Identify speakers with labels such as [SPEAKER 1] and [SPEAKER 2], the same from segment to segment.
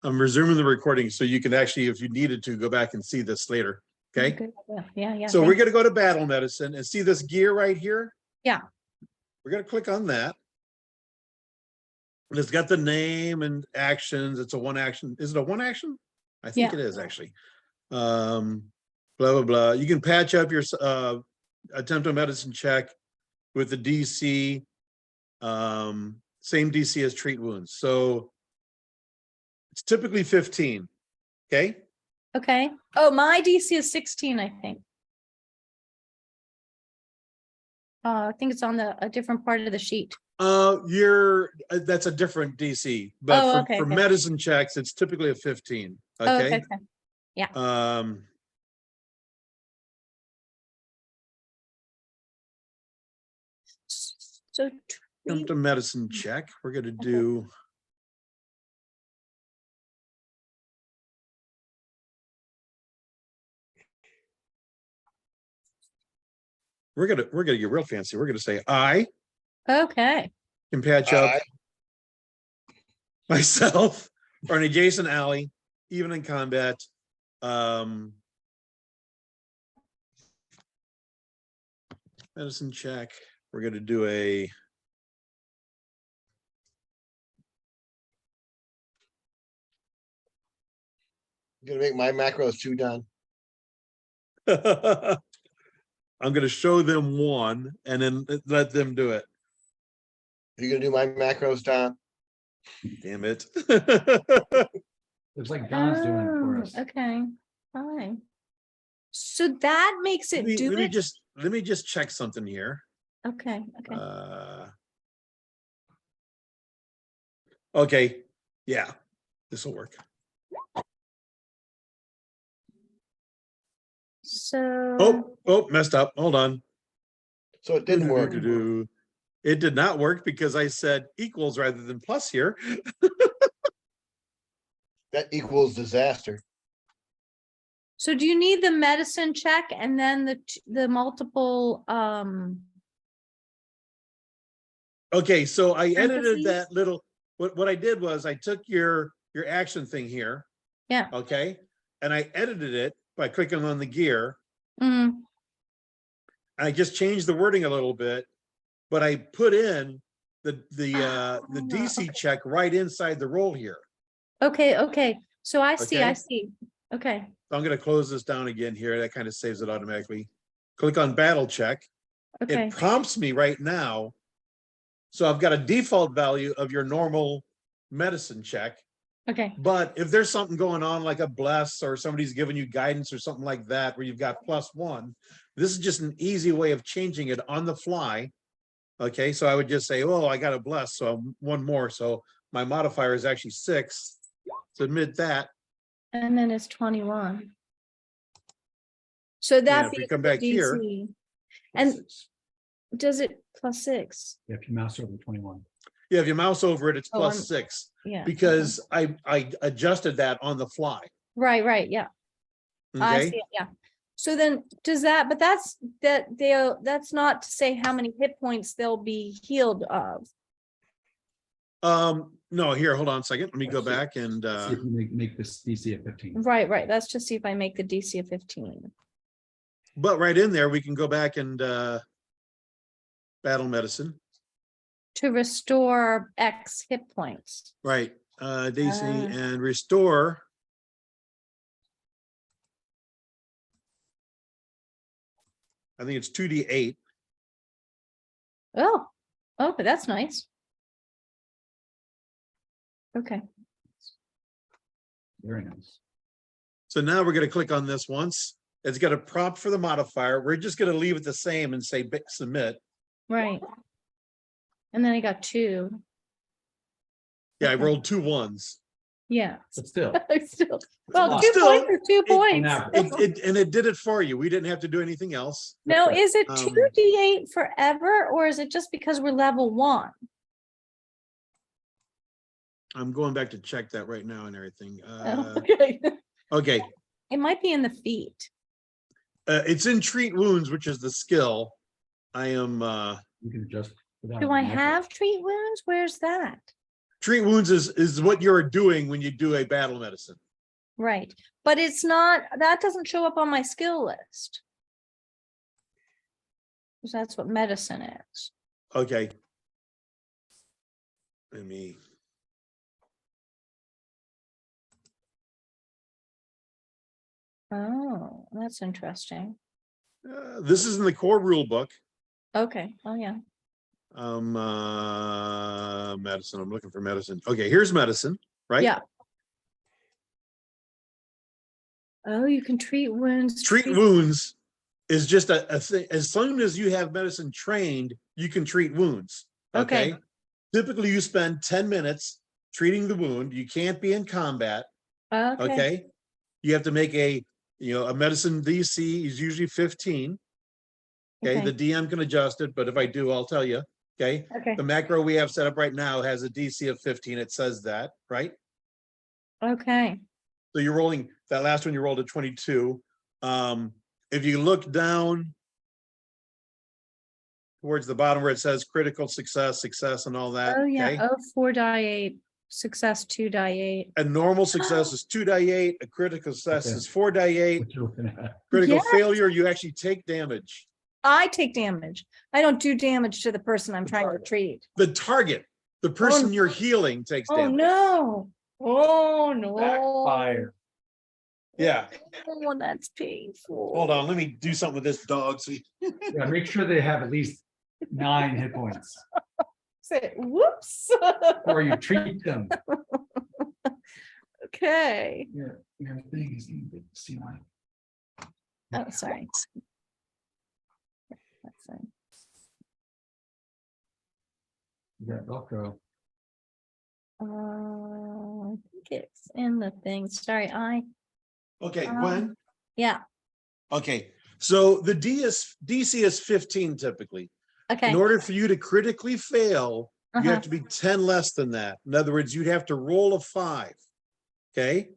[SPEAKER 1] I'm resuming the recording so you can actually, if you needed to, go back and see this later. Okay.
[SPEAKER 2] Good. Yeah.
[SPEAKER 1] So we're going to go to battle medicine and see this gear right here.
[SPEAKER 2] Yeah.
[SPEAKER 1] We're going to click on that. And it's got the name and actions. It's a one action. Is it a one action? I think
[SPEAKER 2] Yeah.
[SPEAKER 1] it is actually. Blah, blah, blah. You can patch up your attempt on medicine check with the DC. Same DC as treat wounds. So it's typically 15. Okay.
[SPEAKER 2] Okay. Oh, my DC is 16, I think. I think it's on a different part of the sheet.
[SPEAKER 1] That's a different DC, but
[SPEAKER 2] Oh,
[SPEAKER 1] for
[SPEAKER 2] okay.
[SPEAKER 1] medicine checks, it's typically a 15.
[SPEAKER 2] Oh,
[SPEAKER 1] Okay.
[SPEAKER 2] okay. Yeah. So
[SPEAKER 1] Come to medicine check. We're going to do. We're gonna get real fancy. We're gonna say I
[SPEAKER 2] okay.
[SPEAKER 1] can patch up myself or an adjacent ally, even in combat. Medicine check. We're gonna do a.
[SPEAKER 3] I'm gonna make my macros too, Don.
[SPEAKER 1] I'm gonna show them one and then let them do it.
[SPEAKER 3] Are you gonna do my macros, Don?
[SPEAKER 1] Damn it.
[SPEAKER 4] Looks like Don's doing it for us.
[SPEAKER 2] Okay. Fine. So that makes it
[SPEAKER 1] Let me just check something here.
[SPEAKER 2] Okay.
[SPEAKER 1] Okay. Yeah, this will work.
[SPEAKER 2] So
[SPEAKER 1] Messed up. Hold on.
[SPEAKER 3] So it didn't work.
[SPEAKER 1] It did not work because I said equals rather than plus here.
[SPEAKER 3] That equals disaster.
[SPEAKER 2] So do you need the medicine check and then the multiple
[SPEAKER 1] Okay, so I edited
[SPEAKER 2] parentheses?
[SPEAKER 1] that little. What I did was I took your action thing here.
[SPEAKER 2] Yeah.
[SPEAKER 1] Okay, and I edited it by clicking on the gear.
[SPEAKER 2] Mm,
[SPEAKER 1] I just changed the wording a little bit, but I put in the DC check right inside the role here.
[SPEAKER 2] okay. So I see. Okay.
[SPEAKER 1] So I'm going to close this down again here. That kind of saves it automatically. Click on battle check.
[SPEAKER 2] Okay.
[SPEAKER 1] It prompts me right now. So I've got a default value of your normal medicine check.
[SPEAKER 2] Okay.
[SPEAKER 1] But if there's something going on like a bless or somebody's giving you guidance or something like that, where you've got +1, this is just an easy way of changing it on the fly. Okay, so I would just say, oh, I got a bless, so one more. So my modifier is actually 6. Submit that.
[SPEAKER 2] And then it's 21. So that
[SPEAKER 1] if you come back here,
[SPEAKER 2] and does it +6?
[SPEAKER 4] Yeah, if you mouse over 21.
[SPEAKER 1] Yeah, if you mouse over it, it's
[SPEAKER 2] Oh,
[SPEAKER 1] +6.
[SPEAKER 2] Yeah.
[SPEAKER 1] Because I adjusted that on the fly.
[SPEAKER 2] Right. Yeah. I
[SPEAKER 1] Okay.
[SPEAKER 2] see it, yeah. So then does that, but that's not to say how many hit points they'll be healed of.
[SPEAKER 1] No, here, hold on a second. Let me go back and
[SPEAKER 4] See if you make this DC at 15.
[SPEAKER 2] Right. Let's just see if I make the DC of 15.
[SPEAKER 1] but right in there we can go back and battle medicine.
[SPEAKER 2] To restore X hit points.
[SPEAKER 1] Right. DC and restore. I think it's 2d8.
[SPEAKER 2] Oh, but that's nice. Okay.
[SPEAKER 4] Very nice.
[SPEAKER 1] So now we're going to click on this once. It's got a prompt for the modifier. We're just going to leave it the same and say submit.
[SPEAKER 2] Right. And then I got 2.
[SPEAKER 1] Yeah, I
[SPEAKER 2] Okay.
[SPEAKER 1] rolled 2 1s.
[SPEAKER 2] Yeah.
[SPEAKER 4] But still,
[SPEAKER 2] Still. Well, 2
[SPEAKER 1] Still,
[SPEAKER 2] points or 2 points.
[SPEAKER 1] And it did it for you. We didn't have to do anything else.
[SPEAKER 2] Now, is it
[SPEAKER 1] Um,
[SPEAKER 2] 2d8 forever, or is it just because we're level 1?
[SPEAKER 1] I'm going back to check that right now and everything.
[SPEAKER 2] Okay.
[SPEAKER 1] Okay.
[SPEAKER 2] It might be in the feet.
[SPEAKER 1] It's in treat wounds, which is the skill. I am
[SPEAKER 4] you can adjust.
[SPEAKER 2] Do I have treat wounds? Where's that?
[SPEAKER 1] treat wounds is what you're doing when you do a battle medicine.
[SPEAKER 2] Right, but it's not, that doesn't show up on my skill list. 'Cause that's what medicine is.
[SPEAKER 1] Okay. Let me.
[SPEAKER 2] Oh, that's interesting.
[SPEAKER 1] This is in the core rule book.
[SPEAKER 2] Okay, oh yeah,
[SPEAKER 1] Medicine. I'm looking for medicine. Okay, here's medicine, right?
[SPEAKER 2] yeah. Oh, you can treat wounds.
[SPEAKER 1] Treat wounds is just a thing. As soon as you have medicine trained, you can treat wounds.
[SPEAKER 2] Okay.
[SPEAKER 1] Okay. Typically, you spend 10 minutes treating the wound. You can't be in combat.
[SPEAKER 2] Okay,
[SPEAKER 1] Okay. You have to make a medicine DC is usually 15. Okay.
[SPEAKER 2] okay,
[SPEAKER 1] The DM can adjust it, but if I do, I'll tell you. Okay.
[SPEAKER 2] okay,
[SPEAKER 1] The macro we have set up right now has a DC of 15. It says that, right?
[SPEAKER 2] okay.
[SPEAKER 1] So you're rolling that last one, you rolled a 22. If you look down towards the bottom where it says critical success, and all that.
[SPEAKER 2] Oh, yeah,
[SPEAKER 1] Okay.
[SPEAKER 2] oh, 4 die 8, success 2 die 8.
[SPEAKER 1] A normal success is 2 die 8, a critical success
[SPEAKER 4] Okay.
[SPEAKER 1] is 4 die 8.
[SPEAKER 4] What you're looking at.
[SPEAKER 1] Critical
[SPEAKER 2] Yes.
[SPEAKER 1] failure, you actually take damage.
[SPEAKER 2] I take damage. I don't do damage to the person I'm trying to treat.
[SPEAKER 1] The target, the person you're healing takes
[SPEAKER 2] Oh,
[SPEAKER 1] damage.
[SPEAKER 2] no. Oh, no.
[SPEAKER 4] Backfire.
[SPEAKER 1] Yeah.
[SPEAKER 2] Oh, that's painful.
[SPEAKER 1] Hold on, let me do something with this dog. So
[SPEAKER 4] Yeah, make sure they have at least 9 hit points
[SPEAKER 2] Say, whoops.
[SPEAKER 4] or you treat them.
[SPEAKER 2] Okay.
[SPEAKER 4] Your thing is see my.
[SPEAKER 2] Oh, sorry. That's fine.
[SPEAKER 4] You got Velcro.
[SPEAKER 2] I think it's in the thing. Sorry,
[SPEAKER 1] okay,
[SPEAKER 2] Um,
[SPEAKER 1] Gwen.
[SPEAKER 2] yeah,
[SPEAKER 1] Okay, so the DC is 15 typically.
[SPEAKER 2] okay.
[SPEAKER 1] In order for you to critically fail, you
[SPEAKER 2] Uh-huh.
[SPEAKER 1] have to be 10 less than that. In other words, you'd have to roll a 5. Okay,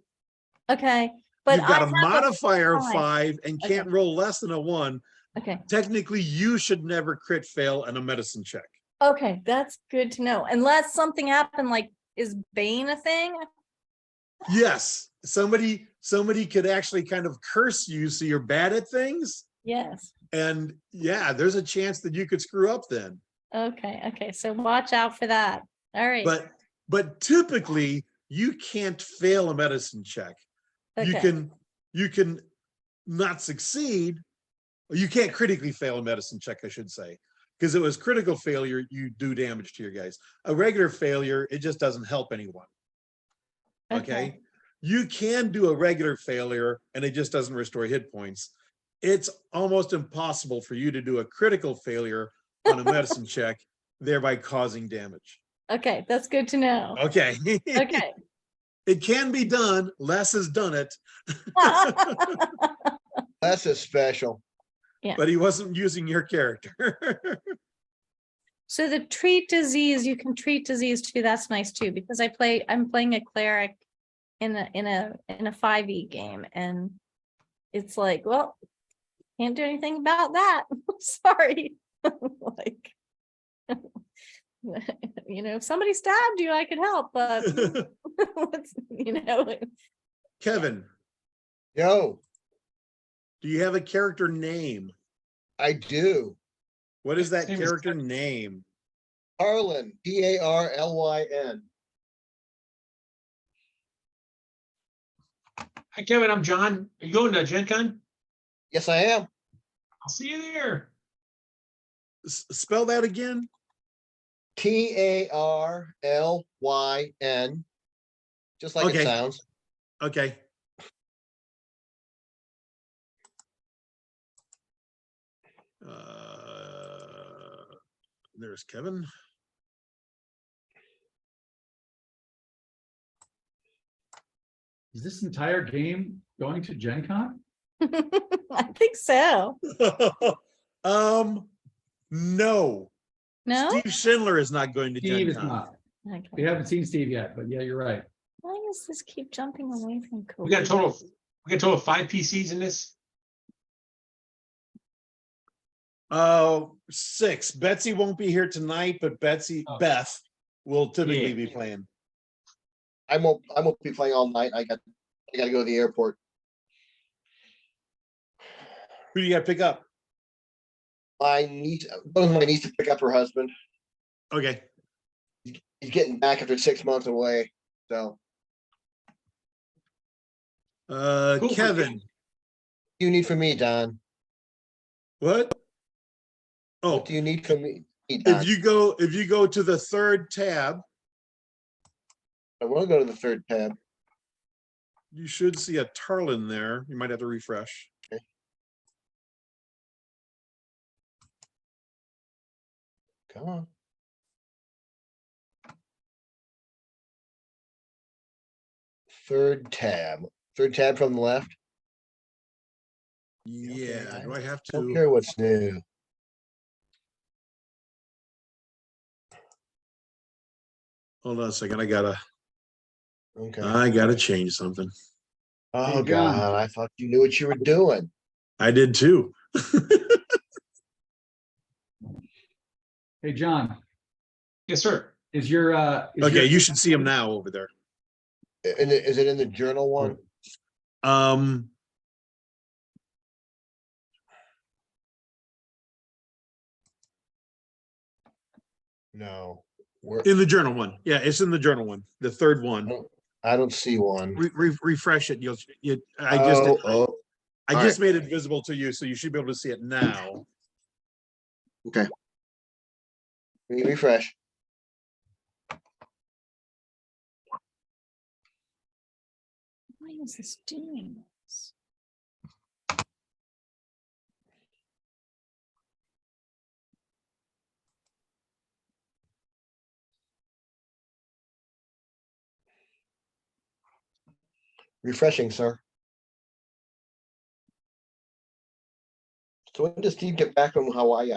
[SPEAKER 2] Okay, but
[SPEAKER 1] you've got
[SPEAKER 2] I
[SPEAKER 1] a
[SPEAKER 2] have
[SPEAKER 1] modifier of
[SPEAKER 2] 5.
[SPEAKER 1] 5 and
[SPEAKER 2] Okay.
[SPEAKER 1] can't roll less than a 1.
[SPEAKER 2] Okay,
[SPEAKER 1] Technically, you should never crit fail on a medicine check.
[SPEAKER 2] okay, that's good to know. Unless something happened, like, is Bane a thing?
[SPEAKER 1] Yes, somebody could actually kind of curse you so you're bad at things.
[SPEAKER 2] Yes.
[SPEAKER 1] And yeah, there's a chance that you could screw up then.
[SPEAKER 2] Okay, okay, so watch out for that. All right.
[SPEAKER 1] But typically you can't fail a medicine check.
[SPEAKER 2] Okay.
[SPEAKER 1] You can not succeed. You can't critically fail a medicine check, I should say, because it was critical failure. You do damage to your guys. A regular failure, it just doesn't help anyone. Okay. You can do a regular failure and it just doesn't restore hit points. It's almost impossible for you to do a critical failure on a medicine check, thereby causing damage.
[SPEAKER 2] Okay, that's good to know.
[SPEAKER 1] Okay.
[SPEAKER 2] Okay.
[SPEAKER 1] It can be done. Les has done it,
[SPEAKER 3] That's a special.
[SPEAKER 1] but he wasn't using your character.
[SPEAKER 2] So the treat disease, you can treat disease too. That's nice too, because I'm playing a cleric in a 5e game, and it's like, well, can't do anything about that. Sorry. Like, if somebody stabbed you, I could help, but
[SPEAKER 1] Kevin,
[SPEAKER 3] Yo,
[SPEAKER 1] do you have a character name?
[SPEAKER 3] I do.
[SPEAKER 1] What is that
[SPEAKER 4] Name is
[SPEAKER 1] character name?
[SPEAKER 3] Harlan, Parlyn.
[SPEAKER 5] Hi, Kevin. I'm John. Are you going to Gen Con?
[SPEAKER 3] Yes, I am.
[SPEAKER 5] I'll see you there.
[SPEAKER 1] Spell that again.
[SPEAKER 3] Tarlyn, just like
[SPEAKER 1] Okay.
[SPEAKER 3] it sounds.
[SPEAKER 1] Okay. There's Kevin.
[SPEAKER 4] Is this entire game going to Gen Con?
[SPEAKER 2] I think so.
[SPEAKER 1] No.
[SPEAKER 2] No?
[SPEAKER 1] Steve Schindler is not going to
[SPEAKER 4] Steve
[SPEAKER 1] Gen
[SPEAKER 4] is
[SPEAKER 1] Con.
[SPEAKER 4] not. We
[SPEAKER 2] Okay.
[SPEAKER 4] haven't seen Steve yet, but yeah, you're right.
[SPEAKER 2] Why does this keep jumping away from cool?
[SPEAKER 5] We got a total of 5 PCs in this.
[SPEAKER 1] 6. Betsy won't be here tonight, but
[SPEAKER 5] Oh.
[SPEAKER 1] Beth will typically
[SPEAKER 5] Yeah.
[SPEAKER 1] be playing.
[SPEAKER 3] I won't be playing all night. I gotta go to the airport.
[SPEAKER 1] Who do you got to pick up?
[SPEAKER 3] My niece, both my niece to pick up her husband.
[SPEAKER 1] Okay.
[SPEAKER 3] He's getting back after 6 months away, so.
[SPEAKER 5] Cool.
[SPEAKER 1] Kevin,
[SPEAKER 3] You need from me, Don?
[SPEAKER 1] what? Oh,
[SPEAKER 3] What do you need from me, Don?
[SPEAKER 1] if you go to the third tab,
[SPEAKER 3] I wanna go to the third tab.
[SPEAKER 1] you should see a Tarlin there. You might have to refresh.
[SPEAKER 3] Come on. Third tab from the left.
[SPEAKER 1] Yeah, do I have
[SPEAKER 3] Don't
[SPEAKER 1] to?
[SPEAKER 3] care what's new.
[SPEAKER 1] Hold on a second. I
[SPEAKER 3] Okay.
[SPEAKER 1] gotta change something.
[SPEAKER 3] Oh,
[SPEAKER 4] Hey, John.
[SPEAKER 3] God, I thought you knew what you were doing.
[SPEAKER 1] I did too.
[SPEAKER 4] Hey, John,
[SPEAKER 5] Yes, sir.
[SPEAKER 4] is your,
[SPEAKER 1] Okay, you should see him now over there.
[SPEAKER 3] Is it in the journal one?
[SPEAKER 1] Um,
[SPEAKER 3] No. Where,
[SPEAKER 1] in the journal one. Yeah, it's in the journal one, the third one.
[SPEAKER 3] I don't see one.
[SPEAKER 1] Refresh it. I
[SPEAKER 3] Oh,
[SPEAKER 1] just made it visible to you, so you should be able to see it now.
[SPEAKER 3] okay. Refresh.
[SPEAKER 2] Why is this doing this?
[SPEAKER 3] Refreshing, sir. So when does Steve get back from Hawaii?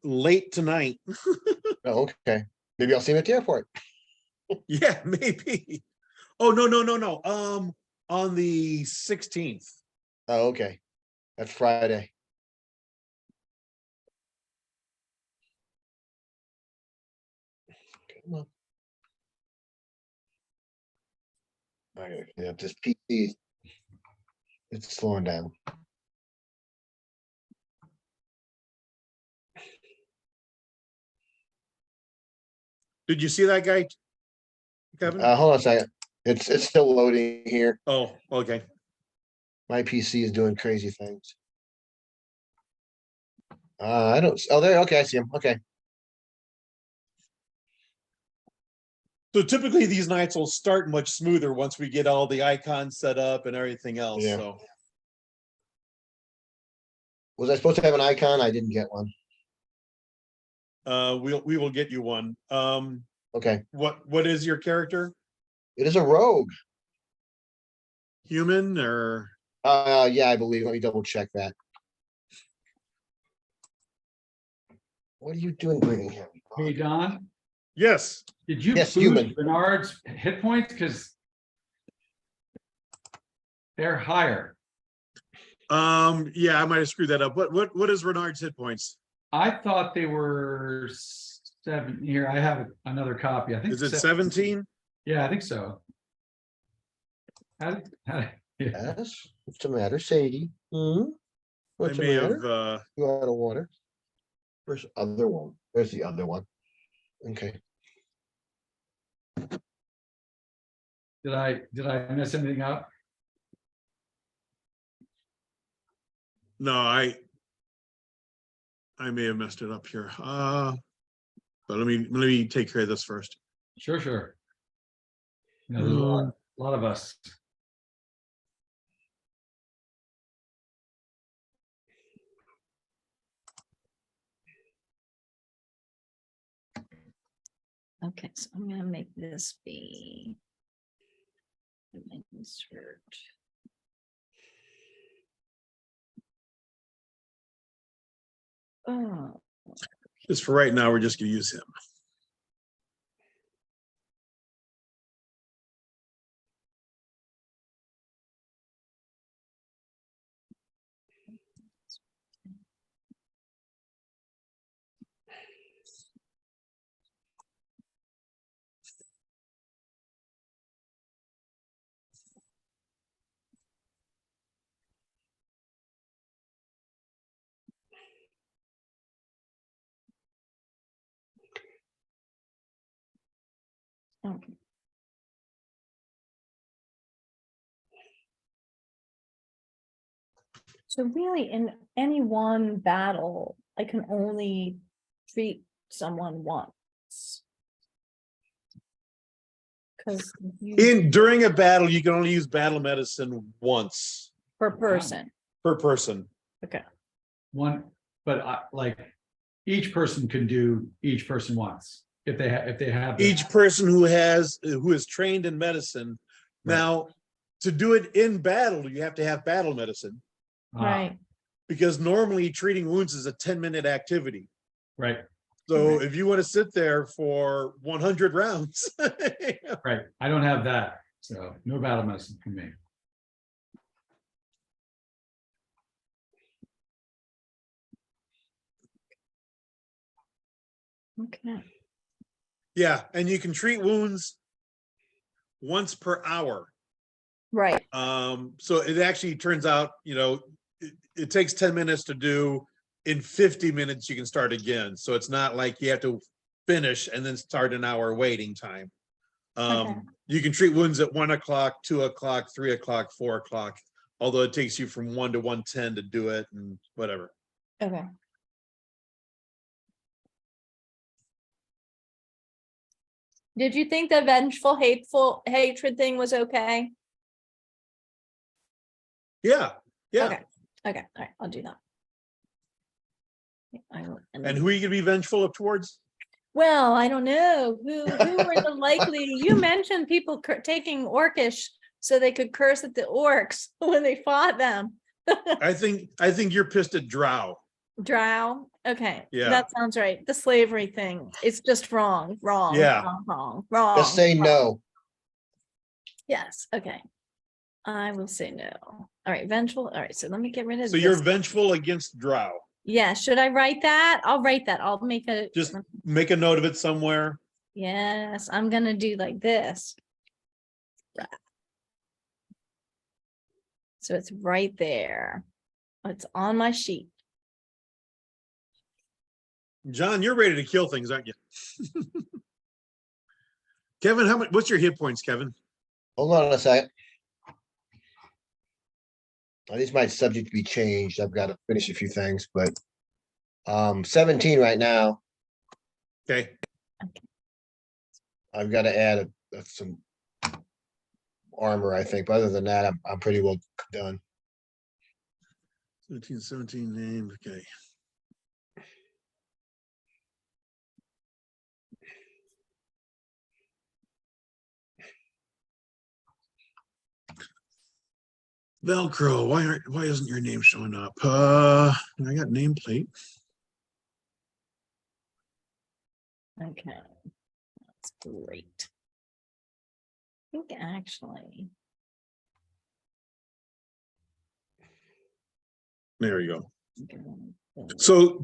[SPEAKER 1] Late tonight.
[SPEAKER 3] Oh, okay. Maybe I'll see him at the airport.
[SPEAKER 1] Yeah, maybe. Oh, no. On the 16th.
[SPEAKER 3] Oh, okay. That's Friday. Come on. Okay, yeah, this PC, it's slowing down.
[SPEAKER 1] Did you see that guy, Kevin?
[SPEAKER 3] Hold on a second. It's still loading here.
[SPEAKER 1] Oh, okay.
[SPEAKER 3] My PC is doing crazy things. I don't, oh, there, okay, I see him. Okay.
[SPEAKER 1] So typically these nights will start much smoother once we get all the icons set up and everything else.
[SPEAKER 3] Yeah.
[SPEAKER 1] So
[SPEAKER 3] Was I supposed to have an icon? I didn't get one.
[SPEAKER 1] we will get you one.
[SPEAKER 3] Okay.
[SPEAKER 1] What is your character?
[SPEAKER 3] It is a rogue.
[SPEAKER 1] Human or
[SPEAKER 3] Yeah, I believe. Let me double check that. What are you doing bringing him?
[SPEAKER 4] Hey, Don,
[SPEAKER 1] yes.
[SPEAKER 4] did you
[SPEAKER 3] Yes,
[SPEAKER 4] boost
[SPEAKER 3] human.
[SPEAKER 4] Bernard's hit points? Because they're higher.
[SPEAKER 1] Yeah, I might have screwed that up. What is Renard's hit points?
[SPEAKER 4] I thought they were 7. Here, I have another copy. I think.
[SPEAKER 1] Is it 17?
[SPEAKER 4] Yeah, I think so. Yeah.
[SPEAKER 3] Yes. What's the matter, Sadie? Hmm?
[SPEAKER 1] I
[SPEAKER 3] What's the
[SPEAKER 1] may
[SPEAKER 3] matter?
[SPEAKER 1] have
[SPEAKER 3] You out of water? Where's the other one? There's the other one. Okay.
[SPEAKER 4] Did I mess anything up?
[SPEAKER 1] no, I may have messed it up here. But let me take care of this first.
[SPEAKER 4] Sure. You know, there's a lot of us.
[SPEAKER 2] Okay, so I'm gonna make this be. Insert. Oh,
[SPEAKER 1] Just for right now, we're just gonna use him.
[SPEAKER 2] Okay. So really, in any one battle, I can only treat someone once. Because
[SPEAKER 1] During a battle, you can only use battle medicine once
[SPEAKER 2] per person.
[SPEAKER 1] per person.
[SPEAKER 2] Okay.
[SPEAKER 4] One, but like, each person can do each person once, if they have. the-
[SPEAKER 1] Each person who is trained in medicine.
[SPEAKER 4] Right.
[SPEAKER 1] Now, to do it in battle, you have to have battle medicine,
[SPEAKER 4] Ah,
[SPEAKER 2] Right.
[SPEAKER 1] because normally treating wounds is a 10-minute activity.
[SPEAKER 4] Right,
[SPEAKER 1] So
[SPEAKER 2] Right.
[SPEAKER 1] if you want to sit there for 100 rounds,
[SPEAKER 4] right. I don't have that, so no battle medicine for me.
[SPEAKER 2] Okay.
[SPEAKER 1] yeah, and you can treat wounds once per hour.
[SPEAKER 2] Right.
[SPEAKER 1] So it actually turns out, it takes 10 minutes to do. In 50 minutes, you can start again. So it's not like you have to finish and then start an hour waiting time.
[SPEAKER 2] Okay.
[SPEAKER 1] You can treat wounds at 1 o'clock, 2 o'clock, 3 o'clock, 4 o'clock, although it takes you from 1 to 1:10 to do it and whatever.
[SPEAKER 2] Okay. Did you think the vengeful, hateful, hatred thing was okay?
[SPEAKER 1] Yeah, yeah.
[SPEAKER 2] Okay. Okay. All right. I'll do that.
[SPEAKER 1] And who are you gonna be vengeful towards?
[SPEAKER 2] Well, I don't know who were the likely. You mentioned people taking Orcish so they could curse at the orcs when they fought them.
[SPEAKER 1] I think you're pissed at Drow.
[SPEAKER 2] Drow. Okay,
[SPEAKER 1] Yeah.
[SPEAKER 2] that sounds right. The slavery thing. It's just wrong.
[SPEAKER 1] Yeah.
[SPEAKER 2] Wrong.
[SPEAKER 3] Just say no.
[SPEAKER 2] Yes. Okay. I will say no. All right. Vengeful. All right. So let me get rid of
[SPEAKER 1] So
[SPEAKER 2] this.
[SPEAKER 1] you're vengeful against Drow.
[SPEAKER 2] Yeah. Should I write that? I'll write that. I'll make a.
[SPEAKER 1] Just make a note of it somewhere.
[SPEAKER 2] Yes. I'm gonna do like this. So it's right there. It's on my sheet.
[SPEAKER 1] John, you're ready to kill things, aren't you? Kevin, what's your hit points, Kevin?
[SPEAKER 3] Hold on a second. This might subject to be changed. I've got to finish a few things, but 17 right now.
[SPEAKER 1] Okay.
[SPEAKER 3] I've got to add some armor, I think. But other than that, I'm pretty well done.
[SPEAKER 1] 17 name. Okay. Velcro, why isn't your name showing up? I got nameplate.
[SPEAKER 2] Okay. That's great. I think actually.
[SPEAKER 1] There you go.
[SPEAKER 2] Okay.
[SPEAKER 1] So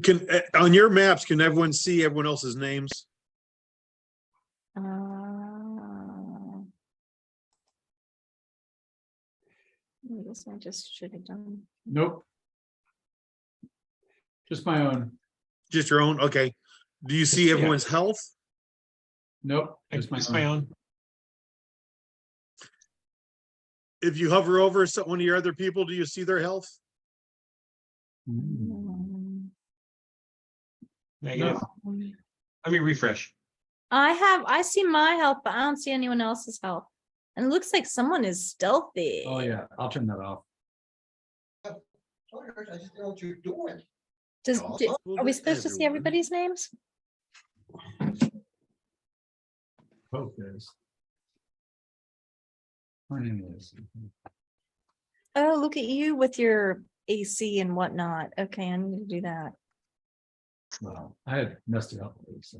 [SPEAKER 1] on your maps, can everyone see everyone else's names?
[SPEAKER 2] I guess I just should have done.
[SPEAKER 4] Nope. Just my own.
[SPEAKER 1] Just your own? Okay. Do you see
[SPEAKER 5] Yeah.
[SPEAKER 1] everyone's health?
[SPEAKER 4] Nope. Just my own.
[SPEAKER 1] If you hover over one of your other people, do you see their health?
[SPEAKER 5] Negative.
[SPEAKER 4] No.
[SPEAKER 5] Let me refresh.
[SPEAKER 2] I see my health, but I don't see anyone else's health. And it looks like someone is stealthy.
[SPEAKER 4] Oh, yeah, I'll turn that off.
[SPEAKER 3] I just know what you're doing.
[SPEAKER 2] Are we supposed to see
[SPEAKER 1] Everyone.
[SPEAKER 2] everybody's names?
[SPEAKER 4] Both is. My name is.
[SPEAKER 2] Oh, look at you with your AC and whatnot. Okay, I need to do that.
[SPEAKER 4] Well, I had messed it up. So.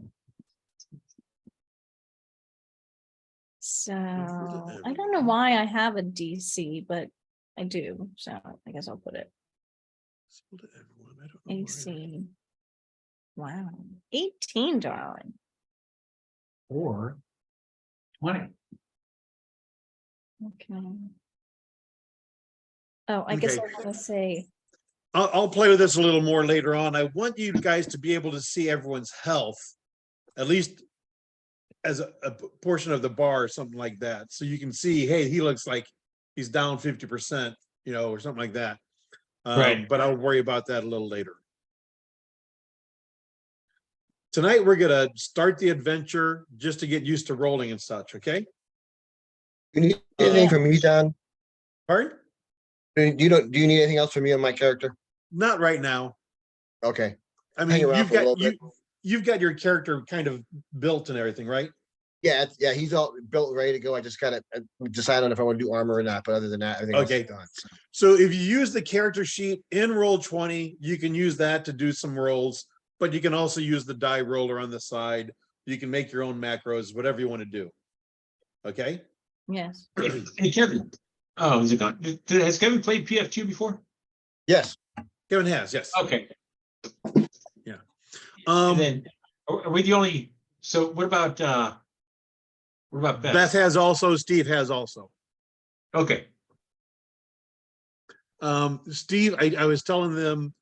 [SPEAKER 2] So I don't know why I have a DC, but I do. So I guess I'll put it AC. Wow. 18, darling.
[SPEAKER 4] Or 20.
[SPEAKER 2] Okay. Oh, I guess
[SPEAKER 1] Okay.
[SPEAKER 2] I want to say,
[SPEAKER 1] I'll play with this a little more later on. I want you guys to be able to see everyone's health, at least as a portion of the bar or something like that. So you can see, hey, he looks like he's down 50%, or something like that.
[SPEAKER 5] Right.
[SPEAKER 1] But I'll worry about that a little later. Tonight, we're gonna start the adventure just to get used to rolling and such, okay?
[SPEAKER 3] You need anything from me, John?
[SPEAKER 1] Pardon?
[SPEAKER 3] Do you need anything else from me on my character?
[SPEAKER 1] Not right now.
[SPEAKER 3] Okay,
[SPEAKER 1] I
[SPEAKER 3] Hang
[SPEAKER 1] mean,
[SPEAKER 3] around for a little bit.
[SPEAKER 1] you've got your character kind of built and everything, right?
[SPEAKER 3] yeah, he's all built, ready to go. I just gotta decide on if I want to do armor or not, but other than that, everything else
[SPEAKER 1] Okay.
[SPEAKER 3] is done. So,
[SPEAKER 1] So if you use the character sheet in Roll20, you can use that to do some rolls, but you can also use the die roller on the side. You can make your own macros, whatever you want to do. Okay?
[SPEAKER 2] Yes.
[SPEAKER 5] Hey, Kevin. Oh, is it gone? Has Kevin played PF2 before?
[SPEAKER 3] yes,
[SPEAKER 1] Kevin has, yes.
[SPEAKER 5] Okay.
[SPEAKER 1] Um,
[SPEAKER 5] And then are we the only, so what about Beth?
[SPEAKER 1] Beth has also, Steve has also.
[SPEAKER 5] Okay.
[SPEAKER 1] Steve, I was telling them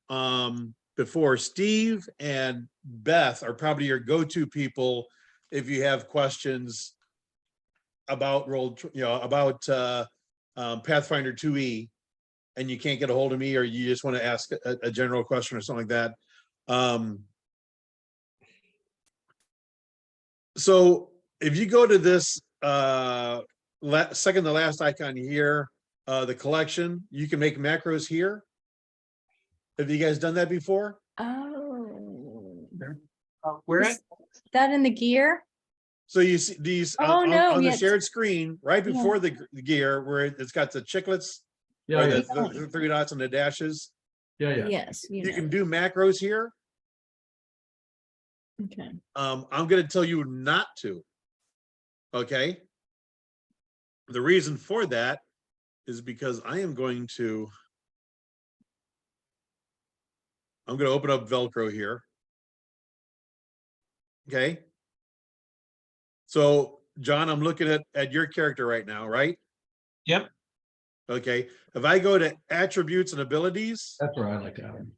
[SPEAKER 1] before, Steve and Beth are probably your go-to people if you have questions about Pathfinder 2E and you can't get a hold of me, or you just want to ask a general question or something like that. So if you go to this second to last icon here, the collection, you can make macros here. Have you guys done that before?
[SPEAKER 2] Oh.
[SPEAKER 5] Where
[SPEAKER 2] Is
[SPEAKER 5] at?
[SPEAKER 2] that in the gear?
[SPEAKER 1] So you see these
[SPEAKER 2] Oh, no,
[SPEAKER 1] on the
[SPEAKER 2] yes.
[SPEAKER 1] shared screen right
[SPEAKER 2] Yeah.
[SPEAKER 1] before the gear where it's got the chiclets,
[SPEAKER 4] Yeah,
[SPEAKER 1] or
[SPEAKER 4] yeah,
[SPEAKER 1] the 3 dots and the dashes.
[SPEAKER 4] yeah.
[SPEAKER 2] Yes.
[SPEAKER 1] You can do macros here.
[SPEAKER 2] Okay.
[SPEAKER 1] I'm going to tell you not to. Okay. The reason for that is because I'm going to open up Velcro here. Okay. So John, I'm looking at your character right now, right?
[SPEAKER 5] Yep.
[SPEAKER 1] Okay. If I go to attributes and abilities,
[SPEAKER 4] That's where I like to have them.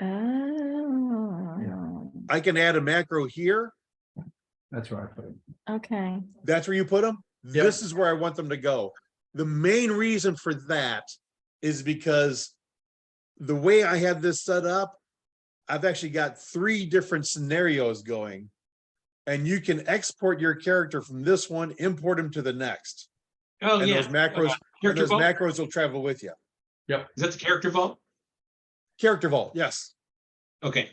[SPEAKER 2] Oh.
[SPEAKER 1] I can add a macro here.
[SPEAKER 4] That's where I put them.
[SPEAKER 2] Okay.
[SPEAKER 1] That's where you put them.
[SPEAKER 4] Yep.
[SPEAKER 1] This is where I want them to go. The main reason for that is because the way I have this set up, I've actually got 3 different scenarios going, and you can export your character from this one, import them to the next.
[SPEAKER 5] Oh,
[SPEAKER 1] And
[SPEAKER 5] yeah.
[SPEAKER 1] those macros,
[SPEAKER 5] Character vault?
[SPEAKER 1] macros will travel with you.
[SPEAKER 5] Is that the character vault?
[SPEAKER 1] Character vault, yes.
[SPEAKER 5] Okay.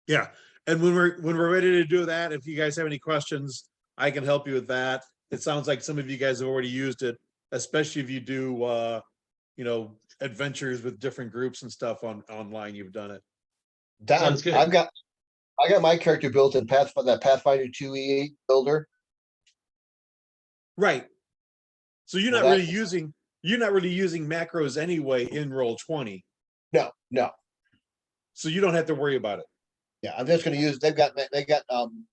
[SPEAKER 1] Yeah. And when we're ready to do that, if you guys have any questions, I can help you with that. It sounds like some of you guys have already used it, especially if you do adventures with different groups and stuff online. You've done it.
[SPEAKER 3] Don,
[SPEAKER 5] Sounds good.
[SPEAKER 3] I got my character built in that Pathfinder 2E builder.
[SPEAKER 1] Right. So you're
[SPEAKER 3] Well,
[SPEAKER 1] not really using macros anyway in Roll20.
[SPEAKER 3] No.
[SPEAKER 1] So you don't have to worry about it.
[SPEAKER 3] Yeah, I'm just gonna use, they got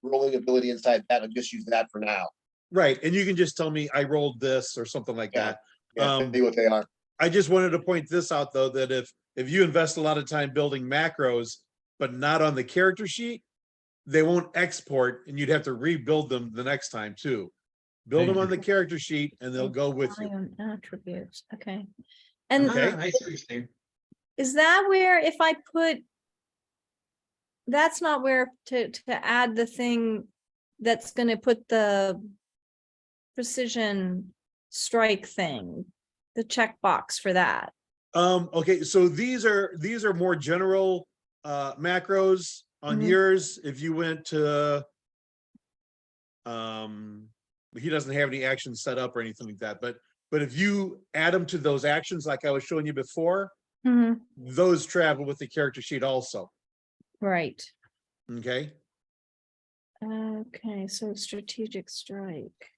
[SPEAKER 3] rolling ability inside that. I'll just use that for now.
[SPEAKER 1] Right. And you can just tell me I rolled this or something like
[SPEAKER 3] Yeah.
[SPEAKER 1] that.
[SPEAKER 3] Yeah, see what they are.
[SPEAKER 1] I just wanted to point this out though, that if you invest a lot of time building macros, but not on the character sheet, they won't export and you'd have to rebuild them the next time too. Build them on the character sheet and they'll go with you.
[SPEAKER 2] Ion attributes. Okay. And
[SPEAKER 1] Okay.
[SPEAKER 5] I see what you're saying.
[SPEAKER 2] is that where if I put, that's not where to add the thing that's going to put the precision strike thing, the checkbox for that?
[SPEAKER 1] Okay, so these are more general macros on
[SPEAKER 2] Mhm.
[SPEAKER 1] yours. If you went to he doesn't have any actions set up or anything like that, but if you add them to those actions like I was showing you before,
[SPEAKER 2] Mhm.
[SPEAKER 1] those travel with the character sheet also.
[SPEAKER 2] Right.
[SPEAKER 1] Okay.
[SPEAKER 2] Okay, so strategic strike.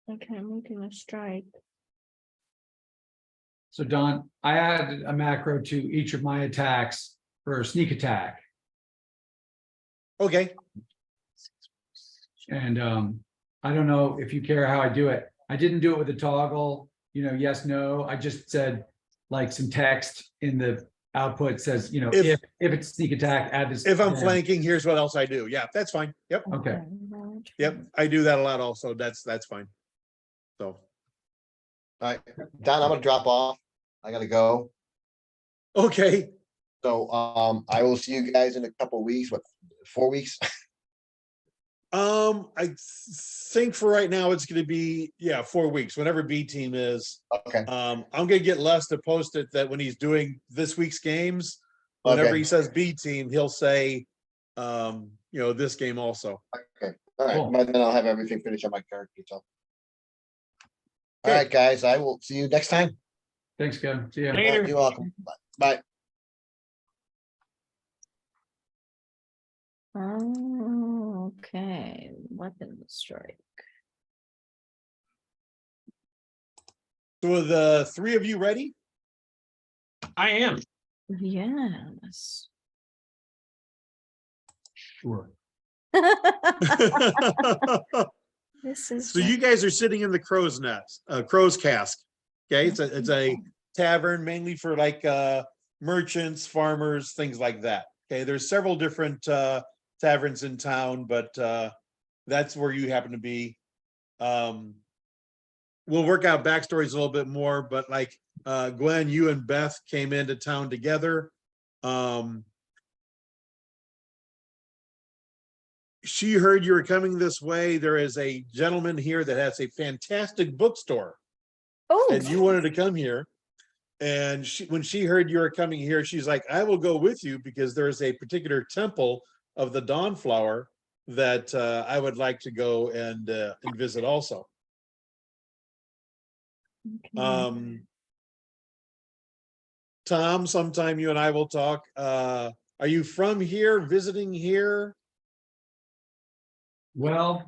[SPEAKER 2] Okay, I'm making a strike.
[SPEAKER 4] So Don, I added a macro to each of my attacks for a sneak attack.
[SPEAKER 1] Okay.
[SPEAKER 4] And I don't know if you care how I do it. I didn't do it with a toggle, yes, no. I just said like some text in the output says, you know,
[SPEAKER 1] If-
[SPEAKER 4] if it's sneak attack, add this.
[SPEAKER 1] If I'm
[SPEAKER 4] then-
[SPEAKER 1] flanking, here's what else I do. Yeah, that's fine. Yep,
[SPEAKER 4] Okay.
[SPEAKER 1] yep. I do that a lot also. That's fine. So,
[SPEAKER 3] Alright, Don, I'm gonna drop off. I gotta go.
[SPEAKER 1] okay.
[SPEAKER 3] So, I will see you guys in a couple weeks, what, 4 weeks?
[SPEAKER 1] I think for right now, it's gonna be, yeah, 4 weeks, whenever B team is.
[SPEAKER 3] Okay,
[SPEAKER 1] I'm gonna get Les to post it that when he's doing this week's games, whenever
[SPEAKER 3] Okay.
[SPEAKER 1] he says B team, he'll say, this game also.
[SPEAKER 3] alright,
[SPEAKER 4] Cool.
[SPEAKER 3] but then I'll have everything finished on my character, so.
[SPEAKER 1] Okay.
[SPEAKER 3] Alright, guys, I will see you next time.
[SPEAKER 4] Thanks, Kevin. See ya.
[SPEAKER 5] Later.
[SPEAKER 3] You're welcome. Bye.
[SPEAKER 2] Okay, weapon strike.
[SPEAKER 1] So are the three of you ready?
[SPEAKER 5] I am.
[SPEAKER 2] Yes.
[SPEAKER 4] Sure.
[SPEAKER 2] This is.
[SPEAKER 1] So you guys are sitting in the crow's nest, crow's cask. Okay, it's a tavern mainly for like merchants, farmers, things like that. Okay, there's several different taverns in town, but that's where you happen to be. We'll work out backstories a little bit more, but like Gwen, you and Beth came into town together. She heard you were coming this way. There is a gentleman here that has a fantastic bookstore,
[SPEAKER 2] Oh,
[SPEAKER 1] and you wanted to come here. And when she heard you were coming here, she's like, I will go with you because there's a particular temple of the Dawnflower that I would like to go and visit also.
[SPEAKER 2] okay.
[SPEAKER 1] Tom, sometime you and I will talk. Are you from here, visiting here?
[SPEAKER 4] Well,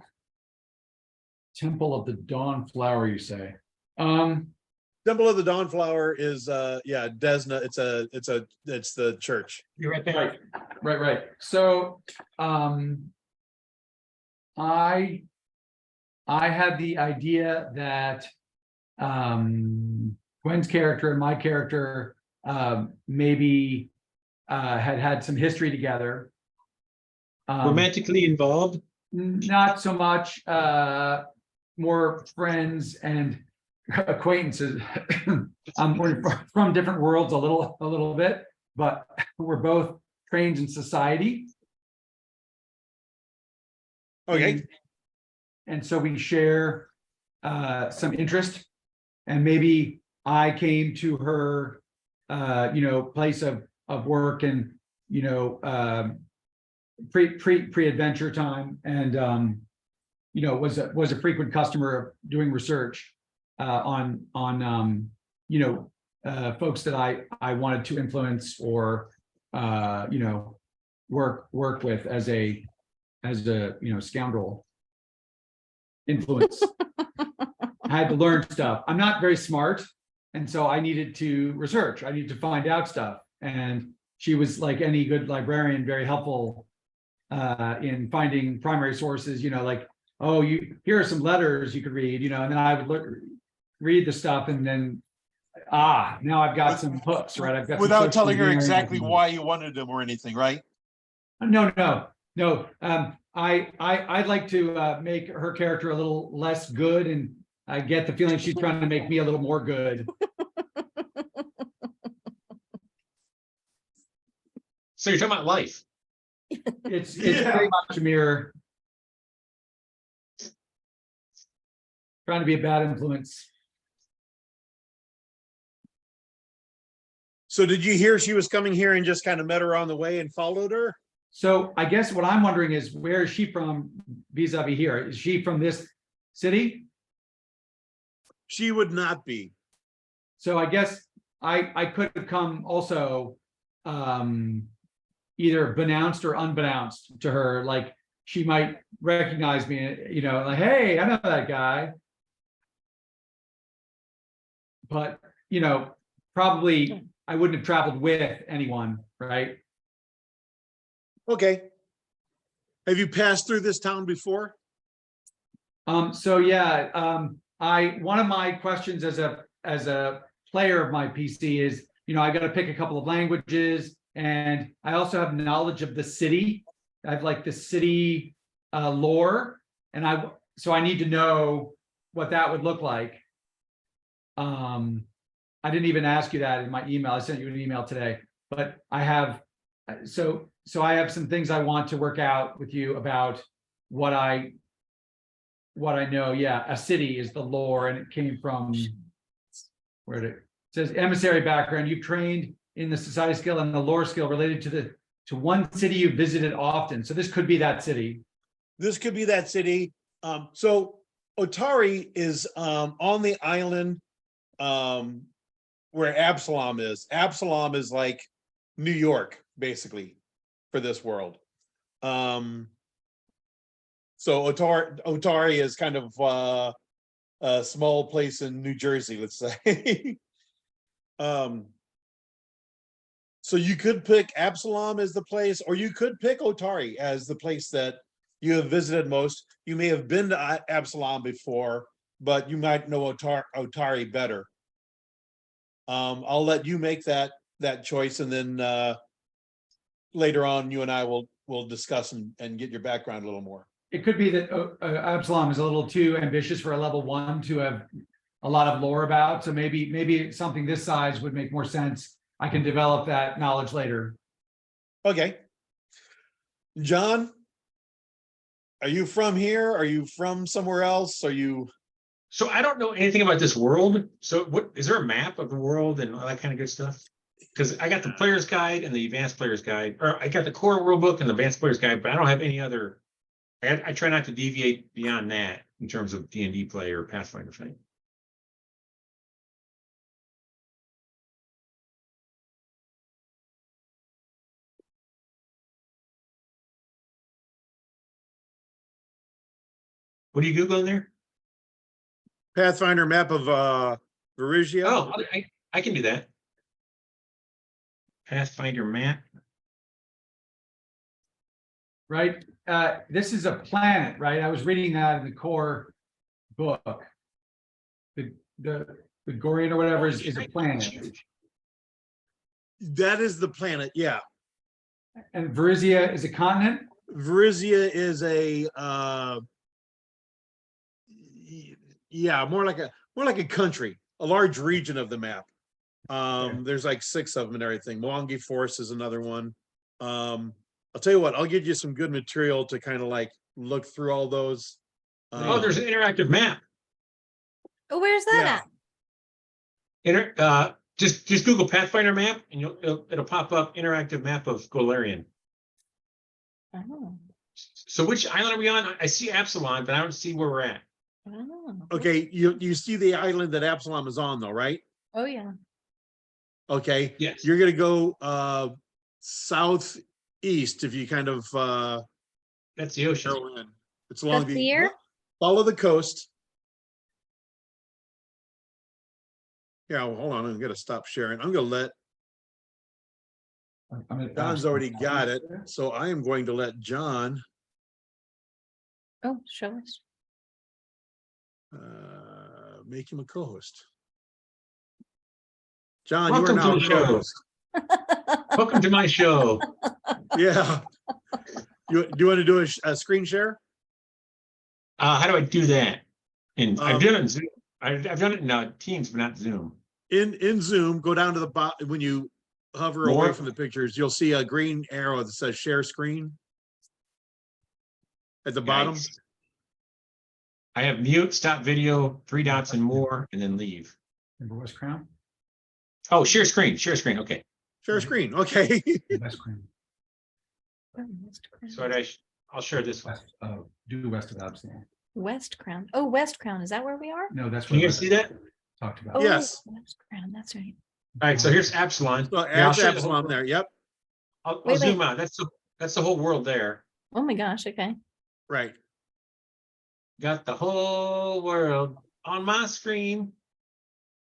[SPEAKER 4] Temple of the Dawn Flower, you say?
[SPEAKER 1] Temple of the Dawnflower is Desna. It's the church.
[SPEAKER 5] You're right there.
[SPEAKER 4] Right. So, I had the idea that, Gwen's character and my character, maybe, had some history together.
[SPEAKER 5] Romantically involved.
[SPEAKER 4] Not so much, more friends and acquaintances. We're from different worlds a little bit, but we're both trained in society.
[SPEAKER 1] Okay.
[SPEAKER 4] And so we share some interest, and maybe I came to her place of work and pre-adventure time, and was a frequent customer of doing research on folks that I wanted to influence or work with as a scoundrel influence. I had to learn stuff. I'm not very smart, and so I needed to research. I needed to find out stuff, and she was, like any good librarian, very helpful in finding primary sources. Like, oh, here are some letters you could read. And then I would read the stuff, and then now I've got some hooks, right? I've got some
[SPEAKER 1] Without
[SPEAKER 4] hooks
[SPEAKER 1] telling
[SPEAKER 4] from
[SPEAKER 1] her
[SPEAKER 4] here.
[SPEAKER 1] exactly why you wanted them or anything, right?
[SPEAKER 4] No. I'd like to make her character a little less good, and I get the feeling she's trying to make me a little more good.
[SPEAKER 5] So you're talking about life.
[SPEAKER 4] It's
[SPEAKER 1] Yeah.
[SPEAKER 4] very much a mirror. Trying to be a bad influence.
[SPEAKER 1] So did you hear she was coming here and just kind of met her on the way and followed her?
[SPEAKER 4] So I guess what I'm wondering is, where is she from vis-a-vis here? Is she from this city?
[SPEAKER 1] She would not be.
[SPEAKER 4] So I guess I could have come also, either beknownst or unbeknownst to her. Like, she might recognize me, like, hey, I know that guy. But, probably I wouldn't have traveled with anyone, right?
[SPEAKER 1] Okay. Have you passed through this town before?
[SPEAKER 4] So yeah, one of my questions as a player of my PC is, I got to pick a couple of languages, and I also have knowledge of the city. I have like the city lore, and so I need to know what that would look like. I didn't even ask you that in my email. I sent you an email today, but I have, so I have some things I want to work out with you about what I know. Yeah, a city is the lore, and it came from where it says emissary background. You've trained in the society skill and the lore skill related to one city you visited often. So this could be that city.
[SPEAKER 1] This could be that city. So Otari is on the island where Absalom is. Absalom is like New York, basically, for this world. So Otari is kind of a small place in New Jersey, let's say. So you could pick Absalom as the place, or you could pick Otari as the place that you have visited most. You may have been to Absalom before, but you might know Otari better. I'll let you make that choice, and then later on, you and I will discuss and get your background a little more.
[SPEAKER 4] It could be that Absalom is a little too ambitious for a level 1 to have a lot of lore about. So maybe something this size would make more sense. I can develop that knowledge later.
[SPEAKER 1] Okay. John, are you from here? Are you from somewhere else? Are you?
[SPEAKER 5] So I don't know anything about this world. So what is there a map of the world and all that kind of good stuff? Because I got the player's guide and the advanced player's guide, or I got the core rule book and the advanced player's guide, but I don't have any other. I try not to deviate beyond that in terms of D&D play or Pathfinder thing. What are you Googling there?
[SPEAKER 1] Pathfinder map of Varizia.
[SPEAKER 5] Oh, I can do that. Pathfinder map.
[SPEAKER 4] Right? This is a planet, right? I was reading that in the core book. The Gorian or whatever is a planet.
[SPEAKER 1] That is the planet, yeah.
[SPEAKER 4] And Varizia is a continent?
[SPEAKER 1] Varizia is a yeah, more like a country, a large region of the map. There's like 6 of them and everything. Mwangi Force is another one. I'll tell you what, I'll give you some good material to kind of like look through all those.
[SPEAKER 5] Oh, there's an interactive map.
[SPEAKER 2] Oh, where's that
[SPEAKER 1] Yeah.
[SPEAKER 5] Just Google Pathfinder map, and it'll pop up interactive map of Golarion.
[SPEAKER 2] at? Oh,
[SPEAKER 5] So which island are we on? I see Absalom, but I don't see where we're at.
[SPEAKER 2] oh.
[SPEAKER 1] Okay, you see the island that Absalom is on though, right?
[SPEAKER 2] Oh, yeah.
[SPEAKER 1] Okay.
[SPEAKER 5] Yes.
[SPEAKER 1] You're gonna go southeast if you kind of
[SPEAKER 5] That's the ocean.
[SPEAKER 1] go in. It's along
[SPEAKER 2] That's
[SPEAKER 1] the
[SPEAKER 2] here?
[SPEAKER 1] follow the coast. Yeah, well, hold on, I'm gonna stop sharing. I'm gonna let John's already got it, so I am going to let John
[SPEAKER 2] Oh, show us.
[SPEAKER 1] make him a co-host. John, you are
[SPEAKER 5] Welcome
[SPEAKER 1] now
[SPEAKER 5] to
[SPEAKER 1] a
[SPEAKER 5] the show.
[SPEAKER 1] co-host.
[SPEAKER 5] Welcome to my show.
[SPEAKER 1] Yeah. Do you want to do a screen share?
[SPEAKER 5] How do I do that? And I've
[SPEAKER 1] Um,
[SPEAKER 5] done it in Zoom. I've done it in Teams, but not Zoom.
[SPEAKER 1] In Zoom, go down to the bottom. When you hover away
[SPEAKER 5] More?
[SPEAKER 1] from the pictures, you'll see a green arrow that says share screen at the bottom.
[SPEAKER 5] Yikes. I have mute, stop video, 3 dots and more, and then leave.
[SPEAKER 4] Remember West Crown?
[SPEAKER 5] Oh, share screen. Share screen. Okay.
[SPEAKER 1] Share screen. Okay.
[SPEAKER 4] West Crown.
[SPEAKER 2] Oh, West Crown.
[SPEAKER 5] So I'll share this one.
[SPEAKER 4] Do west of Absalom.
[SPEAKER 2] West Crown. Oh, West Crown. Is that where we are?
[SPEAKER 4] No, that's
[SPEAKER 5] Can you
[SPEAKER 4] what
[SPEAKER 5] guys see that?
[SPEAKER 4] talked
[SPEAKER 2] Oh,
[SPEAKER 4] about.
[SPEAKER 1] Yes.
[SPEAKER 2] West Crown. That's right.
[SPEAKER 5] All right. So here's Absalom.
[SPEAKER 1] So
[SPEAKER 5] Here, I'll
[SPEAKER 1] add
[SPEAKER 5] show the whole-
[SPEAKER 1] Absalom there. Yep.
[SPEAKER 5] I'll
[SPEAKER 2] Wait,
[SPEAKER 5] zoom
[SPEAKER 2] wait.
[SPEAKER 5] out. That's the whole world there.
[SPEAKER 2] Oh my gosh. Okay.
[SPEAKER 1] Right.
[SPEAKER 5] Got the whole world on my screen.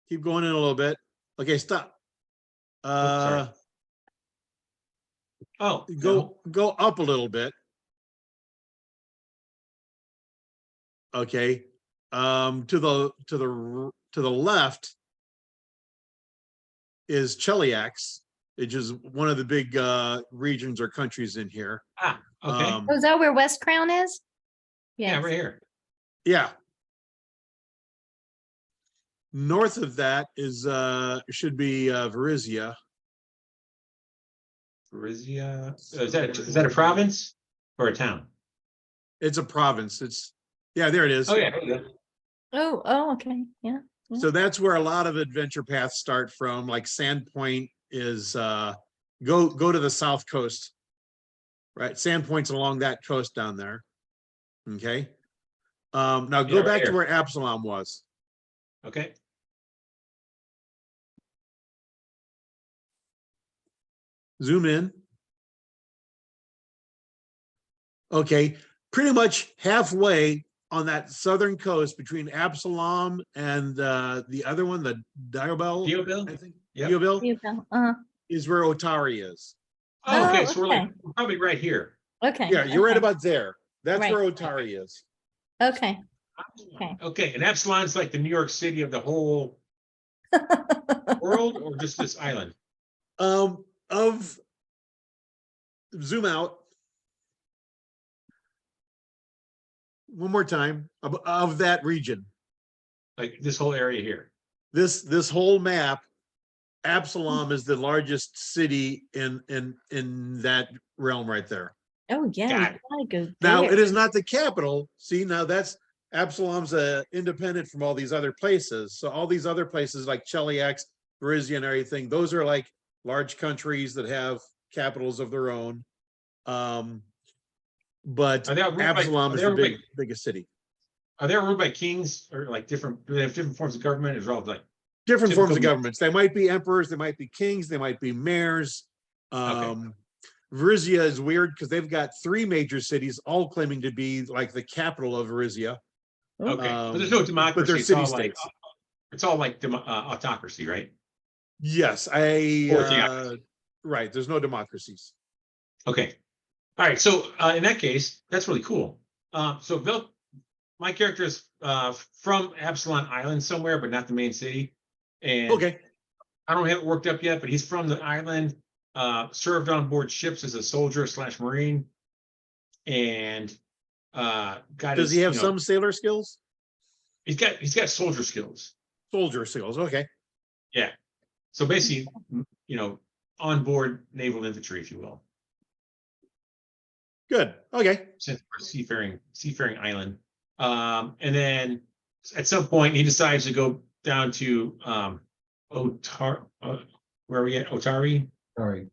[SPEAKER 1] Keep going in a little bit. Okay, stop.
[SPEAKER 5] sorry. Oh, no.
[SPEAKER 1] Go up a little bit. Okay. To the left. is Cheliax, which is one of the big regions or countries in here.
[SPEAKER 5] Ah, okay.
[SPEAKER 2] Oh, is that where West Crown is?
[SPEAKER 5] Yeah,
[SPEAKER 2] Yes.
[SPEAKER 5] right here.
[SPEAKER 1] Yeah. North of that is should be Varizia.
[SPEAKER 5] Varizia. Is that a province or a town?
[SPEAKER 1] It's a province. It's yeah, there it is.
[SPEAKER 5] Oh, yeah. There you go.
[SPEAKER 2] Oh, okay, yeah.
[SPEAKER 1] So that's where a lot of adventure paths start from. Like Sandpoint is go to the south coast. Right. Sandpoint's along that coast down there. Okay. Now go
[SPEAKER 5] Yeah, right
[SPEAKER 1] back to
[SPEAKER 5] here.
[SPEAKER 1] where Absalom was.
[SPEAKER 5] Okay.
[SPEAKER 1] Zoom in. Okay, pretty much halfway on that southern coast between Absalom and the other one, the Diobel,
[SPEAKER 5] Deobel?
[SPEAKER 1] I think.
[SPEAKER 5] Yep.
[SPEAKER 1] Diobel
[SPEAKER 2] You go, uh-huh.
[SPEAKER 1] is where Otari is.
[SPEAKER 5] Oh, okay.
[SPEAKER 2] Oh,
[SPEAKER 5] So
[SPEAKER 2] okay.
[SPEAKER 5] we're probably right here.
[SPEAKER 2] Okay.
[SPEAKER 1] Yeah, you're right
[SPEAKER 2] okay,
[SPEAKER 1] about there. That's
[SPEAKER 2] Right.
[SPEAKER 1] where Otari is.
[SPEAKER 2] Okay. Okay.
[SPEAKER 5] Okay. And Absalon's like the New York City of the whole world or just this island?
[SPEAKER 1] Of zoom out. One more time of that region.
[SPEAKER 5] Like this whole area here.
[SPEAKER 1] This whole map, Absalom is the largest city in that realm right there.
[SPEAKER 2] Oh, yeah,
[SPEAKER 5] Got
[SPEAKER 2] you
[SPEAKER 5] it.
[SPEAKER 2] gotta go
[SPEAKER 1] Now,
[SPEAKER 2] there.
[SPEAKER 1] it is not the capital. See, now that's Absalom's independent from all these other places. So all these other places like Cheliax, Varizia and everything, those are like large countries that have capitals of their own. But
[SPEAKER 5] Are they all ruled by-
[SPEAKER 1] Absalom
[SPEAKER 5] are
[SPEAKER 1] is
[SPEAKER 5] they
[SPEAKER 1] the
[SPEAKER 5] all by-
[SPEAKER 1] biggest city.
[SPEAKER 5] Are they ruled by kings or like different, do they have different forms of government as well? Like,
[SPEAKER 1] Different forms of
[SPEAKER 5] Typical-
[SPEAKER 1] governments. They might be emperors, they might be kings, they might be mayors. Varizia is weird because they've got 3 major cities all claiming to be like the capital of Varizia.
[SPEAKER 5] okay, but there's no
[SPEAKER 1] But
[SPEAKER 5] democracy.
[SPEAKER 1] they're
[SPEAKER 5] It's all
[SPEAKER 1] city
[SPEAKER 5] like,
[SPEAKER 1] states.
[SPEAKER 5] it's all like autocracy, right?
[SPEAKER 1] Yes,
[SPEAKER 5] Or theocracy.
[SPEAKER 1] right, there's no democracies.
[SPEAKER 5] Okay. All right. So in that case, that's really cool. So Bill, my character is from Absalon Island somewhere, but not the main city. And
[SPEAKER 1] Okay,
[SPEAKER 5] I don't have it worked up yet, but he's from the island, served on board ships as a soldier / Marine. And got
[SPEAKER 1] does
[SPEAKER 5] his,
[SPEAKER 1] he have
[SPEAKER 5] you know,
[SPEAKER 1] some sailor skills?
[SPEAKER 5] he's got soldier skills.
[SPEAKER 1] Soldier skills, okay.
[SPEAKER 5] Yeah. So basically, you know, on board naval infantry, if you will.
[SPEAKER 1] Good, okay.
[SPEAKER 5] Since we're seafaring island. And then at some point he decides to go down to where are we at? Otari?
[SPEAKER 4] Sorry.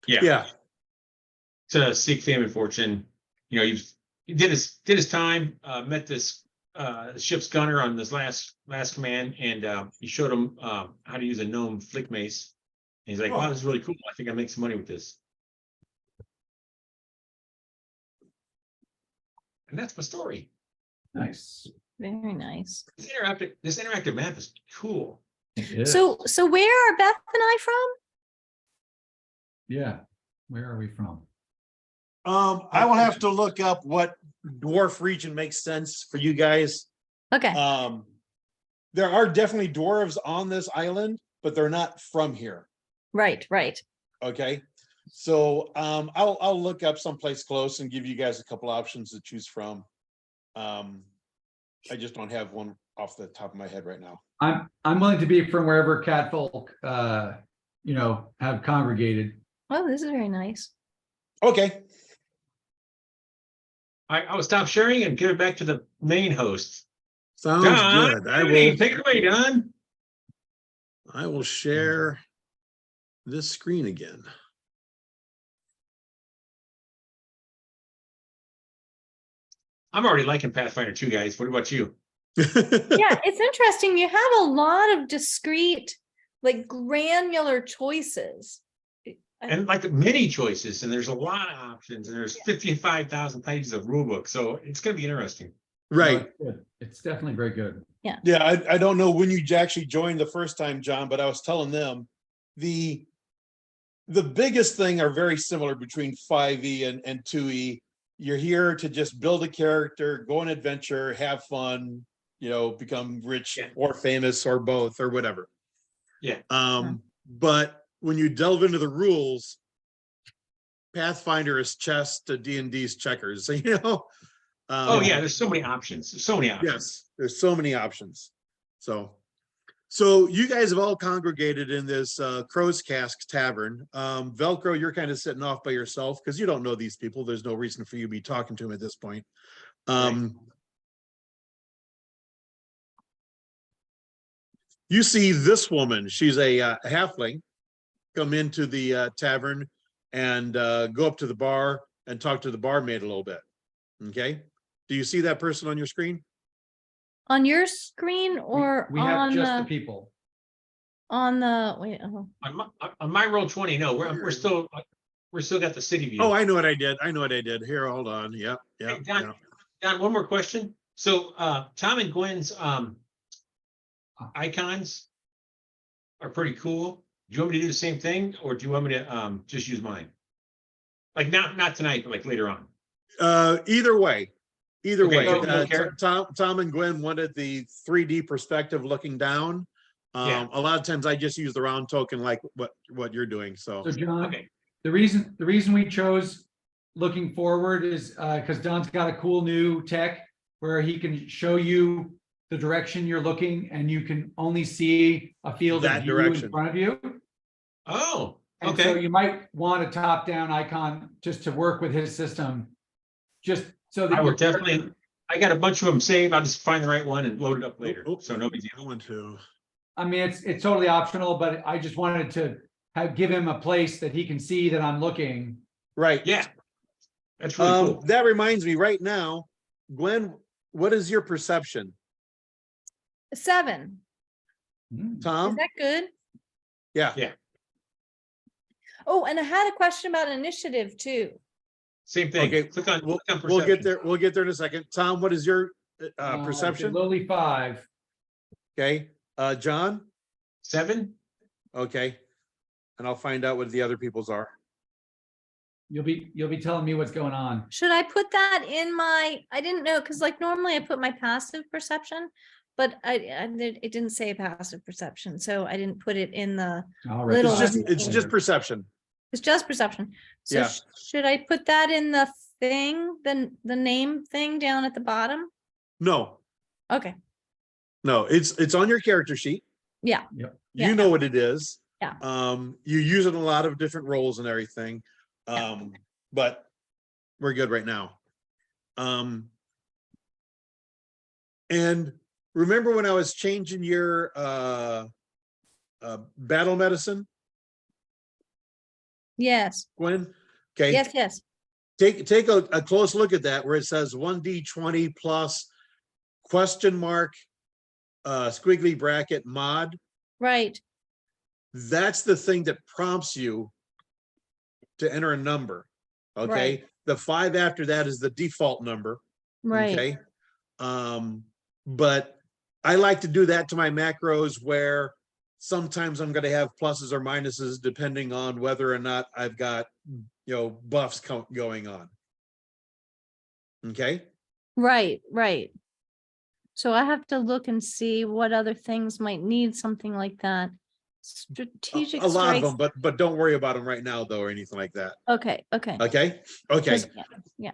[SPEAKER 1] Yeah,
[SPEAKER 5] To seek fame and fortune. You know, he did his time, met this ship's gunner on this last command, and he showed him how to use a gnome flick mace. And he's like, wow, this is really cool. I think I make some money with this. And that's my story.
[SPEAKER 4] Nice.
[SPEAKER 2] Very nice.
[SPEAKER 5] This interactive map is cool.
[SPEAKER 4] It is.
[SPEAKER 2] So where are Beth and I from?
[SPEAKER 4] Yeah. Where are we from?
[SPEAKER 1] I will have to look up what dwarf region makes sense for you guys.
[SPEAKER 2] Okay,
[SPEAKER 1] There are definitely dwarves on this island, but they're not from here.
[SPEAKER 2] right.
[SPEAKER 1] Okay, so I'll look up someplace close and give you guys a couple options to choose from. I just don't have one off the top of my head right now.
[SPEAKER 4] I'm willing to be from wherever catfolk have congregated.
[SPEAKER 2] Oh, this is very nice.
[SPEAKER 1] Okay,
[SPEAKER 5] I will stop sharing and give it back to the main host.
[SPEAKER 1] sounds
[SPEAKER 5] Don,
[SPEAKER 1] good.
[SPEAKER 5] take it away, Don.
[SPEAKER 1] I will share this screen again.
[SPEAKER 5] I'm already liking Pathfinder 2, guys. What about you?
[SPEAKER 2] Yeah, it's interesting. You have a lot of discrete, like granular choices.
[SPEAKER 5] And like many choices, and there's a lot of options, and there's 55,000 pages of rulebook, so it's going to be interesting.
[SPEAKER 1] Right.
[SPEAKER 4] No, it's good. It's definitely very good.
[SPEAKER 1] Yeah, I don't know when you actually joined the first time, John, but I was telling them the biggest thing are very similar between 5e and 2e. You're here to just build a character, go on adventure, have fun, become rich
[SPEAKER 5] Yeah.
[SPEAKER 1] or famous or both or whatever.
[SPEAKER 5] Yeah.
[SPEAKER 1] But when you delve into the rules, Pathfinder is chess to D&D's checkers, so you know.
[SPEAKER 5] Oh, yeah, there's so many options. There's so many options.
[SPEAKER 1] Yes, there's so many options. So you guys have all congregated in this Crow's Cask Tavern. Velcro, you're kind of sitting off by yourself because you don't know these people. There's no reason for you to be talking to them at this point. You see this woman, she's a halfling, come into the tavern and go up to the bar and talk to the barmaid a little bit. Okay, do you see that person on your screen?
[SPEAKER 2] On your screen or
[SPEAKER 4] We have
[SPEAKER 2] on
[SPEAKER 4] just the
[SPEAKER 2] the,
[SPEAKER 4] people.
[SPEAKER 2] on the, wait, oh,
[SPEAKER 5] On my roll 20, no, we're still got the city view.
[SPEAKER 1] Oh, I know what I did. I know what I did. Here, hold on. Yep,
[SPEAKER 5] Hey,
[SPEAKER 1] yep.
[SPEAKER 5] Don,
[SPEAKER 1] yep.
[SPEAKER 5] Don, one more question. So Tom and Gwen's icons are pretty cool. Do you want me to do the same thing, or do you want me to just use mine? Like not tonight, but like later on.
[SPEAKER 1] Either way,
[SPEAKER 5] Okay, you don't care?
[SPEAKER 1] Tom and Gwen wanted the 3D perspective looking down.
[SPEAKER 5] Yeah.
[SPEAKER 1] A lot of times I just use the round token like what you're doing. So
[SPEAKER 4] So John,
[SPEAKER 5] Okay.
[SPEAKER 4] the reason we chose looking forward is because Don's got a cool new tech where he can show you the direction you're looking and you can only see a field
[SPEAKER 1] That
[SPEAKER 4] of view
[SPEAKER 1] direction.
[SPEAKER 4] in front of you.
[SPEAKER 5] Oh,
[SPEAKER 4] And so
[SPEAKER 5] okay.
[SPEAKER 4] you might want a top-down icon just to work with his system. Just so that
[SPEAKER 5] I will
[SPEAKER 4] your character-
[SPEAKER 5] definitely. I got a bunch of them saved. I'll just find the right one and load it up later.
[SPEAKER 1] Oops,
[SPEAKER 5] So no big
[SPEAKER 1] I
[SPEAKER 5] deal.
[SPEAKER 1] want to.
[SPEAKER 4] I mean, it's totally optional, but I just wanted to give him a place that he can see that I'm looking.
[SPEAKER 1] Right.
[SPEAKER 5] Yeah. That's really cool.
[SPEAKER 1] That reminds me right now, Gwen, what is your perception?
[SPEAKER 2] 7.
[SPEAKER 4] Hmm.
[SPEAKER 2] Is
[SPEAKER 1] Tom?
[SPEAKER 2] that good?
[SPEAKER 1] Yeah.
[SPEAKER 5] Yeah.
[SPEAKER 2] Oh, and I had a question about initiative too.
[SPEAKER 5] Same thing.
[SPEAKER 1] Okay,
[SPEAKER 5] Click on
[SPEAKER 1] We'll
[SPEAKER 5] perception.
[SPEAKER 1] get there. We'll get there in a second. Tom, what is your
[SPEAKER 4] It's
[SPEAKER 1] perception?
[SPEAKER 4] Lily 5.
[SPEAKER 1] Okay. John?
[SPEAKER 5] 7.
[SPEAKER 1] Okay. And I'll find out what the other people's are.
[SPEAKER 4] You'll be telling me what's going on.
[SPEAKER 2] Should I put that in my, I didn't know, because like normally I put my passive perception, but it didn't say passive perception, so I didn't put it in the,
[SPEAKER 4] All right.
[SPEAKER 2] Little-
[SPEAKER 1] It's just perception.
[SPEAKER 2] it's just perception. So
[SPEAKER 1] Yeah.
[SPEAKER 2] should I put that in the thing, the name thing down at the bottom?
[SPEAKER 1] No,
[SPEAKER 2] Okay,
[SPEAKER 1] no, it's on your character sheet.
[SPEAKER 2] yeah.
[SPEAKER 4] Yep.
[SPEAKER 2] Yeah,
[SPEAKER 1] You know what it is.
[SPEAKER 2] Yeah.
[SPEAKER 1] You use it in a lot of different roles and everything. But we're good right now. And remember when I was changing your battle medicine,
[SPEAKER 2] Yes,
[SPEAKER 1] Gwen? Okay.
[SPEAKER 2] yes.
[SPEAKER 1] Take a close look at that where it says 1d20 plus question mark squiggly bracket mod.
[SPEAKER 2] Right,
[SPEAKER 1] That's the thing that prompts you to enter a number. Okay.
[SPEAKER 2] Right.
[SPEAKER 1] The 5 after that is the default number.
[SPEAKER 2] right.
[SPEAKER 1] Okay. But I like to do that to my macros where sometimes I'm going to have pluses or minuses depending on whether or not I've got, buffs going on. Okay.
[SPEAKER 2] Right. So I have to look and see what other things might need something like that. Strategic
[SPEAKER 1] A lot of
[SPEAKER 2] strikes.
[SPEAKER 1] them, but don't worry about them right now though, or anything like that.
[SPEAKER 2] Okay.
[SPEAKER 1] Okay.
[SPEAKER 2] 'Cause- Yeah,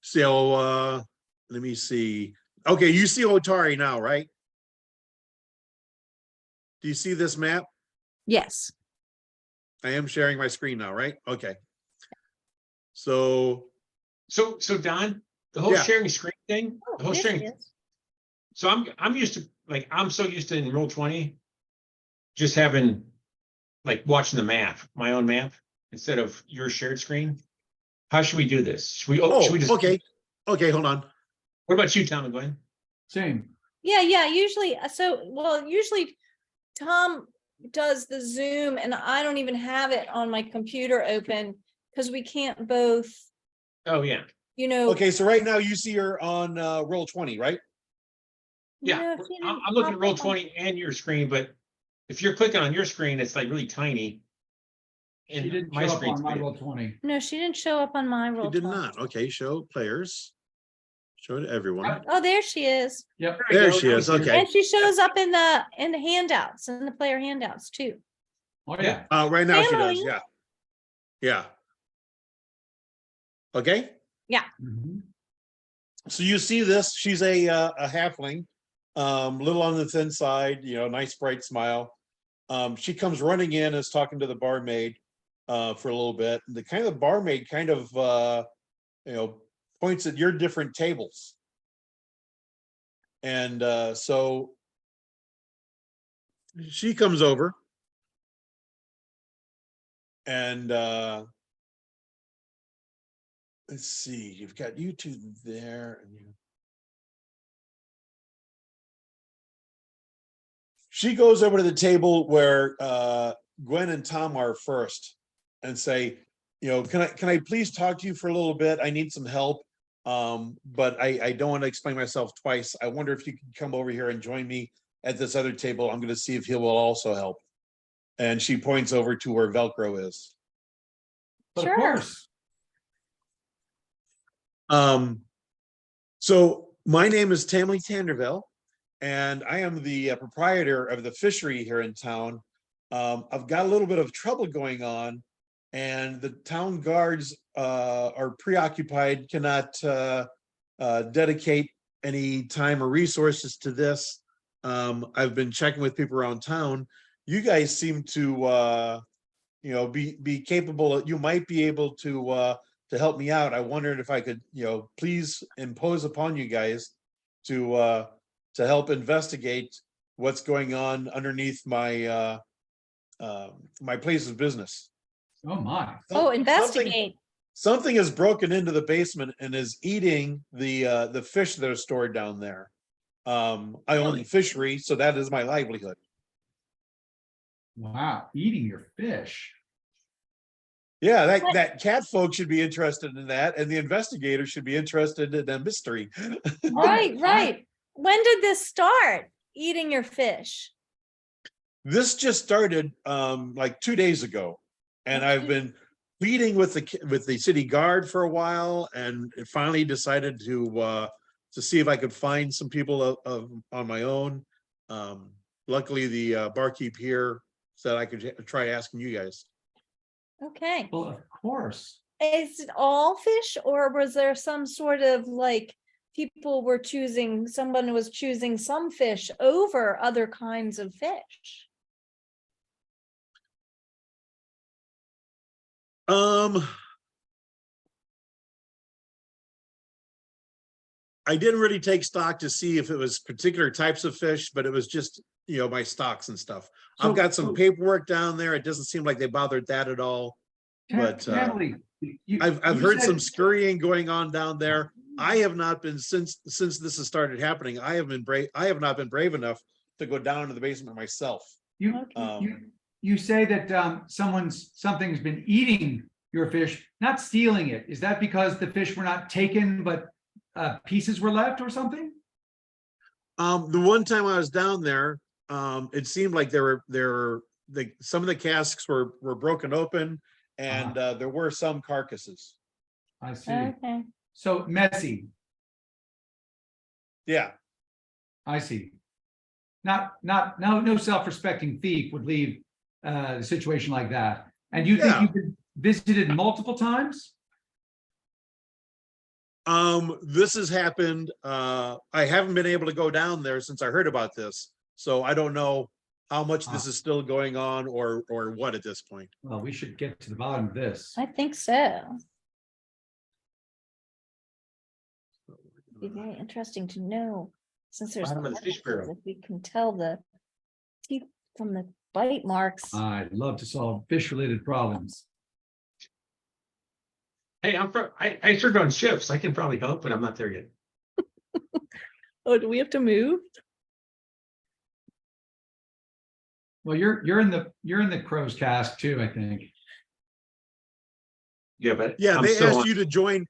[SPEAKER 1] So, let me see. Okay. You see Otari now, right? Do you see this map?
[SPEAKER 2] yes.
[SPEAKER 1] I am sharing my screen now, right? Okay. So,
[SPEAKER 5] So Don, the whole
[SPEAKER 1] Yeah.
[SPEAKER 5] sharing screen thing,
[SPEAKER 2] Oh,
[SPEAKER 5] the whole
[SPEAKER 2] this
[SPEAKER 5] sharing.
[SPEAKER 2] is-
[SPEAKER 5] So I'm used to, like, I'm so used to in roll 20, just having, like, watching the map, my own map, instead of your shared screen. How should we do this? Should we just?
[SPEAKER 1] okay, hold on.
[SPEAKER 5] What about you, Tom and Glenn?
[SPEAKER 4] Same.
[SPEAKER 2] Yeah, usually, usually Tom does the Zoom and I don't even have it on my computer open because we can't both,
[SPEAKER 5] Oh, yeah.
[SPEAKER 1] Okay, so right now you see her on roll 20, right?
[SPEAKER 5] Yeah,
[SPEAKER 2] she
[SPEAKER 5] I'm
[SPEAKER 2] didn't
[SPEAKER 5] looking at
[SPEAKER 2] pop
[SPEAKER 5] roll
[SPEAKER 2] up on-
[SPEAKER 5] 20 and your screen, but if you're clicking on your screen, it's like really tiny.
[SPEAKER 4] She
[SPEAKER 5] And
[SPEAKER 4] didn't
[SPEAKER 5] my
[SPEAKER 4] show up
[SPEAKER 5] screen's
[SPEAKER 4] on my
[SPEAKER 5] big.
[SPEAKER 4] roll 20.
[SPEAKER 2] No, she didn't show up on my roll.
[SPEAKER 1] She did
[SPEAKER 2] 20.
[SPEAKER 1] not. Okay, show players. Show it to everyone.
[SPEAKER 2] Oh, there she is.
[SPEAKER 4] Yep.
[SPEAKER 5] we
[SPEAKER 1] There
[SPEAKER 5] go.
[SPEAKER 1] she
[SPEAKER 5] Now we
[SPEAKER 1] is.
[SPEAKER 5] see her.
[SPEAKER 1] Okay.
[SPEAKER 2] And she shows up in the handouts, in the player handouts too.
[SPEAKER 4] Oh, yeah.
[SPEAKER 1] Right now she does.
[SPEAKER 2] Family.
[SPEAKER 1] Yeah. Yeah. Okay.
[SPEAKER 4] Mhm.
[SPEAKER 1] So you see this, she's a halfling, little on the thin side, nice bright smile. She comes running in, is talking to the barmaid for a little bit. The barmaid kind of points at your different tables. And so she comes over and let's see, you've got you two there and you. She goes over to the table where Gwen and Tom are first and say, can I please talk to you for a little bit? I need some help. But I don't want to explain myself twice. I wonder if you could come over here and join me at this other table. I'm going to see if he will also help. And she points over to where Velcro is.
[SPEAKER 4] But of
[SPEAKER 2] Sure.
[SPEAKER 4] course.
[SPEAKER 1] So my name is Tamley Tanderville, and I am the proprietor of the fishery here in town. I've got a little bit of trouble going on, and the town guards are preoccupied, cannot dedicate any time or resources to this. I've been checking with people around town. You guys seem to be capable. You might be able to help me out. I wondered if I could, please impose upon you guys to help investigate what's going on underneath my my place of business.
[SPEAKER 4] Oh, my.
[SPEAKER 2] Oh, investigate.
[SPEAKER 1] Something has broken into the basement and is eating the fish that are stored down there. I own the fishery, so that is my livelihood.
[SPEAKER 4] Wow. Eating your fish.
[SPEAKER 1] Yeah,
[SPEAKER 2] What?
[SPEAKER 1] that cat folk should be interested in that, and the investigator should be interested in the mystery.
[SPEAKER 2] Right. When did this start? Eating your fish?
[SPEAKER 1] This just started like 2 days ago, and I've been pleading with the city guard for a while, and finally decided to see if I could find some people on my own. Luckily, the barkeep here said I could try asking you guys.
[SPEAKER 2] Okay.
[SPEAKER 4] Well, of course.
[SPEAKER 2] Is it all fish, or was there some sort of like someone was choosing some fish over other kinds of fish?
[SPEAKER 1] I didn't really take stock to see if it was particular types of fish, but it was just, my stocks and stuff.
[SPEAKER 4] So-
[SPEAKER 1] I've got some paperwork down there. It doesn't seem like they bothered that at all. But,
[SPEAKER 4] Emily,
[SPEAKER 1] I've
[SPEAKER 4] you
[SPEAKER 1] heard
[SPEAKER 4] said-
[SPEAKER 1] some scurrying going on down there. I have not been since this has started happening. I have not been brave enough to go down to the basement myself.
[SPEAKER 4] You say that something's been eating your fish, not stealing it. Is that because the fish were not taken, but pieces were left or something?
[SPEAKER 1] The one time I was down there, it seemed like some of the casks were broken open, and there were some carcasses.
[SPEAKER 4] I see.
[SPEAKER 2] Okay.
[SPEAKER 4] So messy.
[SPEAKER 1] Yeah.
[SPEAKER 4] I see. No self-respecting thief would leave a situation like that. And you think
[SPEAKER 1] Yeah.
[SPEAKER 4] you've been visited multiple times?
[SPEAKER 1] This has happened. I haven't been able to go down there since I heard about this, so I don't know how much this is still going on or what at this point.
[SPEAKER 4] Well, we should get to the bottom of this.
[SPEAKER 2] I think so. Be very interesting to know, since there's
[SPEAKER 5] Bottom of the fish barrel.
[SPEAKER 2] if we can tell the teeth from the bite marks.
[SPEAKER 4] I'd love to solve fish-related problems.
[SPEAKER 5] Hey, I served on ships. I can probably help, but I'm not there yet.
[SPEAKER 2] Oh, do we have to move?
[SPEAKER 4] Well, you're in the crow's cask too, I think.
[SPEAKER 5] Yeah, but
[SPEAKER 1] Yeah,
[SPEAKER 5] I'm
[SPEAKER 1] they
[SPEAKER 5] still
[SPEAKER 1] asked
[SPEAKER 5] on-
[SPEAKER 1] you to join.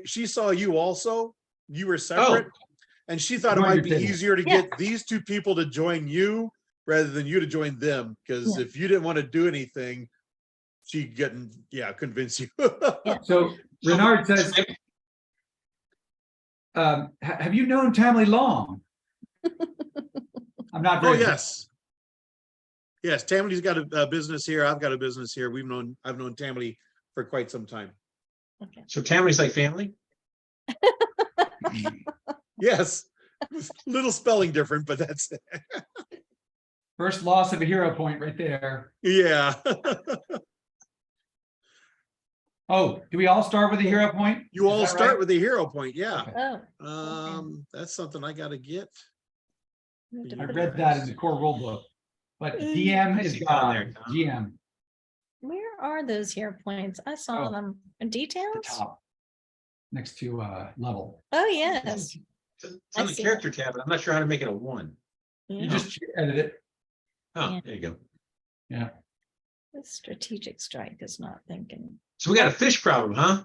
[SPEAKER 1] She saw you also. You were separate, and she thought it
[SPEAKER 4] Join
[SPEAKER 1] might
[SPEAKER 4] your
[SPEAKER 1] be
[SPEAKER 4] table.
[SPEAKER 1] easier to
[SPEAKER 2] Yeah.
[SPEAKER 1] get these two people to join you rather than you to join them. Because
[SPEAKER 2] Yeah.
[SPEAKER 1] if you didn't want to do anything, she'd convince you.
[SPEAKER 2] Yeah.
[SPEAKER 4] So Renard says, have you known Tamley long? I'm not
[SPEAKER 1] Oh,
[SPEAKER 4] very.
[SPEAKER 1] yes. Yes, Tammany's got a business here. I've got a business here. I've known Tammany for quite some time.
[SPEAKER 2] Okay.
[SPEAKER 5] So Tammany's like family?
[SPEAKER 1] Yes, little spelling different, but that's,
[SPEAKER 4] First loss of a hero point right there.
[SPEAKER 1] yeah.
[SPEAKER 4] Oh, do we all start with a hero point?
[SPEAKER 1] You
[SPEAKER 4] Is
[SPEAKER 1] all
[SPEAKER 4] that
[SPEAKER 1] start
[SPEAKER 4] right?
[SPEAKER 1] with a hero point, yeah.
[SPEAKER 4] Okay.
[SPEAKER 2] Oh.
[SPEAKER 1] That's something I gotta get.
[SPEAKER 2] we have to
[SPEAKER 4] I
[SPEAKER 2] put
[SPEAKER 4] read
[SPEAKER 2] it-
[SPEAKER 4] that in the core rule book, but DM
[SPEAKER 5] I
[SPEAKER 4] is
[SPEAKER 5] see it down there,
[SPEAKER 4] gone.
[SPEAKER 5] Tom.
[SPEAKER 4] GM,
[SPEAKER 2] Where are those here points? I saw
[SPEAKER 4] Oh.
[SPEAKER 2] them.
[SPEAKER 4] the
[SPEAKER 2] Details?
[SPEAKER 4] top. Next to level.
[SPEAKER 2] Oh, yes.
[SPEAKER 5] It's
[SPEAKER 2] I
[SPEAKER 5] on the
[SPEAKER 2] see
[SPEAKER 5] character tab, but I'm not sure how to make it a 1.
[SPEAKER 4] You
[SPEAKER 2] Yeah.
[SPEAKER 4] just edit it.
[SPEAKER 5] Oh,
[SPEAKER 2] Yeah.
[SPEAKER 5] there you go.
[SPEAKER 4] Yeah.
[SPEAKER 2] This strategic strike is not thinking.
[SPEAKER 5] So we got a fish problem, huh?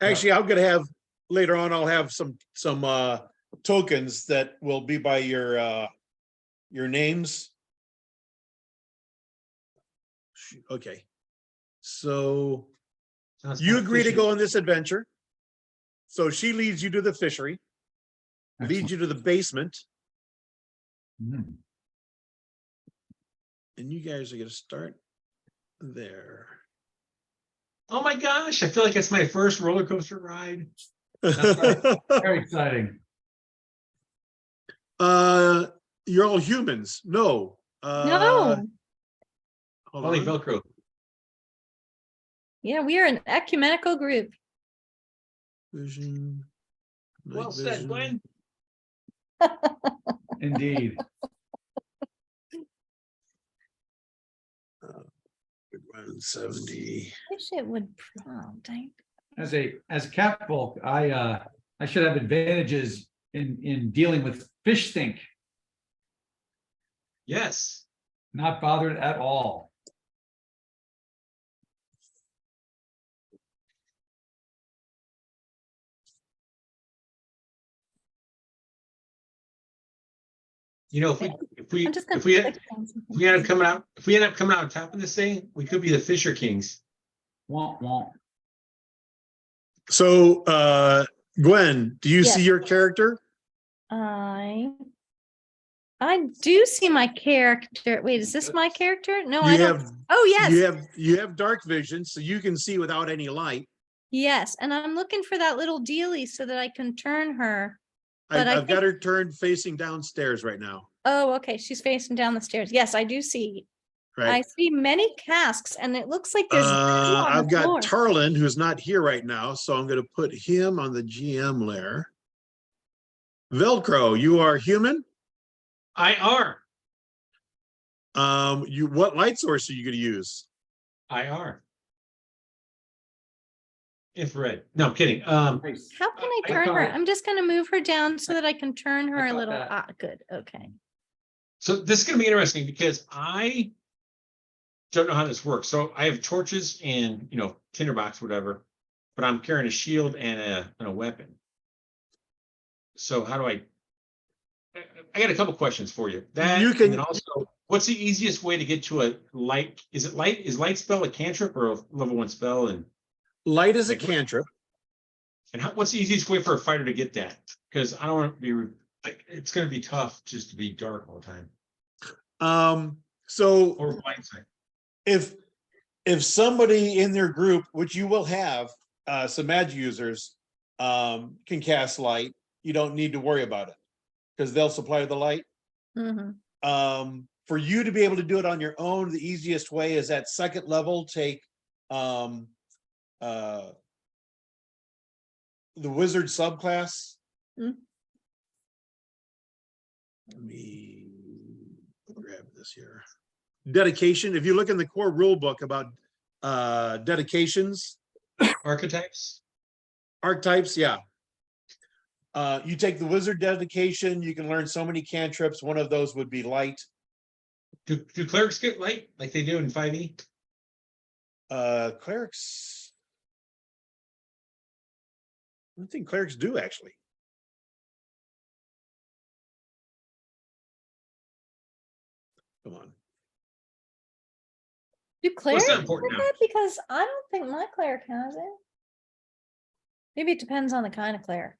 [SPEAKER 1] Actually, I'm gonna have, later on, I'll have some tokens that will be by your names. Shoot, okay. So
[SPEAKER 5] Sounds
[SPEAKER 1] you
[SPEAKER 5] kinda
[SPEAKER 1] agree to
[SPEAKER 5] fishy.
[SPEAKER 1] go on this adventure. So she leads you to the fishery, leads
[SPEAKER 4] Excellent.
[SPEAKER 1] you to the basement,
[SPEAKER 4] Mhm.
[SPEAKER 1] and you guys are gonna start there.
[SPEAKER 5] Oh my gosh, I feel like it's my first roller coaster ride.
[SPEAKER 4] Very exciting.
[SPEAKER 1] You're all humans. No.
[SPEAKER 2] No.
[SPEAKER 1] Hold
[SPEAKER 5] Only
[SPEAKER 1] on.
[SPEAKER 5] Velcro.
[SPEAKER 2] Yeah, we are an ecumenical group.
[SPEAKER 1] Vision.
[SPEAKER 5] Well
[SPEAKER 1] night
[SPEAKER 5] said,
[SPEAKER 1] vision.
[SPEAKER 5] Glenn.
[SPEAKER 4] Indeed.
[SPEAKER 1] 170.
[SPEAKER 2] Wish it would prompt.
[SPEAKER 4] As cat folk, I should have advantages in dealing with fish stink.
[SPEAKER 5] Yes.
[SPEAKER 4] Not bothered at all.
[SPEAKER 5] You know,
[SPEAKER 2] I'm just gonna.
[SPEAKER 5] if we
[SPEAKER 2] click on something.
[SPEAKER 5] if we end up coming out on top of this thing, we could be the Fisher Kings.
[SPEAKER 4] Womp womp.
[SPEAKER 1] So, Gwen, do you see
[SPEAKER 2] Yes.
[SPEAKER 1] your character?
[SPEAKER 2] I do see my character. Wait, is this my character? No, I
[SPEAKER 1] You
[SPEAKER 2] don't.
[SPEAKER 1] have,
[SPEAKER 2] Oh, yes.
[SPEAKER 1] you have dark vision, so you can see without any light.
[SPEAKER 2] Yes. And I'm looking for that little dealie so that I can turn her. But I
[SPEAKER 1] I've got
[SPEAKER 2] think-
[SPEAKER 1] her turned facing downstairs right now,
[SPEAKER 2] Oh, okay. She's facing down the stairs. Yes, I do see. I
[SPEAKER 1] right?
[SPEAKER 2] see many casks and it looks like there's. two on the
[SPEAKER 1] I've got
[SPEAKER 2] floor.
[SPEAKER 1] Tarlin, who's not here right now, so I'm gonna put him on the GM layer. Velcro, you are human?
[SPEAKER 5] IR.
[SPEAKER 1] What light source are you gonna use?
[SPEAKER 5] IR. Infrared. No, I'm kidding.
[SPEAKER 4] Nice.
[SPEAKER 2] How can I
[SPEAKER 5] I
[SPEAKER 2] turn
[SPEAKER 4] thought
[SPEAKER 2] her?
[SPEAKER 4] it-
[SPEAKER 2] I'm just gonna move her down so that I can turn her a
[SPEAKER 4] thought
[SPEAKER 2] little.
[SPEAKER 4] that.
[SPEAKER 2] Ah, good. Okay.
[SPEAKER 5] So this is going to be interesting because I don't know how this works. So I have torches and, tinderbox, whatever, but I'm carrying a shield and a weapon. So how do I got a couple questions for you. That
[SPEAKER 1] You can-
[SPEAKER 5] and then also, what's the easiest way to get to a light? Is light spell a cantrip or a level 1 spell? And
[SPEAKER 1] Light is a
[SPEAKER 5] Like-
[SPEAKER 1] cantrip.
[SPEAKER 5] what's the easiest way for a fighter to get that? Because I don't want to be. It's going to be tough just to be dark all the time
[SPEAKER 1] So
[SPEAKER 5] or blindside.
[SPEAKER 1] if somebody in their group, which you will have, some magic users, can cast light, you don't need to worry about it because they'll supply the light.
[SPEAKER 2] Mhm.
[SPEAKER 1] For you to be able to do it on your own, the easiest way is at second level, take the wizard subclass.
[SPEAKER 2] Mm.
[SPEAKER 1] Let me grab this here. Dedication. If you look in the core rule book about dedications,
[SPEAKER 5] Archetypes.
[SPEAKER 1] archetypes, yeah. You take the wizard dedication, you can learn so many cantrips. One of those would be light.
[SPEAKER 5] Do clerics get light like they do in 5e?
[SPEAKER 1] Clerics. I don't think clerics do actually. Come on.
[SPEAKER 2] Do clerics
[SPEAKER 5] not
[SPEAKER 2] have
[SPEAKER 5] important now.
[SPEAKER 2] that? Because I don't think my cleric has it. Maybe it depends on the kind of cleric.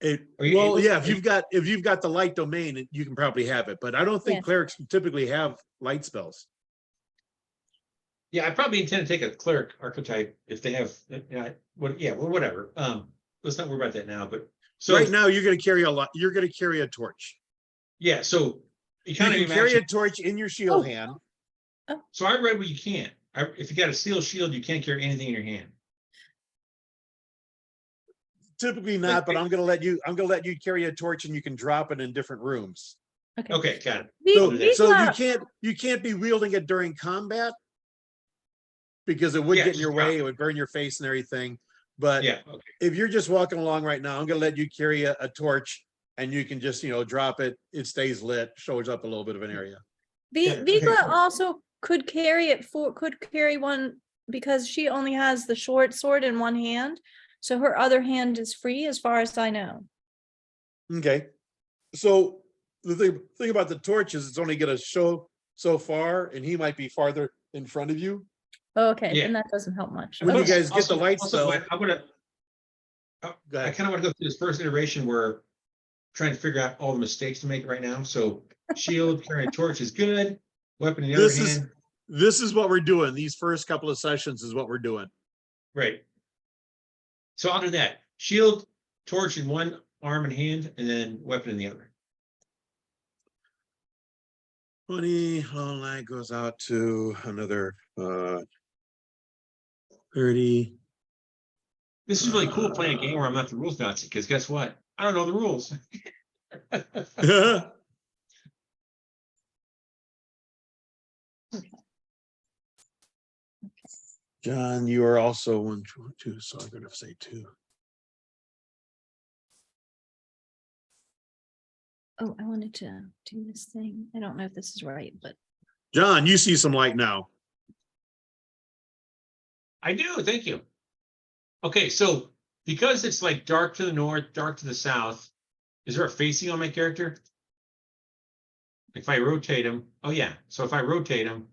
[SPEAKER 5] Are you
[SPEAKER 1] Well,
[SPEAKER 5] able-
[SPEAKER 1] yeah,
[SPEAKER 5] are you-
[SPEAKER 1] if you've got the light domain, you can probably have it, but I don't think
[SPEAKER 2] Yes.
[SPEAKER 1] clerics typically have light spells.
[SPEAKER 5] Yeah, I probably intend to take a cleric archetype if they have, well, whatever. Let's not worry about that now, but so
[SPEAKER 1] Right now, you're gonna carry a lot, you're gonna carry a torch.
[SPEAKER 5] yeah, so you
[SPEAKER 1] You
[SPEAKER 5] kind of
[SPEAKER 1] can carry a
[SPEAKER 5] imagine.
[SPEAKER 1] torch in your shield
[SPEAKER 2] Oh.
[SPEAKER 1] hand.
[SPEAKER 5] So I read what you can't. If you got a steel shield, you can't carry anything in your hand.
[SPEAKER 1] Typically not, but I'm gonna let you carry a torch and you can drop it in different rooms.
[SPEAKER 2] Okay.
[SPEAKER 5] Okay, got it.
[SPEAKER 1] So,
[SPEAKER 2] Vigla-
[SPEAKER 1] so you can't be wielding it during combat. Because it would
[SPEAKER 5] Yeah,
[SPEAKER 1] get in your
[SPEAKER 5] just
[SPEAKER 1] way,
[SPEAKER 5] drop
[SPEAKER 1] it would burn your face and everything. But
[SPEAKER 5] Yeah, okay.
[SPEAKER 1] if you're just walking along right now, I'm gonna let you carry a torch and you can just, drp it, it stays lit, shows up a little bit of an area.
[SPEAKER 5] Yeah, okay,
[SPEAKER 2] Vigla
[SPEAKER 5] cool.
[SPEAKER 2] also could carry one because she only has the short sword in one hand. So her other hand is free as far as I know.
[SPEAKER 1] Okay, so the thing about the torch is it's only gonna show so far and he might be farther in front of you.
[SPEAKER 2] Oh, okay,
[SPEAKER 5] Yeah.
[SPEAKER 2] then that doesn't help much.
[SPEAKER 1] When you
[SPEAKER 2] Okay.
[SPEAKER 1] guys get the light
[SPEAKER 5] Also,
[SPEAKER 1] spell.
[SPEAKER 5] I'm gonna.
[SPEAKER 1] Go
[SPEAKER 5] I
[SPEAKER 1] ahead.
[SPEAKER 5] kind of want to go through this first iteration where trying to figure out all the mistakes to make right now. So shield, carrying a torch is good. Weapon in the
[SPEAKER 1] This
[SPEAKER 5] other
[SPEAKER 1] is,
[SPEAKER 5] hand,
[SPEAKER 1] this is what we're doing. These first couple of sessions is what we're doing.
[SPEAKER 5] right. So I'll do that. Shield, torch in one arm and hand, and then weapon in the other.
[SPEAKER 1] 20, all that goes out to another 30.
[SPEAKER 5] This is really cool playing a game where I'm not the rules Nazi, because guess what? I don't know the rules.
[SPEAKER 1] John, you are also 1, 2, so I'm gonna say 2.
[SPEAKER 2] Oh, I wanted to do this thing. I don't know if this is right, but
[SPEAKER 1] John, you see some light now.
[SPEAKER 5] I do, thank you. Okay, so because it's like dark to the north, dark to the south, is there a facing on my character? If I rotate him, oh yeah, so if I rotate him,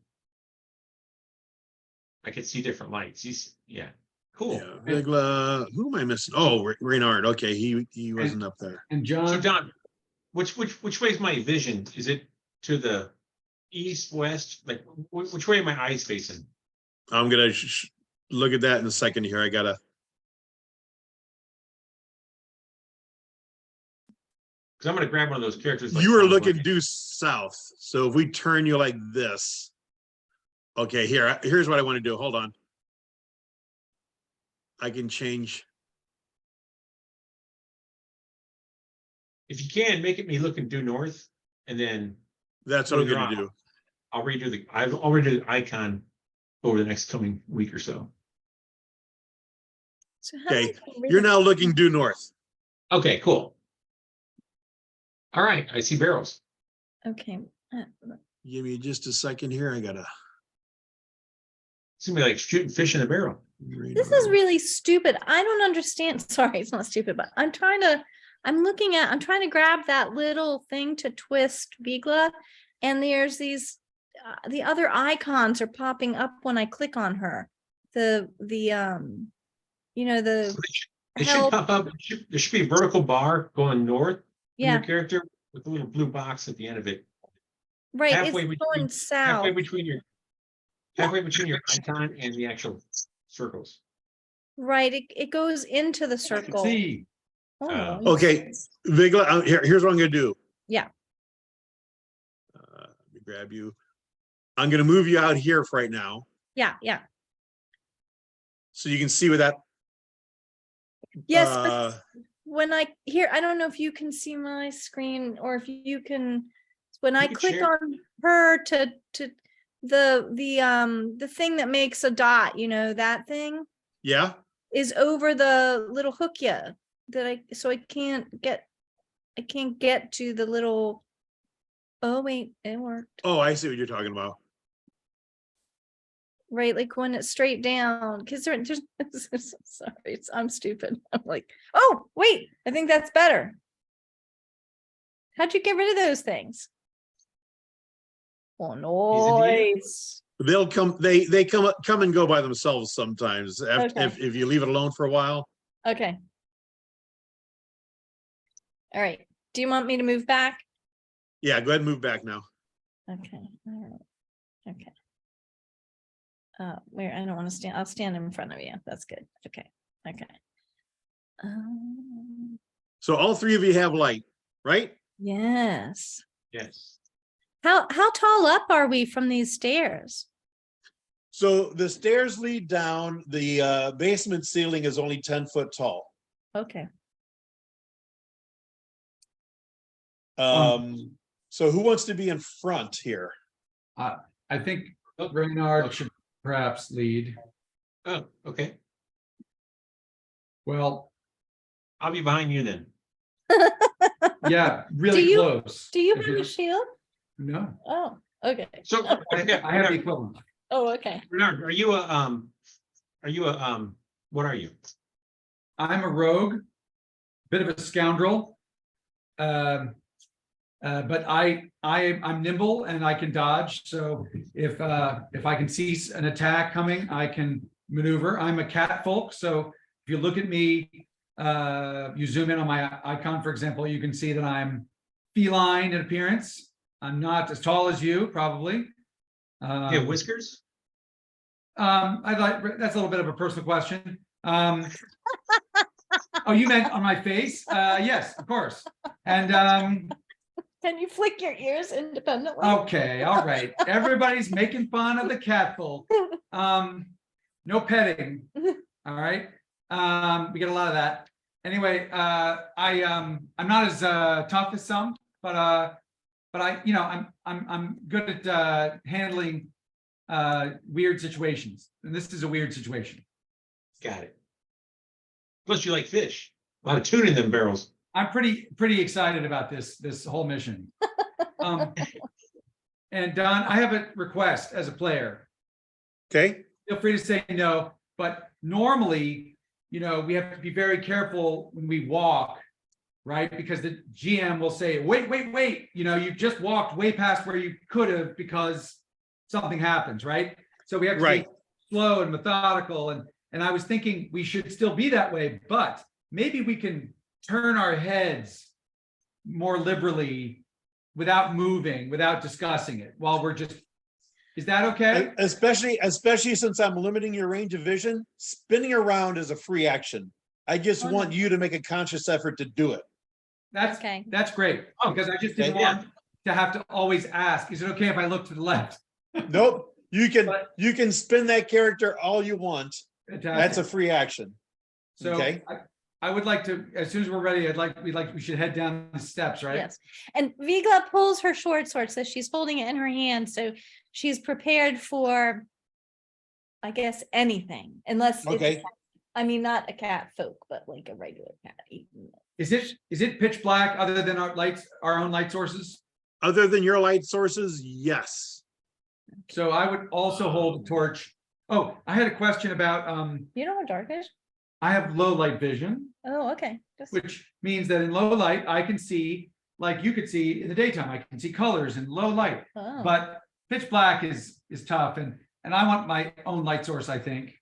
[SPEAKER 5] I can see different lights. Yeah, cool.
[SPEAKER 1] Yeah, Vigla, who am I missing? Oh, Reynard. Okay, he wasn't up there.
[SPEAKER 4] And
[SPEAKER 5] So
[SPEAKER 4] John,
[SPEAKER 5] Don, which way is my vision? Is it to the east, west? Like which way are my eyes facing?
[SPEAKER 1] I'm gonna look at that in a second here. I gotta.
[SPEAKER 5] Because I'm gonna grab one of those characters. Like
[SPEAKER 1] You are
[SPEAKER 5] Tom
[SPEAKER 1] looking
[SPEAKER 5] Blank.
[SPEAKER 1] due south. So if we turn you like this. Okay, here's what I want to do. Hold on. I can change.
[SPEAKER 5] If you can, make it me looking due north, and then
[SPEAKER 1] That's what I'm
[SPEAKER 5] Further
[SPEAKER 1] gonna
[SPEAKER 5] on.
[SPEAKER 1] do.
[SPEAKER 5] I'll redo the icon over the next coming week or so.
[SPEAKER 2] so how
[SPEAKER 1] Okay,
[SPEAKER 2] do I get rid
[SPEAKER 1] You're
[SPEAKER 2] of-
[SPEAKER 1] now looking due north.
[SPEAKER 5] Okay, cool. All right, I see barrels.
[SPEAKER 2] Okay.
[SPEAKER 1] Give me just a second here. I gotta.
[SPEAKER 5] It's gonna be like shooting fish in a barrel.
[SPEAKER 2] This is really stupid. I don't understand. Sorry, it's not stupid, but I'm trying to grab that little thing to twist Vigla, and there's these, the other icons are popping up when I click on her. The
[SPEAKER 5] It should
[SPEAKER 2] help,
[SPEAKER 5] pop up. There should be a vertical bar going north from your
[SPEAKER 2] yeah,
[SPEAKER 5] character with a little blue box at the end of it.
[SPEAKER 2] right, it's
[SPEAKER 5] halfway between-
[SPEAKER 2] going south.
[SPEAKER 5] Halfway between your icon and the actual circles.
[SPEAKER 2] Right, it goes into the circle.
[SPEAKER 4] see,
[SPEAKER 2] Oh,
[SPEAKER 1] Okay. Vigla, here's what I'm gonna do.
[SPEAKER 2] Yeah.
[SPEAKER 1] Let me grab you. I'm gonna move you out here for right now,
[SPEAKER 2] yeah,
[SPEAKER 1] so you can see where that.
[SPEAKER 2] yes,
[SPEAKER 1] uh,
[SPEAKER 2] but when I don't know if you can see my screen or if you can, when I
[SPEAKER 5] can
[SPEAKER 2] click
[SPEAKER 5] share.
[SPEAKER 2] on her to the thing that makes a dot, that thing
[SPEAKER 1] Yeah,
[SPEAKER 2] is over the little hook, yeah, so I can't get to the little, oh wait, it worked.
[SPEAKER 1] oh, I see what you're talking about.
[SPEAKER 2] Right, like when it's straight down, because there's sorry, I'm stupid. I'm like, oh wait, I think that's better. How'd you get rid of those things? Oh, noise.
[SPEAKER 1] They'll come, they come and go by themselves sometimes
[SPEAKER 2] Okay.
[SPEAKER 1] if you leave it alone for a while.
[SPEAKER 2] Okay. All right. Do you want me to move back?
[SPEAKER 1] Yeah, go ahead and move back now.
[SPEAKER 2] Okay. All right. Okay. Where I don't want to stand. I'll stand in front of you. That's good. Okay. Okay.
[SPEAKER 1] So all three of you have light, right?
[SPEAKER 2] Yes.
[SPEAKER 5] Yes.
[SPEAKER 2] How tall up are we from these stairs?
[SPEAKER 1] So the stairs lead down, the basement ceiling is only 10 foot tall.
[SPEAKER 2] Okay.
[SPEAKER 1] So who wants to be in front here?
[SPEAKER 4] I think Reynard should perhaps lead.
[SPEAKER 5] Oh, okay.
[SPEAKER 4] Well,
[SPEAKER 5] I'll be behind you then.
[SPEAKER 4] yeah, really close.
[SPEAKER 2] Do you
[SPEAKER 4] If
[SPEAKER 2] have a shield?
[SPEAKER 4] No,
[SPEAKER 2] Oh, okay.
[SPEAKER 5] So
[SPEAKER 4] I have the equivalent.
[SPEAKER 2] Oh, okay.
[SPEAKER 5] Bernard, are you what are you?
[SPEAKER 4] I'm a rogue, bit of a scoundrel. But I'm nimble and I can dodge. So if I can see an attack coming, I can maneuver. I'm a cat folk. So if you look at me, you zoom in on my icon, for example, you can see that I'm feline in appearance. I'm not as tall as you, probably.
[SPEAKER 5] You have whiskers?
[SPEAKER 4] I'd like, that's a little bit of a personal question. Oh, you meant on my face? Yes, of course. And
[SPEAKER 2] Can you flick your ears independently?
[SPEAKER 4] okay, all right. Everybody's making fun of the cat folk. No petting. All right. We get a lot of that. Anyway, I'm not as tough as some, but I'm good at handling weird situations. And this is a weird situation.
[SPEAKER 5] Got it. Plus you like fish. A lot of tuna in them barrels.
[SPEAKER 4] I'm pretty excited about this whole mission. And Don, I have a request as a player.
[SPEAKER 1] Okay,
[SPEAKER 4] Feel free to say no, but normally, we have to be very careful when we walk, right? Because the GM will say, wait, you just walked way past where you could have because something happens, right? So we have to
[SPEAKER 1] Right.
[SPEAKER 4] be slow and methodical. And I was thinking we should still be that way, but maybe we can turn our heads more liberally without moving, without discussing it while we're just, is that okay?
[SPEAKER 1] Especially since I'm limiting your range of vision, spinning around is a free action. I just
[SPEAKER 2] Oh, no.
[SPEAKER 1] want you to make a conscious effort to do it.
[SPEAKER 2] Okay.
[SPEAKER 4] That's great, because I just didn't
[SPEAKER 1] Okay.
[SPEAKER 4] want to have to always ask, is it okay if I look to the left?
[SPEAKER 1] Nope,
[SPEAKER 4] But-
[SPEAKER 1] you can spin that character all you want. That's a
[SPEAKER 4] Fantastic.
[SPEAKER 1] free action.
[SPEAKER 4] So
[SPEAKER 1] okay.
[SPEAKER 4] I would like to, as soon as we're ready, we should head down the steps, right?
[SPEAKER 2] Yes. And Vigla pulls her short sword, so she's holding it in her hand, so she's prepared for, I guess, anything, unless
[SPEAKER 1] Okay.
[SPEAKER 2] I mean, not a cat folk, but like a regular cat.
[SPEAKER 4] Is it pitch black other than our own light sources?
[SPEAKER 1] Other than your light sources, yes.
[SPEAKER 4] So I would also hold a torch. Oh, I had a question about,
[SPEAKER 2] You know what dark is?
[SPEAKER 4] I have low light vision,
[SPEAKER 2] Oh, okay. Just-
[SPEAKER 4] which means that in low light, I can see, like you could see in the daytime, I can see colors in low light,
[SPEAKER 2] oh.
[SPEAKER 4] but pitch black is tough, and I want my own light source, I think.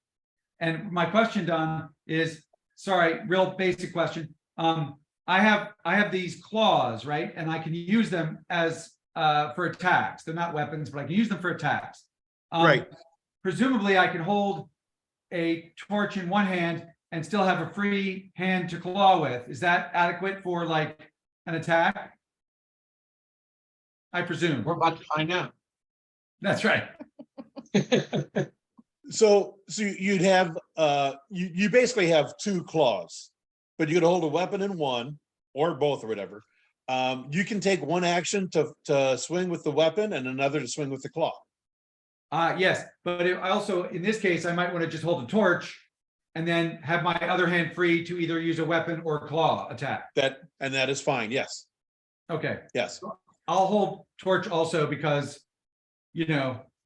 [SPEAKER 4] And my question, Don, is, sorry, real basic question. I have these claws, right? And I can use them as for attacks. They're not weapons, but I can use them for attacks.
[SPEAKER 1] Right.
[SPEAKER 4] Presumably I can hold a torch in one hand and still have a free hand to claw with. Is that adequate for like an attack? I presume.
[SPEAKER 5] We're about to find out.
[SPEAKER 4] That's right.
[SPEAKER 1] So you'd have, you basically have two claws, but you could hold a weapon in one or both or whatever. You can take one action to swing with the weapon and another to swing with the claw.
[SPEAKER 4] Yes, but I also, in this case, I might want to just hold a torch and then have my other hand free to either use a weapon or claw attack.
[SPEAKER 1] And that is fine. Yes.
[SPEAKER 4] Okay,
[SPEAKER 1] Yes.
[SPEAKER 4] I'll hold torch also because,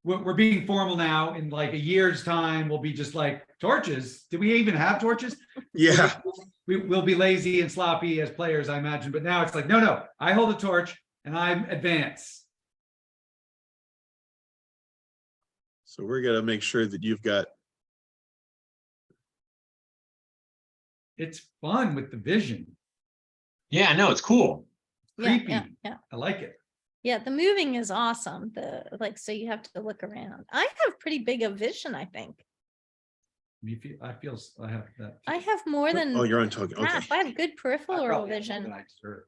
[SPEAKER 4] we're being formal now. In like a year's time, we'll be just like, torches? Do we even have torches?
[SPEAKER 1] Yeah.
[SPEAKER 4] We'll be lazy and sloppy as players, I imagine. But now it's like, no, I hold a torch and I'm advance.
[SPEAKER 1] So we're gonna make sure that you've got.
[SPEAKER 4] It's fun with the vision.
[SPEAKER 5] Yeah, I know, it's cool.
[SPEAKER 2] Yeah,
[SPEAKER 4] Creepy.
[SPEAKER 2] yeah.
[SPEAKER 4] I like it.
[SPEAKER 2] Yeah, the moving is awesome. So you have to look around. I have pretty big a vision, I think.
[SPEAKER 4] I feel I have that.
[SPEAKER 2] I have more than
[SPEAKER 1] Oh, you're on talking, okay.
[SPEAKER 2] half. I have good
[SPEAKER 4] I
[SPEAKER 2] peripheral
[SPEAKER 4] probably have more
[SPEAKER 2] vision.
[SPEAKER 4] than I deserve.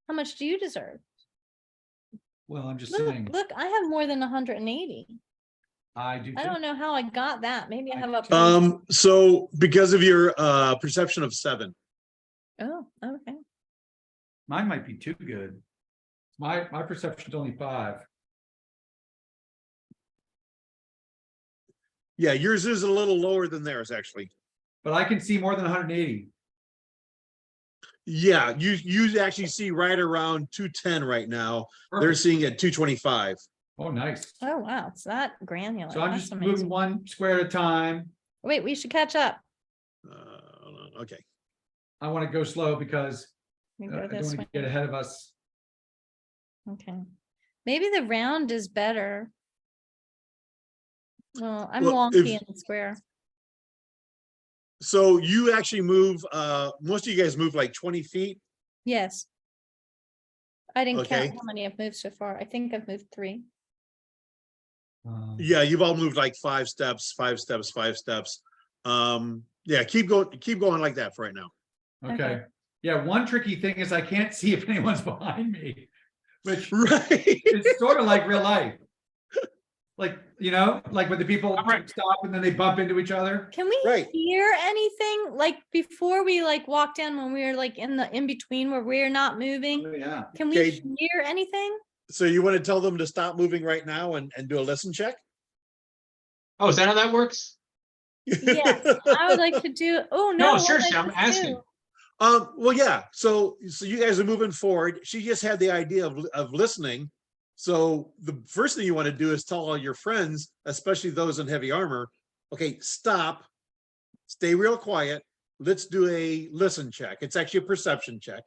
[SPEAKER 2] How much do you deserve?
[SPEAKER 4] Well, I'm just
[SPEAKER 2] Look,
[SPEAKER 4] saying,
[SPEAKER 2] look, I have more than 180.
[SPEAKER 4] I do.
[SPEAKER 2] I
[SPEAKER 4] too.
[SPEAKER 2] don't know how I got that. Maybe I
[SPEAKER 4] I
[SPEAKER 2] have
[SPEAKER 4] do
[SPEAKER 2] a.
[SPEAKER 4] too.
[SPEAKER 1] So because of your perception of 7.
[SPEAKER 2] Oh, okay.
[SPEAKER 4] Mine might be too good. My perception's only 5.
[SPEAKER 1] Yeah, yours is a little lower than theirs, actually.
[SPEAKER 4] But I can see more than 180.
[SPEAKER 1] Yeah, you actually see right around 210 right now. They're
[SPEAKER 4] Perfect.
[SPEAKER 1] seeing at 225.
[SPEAKER 4] Oh, nice.
[SPEAKER 2] Oh, wow. It's that granular.
[SPEAKER 4] So I'm
[SPEAKER 2] That's
[SPEAKER 4] just
[SPEAKER 2] amazing.
[SPEAKER 4] moving 1 square at a time.
[SPEAKER 2] Wait, we should catch up.
[SPEAKER 1] Hold on, okay.
[SPEAKER 4] I want to go slow because
[SPEAKER 2] We
[SPEAKER 4] I
[SPEAKER 2] go
[SPEAKER 4] don't
[SPEAKER 2] this
[SPEAKER 4] want
[SPEAKER 2] way.
[SPEAKER 4] to get ahead of us.
[SPEAKER 2] Okay. Maybe the round is better. Well, I'm
[SPEAKER 1] Well,
[SPEAKER 2] wonky in the square.
[SPEAKER 1] So you actually move, most of you guys move like 20 feet.
[SPEAKER 2] Yes. I didn't count
[SPEAKER 1] Okay.
[SPEAKER 2] how many I've moved so far. I think I've moved 3.
[SPEAKER 1] Yeah, you've all moved like 5 steps, 5 steps, 5 steps. Yeah, keep going like that for right now.
[SPEAKER 4] Okay.
[SPEAKER 2] Okay.
[SPEAKER 4] Yeah, one tricky thing is I can't see if anyone's behind me, which
[SPEAKER 1] Right.
[SPEAKER 4] is sort of like real life. Like, like when the people
[SPEAKER 5] I'm right.
[SPEAKER 4] stop and then they bump into each other.
[SPEAKER 2] Can we
[SPEAKER 1] Right.
[SPEAKER 2] hear anything like before we like walk down when we were like in between where we're not moving?
[SPEAKER 4] Oh, yeah.
[SPEAKER 2] Can we
[SPEAKER 1] Okay.
[SPEAKER 2] hear anything?
[SPEAKER 1] So you want to tell them to stop moving right now and do a listen check?
[SPEAKER 5] Oh, is that how that works?
[SPEAKER 2] Yes, I would like to do. Oh, no.
[SPEAKER 5] No,
[SPEAKER 2] what did
[SPEAKER 5] seriously,
[SPEAKER 2] I
[SPEAKER 5] I'm
[SPEAKER 2] just
[SPEAKER 5] asking.
[SPEAKER 2] do?
[SPEAKER 1] Well, yeah, so you guys are moving forward. She just had the idea of listening. So the first thing you want to do is tell all your friends, especially those in heavy armor, okay, stop, stay real quiet. Let's do a listen check. It's actually a perception check.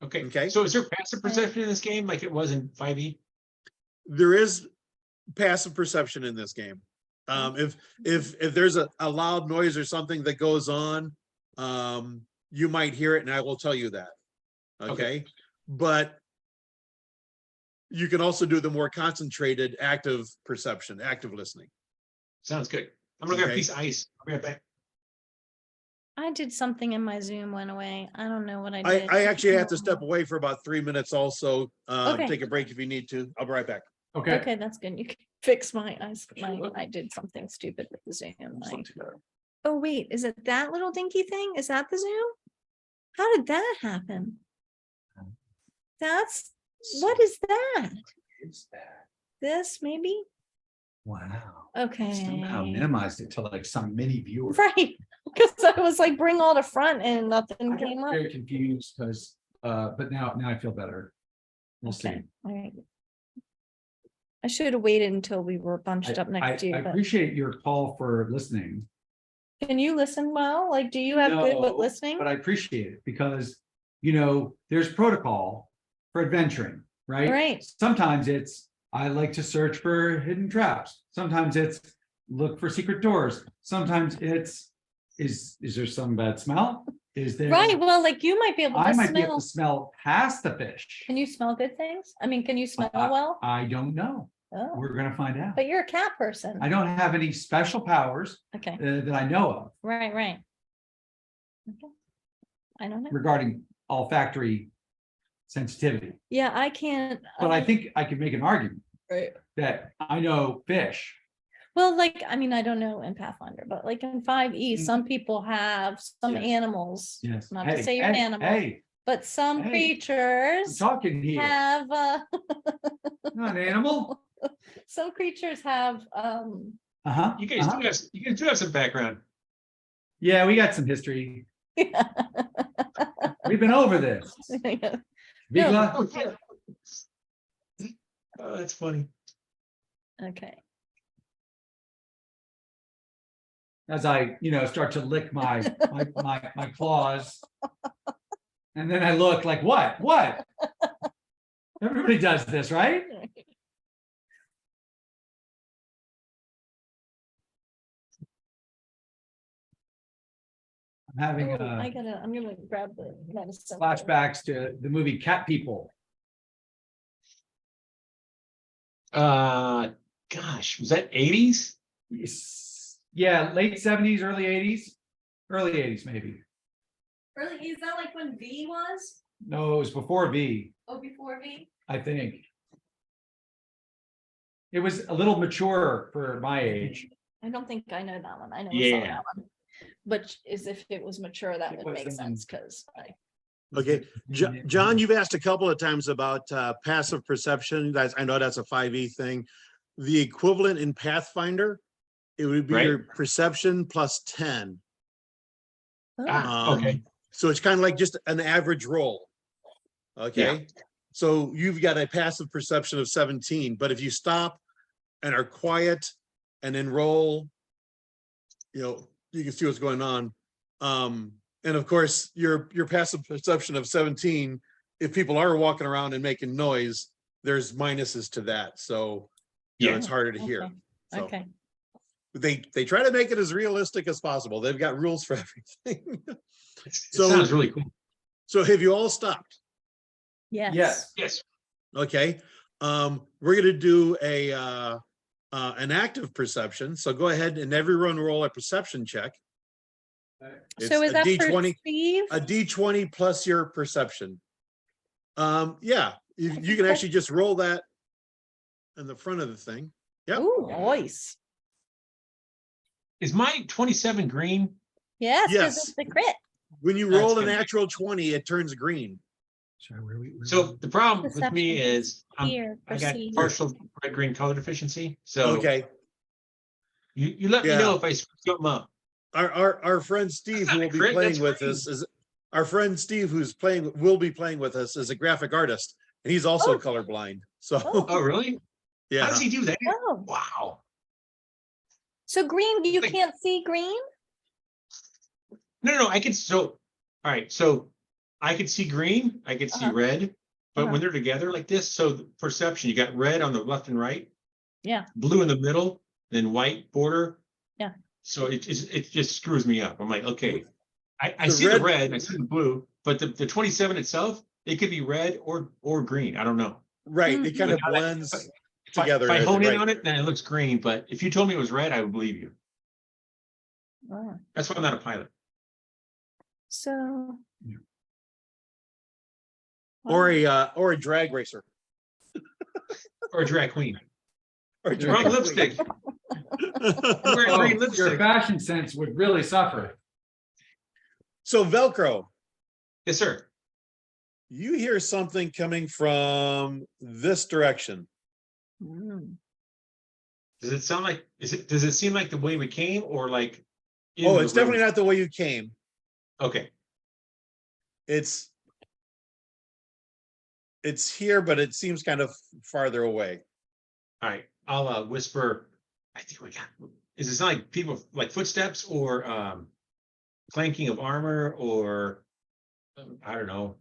[SPEAKER 5] Okay.
[SPEAKER 1] Okay.
[SPEAKER 5] So is there passive perception in this game like it was in 5e?
[SPEAKER 1] There is passive perception in this game. If there's a loud noise or something that goes on, you might hear it and I will tell you that. Okay. But you can also do the more concentrated active perception, active listening.
[SPEAKER 5] Sounds good. I'm gonna grab a
[SPEAKER 1] Okay.
[SPEAKER 5] piece of ice. I'll be right back.
[SPEAKER 2] I did something and my Zoom went away. I don't know what I
[SPEAKER 1] I,
[SPEAKER 2] did.
[SPEAKER 1] I actually have to step away for about 3 minutes also.
[SPEAKER 2] Okay.
[SPEAKER 1] Take a break if you need to. I'll be right back.
[SPEAKER 4] Okay.
[SPEAKER 2] Okay, that's good. You can fix my eyes. I did something stupid with the Zoom. Oh, wait, is it that little dinky thing? Is that the Zoom? How did that happen? What is that?
[SPEAKER 4] Is that?
[SPEAKER 2] This maybe?
[SPEAKER 4] Wow.
[SPEAKER 2] Okay.
[SPEAKER 4] Somehow minimized it to like some mini viewer.
[SPEAKER 2] Right, because I was like, bring all the front and nothing
[SPEAKER 4] I
[SPEAKER 2] came
[SPEAKER 4] got
[SPEAKER 2] up.
[SPEAKER 4] very confused because, but now I feel better. We'll see.
[SPEAKER 2] Okay, all right. I should have waited until we were bunched up
[SPEAKER 4] I
[SPEAKER 2] next to you, but
[SPEAKER 4] appreciate your call for listening.
[SPEAKER 2] can you listen well? Like, do you have good with
[SPEAKER 4] No,
[SPEAKER 2] listening?
[SPEAKER 4] But I appreciate it because, there's protocol for adventuring, right?
[SPEAKER 2] Right.
[SPEAKER 4] Sometimes it's, I like to search for hidden traps. Sometimes it's look for secret doors. Sometimes it's, is there some bad smell? Is there?
[SPEAKER 2] Right, well, like you might be able
[SPEAKER 4] I
[SPEAKER 2] to
[SPEAKER 4] might be able
[SPEAKER 2] smell.
[SPEAKER 4] to smell past the fish.
[SPEAKER 2] Can you smell good things? I mean, can you smell
[SPEAKER 4] Uh,
[SPEAKER 2] well?
[SPEAKER 4] I don't know.
[SPEAKER 2] Oh,
[SPEAKER 4] We're gonna find out.
[SPEAKER 2] but you're a cat person.
[SPEAKER 4] I don't have any special powers
[SPEAKER 2] Okay,
[SPEAKER 4] that I know of
[SPEAKER 2] right. Okay. I don't know.
[SPEAKER 4] regarding olfactory sensitivity.
[SPEAKER 2] Yeah, I can't.
[SPEAKER 4] But I think I could make an argument
[SPEAKER 2] Right.
[SPEAKER 4] that I know fish.
[SPEAKER 2] Well, like, I mean, I don't know in Pathfinder, but like in 5e, some people have some
[SPEAKER 4] Yes.
[SPEAKER 2] animals.
[SPEAKER 4] Yes.
[SPEAKER 2] Not to say you're an animal,
[SPEAKER 4] Hey,
[SPEAKER 2] but some
[SPEAKER 4] hey, I'm
[SPEAKER 2] creatures
[SPEAKER 4] talking here.
[SPEAKER 2] have,
[SPEAKER 4] Not an animal.
[SPEAKER 2] some creatures have,
[SPEAKER 4] Uh-huh.
[SPEAKER 5] You guys do have some background.
[SPEAKER 4] Yeah, we got some history. We've been over this. Vigla,
[SPEAKER 5] Oh, yeah. Oh, that's funny.
[SPEAKER 2] okay.
[SPEAKER 4] as I, start to lick my claws. And then I look like, what? Everybody does this, right? having
[SPEAKER 2] I'm gonna grab the medicine.
[SPEAKER 4] flashbacks to the movie Cat People.
[SPEAKER 5] Gosh, was that 80s?
[SPEAKER 4] Yeah, late 70s, early 80s, early 80s, maybe.
[SPEAKER 2] Really, is that like when V was?
[SPEAKER 4] No, it was before V,
[SPEAKER 2] Oh, before V?
[SPEAKER 4] I think. It was a little mature for my age.
[SPEAKER 2] I don't think I know that one. I know I saw
[SPEAKER 5] Yeah.
[SPEAKER 2] that one. But as if it was mature, that
[SPEAKER 4] It
[SPEAKER 2] would
[SPEAKER 4] was
[SPEAKER 2] make
[SPEAKER 4] the one-
[SPEAKER 2] sense, because I,
[SPEAKER 1] Okay, John, you've asked a couple of times about passive perception. That's, I know that's a 5e thing. The equivalent in Pathfinder, it would be
[SPEAKER 5] Right.
[SPEAKER 1] your perception plus 10.
[SPEAKER 5] Okay.
[SPEAKER 1] So it's kind of like just an average roll. Okay, so you've got a passive perception of 17, but if you stop and are quiet and then roll, you can see what's going on. And of course, your passive perception of 17, if people are walking around and making noise, there's minuses to that. So
[SPEAKER 5] Yeah.
[SPEAKER 1] it's harder to hear.
[SPEAKER 2] okay,
[SPEAKER 1] So
[SPEAKER 2] okay.
[SPEAKER 1] they try to make it as realistic as possible. They've got rules for everything.
[SPEAKER 5] It
[SPEAKER 1] So-
[SPEAKER 5] sounds really cool.
[SPEAKER 1] So have you all stopped?
[SPEAKER 2] Yes.
[SPEAKER 4] Yes.
[SPEAKER 5] Yes.
[SPEAKER 1] Okay, we're gonna do an active perception. So go ahead and everyone roll a perception check. It's
[SPEAKER 2] So is
[SPEAKER 1] a
[SPEAKER 2] that for
[SPEAKER 1] D20
[SPEAKER 2] Steve?
[SPEAKER 1] A D20 plus your perception. Yeah, you can actually just roll that in the front of the thing. Yep.
[SPEAKER 2] Ooh, voice.
[SPEAKER 5] Is my 27 green?
[SPEAKER 2] Yes, because
[SPEAKER 1] Yes.
[SPEAKER 2] it's the crit.
[SPEAKER 1] When you
[SPEAKER 5] That's
[SPEAKER 1] roll a
[SPEAKER 5] good.
[SPEAKER 1] natural 20, it turns green.
[SPEAKER 4] Sorry, where we?
[SPEAKER 5] So the problem with
[SPEAKER 2] Perception
[SPEAKER 5] me is
[SPEAKER 2] Fear,
[SPEAKER 5] I got
[SPEAKER 2] perceive.
[SPEAKER 5] partial red-green color deficiency. So
[SPEAKER 1] Okay,
[SPEAKER 5] you let me
[SPEAKER 1] Yeah.
[SPEAKER 5] know if I screw something up.
[SPEAKER 1] our friend Steve,
[SPEAKER 5] That's
[SPEAKER 1] who
[SPEAKER 5] not a
[SPEAKER 1] will be
[SPEAKER 5] crit,
[SPEAKER 1] playing
[SPEAKER 5] that's
[SPEAKER 1] with
[SPEAKER 5] green.
[SPEAKER 1] us, is our friend Steve, will be playing with us, is a graphic artist, and he's also
[SPEAKER 2] Oh.
[SPEAKER 1] colorblind. So
[SPEAKER 5] Oh, really? How
[SPEAKER 1] yeah,
[SPEAKER 5] does he do that?
[SPEAKER 2] Oh,
[SPEAKER 5] Wow.
[SPEAKER 2] so green, you
[SPEAKER 5] Like-
[SPEAKER 2] can't see green?
[SPEAKER 5] No, I can all right. So I could see green, I could see
[SPEAKER 2] Uh-huh.
[SPEAKER 5] red, but
[SPEAKER 2] Uh-huh.
[SPEAKER 5] when they're together like this, so the perception, you got red on the left and right,
[SPEAKER 2] Yeah.
[SPEAKER 5] blue in the middle, then white border.
[SPEAKER 2] Yeah.
[SPEAKER 5] So it just screws me up. I'm like, okay, I
[SPEAKER 1] The
[SPEAKER 5] see the
[SPEAKER 1] red-
[SPEAKER 5] red and I see the blue, but the 27 itself, it could be red or green. I don't know.
[SPEAKER 1] right, it kind of
[SPEAKER 5] But now that-
[SPEAKER 1] blends
[SPEAKER 5] If I
[SPEAKER 1] together.
[SPEAKER 5] hone in
[SPEAKER 1] right.
[SPEAKER 5] on it, then it looks green. But if you told me it was red, I would believe you.
[SPEAKER 2] Oh,
[SPEAKER 5] That's why I'm not a pilot.
[SPEAKER 2] so.
[SPEAKER 4] Yeah.
[SPEAKER 1] Or a drag racer.
[SPEAKER 5] Or a drag queen.
[SPEAKER 1] Or a
[SPEAKER 4] Yeah.
[SPEAKER 5] Wrong
[SPEAKER 1] drag
[SPEAKER 5] lipstick.
[SPEAKER 1] queen.
[SPEAKER 5] I'm wearing
[SPEAKER 4] Oh,
[SPEAKER 5] green
[SPEAKER 4] your
[SPEAKER 5] lipstick.
[SPEAKER 4] fashion sense would really suffer.
[SPEAKER 1] So Velcro,
[SPEAKER 5] Yes, sir.
[SPEAKER 1] you hear something coming from this direction.
[SPEAKER 2] Mm.
[SPEAKER 5] Does it sound like? Does it seem like the way we came, or like? in
[SPEAKER 1] Oh,
[SPEAKER 5] the
[SPEAKER 1] it's definitely
[SPEAKER 5] room?
[SPEAKER 1] not the way you came.
[SPEAKER 5] Okay.
[SPEAKER 1] It's here, but it seems kind of farther away.
[SPEAKER 5] All right. I'll whisper. I think we got. Is it sound like people like footsteps or clanking of armor or I don't know.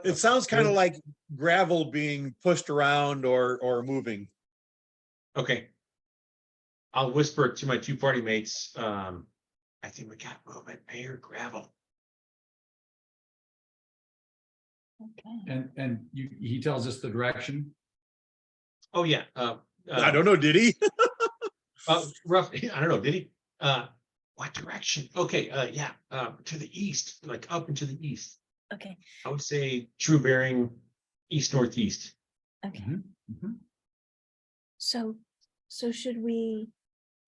[SPEAKER 1] It sounds kind of like gravel being pushed around or moving.
[SPEAKER 5] Okay. I'll whisper to my two party mates. I think we got movement, air, gravel.
[SPEAKER 2] Okay.
[SPEAKER 4] And he tells us the direction.
[SPEAKER 5] Oh yeah.
[SPEAKER 1] I don't know, did he?
[SPEAKER 5] Rough. I don't know. Did he? What direction? Okay. Yeah. To the east, like up and to the east.
[SPEAKER 2] Okay,
[SPEAKER 5] I would say true bearing east northeast.
[SPEAKER 2] okay.
[SPEAKER 4] Mhm.
[SPEAKER 2] So should we,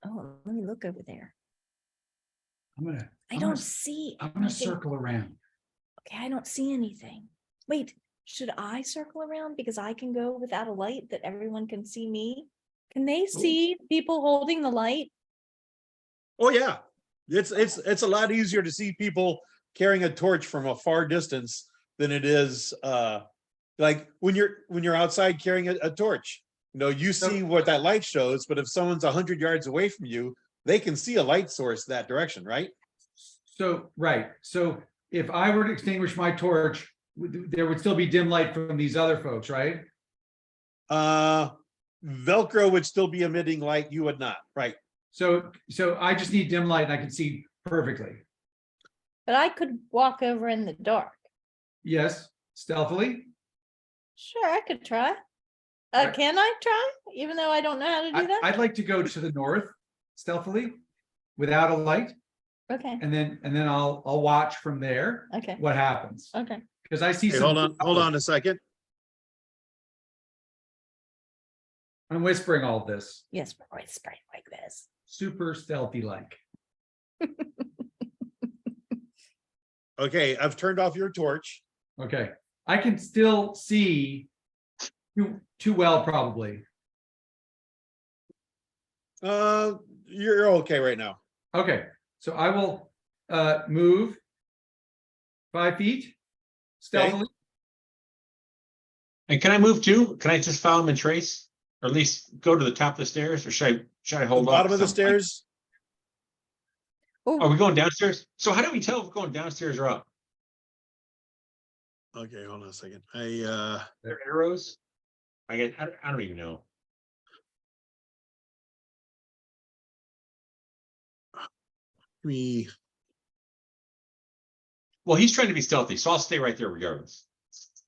[SPEAKER 2] oh, let me look over there.
[SPEAKER 4] I'm gonna
[SPEAKER 2] I
[SPEAKER 4] I'm
[SPEAKER 2] don't
[SPEAKER 4] gonna-
[SPEAKER 2] see
[SPEAKER 4] I'm gonna
[SPEAKER 2] anything.
[SPEAKER 4] circle around.
[SPEAKER 2] Okay, I don't see anything. Wait, should I circle around because I can go without a light that everyone can see me? Can they see people holding the light?
[SPEAKER 1] Oh, yeah. It's a lot easier to see people carrying a torch from a far distance than it is like when you're outside carrying a torch. You see what that light shows, but if someone's 100 yards away from you, they can see a light source that direction, right?
[SPEAKER 4] So, right, so if I were to extinguish my torch, there would still be dim light from these other folks, right?
[SPEAKER 1] Velcro would still be emitting light, you would not, right?
[SPEAKER 4] So I just need dim light and I can see perfectly.
[SPEAKER 2] but I could walk over in the dark.
[SPEAKER 4] Yes, stealthily.
[SPEAKER 2] Sure, I could try.
[SPEAKER 4] Right.
[SPEAKER 2] Can I try, even though I don't know how to do that?
[SPEAKER 4] I'd like to go to the north stealthily without a light,
[SPEAKER 2] Okay,
[SPEAKER 4] and then I'll watch from there
[SPEAKER 2] okay,
[SPEAKER 4] what happens.
[SPEAKER 2] okay.
[SPEAKER 4] Because I see
[SPEAKER 1] Hey,
[SPEAKER 4] some.
[SPEAKER 1] hold on a second.
[SPEAKER 4] I'm whispering all this,
[SPEAKER 2] Yes, we're whispering like this.
[SPEAKER 4] super stealthy like.
[SPEAKER 1] Okay, I've turned off your torch.
[SPEAKER 4] Okay, I can still see too well, probably.
[SPEAKER 1] You're okay right now.
[SPEAKER 4] Okay, so I will move 5 feet stealthily.
[SPEAKER 5] And can I move too? Can I just follow him and trace? Or at least go to the top of the stairs, or should I
[SPEAKER 1] The
[SPEAKER 5] hold on?
[SPEAKER 1] bottom of the stairs.
[SPEAKER 5] Are we going downstairs? So how do we tell if we're going downstairs or up?
[SPEAKER 1] Okay, hold on a second.
[SPEAKER 5] They're arrows? I don't even know.
[SPEAKER 1] We,
[SPEAKER 5] Well, he's trying to be stealthy, so I'll stay right there regardless.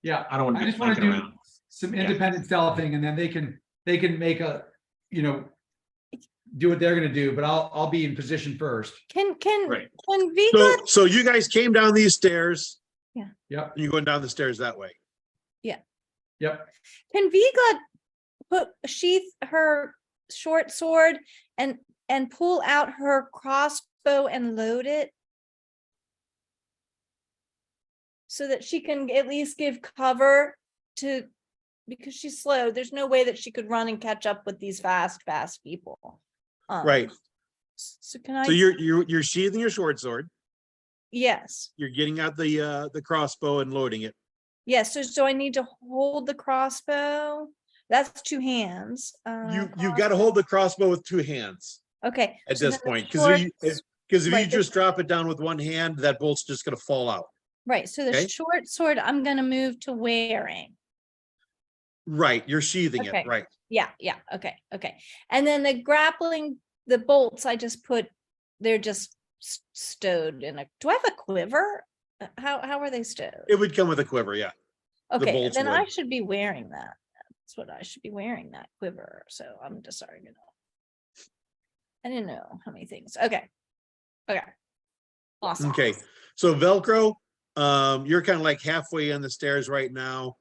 [SPEAKER 4] Yeah,
[SPEAKER 5] I don't want
[SPEAKER 4] I
[SPEAKER 5] to
[SPEAKER 4] just
[SPEAKER 5] be
[SPEAKER 4] want to
[SPEAKER 5] flanking
[SPEAKER 4] do
[SPEAKER 5] around.
[SPEAKER 4] some
[SPEAKER 5] Yeah.
[SPEAKER 4] independent stealthing, and then they can make a, do what they're gonna do, but I'll be in position first.
[SPEAKER 2] Can
[SPEAKER 5] Right.
[SPEAKER 2] Viga?
[SPEAKER 1] so you guys came down these stairs.
[SPEAKER 4] Yep,
[SPEAKER 1] You're going down the stairs that way.
[SPEAKER 4] yep.
[SPEAKER 2] Can Viga sheath her short sword and pull out her crossbow and load it? So that she can at least give cover to, because she's slow. There's no way that she could run and catch up with these fast people.
[SPEAKER 1] Right.
[SPEAKER 2] So can I?
[SPEAKER 1] So you're sheathing your short sword.
[SPEAKER 2] Yes,
[SPEAKER 1] You're getting out the crossbow and loading it.
[SPEAKER 2] yes. So I need to hold the crossbow. That's two hands.
[SPEAKER 1] You got to hold the crossbow with two hands
[SPEAKER 2] Okay.
[SPEAKER 1] at
[SPEAKER 2] so
[SPEAKER 1] this
[SPEAKER 2] then the
[SPEAKER 1] point,
[SPEAKER 2] short-
[SPEAKER 1] because if
[SPEAKER 2] right,
[SPEAKER 1] you
[SPEAKER 2] the-
[SPEAKER 1] just drop it down with one hand, that bolt's just going to fall out.
[SPEAKER 2] Right, so the
[SPEAKER 1] Okay.
[SPEAKER 2] short sword, I'm gonna move to wearing.
[SPEAKER 1] Right, you're sheathing
[SPEAKER 2] Okay.
[SPEAKER 1] it. Right.
[SPEAKER 2] Yeah, okay. And then the grappling, the bolts, I just put, they're just stowed in a, do I have a quiver? How are they stowed?
[SPEAKER 1] It would come with a quiver. Yeah.
[SPEAKER 2] Okay,
[SPEAKER 1] bolts
[SPEAKER 2] then I
[SPEAKER 1] would.
[SPEAKER 2] should be wearing that. That's what I should be wearing, that quiver. So I'm just sorry, I didn't know how many things. Okay. Awesome.
[SPEAKER 1] Okay. So Velcro, you're kind of like halfway on the stairs right now.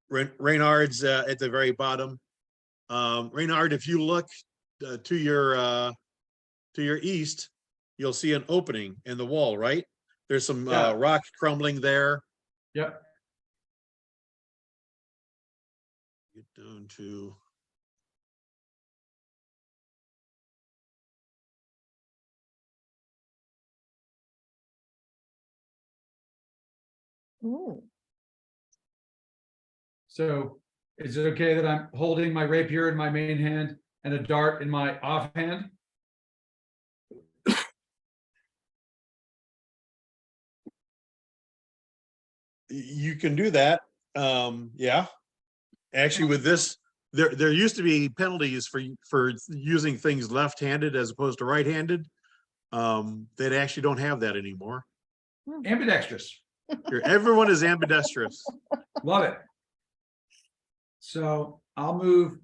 [SPEAKER 1] Reynard's at the very bottom. Reynard, if you look to your east, you'll see an opening in the wall, right? There's some
[SPEAKER 4] Yeah.
[SPEAKER 1] rock crumbling there.
[SPEAKER 4] Yep.
[SPEAKER 1] Get down to,
[SPEAKER 2] Ooh.
[SPEAKER 4] So is it okay that I'm holding my rapier in my main hand and a dart in my offhand?
[SPEAKER 1] you can do that. Yeah. Actually, with this, there used to be penalties for using things left-handed as opposed to right-handed. They actually don't have that anymore.
[SPEAKER 4] Ambidextrous.
[SPEAKER 1] Everyone is ambidextrous.
[SPEAKER 4] Love it. So I'll move.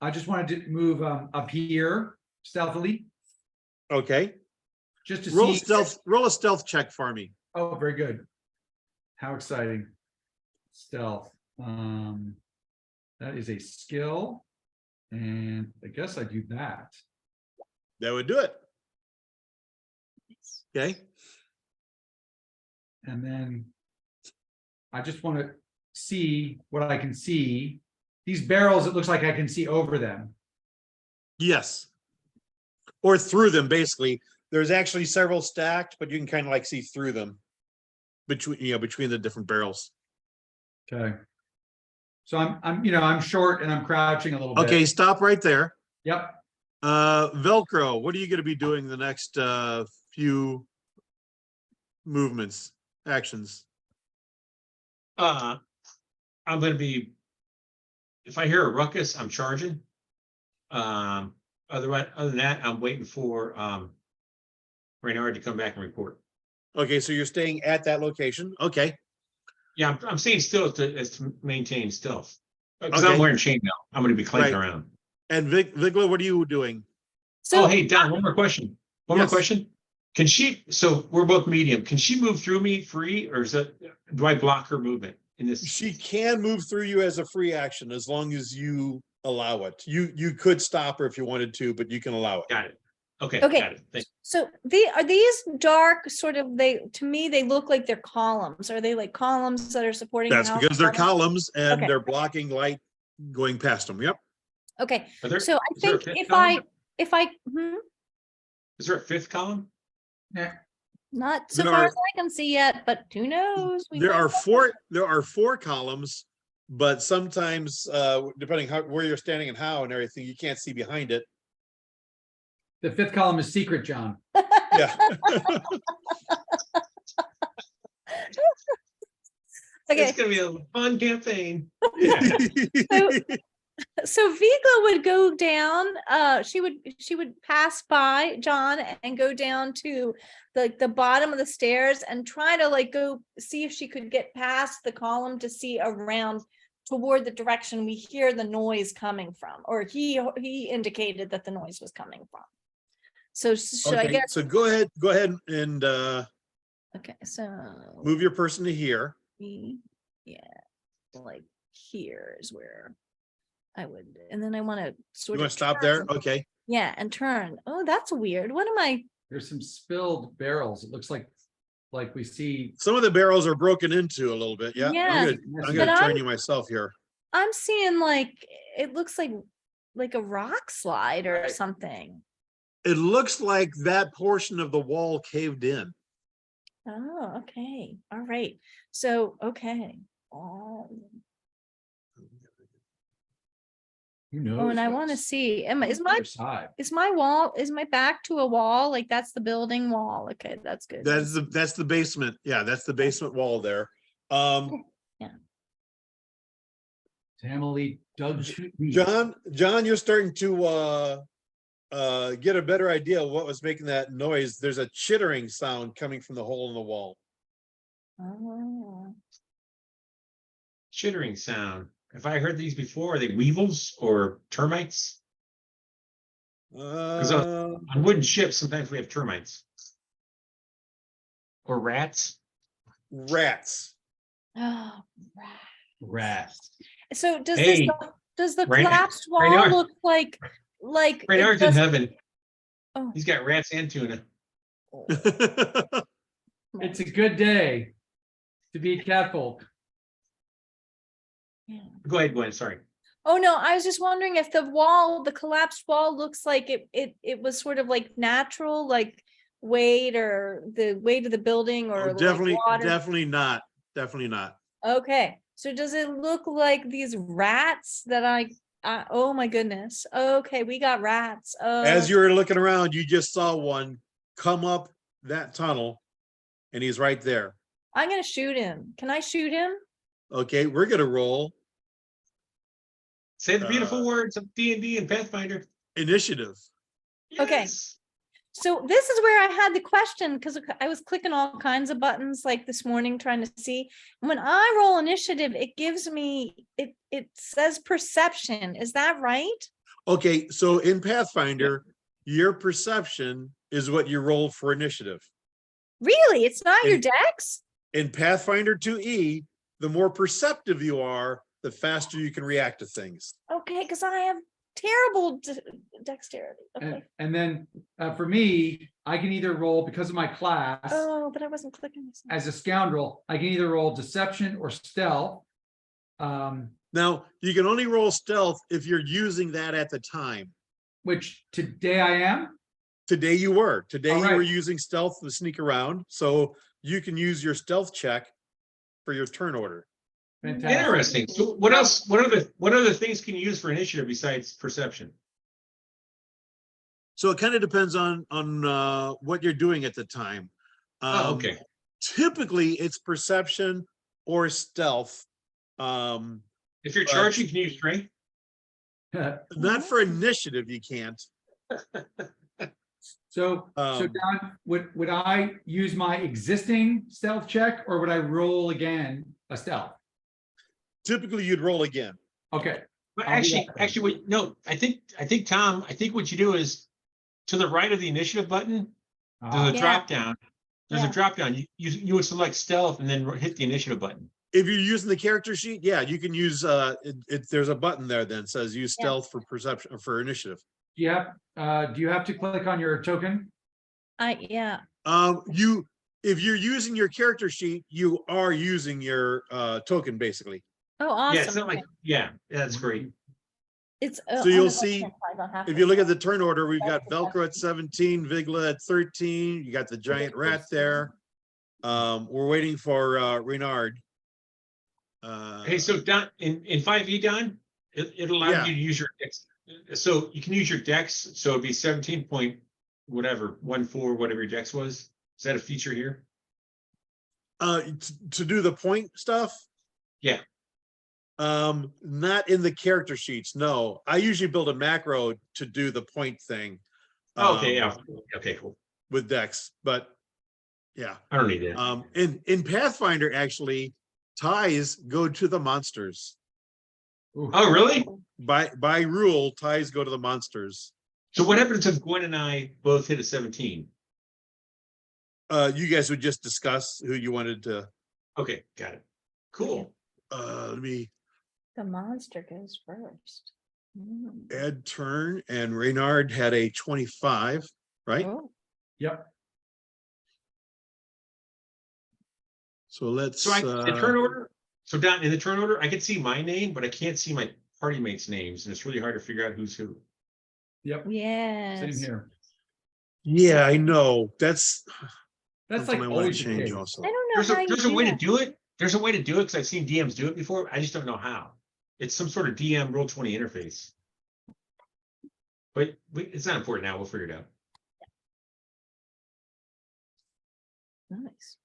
[SPEAKER 4] I just wanted to move up here stealthily,
[SPEAKER 1] Okay.
[SPEAKER 4] just to
[SPEAKER 1] Roll a
[SPEAKER 4] see.
[SPEAKER 1] stealth. Roll a stealth check for me.
[SPEAKER 4] Oh, very good. How exciting. Stealth. That is a skill. And I guess I do that.
[SPEAKER 1] That would do it. Okay.
[SPEAKER 4] And then I just want to see what I can see. These barrels, it looks like I can see over them.
[SPEAKER 1] Yes. Or through them, basically. There's actually several stacked, but you can kind of like see through them between the different barrels.
[SPEAKER 4] Okay. So I'm short and I'm crouching a little bit.
[SPEAKER 1] Okay, stop right there.
[SPEAKER 4] Yep.
[SPEAKER 1] Velcro, what are you going to be doing the next few movements, actions?
[SPEAKER 5] I'm gonna be, if I hear a ruckus, I'm charging. Other than that, I'm waiting for Reynard to come back and report.
[SPEAKER 1] Okay, so you're staying at that location. Okay,
[SPEAKER 5] Yeah, I'm saying still to maintain stealth. Because I'm
[SPEAKER 1] Okay.
[SPEAKER 5] wearing chainmail. I'm gonna be clanking
[SPEAKER 1] Right.
[SPEAKER 5] around.
[SPEAKER 1] and Vigla, what are you doing?
[SPEAKER 2] So
[SPEAKER 5] Oh, hey, Don, one more question. One more
[SPEAKER 1] Yes.
[SPEAKER 5] question. Can she, so we're both medium. Can she move through me free or is that, do I block her movement in this?
[SPEAKER 1] She can move through you as a free action as long as you allow it. You could stop her if you wanted to, but you can allow it.
[SPEAKER 5] Got it. Okay,
[SPEAKER 2] Okay.
[SPEAKER 5] got it. Thank
[SPEAKER 2] So are these dark sort of, to me, they look like they're columns. Are they like columns that are supporting the
[SPEAKER 1] That's
[SPEAKER 2] house?
[SPEAKER 1] because they're columns and
[SPEAKER 2] Okay.
[SPEAKER 1] they're blocking light going past them. Yep.
[SPEAKER 2] Okay,
[SPEAKER 5] Are there-
[SPEAKER 2] so I
[SPEAKER 5] is there a
[SPEAKER 2] think
[SPEAKER 5] fifth
[SPEAKER 2] if
[SPEAKER 5] column?
[SPEAKER 2] I,
[SPEAKER 5] Is there a fifth column?
[SPEAKER 2] not so
[SPEAKER 1] There
[SPEAKER 2] far
[SPEAKER 1] are-
[SPEAKER 2] as I can see yet, but who knows? We
[SPEAKER 1] There
[SPEAKER 2] might
[SPEAKER 1] are
[SPEAKER 2] find out.
[SPEAKER 1] four columns, but sometimes depending where you're standing and how and everything, you can't see behind it.
[SPEAKER 4] The fifth column is secret, John.
[SPEAKER 1] Yeah.
[SPEAKER 2] Okay,
[SPEAKER 5] It's gonna be a fun campaign.
[SPEAKER 2] so Vigo would go down, she would pass by John and go down to the bottom of the stairs and try to like go see if she could get past the column to see around toward the direction we hear the noise coming from, or he indicated that the noise was coming from. So should I
[SPEAKER 1] Okay,
[SPEAKER 2] guess,
[SPEAKER 1] so go ahead and
[SPEAKER 2] okay, so
[SPEAKER 1] move your person to here.
[SPEAKER 2] yeah, like here is where I would, and then I want to sort
[SPEAKER 1] You
[SPEAKER 2] of
[SPEAKER 1] want to stop there?
[SPEAKER 2] turn.
[SPEAKER 1] Okay.
[SPEAKER 2] Yeah, and turn. Oh, that's weird. What am I?
[SPEAKER 4] There's some spilled barrels. It looks like we see.
[SPEAKER 1] Some of the barrels are broken into a little bit. Yeah.
[SPEAKER 2] Yeah,
[SPEAKER 1] I'm
[SPEAKER 2] but
[SPEAKER 1] gonna turn
[SPEAKER 2] I'm-
[SPEAKER 1] you myself here.
[SPEAKER 2] I'm seeing like it looks like a rock slide or
[SPEAKER 4] Right.
[SPEAKER 2] something.
[SPEAKER 1] It looks like that portion of the wall caved in.
[SPEAKER 2] Oh, okay. All right. So okay.
[SPEAKER 4] Who knows?
[SPEAKER 2] Oh, and I want to
[SPEAKER 4] what's
[SPEAKER 2] see.
[SPEAKER 4] on
[SPEAKER 2] Is
[SPEAKER 4] the
[SPEAKER 2] my
[SPEAKER 4] other side.
[SPEAKER 2] wall? Is my back to a wall? Like that's the building wall. Okay, that's good.
[SPEAKER 1] That's the basement. Yeah, that's the basement wall there.
[SPEAKER 4] Emily dug too deep.
[SPEAKER 1] John, you're starting to get a better idea of what was making that noise. There's a chittering sound coming from the hole in the wall.
[SPEAKER 2] Oh.
[SPEAKER 5] Chittering sound. Have I heard these before? Are they weevils or termites? On wooden ships, sometimes we have termites. Or rats.
[SPEAKER 1] Rats.
[SPEAKER 2] Oh, right.
[SPEAKER 4] Rats.
[SPEAKER 2] So
[SPEAKER 5] Hey,
[SPEAKER 2] does the
[SPEAKER 5] Rain-
[SPEAKER 2] collapsed wall
[SPEAKER 5] Raynard.
[SPEAKER 2] look like it
[SPEAKER 5] Raynard's in
[SPEAKER 2] does-
[SPEAKER 5] heaven.
[SPEAKER 2] Oh.
[SPEAKER 5] He's got rats and tuna.
[SPEAKER 4] It's a good day to be catfolk.
[SPEAKER 2] Yeah.
[SPEAKER 5] Go ahead, Gwen, sorry.
[SPEAKER 2] Oh no, I was just wondering if the collapsed wall looks like it was sort of like natural, like weight or the weight of the building or like
[SPEAKER 1] Definitely
[SPEAKER 2] water.
[SPEAKER 1] definitely not.
[SPEAKER 2] Okay, so does it look like these rats that oh my goodness. Okay, we got rats.
[SPEAKER 1] As you were looking around, you just saw one come up that tunnel and he's right there.
[SPEAKER 2] I'm gonna shoot him. Can I shoot him?
[SPEAKER 1] Okay, we're gonna roll
[SPEAKER 5] Say the beautiful words of D&D and Pathfinder.
[SPEAKER 1] initiative.
[SPEAKER 2] Okay.
[SPEAKER 5] Yes.
[SPEAKER 2] So this is where I had the question because I was clicking all kinds of buttons like this morning trying to see. When I roll initiative, it gives me it says perception. Is that right?
[SPEAKER 1] Okay, so in Pathfinder, your perception is what you roll for initiative.
[SPEAKER 2] Really? It's not your
[SPEAKER 1] In-
[SPEAKER 2] dex?
[SPEAKER 1] In Pathfinder 2E, the more perceptive you are, the faster you can react to things.
[SPEAKER 2] Okay, because I have terrible dexterity. Okay.
[SPEAKER 4] And then for me, I can either roll because of my class
[SPEAKER 2] Oh, but I wasn't clicking this.
[SPEAKER 4] as a scoundrel. I can either roll deception or stealth.
[SPEAKER 1] Now, you can only roll stealth if you're using that at the time.
[SPEAKER 4] Which today I am.
[SPEAKER 1] Today you were. Today
[SPEAKER 4] All
[SPEAKER 1] you were
[SPEAKER 4] right.
[SPEAKER 1] using stealth to sneak around. So you can use your stealth check for your turn order.
[SPEAKER 4] Fantastic.
[SPEAKER 5] Interesting. So what else? What other things can you use for initiative besides perception?
[SPEAKER 1] So it kind of depends on what you're doing at the time.
[SPEAKER 5] Oh, okay.
[SPEAKER 1] Typically, it's perception or stealth.
[SPEAKER 5] If you're
[SPEAKER 1] but-
[SPEAKER 5] charging, can you use strength?
[SPEAKER 1] Not for initiative, you can't.
[SPEAKER 4] So
[SPEAKER 1] Um,
[SPEAKER 4] Don, would I use my existing stealth check or would I roll again a stealth?
[SPEAKER 1] Typically, you'd roll again.
[SPEAKER 4] Okay,
[SPEAKER 5] But
[SPEAKER 4] I'll do
[SPEAKER 5] actually,
[SPEAKER 4] that then.
[SPEAKER 5] actually, wait, no, I think, Tom, I think what you do is to the right of the initiative button, there's
[SPEAKER 4] Ah,
[SPEAKER 5] a
[SPEAKER 2] Yeah.
[SPEAKER 5] drop down. There's a
[SPEAKER 2] Yeah.
[SPEAKER 5] drop down. You would select stealth and then hit the initiative button.
[SPEAKER 1] If you're using the character sheet, yeah, you can use, there's a button there that says use
[SPEAKER 2] Yeah.
[SPEAKER 1] stealth for perception, for initiative.
[SPEAKER 4] do you have to click on your token?
[SPEAKER 2] Yeah,
[SPEAKER 1] If you're using your character sheet, you are using your token, basically.
[SPEAKER 2] oh,
[SPEAKER 5] Yeah, it's
[SPEAKER 2] awesome.
[SPEAKER 5] not like, yeah, that's great.
[SPEAKER 2] It's.
[SPEAKER 1] So you'll see, if you look at the turn order, we've got
[SPEAKER 2] That's
[SPEAKER 1] Velcro at 17, Vigla at 13, you got the giant rat there. We're waiting for Reynard.
[SPEAKER 5] Hey, so Don, in 5e, Don, it allowed
[SPEAKER 1] Yeah.
[SPEAKER 5] you to use your dex. So you can use your dex, so it'd be 17 point whatever, 14, whatever your dex was. Is that a feature here?
[SPEAKER 1] To do the point stuff?
[SPEAKER 5] Yeah.
[SPEAKER 1] Not in the character sheets, no. I usually build a macro to do the point thing.
[SPEAKER 5] Okay,
[SPEAKER 1] um,
[SPEAKER 5] yeah, okay, cool.
[SPEAKER 1] With Dex, but yeah.
[SPEAKER 5] I don't need that.
[SPEAKER 1] In Pathfinder, actually, ties go to the monsters.
[SPEAKER 4] Ooh.
[SPEAKER 5] Oh, really?
[SPEAKER 1] By rule, ties go to the monsters.
[SPEAKER 5] So what happens if Gwen and I both hit a 17?
[SPEAKER 1] You guys would just discuss who you wanted to,
[SPEAKER 5] Okay, got it. Cool.
[SPEAKER 1] let me
[SPEAKER 2] The monster goes first. Mm.
[SPEAKER 1] add turn, and Reynard had a 25, right?
[SPEAKER 2] Oh,
[SPEAKER 4] Yep.
[SPEAKER 1] So let's,
[SPEAKER 5] So the turn order, so Don, in the turn order, I can see my name, but I can't see my party mates' names, and it's really hard to figure out who's who.
[SPEAKER 4] Yep.
[SPEAKER 2] yes.
[SPEAKER 4] Same here.
[SPEAKER 1] yeah, I know, that's
[SPEAKER 4] That's
[SPEAKER 1] something
[SPEAKER 4] like
[SPEAKER 1] I want
[SPEAKER 4] always
[SPEAKER 1] to
[SPEAKER 4] the
[SPEAKER 1] change
[SPEAKER 4] case.
[SPEAKER 1] also.
[SPEAKER 2] I don't know how you
[SPEAKER 5] There's a
[SPEAKER 2] do
[SPEAKER 5] way to
[SPEAKER 2] that.
[SPEAKER 5] do it. There's a way to do it because I've seen DMs do it before. I just don't know how. It's some sort of DM Roll20 interface. But it's not important now. We'll figure it out.
[SPEAKER 2] Nice.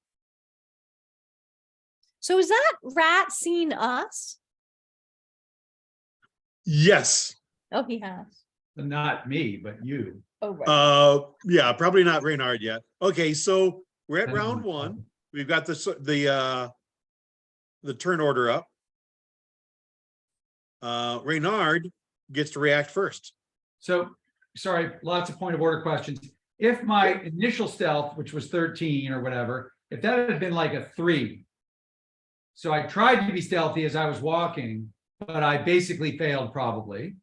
[SPEAKER 2] So is that rat seen us?
[SPEAKER 1] Yes,
[SPEAKER 2] Oh, he has.
[SPEAKER 4] Not me, but you.
[SPEAKER 2] Oh, right.
[SPEAKER 1] yeah, probably not Reynard yet. Okay, so we're at
[SPEAKER 4] That is
[SPEAKER 1] round
[SPEAKER 4] my
[SPEAKER 1] one.
[SPEAKER 4] problem.
[SPEAKER 1] We've got the turn order up. Reynard gets to react first.
[SPEAKER 4] So, sorry, lots of point of order questions. If my initial stealth, which was 13 or whatever, if that had been like a 3, so I tried to be stealthy as I was walking, but I basically failed probably.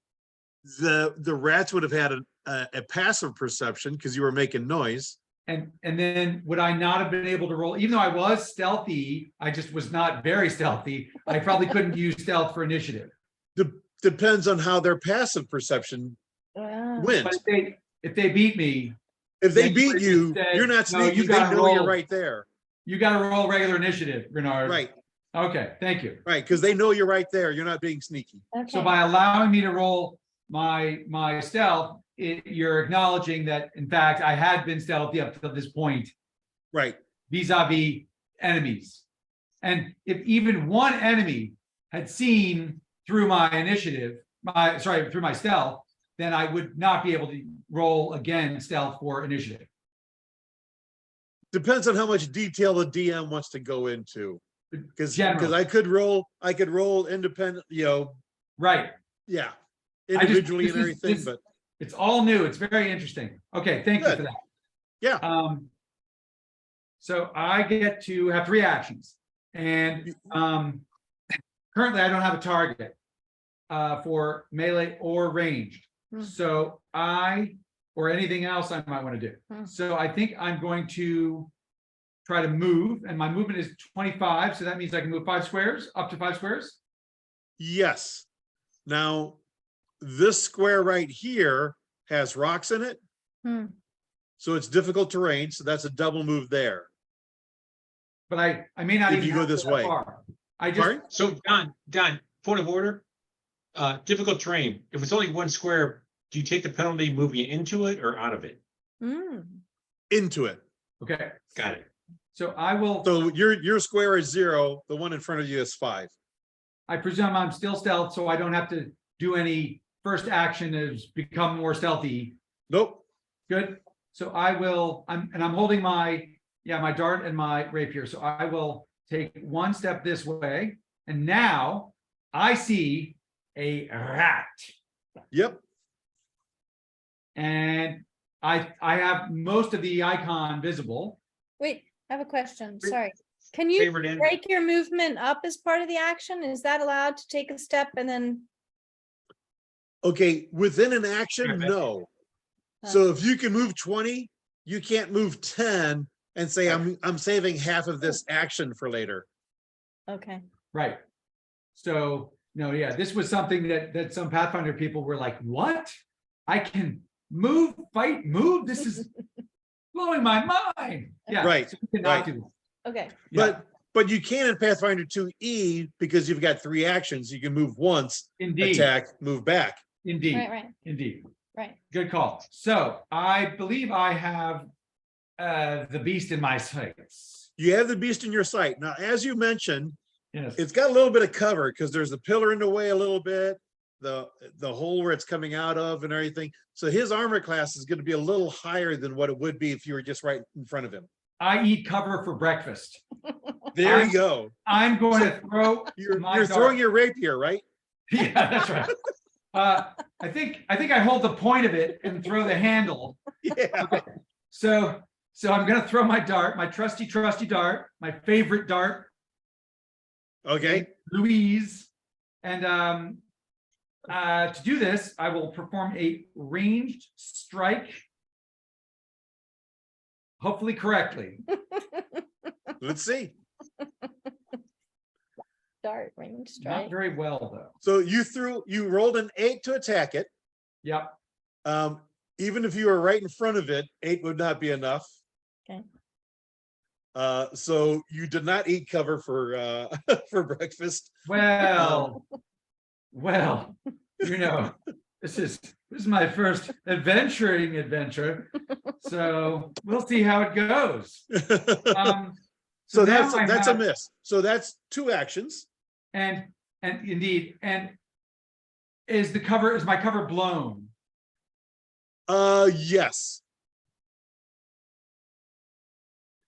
[SPEAKER 1] The rats would have had a passive perception because you were making noise.
[SPEAKER 4] And then would I not have been able to roll, even though I was stealthy, I just was not very stealthy. I probably couldn't use stealth for initiative.
[SPEAKER 1] Depends on how their passive perception
[SPEAKER 2] Wow.
[SPEAKER 1] went.
[SPEAKER 4] But if they beat me,
[SPEAKER 1] If they
[SPEAKER 4] then
[SPEAKER 1] beat
[SPEAKER 4] would've
[SPEAKER 1] you,
[SPEAKER 4] said,
[SPEAKER 1] you're not
[SPEAKER 4] "No, you
[SPEAKER 1] sneaky. They
[SPEAKER 4] gotta
[SPEAKER 1] know you're
[SPEAKER 4] roll."
[SPEAKER 1] right there.
[SPEAKER 4] you got to roll regular initiative, Bernard.
[SPEAKER 1] Right,
[SPEAKER 4] Okay, thank you.
[SPEAKER 1] right, because they know you're right there. You're not being sneaky.
[SPEAKER 4] So
[SPEAKER 2] Okay.
[SPEAKER 4] by allowing me to roll my stealth, you're acknowledging that, in fact, I had been stealthy up to this point
[SPEAKER 1] Right.
[SPEAKER 4] vis-a-vis enemies. And if even one enemy had seen through my initiative, through my stealth, then I would not be able to roll again stealth for initiative.
[SPEAKER 1] Depends on how much detail the DM wants to go into. Because
[SPEAKER 4] Generally.
[SPEAKER 1] I could roll independent,
[SPEAKER 4] Right.
[SPEAKER 1] yeah,
[SPEAKER 4] I just-
[SPEAKER 1] individually
[SPEAKER 4] this
[SPEAKER 1] and
[SPEAKER 4] is-
[SPEAKER 1] everything,
[SPEAKER 4] this-
[SPEAKER 1] but
[SPEAKER 4] It's all new. It's very interesting. Okay, thank you
[SPEAKER 1] Good.
[SPEAKER 4] for that.
[SPEAKER 1] yeah.
[SPEAKER 4] So I get to have 3 actions. And currently I don't have a target for melee or ranged.
[SPEAKER 2] Hmm.
[SPEAKER 4] So or anything else I might want to do.
[SPEAKER 2] Hmm.
[SPEAKER 4] So I think I'm going to try to move, and my movement is 25. So that means I can move 5 squares, up to 5 squares.
[SPEAKER 1] Yes. Now, this square right here has rocks in it.
[SPEAKER 2] Hmm.
[SPEAKER 1] So it's difficult terrain. So that's a double move there.
[SPEAKER 4] But I may not
[SPEAKER 1] If
[SPEAKER 4] even
[SPEAKER 1] you go
[SPEAKER 4] have to
[SPEAKER 1] this
[SPEAKER 4] that
[SPEAKER 1] way.
[SPEAKER 4] far. I just
[SPEAKER 1] Pardon?
[SPEAKER 5] So Don, point of order. Difficult terrain. If it's only 1 square, do you take the penalty moving into it or out of it?
[SPEAKER 2] Mm.
[SPEAKER 1] Into it.
[SPEAKER 4] okay.
[SPEAKER 5] Got it.
[SPEAKER 4] So I will.
[SPEAKER 1] So your square is 0. The one in front of you is 5.
[SPEAKER 4] I presume I'm still stealth, so I don't have to do any first action is become more stealthy.
[SPEAKER 1] Nope.
[SPEAKER 4] Good. So I'm holding my dart and my rapier. So I will take one step this way. And now I see a rat.
[SPEAKER 1] Yep.
[SPEAKER 4] And I have most of the icon visible.
[SPEAKER 2] Wait, I have a question. Sorry. Can you
[SPEAKER 5] Favorite end.
[SPEAKER 2] break your movement up as part of the action? Is that allowed to take a step and then?
[SPEAKER 1] Okay, within an action,
[SPEAKER 5] Okay.
[SPEAKER 1] no. So if you can move 20, you can't move 10 and say, I'm saving half of this action for later.
[SPEAKER 2] Okay.
[SPEAKER 4] Right. So, no, yeah, this was something that some Pathfinder people were like, what? I can move, fight, move. This is blowing my mind. Yeah.
[SPEAKER 1] Right,
[SPEAKER 4] So you cannot
[SPEAKER 1] right.
[SPEAKER 4] do this.
[SPEAKER 2] Okay.
[SPEAKER 4] Yeah,
[SPEAKER 1] But you can in Pathfinder 2E because you've got 3 actions. You can move once,
[SPEAKER 4] indeed,
[SPEAKER 1] attack, move back.
[SPEAKER 4] indeed,
[SPEAKER 2] Right.
[SPEAKER 4] indeed.
[SPEAKER 2] Right.
[SPEAKER 4] Good call. So I believe I have the beast in my sights.
[SPEAKER 1] You have the beast in your sight. Now, as you mentioned,
[SPEAKER 4] Yes.
[SPEAKER 1] it's got a little bit of cover because there's the pillar in the way a little bit, the hole where it's coming out of and everything. So his armor class is going to be a little higher than what it would be if you were just right in front of him.
[SPEAKER 4] I eat cover for breakfast.
[SPEAKER 1] There you go.
[SPEAKER 4] I'm going to throw
[SPEAKER 1] You're
[SPEAKER 4] my
[SPEAKER 1] throwing
[SPEAKER 4] dart.
[SPEAKER 1] your rapier, right?
[SPEAKER 4] Yeah, that's right. I think I hold the point of it and throw the handle.
[SPEAKER 1] Yeah.
[SPEAKER 4] So I'm gonna throw my dart, my trusty dart, my favorite dart,
[SPEAKER 1] Okay.
[SPEAKER 4] Louise. And to do this, I will perform a ranged strike. Hopefully correctly.
[SPEAKER 1] Let's see.
[SPEAKER 2] Dart range
[SPEAKER 4] Not
[SPEAKER 2] strike.
[SPEAKER 4] very well though.
[SPEAKER 1] So you rolled an 8 to attack it.
[SPEAKER 4] Yep.
[SPEAKER 1] Even if you were right in front of it, 8 would not be enough.
[SPEAKER 2] Okay.
[SPEAKER 1] So you did not eat cover for for breakfast.
[SPEAKER 4] Well, this is my first adventure. So we'll see how it goes.
[SPEAKER 1] So
[SPEAKER 4] now I
[SPEAKER 1] that's a
[SPEAKER 4] have-
[SPEAKER 1] miss. So that's 2 actions.
[SPEAKER 4] And indeed, and is my cover blown?
[SPEAKER 1] Yes.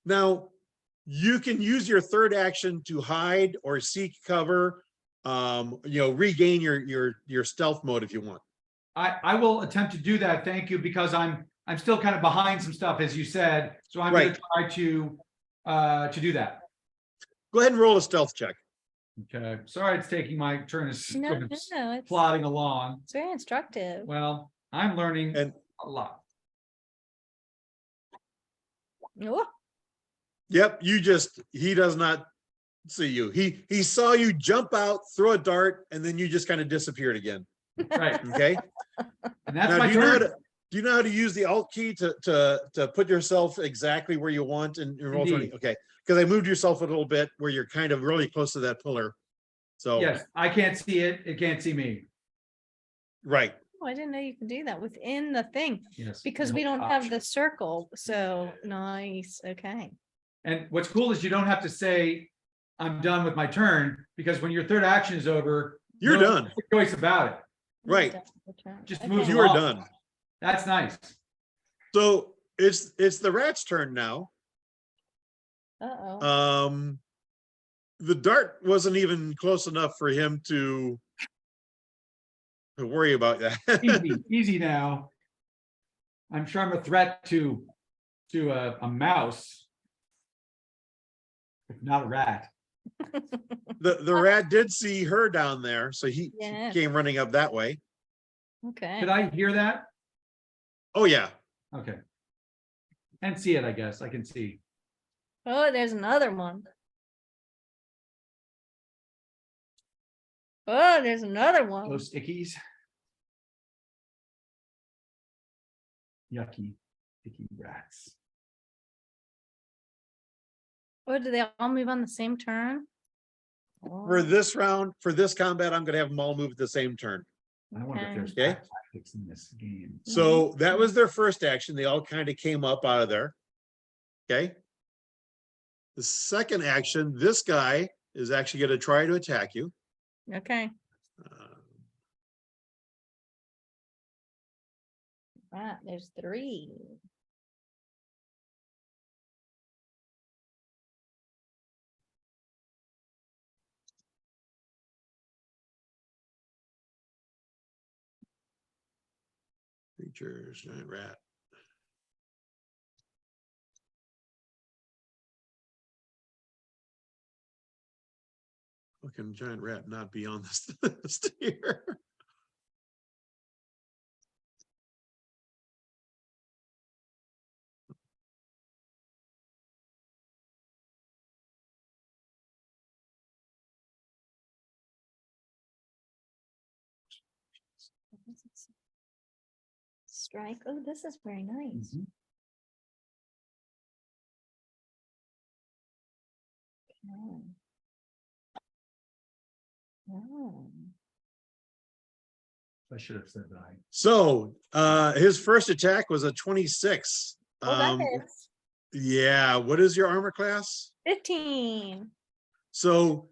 [SPEAKER 1] Now you can use your third action to hide or seek cover. Regain your stealth mode if you want.
[SPEAKER 4] I will attempt to do that. Thank you, because I'm still kind of behind some stuff, as you said. So I'm going to try to do that.
[SPEAKER 1] Go ahead and roll a stealth check.
[SPEAKER 4] Okay. Sorry, it's taking my turn as
[SPEAKER 2] No, it's
[SPEAKER 4] plodding along.
[SPEAKER 2] very instructive.
[SPEAKER 4] Well, I'm learning
[SPEAKER 1] And
[SPEAKER 4] a lot.
[SPEAKER 2] Oh,
[SPEAKER 1] yep, he does not see you. He saw you jump out, throw a dart, and then you just kind of disappeared again.
[SPEAKER 4] Right.
[SPEAKER 1] Okay.
[SPEAKER 4] And that's
[SPEAKER 1] Now,
[SPEAKER 4] my
[SPEAKER 1] do you know how
[SPEAKER 4] turn.
[SPEAKER 1] to do you know how to use the alt key to put yourself exactly where you want in roll 20?
[SPEAKER 4] Indeed.
[SPEAKER 1] Okay, because I moved yourself a little bit where you're kind of really close to that pillar. So
[SPEAKER 4] Yes, I can't see it. It can't see me.
[SPEAKER 1] right.
[SPEAKER 2] oh, I didn't know you could do that within the thing
[SPEAKER 4] Yes.
[SPEAKER 2] because
[SPEAKER 4] no
[SPEAKER 2] we don't have
[SPEAKER 4] option.
[SPEAKER 2] the circle. So nice. Okay.
[SPEAKER 4] And what's cool is you don't have to say, I'm done with my turn, because when your third action is over,
[SPEAKER 1] You're
[SPEAKER 4] no
[SPEAKER 1] done.
[SPEAKER 4] choice about it.
[SPEAKER 1] Right.
[SPEAKER 4] Just
[SPEAKER 2] Okay.
[SPEAKER 4] move
[SPEAKER 1] You are
[SPEAKER 4] along.
[SPEAKER 1] done.
[SPEAKER 4] That's nice.
[SPEAKER 1] So it's the rat's turn now.
[SPEAKER 2] Uh-oh.
[SPEAKER 1] The dart wasn't even close enough for him to worry about that.
[SPEAKER 4] Easy now. I'm sure I'm a threat to a mouse, if not a rat.
[SPEAKER 1] The rat did see her down there, so he
[SPEAKER 2] Yeah.
[SPEAKER 1] came running up that way.
[SPEAKER 2] Okay.
[SPEAKER 4] Did I hear that?
[SPEAKER 1] Oh yeah.
[SPEAKER 4] Okay. And see it, I guess. I can see.
[SPEAKER 2] Oh, there's another one. Oh, there's another one.
[SPEAKER 4] Those ickies. Yucky, icky rats.
[SPEAKER 2] Oh, do they all move on the same turn?
[SPEAKER 1] For
[SPEAKER 2] Oh,
[SPEAKER 1] this round, for this combat, I'm gonna have them all move at the same turn.
[SPEAKER 4] I wonder if there's
[SPEAKER 1] Okay.
[SPEAKER 4] tactics in this game.
[SPEAKER 1] So that was their first action. They all kind of came up out of there. Okay. The second action, this guy is actually going to try to attack you.
[SPEAKER 2] okay.
[SPEAKER 1] Uh,
[SPEAKER 2] Ah, there's 3.
[SPEAKER 1] Creatures, giant rat. How can giant rat not be on this list here?
[SPEAKER 2] Strike. Oh, this is very nice.
[SPEAKER 4] Mhm.
[SPEAKER 2] Oh. Oh.
[SPEAKER 4] I should have said that.
[SPEAKER 1] So his first attack was a 26.
[SPEAKER 2] Oh, that
[SPEAKER 1] Um,
[SPEAKER 2] hits.
[SPEAKER 1] yeah, what is your armor class?
[SPEAKER 2] 15.
[SPEAKER 1] So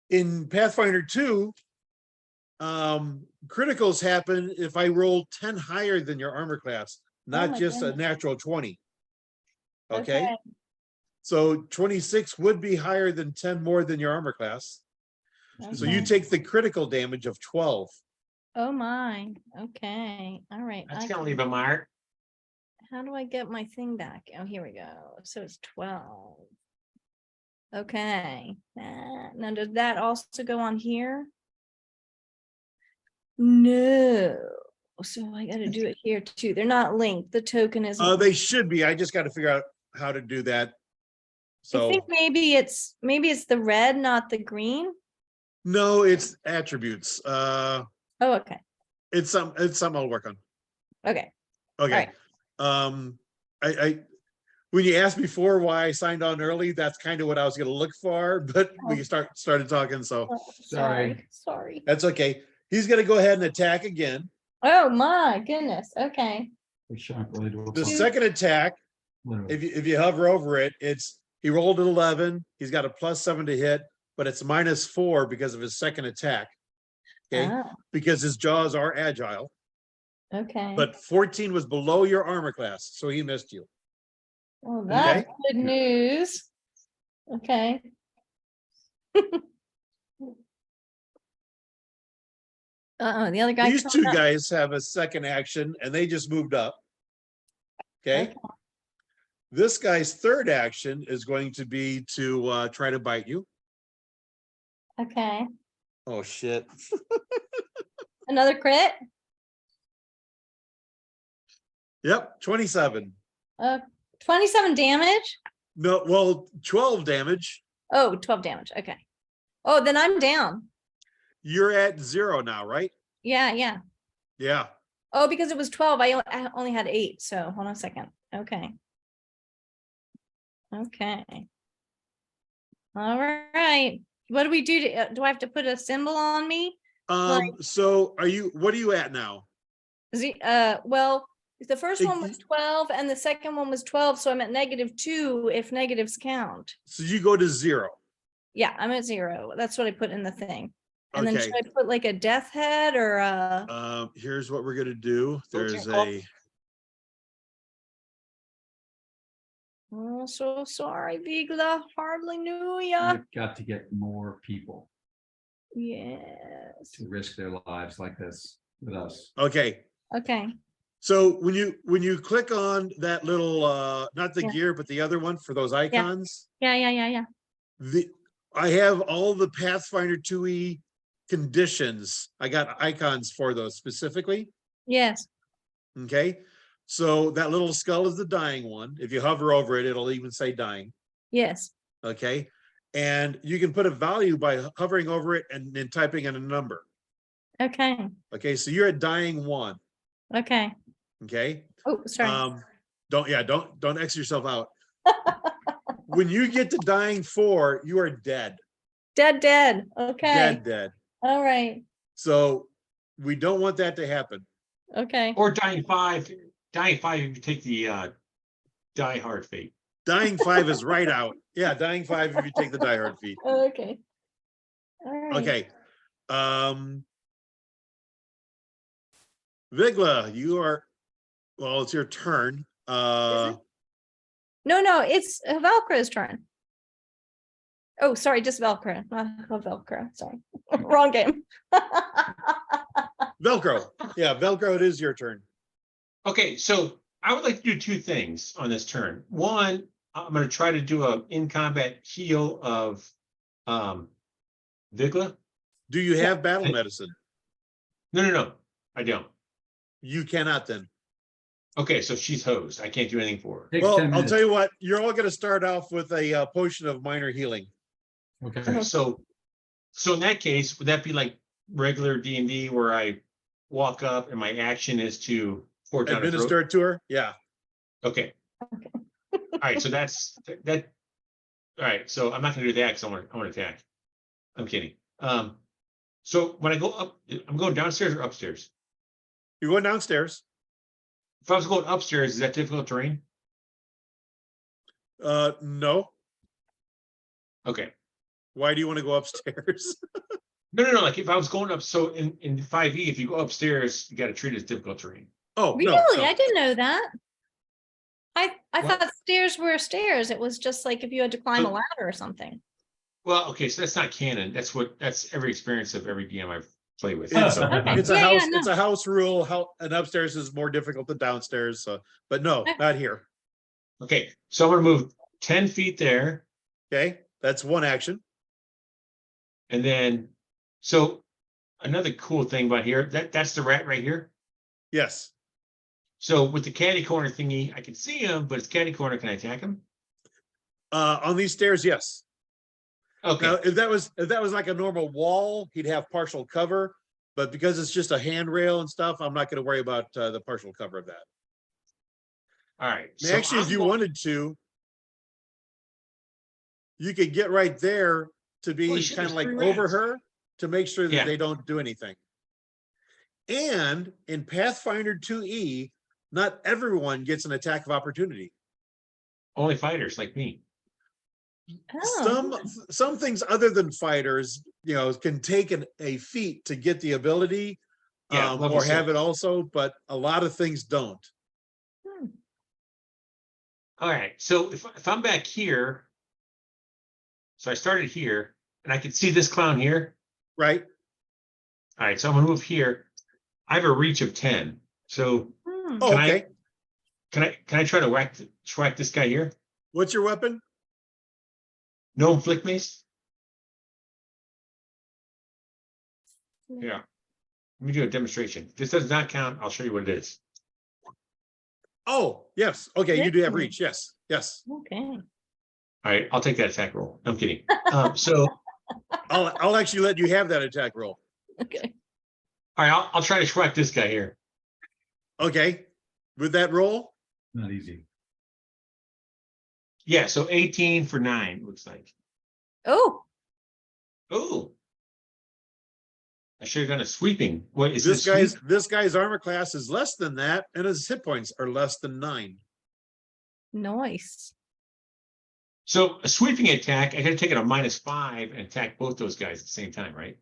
[SPEAKER 1] in Pathfinder 2, criticals happen if I roll 10 higher than your armor class, not
[SPEAKER 2] my
[SPEAKER 1] just a
[SPEAKER 2] goodness.
[SPEAKER 1] natural 20. Okay,
[SPEAKER 2] Okay.
[SPEAKER 1] so 26 would be higher than 10 more than your armor class. So you
[SPEAKER 2] Okay.
[SPEAKER 1] take the critical damage of 12.
[SPEAKER 2] Oh my. Okay. All right.
[SPEAKER 5] That's
[SPEAKER 2] I
[SPEAKER 5] gonna
[SPEAKER 2] can-
[SPEAKER 5] leave a mark.
[SPEAKER 2] How do I get my thing back? Oh, here we go. So it's 12. Okay. Now does that also go on here? No. So I gotta do it here too. They're not linked. The token isn't.
[SPEAKER 1] They should be. I just got to figure out how to do that.
[SPEAKER 2] I
[SPEAKER 1] So
[SPEAKER 2] think maybe it's the red, not the green.
[SPEAKER 1] no, it's attributes.
[SPEAKER 2] Oh, okay.
[SPEAKER 1] It's something I'll work on.
[SPEAKER 2] Okay.
[SPEAKER 1] Okay. I when you asked before why I signed on early, that's kind of what I was going to look for, but we started talking, so
[SPEAKER 2] Oh,
[SPEAKER 4] Sorry.
[SPEAKER 2] Sorry.
[SPEAKER 1] that's okay. He's going to go ahead and attack again.
[SPEAKER 2] Oh my goodness. Okay.
[SPEAKER 4] We shan't really do a
[SPEAKER 1] The
[SPEAKER 4] point,
[SPEAKER 1] second attack,
[SPEAKER 4] literally.
[SPEAKER 1] if you hover over it, he rolled an 11. He's got a +7 to hit, but it's -4 because of his second attack. Okay,
[SPEAKER 2] Ah,
[SPEAKER 1] because his jaws are agile.
[SPEAKER 2] okay.
[SPEAKER 1] But 14 was below your armor class, so he missed you.
[SPEAKER 2] Well, that's
[SPEAKER 1] Okay.
[SPEAKER 2] good news. Okay. Uh-oh, the other guy.
[SPEAKER 1] These
[SPEAKER 2] coming
[SPEAKER 1] two
[SPEAKER 2] up.
[SPEAKER 1] guys have a second action and they just moved up. Okay.
[SPEAKER 2] Okay.
[SPEAKER 1] This guy's third action is going to be to try to bite you.
[SPEAKER 2] Okay.
[SPEAKER 1] Oh, shit.
[SPEAKER 2] Another crit.
[SPEAKER 1] Yep, 27.
[SPEAKER 2] 27 damage.
[SPEAKER 1] No, well, 12 damage.
[SPEAKER 2] Oh, 12 damage. Okay. Oh, then I'm down.
[SPEAKER 1] You're at 0 now, right?
[SPEAKER 2] Yeah, yeah.
[SPEAKER 1] Yeah.
[SPEAKER 2] Oh, because it was 12. I only had 8. So hold on a second. Okay. Okay. All right. What do we do? Do I have to put a symbol on me?
[SPEAKER 1] So what are you at now?
[SPEAKER 2] Well, the first one was
[SPEAKER 1] It-
[SPEAKER 2] 12 and the second one was 12. So I'm at -2 if negatives count.
[SPEAKER 1] So you go to 0.
[SPEAKER 2] Yeah, I'm at 0. That's what I put in the thing. And then
[SPEAKER 1] Okay.
[SPEAKER 2] should I put like a death head or a?
[SPEAKER 1] Here's what we're gonna do. There's
[SPEAKER 5] call-
[SPEAKER 1] a
[SPEAKER 2] Oh, so sorry, Vigla. Hardly knew ya.
[SPEAKER 4] You've got to get more people
[SPEAKER 2] Yes.
[SPEAKER 4] to risk their lives like this with us.
[SPEAKER 1] okay.
[SPEAKER 2] Okay.
[SPEAKER 1] So when you click on that little not the
[SPEAKER 2] Yeah.
[SPEAKER 1] gear, but the other one for those icons,
[SPEAKER 2] Yeah.
[SPEAKER 1] I have all the Pathfinder 2E conditions. I got icons for those specifically.
[SPEAKER 2] Yes.
[SPEAKER 1] Okay. So that little skull is the dying one. If you hover over it, it'll even say dying.
[SPEAKER 2] Yes.
[SPEAKER 1] Okay. And you can put a value by hovering over it and then typing in a number.
[SPEAKER 2] Okay.
[SPEAKER 1] Okay. So you're at dying 1.
[SPEAKER 2] Okay.
[SPEAKER 1] Okay.
[SPEAKER 2] Oh, sorry.
[SPEAKER 1] Don't X yourself out. When you get to dying 4, you are dead.
[SPEAKER 2] Dead. Okay.
[SPEAKER 1] Dead.
[SPEAKER 2] All right.
[SPEAKER 1] So we don't want that to happen.
[SPEAKER 2] Okay.
[SPEAKER 5] Or dying 5. Dying 5, if you take the die hard fate.
[SPEAKER 1] Dying 5 is right out. Yeah, dying 5 if you take the die hard feat.
[SPEAKER 2] Okay. All right.
[SPEAKER 1] Okay. Vigla, it's your turn.
[SPEAKER 2] No, it's Velcro's turn. Oh, sorry, just Velcro, not Velcro. Sorry, wrong game.
[SPEAKER 1] Velcro. Yeah, Velcro, it is your turn.
[SPEAKER 5] Okay, so I would like to do two things on this turn. One, I'm gonna try to do a in combat heal of Vigla.
[SPEAKER 1] Do you have battle
[SPEAKER 5] Hey.
[SPEAKER 1] medicine?
[SPEAKER 5] No, I don't.
[SPEAKER 1] You cannot then.
[SPEAKER 5] Okay, so she's hosed. I can't do anything for her.
[SPEAKER 4] Takes
[SPEAKER 1] Well,
[SPEAKER 4] 10
[SPEAKER 1] I'll
[SPEAKER 4] minutes.
[SPEAKER 1] tell you what, you're all gonna start off with a potion of minor healing.
[SPEAKER 4] Okay.
[SPEAKER 5] So in that case, would that be like regular D&D where I walk up and my action is to pour down her throat?
[SPEAKER 1] Administer it to her, yeah.
[SPEAKER 5] Okay. All right, so that's that. All right, so I'm not gonna do that because I want to attack. I'm kidding. So when I go up, I'm going downstairs or upstairs?
[SPEAKER 1] You're going downstairs.
[SPEAKER 5] If I was going upstairs, is that difficult terrain?
[SPEAKER 1] No.
[SPEAKER 5] Okay.
[SPEAKER 1] Why do you want to go upstairs?
[SPEAKER 5] No. Like if I was going up, so in 5e, if you go upstairs, you got to treat it as difficult terrain.
[SPEAKER 1] Oh,
[SPEAKER 2] Really?
[SPEAKER 1] no.
[SPEAKER 2] I didn't know that. I
[SPEAKER 5] What?
[SPEAKER 2] thought stairs were stairs. It was just like if you had to climb a
[SPEAKER 5] So-
[SPEAKER 2] ladder or something.
[SPEAKER 5] Well, okay, so that's not canon. That's every experience of every DM I've played with.
[SPEAKER 1] It's,
[SPEAKER 5] So,
[SPEAKER 2] Okay.
[SPEAKER 1] it's a
[SPEAKER 2] Yeah,
[SPEAKER 1] house,
[SPEAKER 2] yeah,
[SPEAKER 1] it's a house rule, how, and upstairs is more difficult than downstairs, so, but no,
[SPEAKER 2] Okay.
[SPEAKER 1] not here.
[SPEAKER 5] okay, so I'm gonna move 10 feet there,
[SPEAKER 1] Okay, that's one action.
[SPEAKER 5] and then so another cool thing about here, that's the rat right here.
[SPEAKER 1] Yes.
[SPEAKER 5] So with the caddy corner thingy, I can see him, but it's caddy corner. Can I attack him?
[SPEAKER 1] On these stairs, yes.
[SPEAKER 5] Okay.
[SPEAKER 1] Now, if that was like a normal wall, he'd have partial cover, but because it's just a handrail and stuff, I'm not gonna worry about the partial cover of that.
[SPEAKER 5] All right.
[SPEAKER 1] And actually, if you wanted to, you could get right there to be
[SPEAKER 5] Holy shit,
[SPEAKER 1] kind of
[SPEAKER 5] there's
[SPEAKER 1] like
[SPEAKER 5] three
[SPEAKER 1] over
[SPEAKER 5] rats.
[SPEAKER 1] her to make sure that
[SPEAKER 5] Yeah.
[SPEAKER 1] they don't do anything. And in Pathfinder 2E, not everyone gets an attack of opportunity.
[SPEAKER 5] only fighters like me.
[SPEAKER 2] Oh,
[SPEAKER 1] Some things other than fighters, can take a feat to get the ability,
[SPEAKER 5] Yeah, level
[SPEAKER 1] or have
[SPEAKER 5] 6.
[SPEAKER 1] it also, but a lot of things don't.
[SPEAKER 5] All right. So if I'm back here, so I started here, and I can see this clown here.
[SPEAKER 1] Right?
[SPEAKER 5] All right. So I'm gonna move here. I have a reach of 10. So
[SPEAKER 2] hmm.
[SPEAKER 1] Oh,
[SPEAKER 5] Can I-
[SPEAKER 1] okay.
[SPEAKER 5] can I try to whack this guy here?
[SPEAKER 1] What's your weapon?
[SPEAKER 5] No inflict mace. Yeah. Let me do a demonstration. If this does not count, I'll show you what it is.
[SPEAKER 1] Oh, yes. Okay, you do have
[SPEAKER 2] Really?
[SPEAKER 1] reach. Yes, yes.
[SPEAKER 2] Okay.
[SPEAKER 5] All right. I'll take that attack roll. I'm kidding. So
[SPEAKER 1] I'll actually let you have that attack roll.
[SPEAKER 2] Okay.
[SPEAKER 5] all right. I'll try to whack this guy here.
[SPEAKER 1] Okay. With that roll,
[SPEAKER 4] Not easy.
[SPEAKER 5] Yeah. So 18 for 9 looks like.
[SPEAKER 2] Oh,
[SPEAKER 5] Oh. I should have done a sweeping. What is
[SPEAKER 1] this guy's armor class is less than that, and his hit points are less than 9.
[SPEAKER 2] nice.
[SPEAKER 5] So a sweeping attack, I gotta take it a -5 and attack both those guys at the same time, right?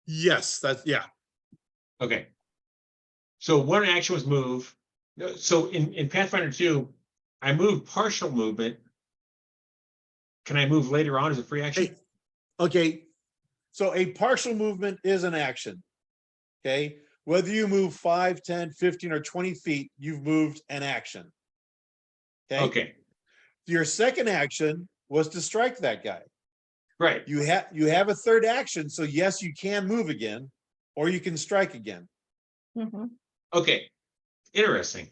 [SPEAKER 1] Yes, yeah.
[SPEAKER 5] Okay. So one action was move. No, so in Pathfinder 2, I moved partial movement. Can I move later on as a free action?
[SPEAKER 1] Hey, okay. So a partial movement is an action. Okay, whether you move 5, 10, 15, or 20 feet, you've moved an action.
[SPEAKER 5] Okay,
[SPEAKER 1] Your second action was to strike that guy.
[SPEAKER 5] right.
[SPEAKER 1] You have a third action, so yes, you can move again, or you can strike again.
[SPEAKER 2] Mhm.
[SPEAKER 5] Okay, interesting.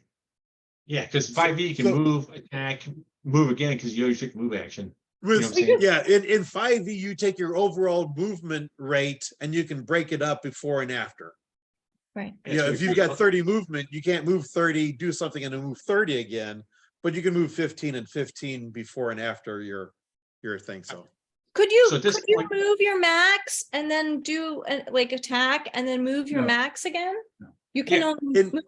[SPEAKER 5] Yeah, because 5e you can
[SPEAKER 1] so-
[SPEAKER 5] move, attack, move again because you always take move action.
[SPEAKER 1] With,
[SPEAKER 5] what I'm saying?
[SPEAKER 1] yeah, in 5e, you take your overall movement rate and you can break it up before and after.
[SPEAKER 2] Right.
[SPEAKER 1] Yeah, if you've got 30 movement, you can't move 30, do something and then move 30 again, but you can move 15 and 15 before and after your thing, so.
[SPEAKER 2] Could you
[SPEAKER 5] So at this
[SPEAKER 2] could you
[SPEAKER 5] point-
[SPEAKER 2] move your max and then do like attack and then move your
[SPEAKER 4] No.
[SPEAKER 2] max again?
[SPEAKER 4] No.
[SPEAKER 2] You can
[SPEAKER 5] Yeah.
[SPEAKER 2] only
[SPEAKER 1] In,
[SPEAKER 2] move-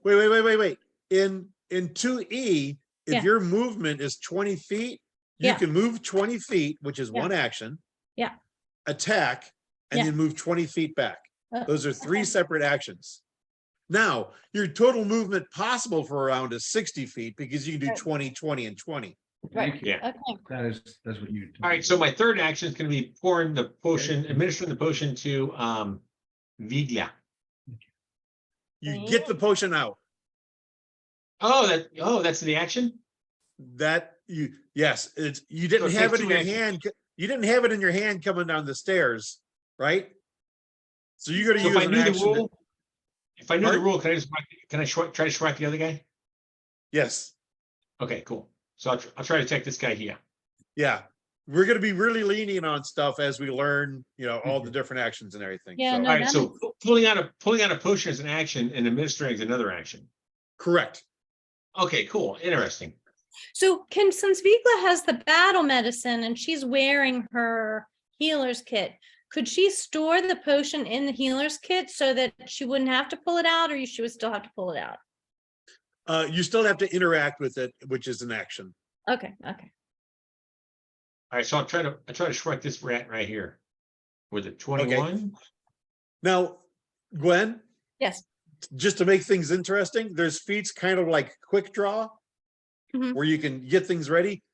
[SPEAKER 1] wait. In 2E, if
[SPEAKER 2] Yeah.
[SPEAKER 1] your movement is 20 feet, you
[SPEAKER 2] Yeah.
[SPEAKER 1] can move 20 feet, which is
[SPEAKER 2] Yeah.
[SPEAKER 1] one action.
[SPEAKER 2] Yeah.
[SPEAKER 1] Attack, and
[SPEAKER 2] Yeah.
[SPEAKER 1] then move 20 feet back. Those are 3
[SPEAKER 2] okay.
[SPEAKER 1] separate actions. Now, your total movement possible for a round is 60 feet because you can do
[SPEAKER 2] Right.
[SPEAKER 1] 20, 20, and 20.
[SPEAKER 2] Right.
[SPEAKER 4] Thank you.
[SPEAKER 5] Yeah.
[SPEAKER 2] Okay.
[SPEAKER 4] That's what you.
[SPEAKER 5] All right, so my third action is going to be pouring the potion, administering the potion to Vigla.
[SPEAKER 1] You get the potion out.
[SPEAKER 5] Oh, that's the action?
[SPEAKER 1] Yes, you didn't
[SPEAKER 5] So it
[SPEAKER 1] have it
[SPEAKER 5] takes
[SPEAKER 1] in
[SPEAKER 5] two
[SPEAKER 1] your
[SPEAKER 5] actions.
[SPEAKER 1] hand. You didn't have it in your hand coming down the stairs, right? So you're gonna
[SPEAKER 5] So if
[SPEAKER 1] use
[SPEAKER 5] I
[SPEAKER 1] an
[SPEAKER 5] knew the
[SPEAKER 1] action.
[SPEAKER 5] rule, if I knew the
[SPEAKER 1] Pardon?
[SPEAKER 5] rule, can I try to strike the other guy?
[SPEAKER 1] Yes,
[SPEAKER 5] Okay, cool. So I'll try to attack this guy here.
[SPEAKER 1] yeah. We're gonna be really lenient on stuff as we learn, all the
[SPEAKER 4] Mhm.
[SPEAKER 1] different actions and everything.
[SPEAKER 2] Yeah,
[SPEAKER 1] So,
[SPEAKER 2] no.
[SPEAKER 5] All right,
[SPEAKER 2] that
[SPEAKER 5] so pulling out a potion is an action and administering is another action.
[SPEAKER 1] correct.
[SPEAKER 5] Okay, cool. Interesting.
[SPEAKER 2] So since Vigla has the battle medicine and she's wearing her healer's kit, could she store the potion in the healer's kit so that she wouldn't have to pull it out, or she would still have to pull it out?
[SPEAKER 1] You still have to interact with it, which is an action.
[SPEAKER 2] Okay.
[SPEAKER 5] All right, so I try to strike this rat right here. With it 21.
[SPEAKER 1] Now, Gwen,
[SPEAKER 2] Yes.
[SPEAKER 1] just to make things interesting, there's feats kind of like quick draw,
[SPEAKER 2] Mhm.
[SPEAKER 1] where you can get things ready.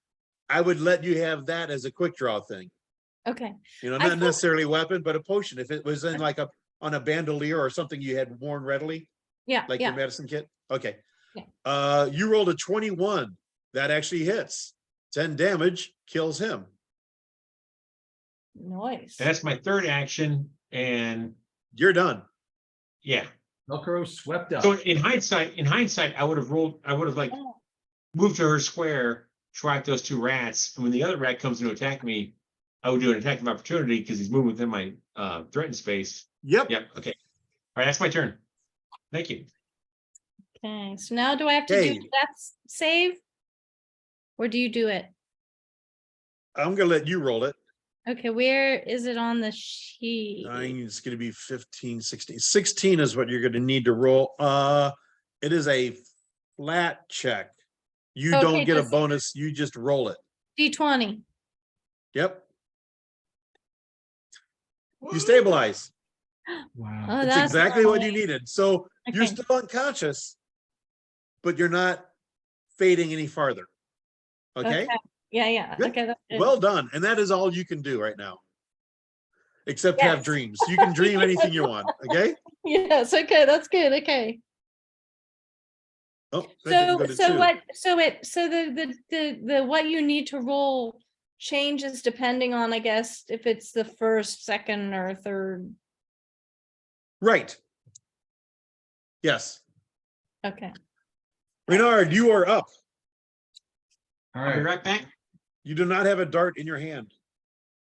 [SPEAKER 1] I would let you have that as a quick draw thing.
[SPEAKER 2] Okay. I
[SPEAKER 1] Not
[SPEAKER 2] thought-
[SPEAKER 1] necessarily a weapon, but a potion. If it was in like on a bandolier or something you had worn readily,
[SPEAKER 2] Yeah.
[SPEAKER 1] like your
[SPEAKER 2] Yeah.
[SPEAKER 1] medicine kit. Okay.
[SPEAKER 2] Yeah.
[SPEAKER 1] You rolled a 21. That actually hits. 10 damage, kills him.
[SPEAKER 2] Nice.
[SPEAKER 5] That's my third action. And
[SPEAKER 1] You're done.
[SPEAKER 5] yeah.
[SPEAKER 4] Velcro swept up.
[SPEAKER 5] So in hindsight, I would have like
[SPEAKER 2] Oh,
[SPEAKER 5] moved to her square, tracked those two rats, and when the other rat comes in to attack me, I would do an attack of opportunity because he's moving within my threatened space.
[SPEAKER 1] Yep.
[SPEAKER 5] Yep. Okay. All right, that's my turn. Thank you.
[SPEAKER 2] Okay. So now do I have to
[SPEAKER 1] Hey.
[SPEAKER 2] do that save? Or do you do it?
[SPEAKER 1] I'm gonna let you roll it.
[SPEAKER 2] Okay, where is it on the sheet?
[SPEAKER 1] It's gonna be 15, 16. 16 is what you're gonna need to roll. It is a flat check. You
[SPEAKER 2] Okay,
[SPEAKER 1] don't get a
[SPEAKER 2] just-
[SPEAKER 1] bonus, you just roll it.
[SPEAKER 2] D20.
[SPEAKER 1] Yep. You stabilize.
[SPEAKER 4] Wow.
[SPEAKER 2] Oh,
[SPEAKER 1] It's
[SPEAKER 2] that's
[SPEAKER 1] exactly what you
[SPEAKER 2] nice.
[SPEAKER 1] needed. So you're
[SPEAKER 2] Okay.
[SPEAKER 1] still unconscious, but you're not fading any farther. Okay?
[SPEAKER 2] Yeah.
[SPEAKER 1] Good.
[SPEAKER 2] Okay, that's good.
[SPEAKER 1] Well done. And that is all you can do right now. Except have
[SPEAKER 2] Yes.
[SPEAKER 1] dreams. You can dream anything you want. Okay?
[SPEAKER 2] Yes, okay, that's good. Okay.
[SPEAKER 1] Oh, that didn't go to two.
[SPEAKER 2] The what you need to roll changes depending on, I guess, if it's the first, second, or third.
[SPEAKER 1] Right. Yes.
[SPEAKER 2] Okay.
[SPEAKER 1] Renard, you are up.
[SPEAKER 4] All
[SPEAKER 5] I'll be
[SPEAKER 4] right.
[SPEAKER 5] right back.
[SPEAKER 1] You do not have a dart in your hand.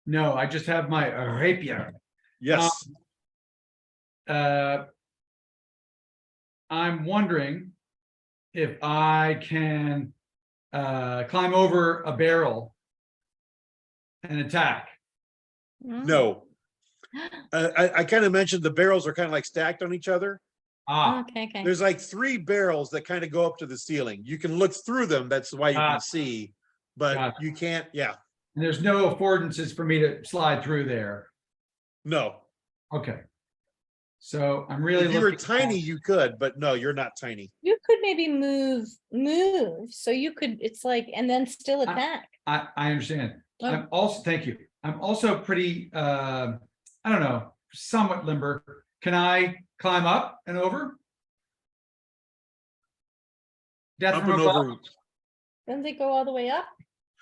[SPEAKER 4] No, I just have my rapier.
[SPEAKER 1] Yes.
[SPEAKER 4] I'm wondering if I can climb over a barrel and attack.
[SPEAKER 1] No. I kind of mentioned the barrels are kind of like stacked on each other.
[SPEAKER 4] Ah,
[SPEAKER 2] Okay.
[SPEAKER 1] There's like 3 barrels that kind of go up to the ceiling. You can look through them. That's why you
[SPEAKER 4] Ah.
[SPEAKER 1] can see, but
[SPEAKER 4] Gotcha.
[SPEAKER 1] you can't. Yeah.
[SPEAKER 4] and there's no affordances for me to slide through there.
[SPEAKER 1] No.
[SPEAKER 4] Okay. So I'm really
[SPEAKER 1] If you were
[SPEAKER 4] looking
[SPEAKER 1] tiny,
[SPEAKER 4] at-
[SPEAKER 1] you could, but no, you're not tiny.
[SPEAKER 2] You could maybe move, so you could, it's like, and then still attack.
[SPEAKER 4] I understand.
[SPEAKER 2] Oh.
[SPEAKER 4] I'm also, thank you. I'm also pretty, I don't know, somewhat limber. Can I climb up and over? Death
[SPEAKER 1] Up
[SPEAKER 4] from
[SPEAKER 1] and
[SPEAKER 4] above?
[SPEAKER 1] over.
[SPEAKER 2] Then they go all the way up.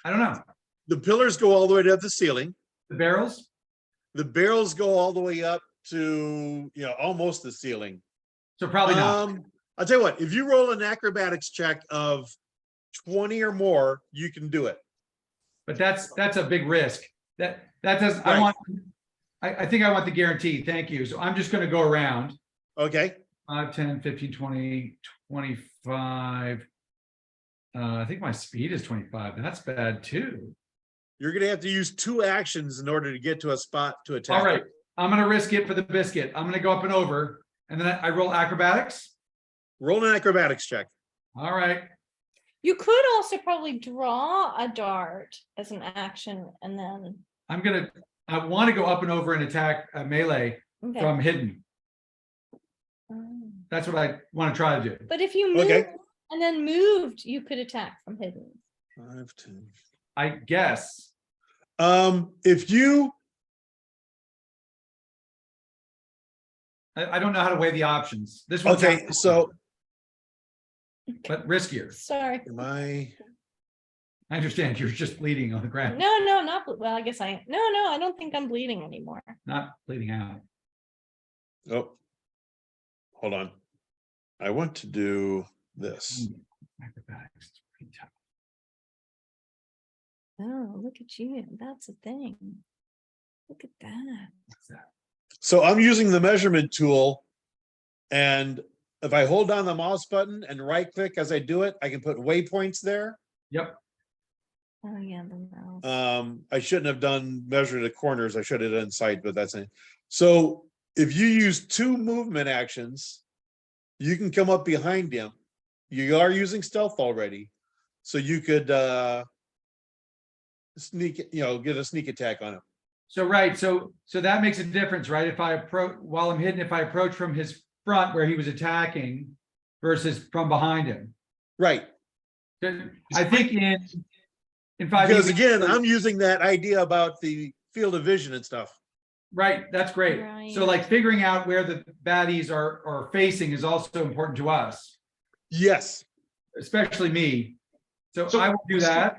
[SPEAKER 4] I don't know.
[SPEAKER 1] The pillars go all the way to the ceiling.
[SPEAKER 4] The barrels?
[SPEAKER 1] The barrels go all the way up to, almost the ceiling.
[SPEAKER 4] So probably not.
[SPEAKER 1] I'll tell you what, if you roll an acrobatics check of 20 or more, you can do it.
[SPEAKER 4] But that's a big risk. That does,
[SPEAKER 1] Right.
[SPEAKER 4] I think I want the guarantee. Thank you. So I'm just gonna go around.
[SPEAKER 1] Okay.
[SPEAKER 4] 5, 10, 15, 20, 25. I think my speed is 25. That's bad too.
[SPEAKER 1] You're gonna have to use 2 actions in order to get to a spot to attack.
[SPEAKER 4] All right, I'm gonna risk it for the biscuit. I'm gonna go up and over, and then I roll acrobatics.
[SPEAKER 1] Roll an acrobatics check.
[SPEAKER 4] All right,
[SPEAKER 2] You could also probably draw a dart as an action and then,
[SPEAKER 4] I want to go up and over and attack melee
[SPEAKER 2] okay.
[SPEAKER 4] from hidden.
[SPEAKER 2] Oh.
[SPEAKER 4] That's what I want to try to do.
[SPEAKER 2] But if you moved
[SPEAKER 1] Okay.
[SPEAKER 2] and then moved, you could attack from hidden.
[SPEAKER 1] 5, 10.
[SPEAKER 4] I guess.
[SPEAKER 1] If you
[SPEAKER 4] I don't know how to weigh the options. This one's
[SPEAKER 1] Okay, so
[SPEAKER 4] but riskier.
[SPEAKER 2] Sorry.
[SPEAKER 1] am I,
[SPEAKER 4] I understand you're just bleeding on the ground,
[SPEAKER 2] No, no, not, well, I guess no, I don't think I'm bleeding anymore.
[SPEAKER 4] not bleeding out.
[SPEAKER 1] oh, hold on. I want to do this.
[SPEAKER 4] Acrobatics, it's pretty tough.
[SPEAKER 2] Oh, look at you. That's a thing. Look at that.
[SPEAKER 4] What's that?
[SPEAKER 1] So I'm using the measurement tool. And if I hold down the mouse button and right click as I do it, I can put waypoints there.
[SPEAKER 4] Yep.
[SPEAKER 2] Oh, yeah, the mouse.
[SPEAKER 1] I shouldn't have done measure the corners. I should have done sight, but that's it. So if you use 2 movement actions, you can come up behind him. You are using stealth already. So you could sneak, get a sneak attack on him.
[SPEAKER 4] So right, so that makes a difference, right? If I approach while I'm hidden, if I approach from his front where he was attacking versus from behind him.
[SPEAKER 1] Right.
[SPEAKER 4] I think in 5e,
[SPEAKER 1] Because again, I'm using that idea about the field of vision and stuff.
[SPEAKER 4] right, that's great.
[SPEAKER 2] Right.
[SPEAKER 4] So like figuring out where the baddies are facing is also important to us,
[SPEAKER 1] Yes.
[SPEAKER 4] especially me. So
[SPEAKER 5] So-
[SPEAKER 4] I will do that.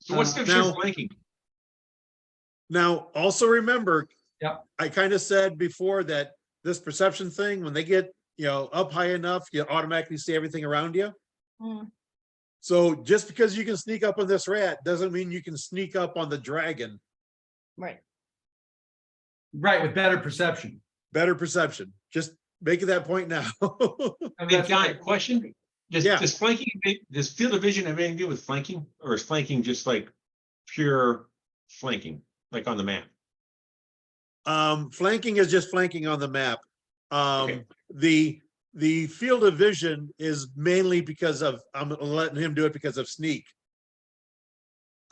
[SPEAKER 5] So what's the
[SPEAKER 1] now-
[SPEAKER 5] difference in flanking?
[SPEAKER 1] Now, also remember.
[SPEAKER 4] Yep.
[SPEAKER 1] I kind of said before that this perception thing, when they get, up high enough, you automatically see everything around you.
[SPEAKER 2] Mm.
[SPEAKER 1] So just because you can sneak up on this rat doesn't mean you can sneak up on the dragon.
[SPEAKER 2] Right.
[SPEAKER 4] Right, with better perception.
[SPEAKER 1] Better perception. Just making that point now.
[SPEAKER 4] And
[SPEAKER 5] Hey,
[SPEAKER 4] that's
[SPEAKER 5] Guy,
[SPEAKER 4] right.
[SPEAKER 5] question?
[SPEAKER 1] Yeah.
[SPEAKER 5] Does flanking, does field of vision have anything to do with flanking? Or is flanking just like pure flanking, like on the map?
[SPEAKER 1] Flanking is just flanking on the map.
[SPEAKER 5] Okay.
[SPEAKER 1] The field of vision is mainly because of, I'm letting him do it because of sneak.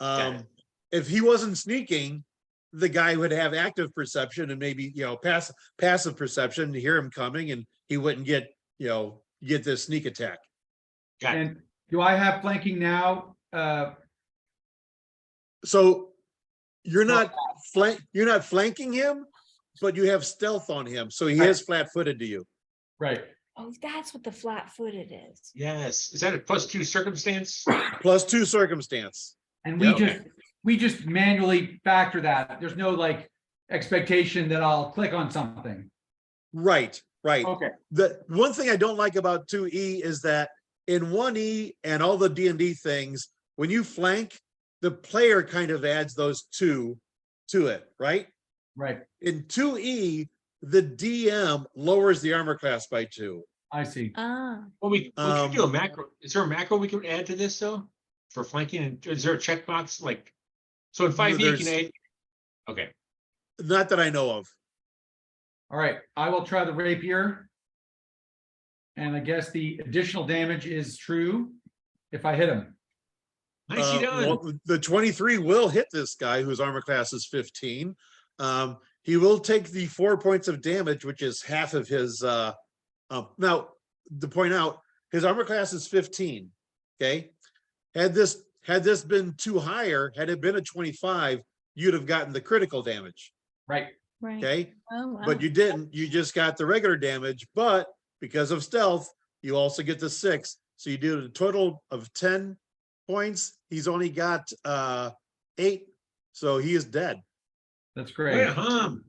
[SPEAKER 5] Got it.
[SPEAKER 1] If he wasn't sneaking, the guy would have active perception and maybe, passive perception to hear him coming, and he wouldn't get this sneak attack.
[SPEAKER 5] Got it.
[SPEAKER 4] And do I have flanking now?
[SPEAKER 1] So you're not flanking him, but you have stealth on him, so he
[SPEAKER 4] Right.
[SPEAKER 1] is flat-footed to you.
[SPEAKER 4] Right.
[SPEAKER 2] Oh, that's what the flat-footed is.
[SPEAKER 5] Yes. Is that a +2 circumstance?
[SPEAKER 1] +2 circumstance.
[SPEAKER 4] And
[SPEAKER 1] Yeah.
[SPEAKER 4] we just manually factor that. There's no like expectation that I'll click on something.
[SPEAKER 1] Right.
[SPEAKER 4] Okay.
[SPEAKER 1] The one thing I don't like about 2E is that in 1E and all the D&D things, when you flank, the player kind of adds those 2 to it, right?
[SPEAKER 4] Right.
[SPEAKER 1] In 2E, the DM lowers the armor class by 2.
[SPEAKER 4] I see.
[SPEAKER 2] Ah,
[SPEAKER 5] Well, we could do a
[SPEAKER 1] Um,
[SPEAKER 5] macro. Is there a macro we could add to this though? For flanking? And is there a checkbox like, so in 5e you can
[SPEAKER 1] there's-
[SPEAKER 5] add? Okay,
[SPEAKER 1] Not that I know of.
[SPEAKER 4] All right. I will try the rapier. And I guess the additional damage is true if I hit him.
[SPEAKER 5] nicely done.
[SPEAKER 1] Well, the 23 will hit this guy whose armor class is 15. He will take the 4 points of damage, which is half of his. Now, to point out, his armor class is 15. Okay, had this been too higher, had it been a 25, you'd have gotten the critical damage.
[SPEAKER 4] Right.
[SPEAKER 2] right.
[SPEAKER 1] Okay,
[SPEAKER 2] Oh, wow.
[SPEAKER 1] but you didn't. You just got the regular damage. But because of stealth, you also get the 6. So you do a total of 10 points. He's only got 8, so he is dead.
[SPEAKER 4] That's
[SPEAKER 5] Right,
[SPEAKER 4] great.
[SPEAKER 5] hum.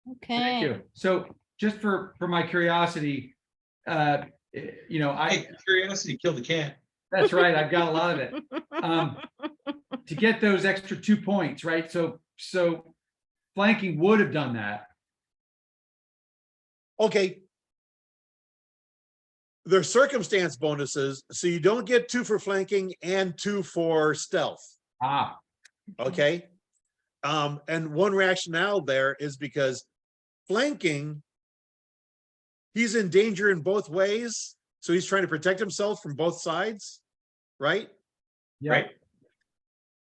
[SPEAKER 4] Thank
[SPEAKER 2] Okay.
[SPEAKER 4] you. So just for my curiosity,
[SPEAKER 5] Hey, curiosity killed the cat.
[SPEAKER 4] that's right. I've got a lot of it. To get those extra 2 points, right? So flanking would have done that.
[SPEAKER 1] Okay. There's circumstance bonuses, so you don't get 2 for flanking and 2 for stealth.
[SPEAKER 4] Ah,
[SPEAKER 1] Okay. And one rationale there is because flanking, he's in danger in both ways. So he's trying to protect himself from both sides, right?
[SPEAKER 4] yeah.
[SPEAKER 5] Right.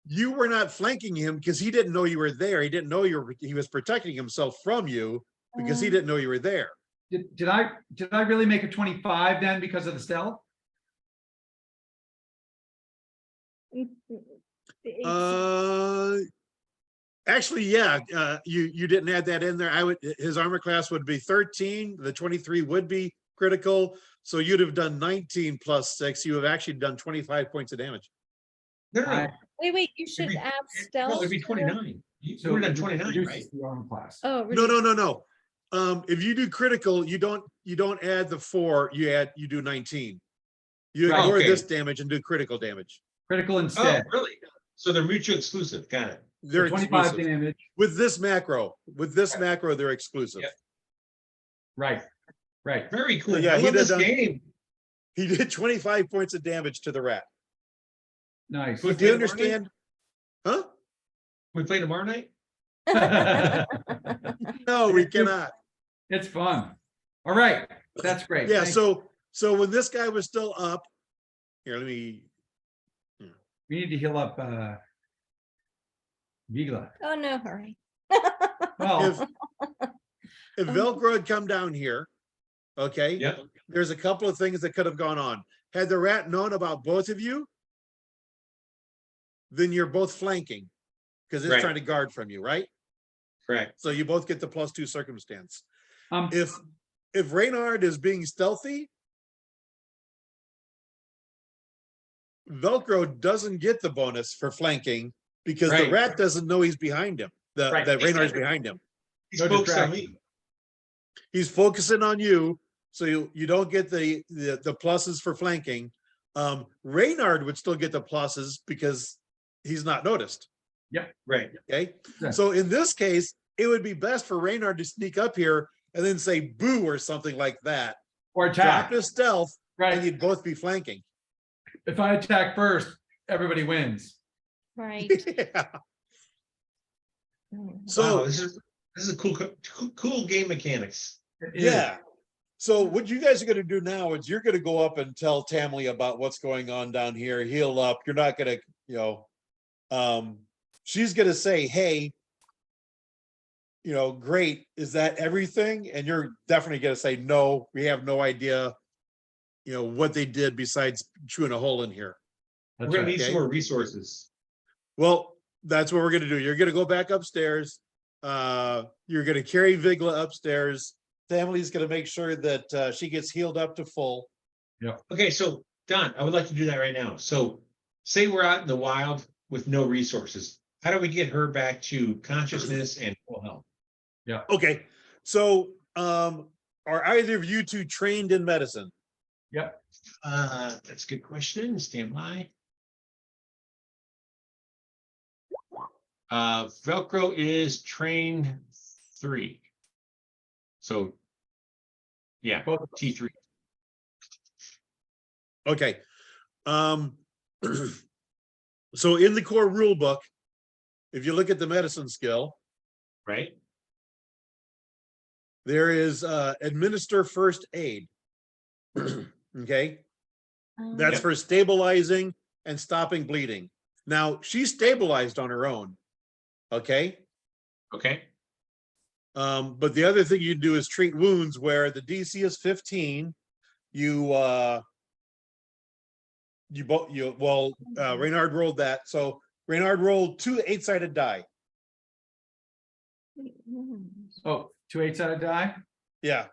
[SPEAKER 1] You were not flanking him because he didn't know you were there. He didn't know he was protecting himself from you because he didn't know you were there.
[SPEAKER 4] Did I really make a 25 then because of the stealth?
[SPEAKER 1] Uh, Actually, yeah, you didn't add that in there. His armor class would be 13, the 23 would be critical. So you'd have done 19 plus 6. You have actually done 25 points of damage.
[SPEAKER 5] No, no, no.
[SPEAKER 2] Wait, you should
[SPEAKER 5] It'd be-
[SPEAKER 2] add
[SPEAKER 5] No,
[SPEAKER 2] stealth.
[SPEAKER 5] it'd be
[SPEAKER 2] to the-
[SPEAKER 5] 29. You
[SPEAKER 4] So
[SPEAKER 5] would have
[SPEAKER 4] it
[SPEAKER 5] done 29,
[SPEAKER 4] reduces
[SPEAKER 5] right?
[SPEAKER 4] the armor class.
[SPEAKER 2] Oh,
[SPEAKER 1] No,
[SPEAKER 2] reduce-
[SPEAKER 1] no. If you do critical, you don't add the 4, you do 19. You
[SPEAKER 5] Right,
[SPEAKER 1] ignore
[SPEAKER 5] okay.
[SPEAKER 1] this damage and do critical damage.
[SPEAKER 4] Critical
[SPEAKER 5] Oh,
[SPEAKER 4] instead.
[SPEAKER 5] really? So they're mutually exclusive. Got it.
[SPEAKER 1] They're
[SPEAKER 4] 25
[SPEAKER 1] exclusive.
[SPEAKER 4] damage.
[SPEAKER 1] With this macro, they're exclusive.
[SPEAKER 5] Yep.
[SPEAKER 4] Right.
[SPEAKER 5] Very cool.
[SPEAKER 1] yeah,
[SPEAKER 5] I
[SPEAKER 1] he
[SPEAKER 5] love
[SPEAKER 1] did
[SPEAKER 5] this
[SPEAKER 1] done-
[SPEAKER 5] game.
[SPEAKER 1] He did 25 points of damage to the rat.
[SPEAKER 4] Nice.
[SPEAKER 5] Good.
[SPEAKER 1] Do you
[SPEAKER 5] play tomorrow night?
[SPEAKER 1] understand? Huh?
[SPEAKER 5] We play tomorrow night?
[SPEAKER 1] No, we cannot.
[SPEAKER 4] It's fun. All right, that's great.
[SPEAKER 1] Yeah,
[SPEAKER 4] Thank-
[SPEAKER 1] so when this guy was still up, here, let me,
[SPEAKER 4] we need to heal up Vigla.
[SPEAKER 2] Oh, no hurry.
[SPEAKER 4] Well,
[SPEAKER 1] if Velcro had come down here, okay?
[SPEAKER 5] Yep.
[SPEAKER 1] There's a couple of things that could have gone on. Had the rat known about both of you, then you're both flanking because it's
[SPEAKER 5] Right.
[SPEAKER 1] trying to guard from you, right?
[SPEAKER 5] Correct.
[SPEAKER 1] So you both get the +2 circumstance.
[SPEAKER 4] um,
[SPEAKER 1] If Reynard is being stealthy, Velcro doesn't get the bonus for flanking because the
[SPEAKER 5] Right.
[SPEAKER 1] rat doesn't know he's behind him, that Reynard's
[SPEAKER 5] exactly.
[SPEAKER 1] behind him.
[SPEAKER 5] He's
[SPEAKER 4] No
[SPEAKER 5] focused on
[SPEAKER 4] distraction.
[SPEAKER 5] me.
[SPEAKER 1] He's focusing on you, so you don't get the pluses for flanking. Reynard would still get the pluses because he's not noticed,
[SPEAKER 5] Right.
[SPEAKER 1] okay?
[SPEAKER 4] Yeah.
[SPEAKER 1] So in this case, it would be best for Reynard to sneak up here and then say boo or something like that.
[SPEAKER 4] or
[SPEAKER 1] Drop
[SPEAKER 4] attack.
[SPEAKER 1] his stealth and
[SPEAKER 4] Right.
[SPEAKER 1] you'd both be flanking.
[SPEAKER 4] If I attack first, everybody wins.
[SPEAKER 2] Right.
[SPEAKER 1] Yeah.
[SPEAKER 2] Mm.
[SPEAKER 1] So
[SPEAKER 5] Wow, this is a cool game mechanics.
[SPEAKER 4] It is.
[SPEAKER 1] yeah. So what you guys are gonna do now is you're gonna go up and tell Tamley about what's going on down here, heal up. You're not gonna, she's gonna say, hey, great, is that everything? And you're definitely gonna say, no, we have no idea, what they did besides chewing a hole in here.
[SPEAKER 5] We're
[SPEAKER 4] That's
[SPEAKER 5] gonna
[SPEAKER 4] right.
[SPEAKER 5] need some
[SPEAKER 1] Okay.
[SPEAKER 5] more resources.
[SPEAKER 1] Well, that's what we're gonna do. You're gonna go back upstairs. You're gonna carry Vigla upstairs. Family's gonna make sure that she gets healed up to full.
[SPEAKER 5] Okay, so Don, I would like to do that right now. So say we're out in the wild with no resources. How do we get her back to consciousness and full health?
[SPEAKER 1] Okay, so are either of you two trained in medicine?
[SPEAKER 4] Yep.
[SPEAKER 5] That's a good question. Stand by. Velcro is train 3. So yeah,
[SPEAKER 4] Both-
[SPEAKER 5] T3.
[SPEAKER 1] Okay. So in the core rule book, if you look at the medicine skill,
[SPEAKER 5] Right?
[SPEAKER 1] there is administer first aid. Okay, that's
[SPEAKER 5] Yep.
[SPEAKER 1] for stabilizing and stopping bleeding. Now, she's stabilized on her own. Okay.
[SPEAKER 5] Okay.
[SPEAKER 1] But the other thing you do is treat wounds where the DC is 15. Reynard rolled that. So Reynard rolled 2 8-sided die.
[SPEAKER 2] Mm.
[SPEAKER 4] Oh, 2 8-sided die.
[SPEAKER 1] Yeah.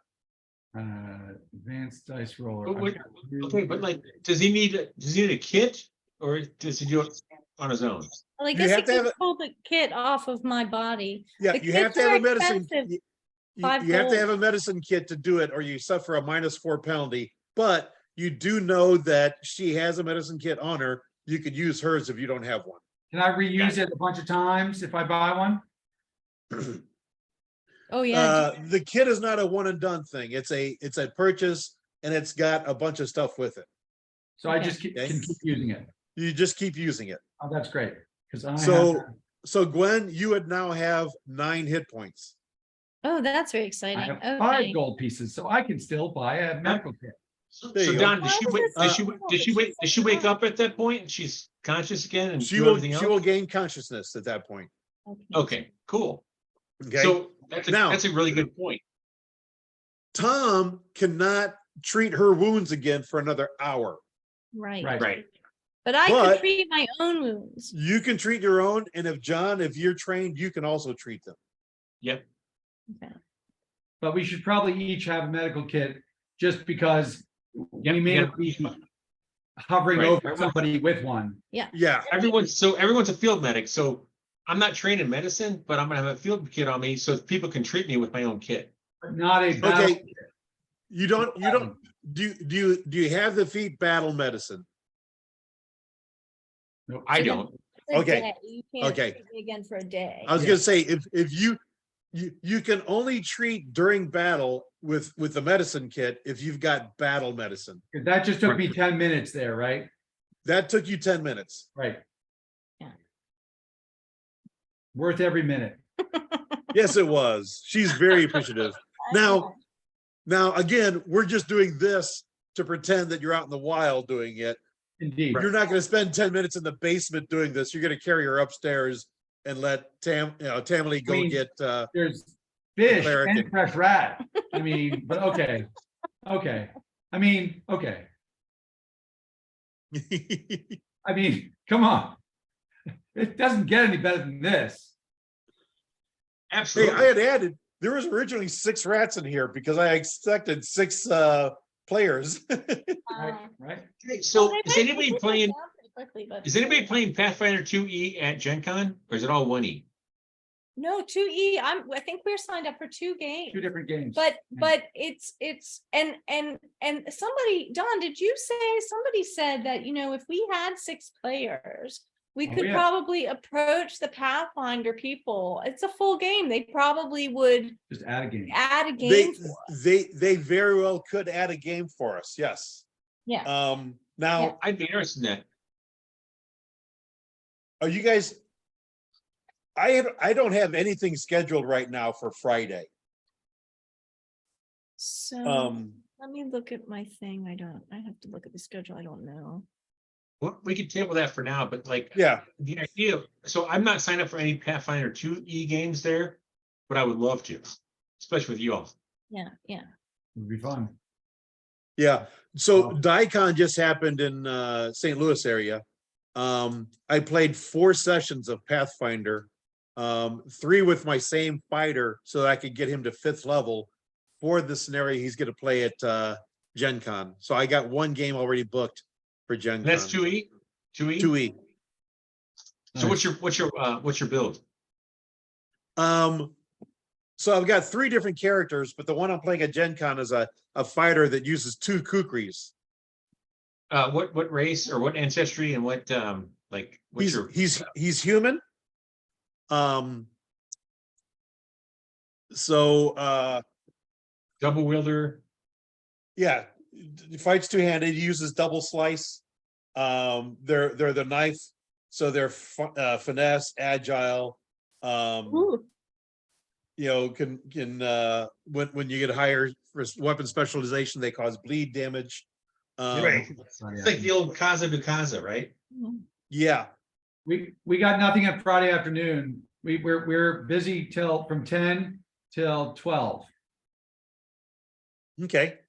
[SPEAKER 4] Advanced dice roller.
[SPEAKER 5] But wait, okay, but like, does he need a kit or does he do it on his own?
[SPEAKER 2] Well, I
[SPEAKER 1] You
[SPEAKER 2] guess
[SPEAKER 1] have
[SPEAKER 2] you
[SPEAKER 1] to have
[SPEAKER 2] can pull the kit off of my body.
[SPEAKER 1] Yeah,
[SPEAKER 2] The
[SPEAKER 1] you have
[SPEAKER 2] kits
[SPEAKER 1] to have
[SPEAKER 2] are
[SPEAKER 1] a medicine.
[SPEAKER 2] expensive.
[SPEAKER 1] You
[SPEAKER 2] 5
[SPEAKER 1] you have to
[SPEAKER 2] gold.
[SPEAKER 1] have a medicine kit to do it, or you suffer a -4 penalty. But you do know that she has a medicine kit on her. You could use hers if you don't have one.
[SPEAKER 4] Can I reuse it a bunch of times if I buy one?
[SPEAKER 2] Oh, yeah.
[SPEAKER 1] The kit is not a one and done thing. It's a purchase, and it's got a bunch of stuff with it.
[SPEAKER 4] So I
[SPEAKER 2] Okay.
[SPEAKER 4] just can keep using it.
[SPEAKER 1] You just keep using it.
[SPEAKER 4] Oh, that's great. Because I
[SPEAKER 1] So,
[SPEAKER 4] have,
[SPEAKER 1] so Gwen, you would now have 9 hit points.
[SPEAKER 2] Oh, that's very
[SPEAKER 4] I
[SPEAKER 2] exciting.
[SPEAKER 4] have
[SPEAKER 2] Okay.
[SPEAKER 4] 5 gold pieces, so I can still buy a medical kit.
[SPEAKER 1] There
[SPEAKER 5] So
[SPEAKER 1] you go.
[SPEAKER 5] Don, does she
[SPEAKER 2] Why
[SPEAKER 5] wait?
[SPEAKER 2] was this
[SPEAKER 5] Does she wake up at that point and she's conscious again and
[SPEAKER 1] She
[SPEAKER 5] do
[SPEAKER 1] will
[SPEAKER 5] everything else?
[SPEAKER 1] gain consciousness at that point.
[SPEAKER 5] Okay, cool.
[SPEAKER 1] Okay.
[SPEAKER 5] So that's
[SPEAKER 1] Now-
[SPEAKER 5] that's a really good point.
[SPEAKER 1] Tom cannot treat her wounds again for another hour.
[SPEAKER 2] Right.
[SPEAKER 4] Right.
[SPEAKER 5] Right.
[SPEAKER 2] But I
[SPEAKER 1] But-
[SPEAKER 2] could treat my own wounds.
[SPEAKER 1] You can treat your own, and if you're trained, you can also treat them.
[SPEAKER 5] Yep.
[SPEAKER 2] Okay.
[SPEAKER 4] But we should probably each have a medical kit, just because
[SPEAKER 5] Yep,
[SPEAKER 4] we may
[SPEAKER 5] yeah.
[SPEAKER 4] not be hovering
[SPEAKER 5] Right.
[SPEAKER 4] over somebody with one.
[SPEAKER 1] Yeah,
[SPEAKER 5] Everyone's a field medic, so I'm not trained in medicine, but I'm gonna have a field kit on me so people can treat me with my own kit.
[SPEAKER 4] But not a battle.
[SPEAKER 1] okay. You don't, do you have the feat battle medicine?
[SPEAKER 4] Nope.
[SPEAKER 5] I
[SPEAKER 2] So then-
[SPEAKER 5] don't.
[SPEAKER 2] For a
[SPEAKER 1] Okay.
[SPEAKER 2] day. You can't
[SPEAKER 1] Okay.
[SPEAKER 2] treat me again for a day.
[SPEAKER 1] I was
[SPEAKER 4] Yeah.
[SPEAKER 1] gonna say, if you can only treat during battle with the medicine kit if you've got battle medicine.
[SPEAKER 4] That just took me 10 minutes there, right?
[SPEAKER 1] That took you 10 minutes.
[SPEAKER 4] Right.
[SPEAKER 2] Yeah.
[SPEAKER 4] Worth every minute.
[SPEAKER 1] Yes, it was. She's very appreciative. Now, again, we're just doing this to pretend that you're out in the wild doing it.
[SPEAKER 4] Indeed.
[SPEAKER 1] You're not gonna spend 10 minutes in the basement doing this. You're gonna carry her upstairs and let Tamily go
[SPEAKER 4] mean-
[SPEAKER 1] get,
[SPEAKER 4] There's fish
[SPEAKER 1] cleric
[SPEAKER 4] and
[SPEAKER 1] and-
[SPEAKER 4] fresh rat. I mean, but okay. Okay. I mean, okay. I mean, come on. It doesn't get any better than this.
[SPEAKER 1] Hey,
[SPEAKER 5] Absolutely.
[SPEAKER 1] I had added, there was originally 6 rats in here because I expected 6 players.
[SPEAKER 4] Right? Right?
[SPEAKER 5] Okay, so
[SPEAKER 2] Well,
[SPEAKER 5] is
[SPEAKER 2] they
[SPEAKER 5] anybody
[SPEAKER 2] went
[SPEAKER 5] playing,
[SPEAKER 2] down pretty quickly, but-
[SPEAKER 5] is anybody playing Pathfinder 2E at Gen Con, or is it all 1E?
[SPEAKER 2] No, 2E, I think we're signed up for 2 games.
[SPEAKER 4] Two different games.
[SPEAKER 2] But it's and somebody, Don, did you say, somebody said that, if we had 6 players, we
[SPEAKER 4] Oh,
[SPEAKER 2] could
[SPEAKER 4] yeah.
[SPEAKER 2] probably approach the Pathfinder people. It's a full game. They probably would
[SPEAKER 4] Just add a game.
[SPEAKER 2] add a
[SPEAKER 1] They,
[SPEAKER 2] game for us.
[SPEAKER 1] they very well could add a game for us, yes.
[SPEAKER 2] Yeah.
[SPEAKER 1] Now,
[SPEAKER 5] I'd be interested in that.
[SPEAKER 1] are you guys? I don't have anything scheduled right now for Friday.
[SPEAKER 2] So let me look at my thing. I have to look at the schedule. I don't know.
[SPEAKER 5] Well, we could table that for now, but like,
[SPEAKER 1] Yeah,
[SPEAKER 5] the idea, so I'm not signed up for any Pathfinder 2E games there, but I would love to, especially with you all.
[SPEAKER 2] Yeah.
[SPEAKER 4] It'd be fun.
[SPEAKER 1] yeah. So
[SPEAKER 4] Wow.
[SPEAKER 1] DICON just happened in St. Louis area. I played 4 sessions of Pathfinder, 3 with my same fighter, so that I could get him to 5th level for the scenario he's going to play at Gen Con. So I got 1 game already booked for Gen
[SPEAKER 5] And
[SPEAKER 1] Con.
[SPEAKER 5] that's 2E? 2E?
[SPEAKER 1] 2E.
[SPEAKER 5] So what's your build?
[SPEAKER 1] So I've got 3 different characters, but the one I'm playing at Gen Con is a fighter that uses 2 kukris.
[SPEAKER 5] What race or what ancestry and what like what's your
[SPEAKER 1] He's human. So
[SPEAKER 5] double wielder?
[SPEAKER 1] yeah, he fights 2-handed. He uses double slice. They're the knife, so they're finesse, agile.
[SPEAKER 2] Ooh,
[SPEAKER 1] Can when you get higher weapon specialization, they cause bleed damage.
[SPEAKER 5] Right. It's like the old Kaza to Kaza, right?
[SPEAKER 1] Yeah.
[SPEAKER 4] We got nothing on Friday afternoon. We're busy from 10 till 12.
[SPEAKER 1] Okay.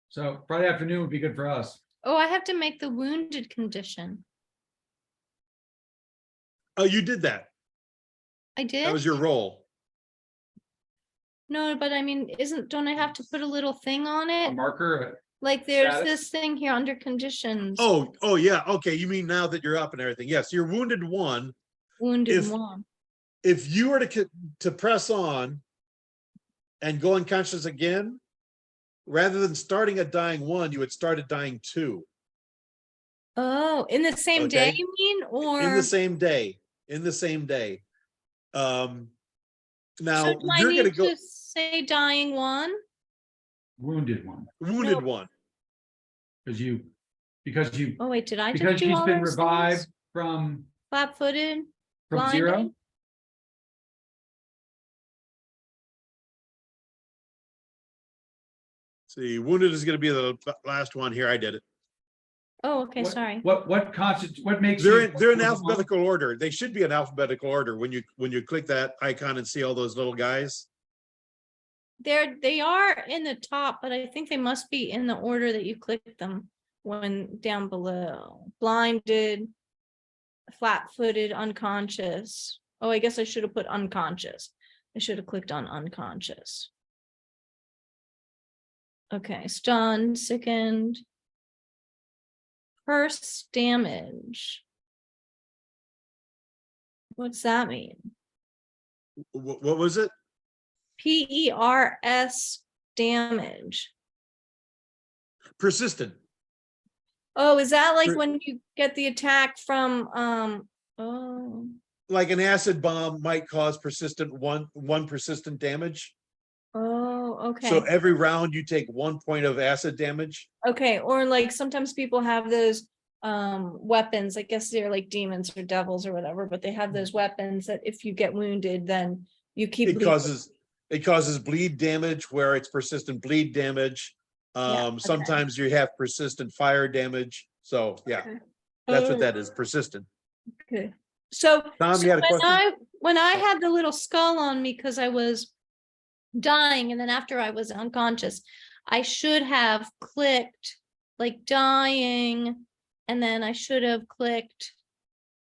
[SPEAKER 4] So Friday afternoon would be good for us.
[SPEAKER 2] Oh, I have to make the wounded condition.
[SPEAKER 1] Oh, you did that.
[SPEAKER 2] I did?
[SPEAKER 1] That was your role.
[SPEAKER 2] No, but I mean, don't I have to put a little thing on
[SPEAKER 4] A
[SPEAKER 2] it?
[SPEAKER 4] marker.
[SPEAKER 2] Like there's
[SPEAKER 4] status?
[SPEAKER 2] this thing here under conditions.
[SPEAKER 1] Oh yeah. Okay. You mean now that you're up and everything? Yes, you're wounded 1.
[SPEAKER 2] Wounded
[SPEAKER 1] if-
[SPEAKER 2] 1.
[SPEAKER 1] If you were to press on and go unconscious again, rather than starting at dying 1, you would start at dying 2
[SPEAKER 2] Oh, in the same day,
[SPEAKER 1] Okay.
[SPEAKER 2] you mean? Or
[SPEAKER 1] in the same day. In the same day. Now
[SPEAKER 2] so do I
[SPEAKER 1] you're gonna
[SPEAKER 2] need
[SPEAKER 1] go
[SPEAKER 2] to say dying 1?
[SPEAKER 4] Wounded one.
[SPEAKER 1] wounded
[SPEAKER 2] No.
[SPEAKER 1] 1.
[SPEAKER 4] Because you
[SPEAKER 2] Oh, wait, did I just
[SPEAKER 4] because
[SPEAKER 2] do
[SPEAKER 4] she's
[SPEAKER 2] all
[SPEAKER 4] been
[SPEAKER 2] those
[SPEAKER 4] revived
[SPEAKER 2] things?
[SPEAKER 4] from
[SPEAKER 2] Flat-footed?
[SPEAKER 4] 0.
[SPEAKER 2] Blinded?
[SPEAKER 1] See, wounded is gonna be the last one here. I did it.
[SPEAKER 2] Oh, okay,
[SPEAKER 4] What-
[SPEAKER 2] sorry.
[SPEAKER 4] What makes
[SPEAKER 1] They're
[SPEAKER 4] you
[SPEAKER 1] in alphabetical order. They should be in alphabetical order when you click that icon and see all those little guys.
[SPEAKER 2] They are in the top, but I think they must be in the order that you click them. when down below, blinded, flat-footed, unconscious. Oh, I guess I should have put unconscious. I should have clicked on unconscious. Okay, stunned, sickened. Purse damage. What's that mean?
[SPEAKER 1] What was it?
[SPEAKER 2] PERS damage.
[SPEAKER 1] Persistent.
[SPEAKER 2] Oh, is that like
[SPEAKER 1] Per-
[SPEAKER 2] when you get the attack from, oh,
[SPEAKER 1] Like an acid bomb might cause one persistent damage.
[SPEAKER 2] oh,
[SPEAKER 1] So
[SPEAKER 2] okay.
[SPEAKER 1] every round you take 1 point of acid damage.
[SPEAKER 2] Okay, or like sometimes people have those weapons, I guess they're like demons or devils or whatever, but they have those weapons that if you get wounded, then you keep
[SPEAKER 1] It
[SPEAKER 2] bleeding.
[SPEAKER 1] causes bleed damage where it's persistent bleed damage.
[SPEAKER 2] Yeah, okay.
[SPEAKER 1] Sometimes you have persistent fire damage. So yeah,
[SPEAKER 2] Okay.
[SPEAKER 1] that's
[SPEAKER 2] Oh,
[SPEAKER 1] what that is, persistent.
[SPEAKER 2] okay. So,
[SPEAKER 1] Tom,
[SPEAKER 2] so
[SPEAKER 1] you had a question?
[SPEAKER 2] when I had the little skull on me because I was dying, and then after I was unconscious, I should have clicked like dying, and then I should have clicked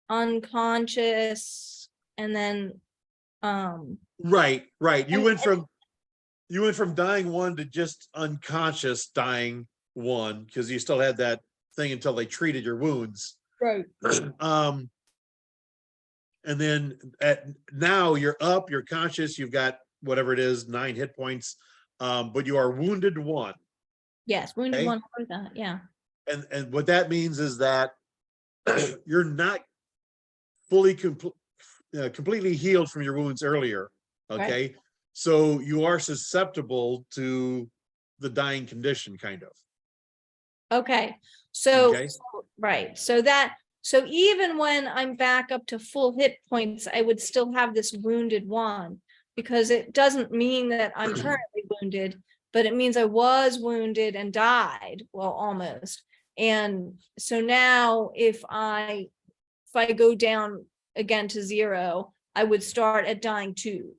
[SPEAKER 2] unconscious, and then
[SPEAKER 1] Right. You
[SPEAKER 2] And-
[SPEAKER 1] went from dying 1 to just unconscious dying 1 because you still had that thing until they treated your wounds.
[SPEAKER 2] right.
[SPEAKER 1] And then now you're up, you're conscious, you've got whatever it is, 9 hit points, but you are wounded 1.
[SPEAKER 2] Yes, wounded
[SPEAKER 1] Okay.
[SPEAKER 2] one for that, yeah.
[SPEAKER 1] And what that means is that you're not fully completely healed from your wounds earlier. Okay. So you are susceptible to the dying condition, kind of.
[SPEAKER 2] Okay, so,
[SPEAKER 1] Okay.
[SPEAKER 2] right, so even when I'm back up to full hit points, I would still have this wounded one. Because it doesn't mean that I'm currently wounded, but it means I was wounded and died, well, almost. And so now if I go down again to 0, I would start at dying 2.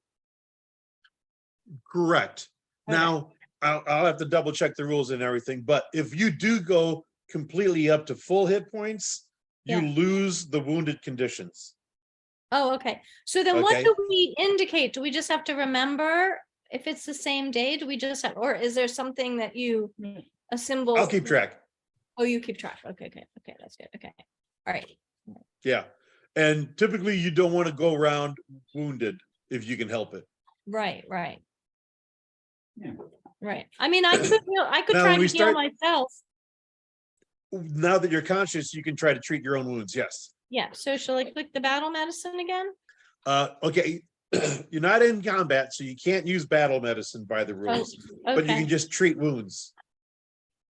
[SPEAKER 1] Correct.
[SPEAKER 2] Okay.
[SPEAKER 1] Now, I'll have to double check the rules and everything, but if you do go completely up to full hit points, you
[SPEAKER 2] Yeah.
[SPEAKER 1] lose the wounded conditions.
[SPEAKER 2] Oh, okay. So then what
[SPEAKER 1] Okay.
[SPEAKER 2] do we indicate? Do we just have to remember if it's the same day? Do we just have, or is there something that you, a symbol?
[SPEAKER 1] I'll keep track.
[SPEAKER 2] Oh, you keep track. Okay, that's good. Okay. All right.
[SPEAKER 1] Yeah. And typically you don't want to go around wounded if you can help it.
[SPEAKER 2] Right.
[SPEAKER 4] Yeah.
[SPEAKER 2] Right. I mean, I could
[SPEAKER 1] Now,
[SPEAKER 2] try
[SPEAKER 1] when
[SPEAKER 2] to
[SPEAKER 1] we
[SPEAKER 2] heal
[SPEAKER 1] start-
[SPEAKER 2] myself.
[SPEAKER 1] Now that you're conscious, you can try to treat your own wounds. Yes.
[SPEAKER 2] Yeah. So shall I click the battle medicine again?
[SPEAKER 1] Okay. You're not in combat, so you can't use battle medicine by the rules, but you
[SPEAKER 2] Okay.
[SPEAKER 1] can just treat wounds.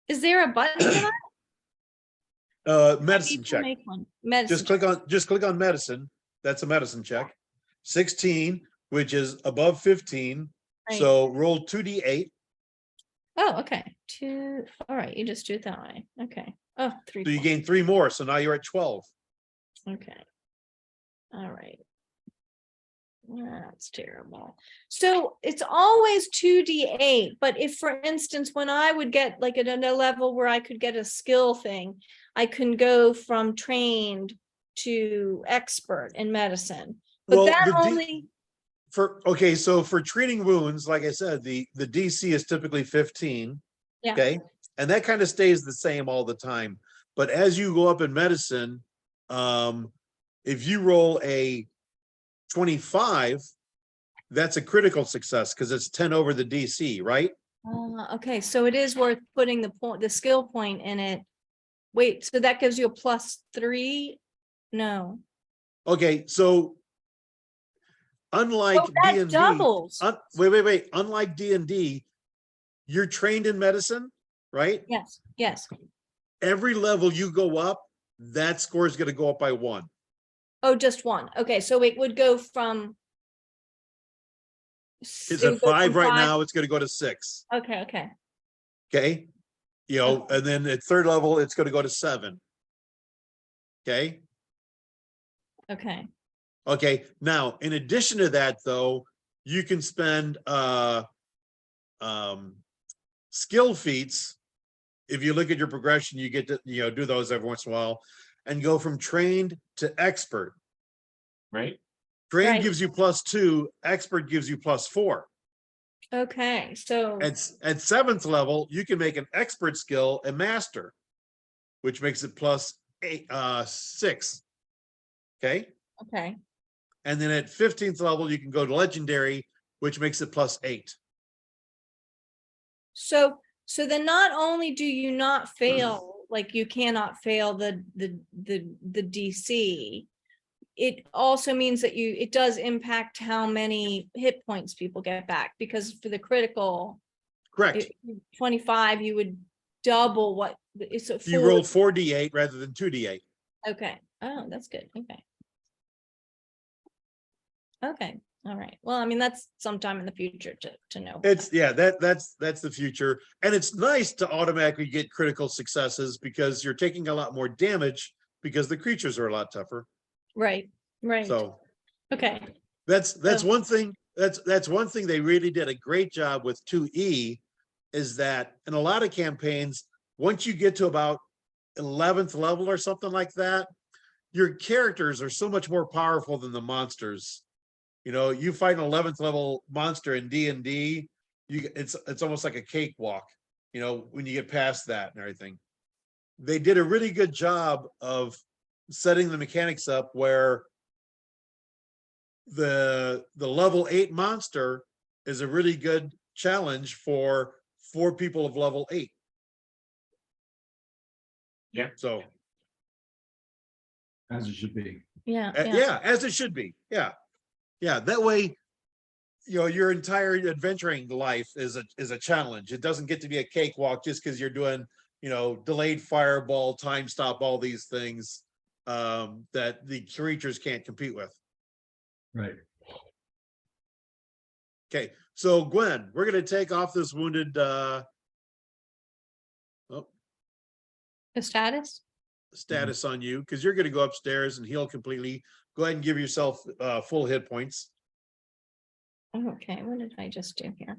[SPEAKER 2] Is there a button for that? I
[SPEAKER 1] Medicine
[SPEAKER 2] need to
[SPEAKER 1] check.
[SPEAKER 2] make one. Medicine.
[SPEAKER 1] Just click on medicine. That's a medicine check. 16, which is above 15.
[SPEAKER 2] Right.
[SPEAKER 1] So roll 2d8.
[SPEAKER 2] Oh, okay. 2. All right. You just do it that way. Okay. Oh, 3.
[SPEAKER 1] So you gain 3 more. So now you're at 12.
[SPEAKER 2] Okay. All right. That's terrible. So it's always 2d8, but if, for instance, when I would get like at a level where I could get a skill thing, I can go from trained to expert in medicine. But
[SPEAKER 1] Well,
[SPEAKER 2] that
[SPEAKER 1] the D-
[SPEAKER 2] only,
[SPEAKER 1] so for treating wounds, like I said, the DC is typically 15.
[SPEAKER 2] Yeah.
[SPEAKER 1] Okay. And that kind of stays the same all the time. But as you go up in medicine, if you roll a 25, that's a critical success because it's 10 over the DC, right?
[SPEAKER 2] okay, so it is worth putting the skill point in it. Wait, so that gives you a +3? No.
[SPEAKER 1] Okay, so unlike
[SPEAKER 2] Oh, that
[SPEAKER 1] D&D,
[SPEAKER 2] doubles.
[SPEAKER 1] wait, unlike D&D, you're trained in medicine, right?
[SPEAKER 2] Yes.
[SPEAKER 1] Every level you go up, that score is going to go up by 1.
[SPEAKER 2] Oh, just 1. Okay, so it would go from.
[SPEAKER 1] It's at 5 right now, it's going to go to 6.
[SPEAKER 2] Okay.
[SPEAKER 1] Okay. And then at 3rd level, it's going to go to 7. Okay. Okay. Now, in addition to that, though, you can spend skill feats if you look at your progression, you get to, do those every once in a while and go from trained to expert.
[SPEAKER 5] Right?
[SPEAKER 1] Trained
[SPEAKER 2] Right.
[SPEAKER 1] gives you +2, expert gives you +4.
[SPEAKER 2] Okay, so,
[SPEAKER 1] At 7th level, you can make an expert skill a master, which makes it +6. Okay.
[SPEAKER 2] okay,
[SPEAKER 1] And then at 15th level, you can go to legendary, which makes it +8.
[SPEAKER 2] so then not only do you not fail, like you cannot fail the DC, it also means that it does impact how many hit points people get back, because for the critical,
[SPEAKER 1] Correct.
[SPEAKER 2] 25, you would double what, it's a
[SPEAKER 1] You
[SPEAKER 2] full,
[SPEAKER 1] roll 4d8 rather than 2d8.
[SPEAKER 2] okay, oh, that's good, okay. Okay, all right, well, I mean, that's sometime in the future to know.
[SPEAKER 1] That's the future. And it's nice to automatically get critical successes because you're taking a lot more damage because the creatures are a lot tougher.
[SPEAKER 2] Right,
[SPEAKER 1] So
[SPEAKER 2] okay,
[SPEAKER 1] that's
[SPEAKER 2] So-
[SPEAKER 1] one thing. That's one thing they really did a great job with 2E, is that in a lot of campaigns, once you get to about 11th level or something like that, your characters are so much more powerful than the monsters. You fight an 11th level monster in D&D, it's almost like a cakewalk, when you get past that and everything. They did a really good job of setting the mechanics up where the level 8 monster is a really good challenge for 4 people of level 8.
[SPEAKER 5] Yeah.
[SPEAKER 1] So
[SPEAKER 4] As it should be.
[SPEAKER 2] yeah,
[SPEAKER 1] yeah, as it should be. Yeah. That way, your entire adventuring life is a challenge. It doesn't get to be a cakewalk just because you're doing, delayed fireball, time stop, all these things that the creatures can't compete with.
[SPEAKER 4] Right.
[SPEAKER 1] Okay, so Gwen, we're gonna take off this wounded
[SPEAKER 2] the status,
[SPEAKER 1] status on you because you're gonna go upstairs and heal completely. Go ahead and give yourself full hit points.
[SPEAKER 2] okay, what did I just do here?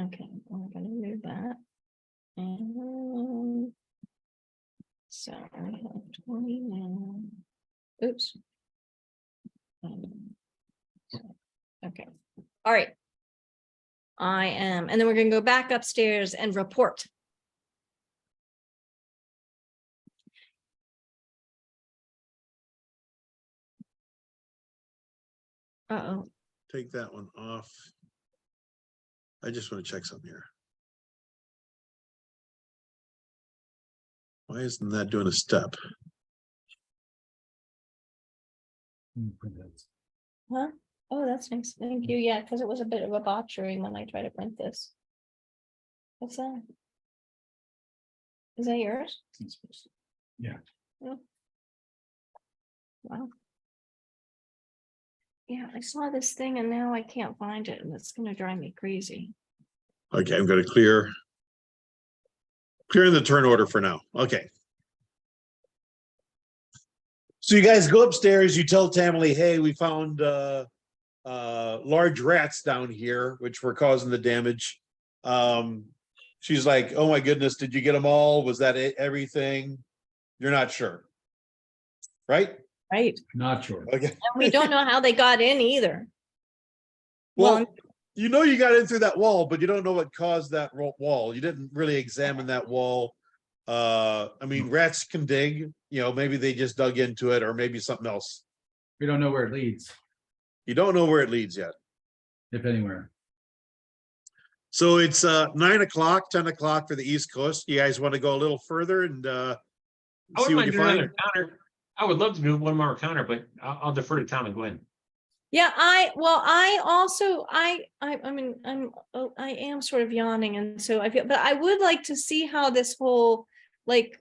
[SPEAKER 2] Okay, I'm gonna move that. And so I have 20 now. Oops. Okay, all right. I am, and then we're gonna go back upstairs and report. Uh-oh,
[SPEAKER 1] Take that one off. I just want to check something here. Why isn't that doing a step?
[SPEAKER 2] huh? Oh, that's nice, thank you, yeah, because it was a bit of a botchery when I tried to print this. What's that? Is that yours?
[SPEAKER 4] Yeah.
[SPEAKER 2] Oh. Wow. Yeah, I saw this thing and now I can't find it and it's gonna drive me crazy.
[SPEAKER 1] Okay, I'm gonna clearing the turn order for now. Okay. So you guys go upstairs, you tell Tamily, hey, we found large rats down here, which were causing the damage. She's like, oh my goodness, did you get them all? Was that everything? You're not sure. Right?
[SPEAKER 2] Right,
[SPEAKER 4] Not sure.
[SPEAKER 1] Okay.
[SPEAKER 2] and we don't know how they got in either.
[SPEAKER 1] Well, you got in through that wall, but you don't know what caused that wall. You didn't really examine that wall. I mean, rats can dig, maybe they just dug into it or maybe something else.
[SPEAKER 4] We don't know where it leads,
[SPEAKER 1] You don't know where it leads yet.
[SPEAKER 4] if anywhere.
[SPEAKER 1] So it's 9 o'clock, 10 o'clock for the East Coast. You guys want to go a little further and
[SPEAKER 5] I
[SPEAKER 1] see
[SPEAKER 5] wouldn't
[SPEAKER 1] what
[SPEAKER 5] mind
[SPEAKER 1] you
[SPEAKER 5] doing
[SPEAKER 1] find?
[SPEAKER 5] another counter. I would love to do one more counter, but I'll defer to Tom and Gwen.
[SPEAKER 2] Yeah, I also, I mean, I am sort of yawning and so I feel, but I would like to see how this whole, like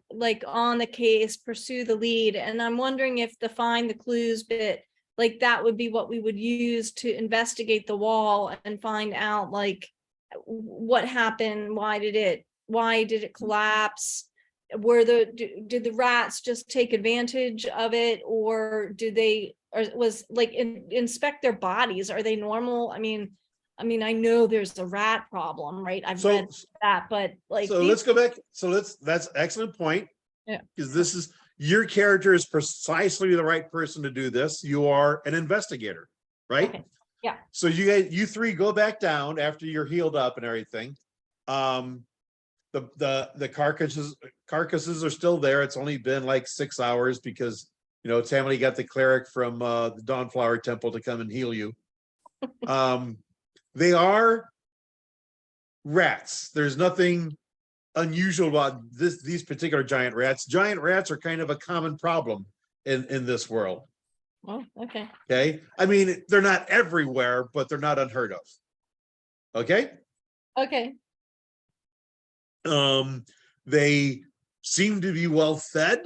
[SPEAKER 2] on the case, pursue the lead. And I'm wondering if the find the clues bit, like that would be what we would use to investigate the wall and find out like what happened, why did it collapse? Did the rats just take advantage of it, or did they, or was like inspect their bodies? Are they normal? I mean, I mean, I know there's a rat problem, right? I've
[SPEAKER 1] So,
[SPEAKER 2] read that, but like.
[SPEAKER 1] so
[SPEAKER 2] these-
[SPEAKER 1] let's go back. So that's excellent point.
[SPEAKER 2] Yeah.
[SPEAKER 1] Because this is, your character is precisely the right person to do this. You are an investigator, right?
[SPEAKER 2] Okay, yeah.
[SPEAKER 1] So you three go back down after you're healed up and everything. The carcasses are still there. It's only been like 6 hours because, you know, Tammy got the cleric from the Dawnflower Temple to come and heal you. They are rats. There's nothing unusual about these particular giant rats. Giant rats are kind of a common problem in this world.
[SPEAKER 2] Oh, okay.
[SPEAKER 1] Okay, I mean, they're not everywhere, but they're not unheard of. Okay.
[SPEAKER 2] Okay.
[SPEAKER 1] They seem to be well fed,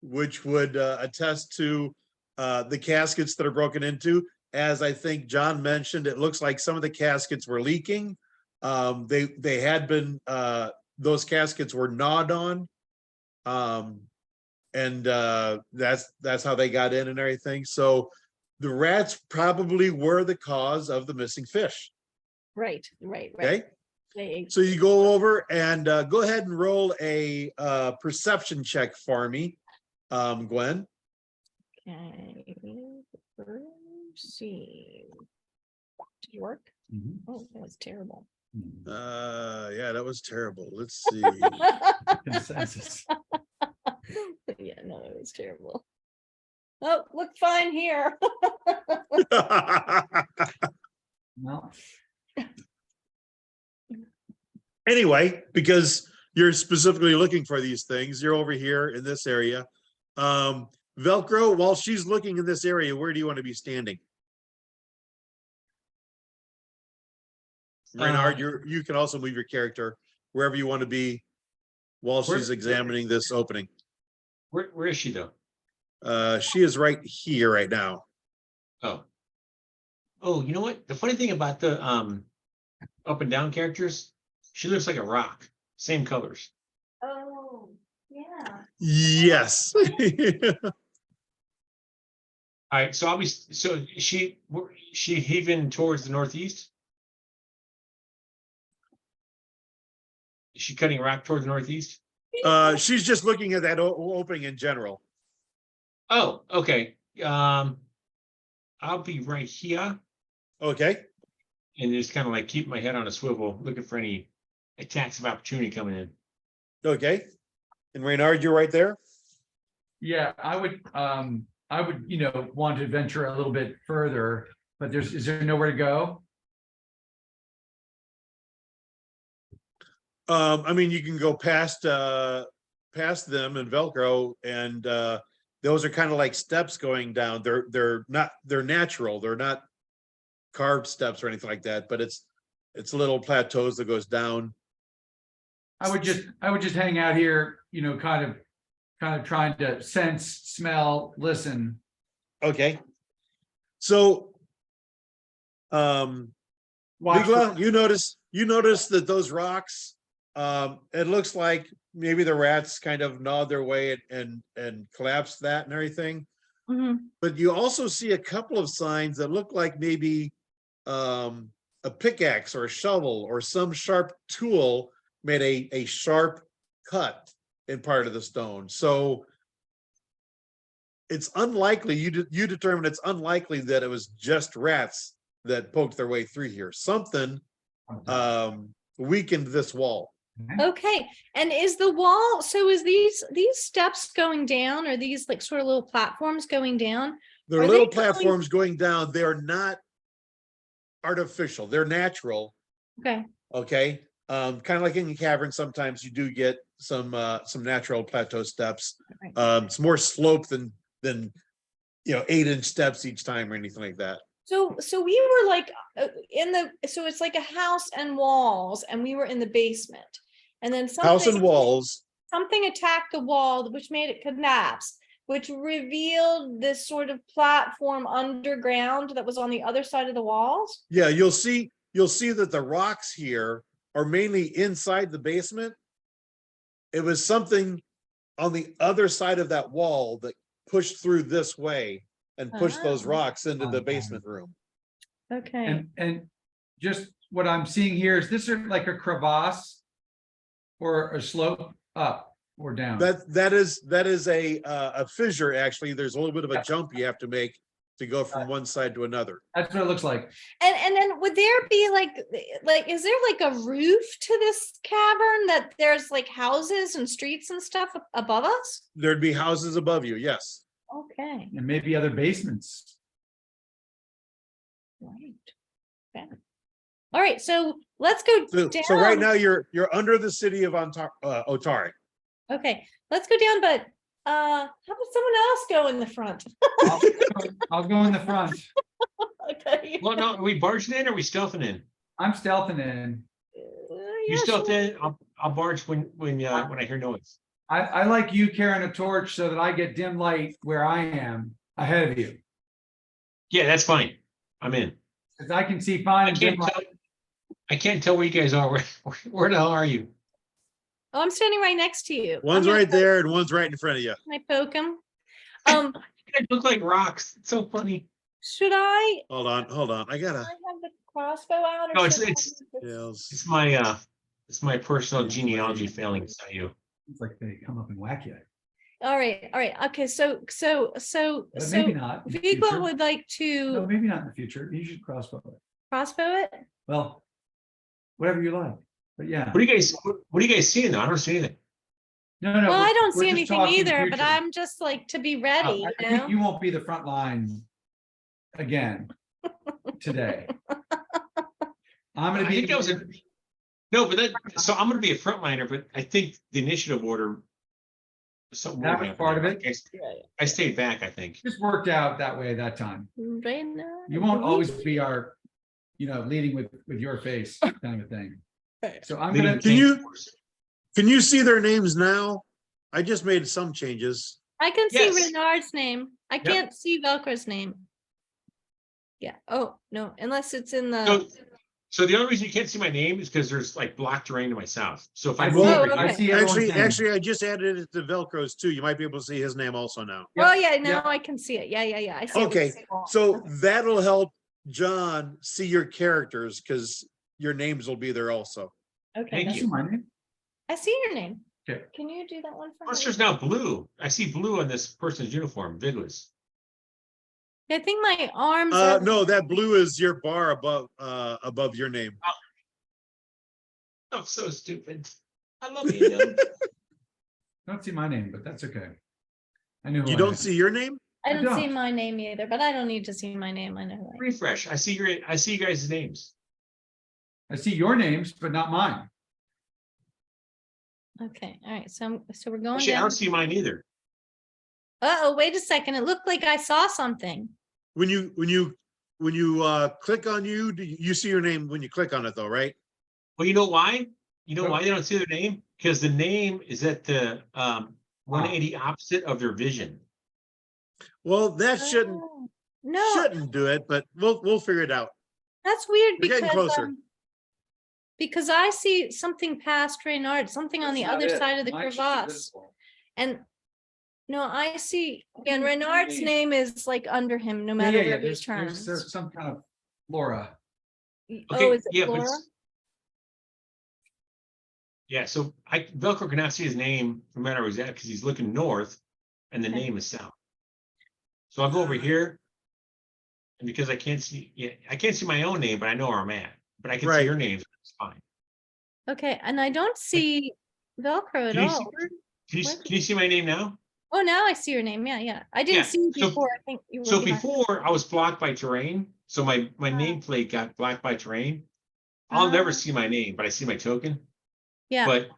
[SPEAKER 1] which would attest to the caskets that are broken into. As I think John mentioned, it looks like some of the caskets were leaking. They had been, those caskets were gnawed on. And that's how they got in and everything. So the rats probably were the cause of the missing fish.
[SPEAKER 2] Right. Right.
[SPEAKER 1] Okay.
[SPEAKER 2] They,
[SPEAKER 1] So you go over and go ahead and roll a perception check for me, Gwen.
[SPEAKER 2] okay. See. Did it work?
[SPEAKER 4] Mhm.
[SPEAKER 2] Oh, that was terrible.
[SPEAKER 1] Yeah, that was terrible. Let's see.
[SPEAKER 4] Consensus.
[SPEAKER 2] Yeah, no, it was terrible. Oh, look fine here.
[SPEAKER 4] Well,
[SPEAKER 1] Anyway, because you're specifically looking for these things, you're over here in this area. Velcro, while she's looking in this area, where do you want to be standing? Reynard, you can also move your character wherever you want to be while she's examining this opening.
[SPEAKER 5] Where is she though?
[SPEAKER 1] She is right here right now.
[SPEAKER 5] Oh. Oh, you know what? The funny thing about the up and down characters, she looks like a rock. Same colors.
[SPEAKER 2] Oh, yeah.
[SPEAKER 1] Yes.
[SPEAKER 5] All right, so she heaving towards the northeast? Is she cutting rock towards the northeast?
[SPEAKER 1] She's just looking at that opening in general.
[SPEAKER 5] Oh, okay. I'll be right here
[SPEAKER 1] Okay.
[SPEAKER 5] and just kind of like keep my head on a swivel, looking for any attacks of opportunity coming in.
[SPEAKER 1] Okay. And Reynard, you're right there.
[SPEAKER 4] yeah, I would, you know, want to venture a little bit further, but is there nowhere to go?
[SPEAKER 1] I mean, you can go past them and Velcro, and those are kind of like steps going down. They're natural. They're not carved steps or anything like that, but it's little plateaus that goes down.
[SPEAKER 4] I would just hang out here, you know, kind of trying to sense, smell, listen.
[SPEAKER 1] Okay. So,
[SPEAKER 4] Watch
[SPEAKER 1] Migla, you notice that those rocks, it looks like maybe the rats kind of gnawed their way and collapsed that and everything.
[SPEAKER 2] Mhm.
[SPEAKER 1] But you also see a couple of signs that look like maybe a pickaxe or a shovel or some sharp tool made a sharp cut in part of the stone. So it's unlikely, you determine it's unlikely that it was just rats that poked their way through here. Something weakened this wall.
[SPEAKER 2] Okay, and is the wall, so is these steps going down, or these like sort of little platforms going down?
[SPEAKER 1] They're
[SPEAKER 2] Are
[SPEAKER 1] little
[SPEAKER 2] they going-
[SPEAKER 1] platforms going down. They're not artificial. They're natural.
[SPEAKER 2] Okay,
[SPEAKER 1] Okay. Kind of like in the cavern, sometimes you do get some natural plateau steps.
[SPEAKER 2] right.
[SPEAKER 1] It's more slope than 8-inch steps each time or anything like that.
[SPEAKER 2] So we were like so it's like a house and walls, and we were in the basement, and then
[SPEAKER 1] House and walls.
[SPEAKER 2] something attacked the wall, which made it collapse, which revealed this sort of platform underground that was on the other side of the walls.
[SPEAKER 1] Yeah, you'll see that the rocks here are mainly inside the basement. It was something on the other side of that wall that pushed through this way and pushed those
[SPEAKER 2] Ah.
[SPEAKER 1] rocks into the
[SPEAKER 4] Okay.
[SPEAKER 1] basement room.
[SPEAKER 2] Okay.
[SPEAKER 4] And just what I'm seeing here, is this like a crevasse or a slope up or down?
[SPEAKER 1] That is a fissure, actually. There's a little bit of a jump you have to make to go from one side to another.
[SPEAKER 4] That's what it looks like.
[SPEAKER 2] And then would there be like, is there like a roof to this cavern that there's like houses and streets and stuff above us?
[SPEAKER 1] There'd be houses above you, yes.
[SPEAKER 2] Okay,
[SPEAKER 4] And maybe other basements.
[SPEAKER 2] right. Okay. All right, so let's go
[SPEAKER 1] So,
[SPEAKER 2] down.
[SPEAKER 1] so right now you're under the city of Otari.
[SPEAKER 2] Okay, let's go down, but how about someone else go in the front?
[SPEAKER 4] I'll go in the front.
[SPEAKER 2] Okay.
[SPEAKER 5] Well, no, are we barging in or are we stealthing in?
[SPEAKER 4] I'm stealthing in.
[SPEAKER 5] You
[SPEAKER 2] Yeah,
[SPEAKER 5] stealth
[SPEAKER 2] sure.
[SPEAKER 5] in, I'll barge when I hear noise.
[SPEAKER 4] I like you carrying a torch so that I get dim light where I am ahead of you.
[SPEAKER 5] Yeah, that's fine. I'm in.
[SPEAKER 4] Because I can see fine
[SPEAKER 5] I
[SPEAKER 4] and dim
[SPEAKER 5] can't
[SPEAKER 4] light.
[SPEAKER 5] tell. I can't tell where you guys are. Where the hell are you?
[SPEAKER 2] Oh, I'm standing right next to you.
[SPEAKER 1] One's
[SPEAKER 2] I'm gonna
[SPEAKER 1] right there and one's right in front of you.
[SPEAKER 2] Can I poke him?
[SPEAKER 5] You guys look like rocks. It's so funny.
[SPEAKER 2] Should I
[SPEAKER 1] Hold on. I gotta.
[SPEAKER 2] have the crossbow out? Or
[SPEAKER 5] No, it's-
[SPEAKER 2] should I
[SPEAKER 5] it's-
[SPEAKER 2] use this?
[SPEAKER 1] Yes.
[SPEAKER 5] It's my personal genealogy failing. It's not you.
[SPEAKER 4] It's like they come up and whack you.
[SPEAKER 2] All right, okay, so
[SPEAKER 4] But maybe not. in the
[SPEAKER 2] Vigor
[SPEAKER 4] future.
[SPEAKER 2] would like
[SPEAKER 4] No,
[SPEAKER 2] to
[SPEAKER 4] maybe not in the future. You should crossbow it.
[SPEAKER 2] crossbow it?
[SPEAKER 4] Well, whatever you like. But yeah.
[SPEAKER 5] What are you guys seeing though? I don't see anything.
[SPEAKER 4] No,
[SPEAKER 2] Well, I
[SPEAKER 4] we're-
[SPEAKER 2] don't
[SPEAKER 4] we're
[SPEAKER 2] see
[SPEAKER 4] just
[SPEAKER 2] anything
[SPEAKER 4] talking
[SPEAKER 2] either, but
[SPEAKER 4] future.
[SPEAKER 2] I'm just like to be ready,
[SPEAKER 4] I
[SPEAKER 2] you
[SPEAKER 4] think
[SPEAKER 2] know?
[SPEAKER 4] you won't be the front line again today. I'm gonna
[SPEAKER 5] I
[SPEAKER 4] be.
[SPEAKER 5] think that was no, but so I'm gonna be a frontliner, but I think the initiative order. Something
[SPEAKER 4] That
[SPEAKER 5] weird
[SPEAKER 4] was part of
[SPEAKER 5] happened.
[SPEAKER 4] it.
[SPEAKER 5] I stayed back, I think.
[SPEAKER 4] Just worked out that way that time.
[SPEAKER 2] Right now,
[SPEAKER 4] You won't always be our, leading with your face kind of a thing. So I'm
[SPEAKER 5] Leading
[SPEAKER 4] gonna.
[SPEAKER 5] the
[SPEAKER 1] Can you see their names now? I just made some changes.
[SPEAKER 2] I can see
[SPEAKER 5] Yes.
[SPEAKER 2] Renard's name. I can't see Velcro's name. Yeah, oh, no, unless it's in
[SPEAKER 5] So,
[SPEAKER 2] the,
[SPEAKER 5] so the only reason you can't see my name is because there's like block terrain to my south. So if I
[SPEAKER 4] I
[SPEAKER 5] move
[SPEAKER 4] see,
[SPEAKER 2] Oh,
[SPEAKER 5] over
[SPEAKER 2] okay.
[SPEAKER 4] I
[SPEAKER 5] here,
[SPEAKER 4] see everyone's name.
[SPEAKER 1] Actually, I just added it to Velcro's too. You might be able to see his name also now.
[SPEAKER 4] Yep,
[SPEAKER 2] oh, yeah, now
[SPEAKER 4] yep.
[SPEAKER 2] I can see it. Yeah, I see it. with
[SPEAKER 1] Okay,
[SPEAKER 2] the wall.
[SPEAKER 1] so
[SPEAKER 2] Okay.
[SPEAKER 1] that'll help John see your characters because your names will be there also.
[SPEAKER 2] Okay,
[SPEAKER 5] Thank
[SPEAKER 2] that's-
[SPEAKER 4] You see my name?
[SPEAKER 2] I see your name.
[SPEAKER 4] Okay.
[SPEAKER 2] Can you do that one for
[SPEAKER 5] plus
[SPEAKER 2] me?
[SPEAKER 5] there's now blue. I see blue on this person's uniform, Vigorous.
[SPEAKER 2] I think my arms are.
[SPEAKER 1] No, that blue is your bar above your name.
[SPEAKER 5] I'm so stupid. I love you, Dylan.
[SPEAKER 4] I don't see my name, but that's okay. I know. who
[SPEAKER 1] You
[SPEAKER 4] I
[SPEAKER 1] don't
[SPEAKER 4] am.
[SPEAKER 1] see your name?
[SPEAKER 2] I
[SPEAKER 4] I
[SPEAKER 2] don't see
[SPEAKER 4] don't.
[SPEAKER 2] my name either, but I don't need to see my name. I know who I am.
[SPEAKER 5] Refresh. I see you guys' names.
[SPEAKER 4] I see your names, but not mine.
[SPEAKER 2] Okay, all right, so we're going
[SPEAKER 5] Actually, I
[SPEAKER 2] down.
[SPEAKER 5] don't see mine either.
[SPEAKER 2] Uh-oh, wait a second. It looked like I saw something.
[SPEAKER 1] When you click on you see your name when you click on it though, right?
[SPEAKER 5] Well, you know why? You know
[SPEAKER 4] Nope.
[SPEAKER 5] why they don't see their name? Because the name is at the 180 opposite of their vision.
[SPEAKER 1] Well, that shouldn't
[SPEAKER 2] Oh, no,
[SPEAKER 1] do it, but we'll figure it out.
[SPEAKER 2] that's weird
[SPEAKER 1] We're getting
[SPEAKER 2] because
[SPEAKER 1] closer.
[SPEAKER 2] because I see something past Reynard, something on the other side of the crevasse. And no, I see, and Reynard's name is like under him, no matter where he
[SPEAKER 4] There's
[SPEAKER 2] turns.
[SPEAKER 4] some kind of flora.
[SPEAKER 2] Oh, is it
[SPEAKER 5] yeah,
[SPEAKER 2] Flora?
[SPEAKER 5] yeah. So Velcro cannot see his name no matter where he's at because he's looking north, and the
[SPEAKER 2] Okay.
[SPEAKER 5] name is south. So I'll go over here, and because I can't see my own name, but I know where I'm at. But I can
[SPEAKER 1] Right.
[SPEAKER 5] see your names. It's fine.
[SPEAKER 2] Okay, and I don't see Velcro at
[SPEAKER 5] Can you see-
[SPEAKER 2] all.
[SPEAKER 5] Can you see my name now?
[SPEAKER 2] Oh, now I see your name. Yeah. I didn't
[SPEAKER 5] Yeah,
[SPEAKER 2] see you
[SPEAKER 5] so-
[SPEAKER 2] before. I think you were.
[SPEAKER 5] So
[SPEAKER 2] behind-
[SPEAKER 5] before I was blocked by terrain, so my nameplate got blocked by terrain. I'll never see my name, but I see my token.
[SPEAKER 2] Yeah,
[SPEAKER 5] But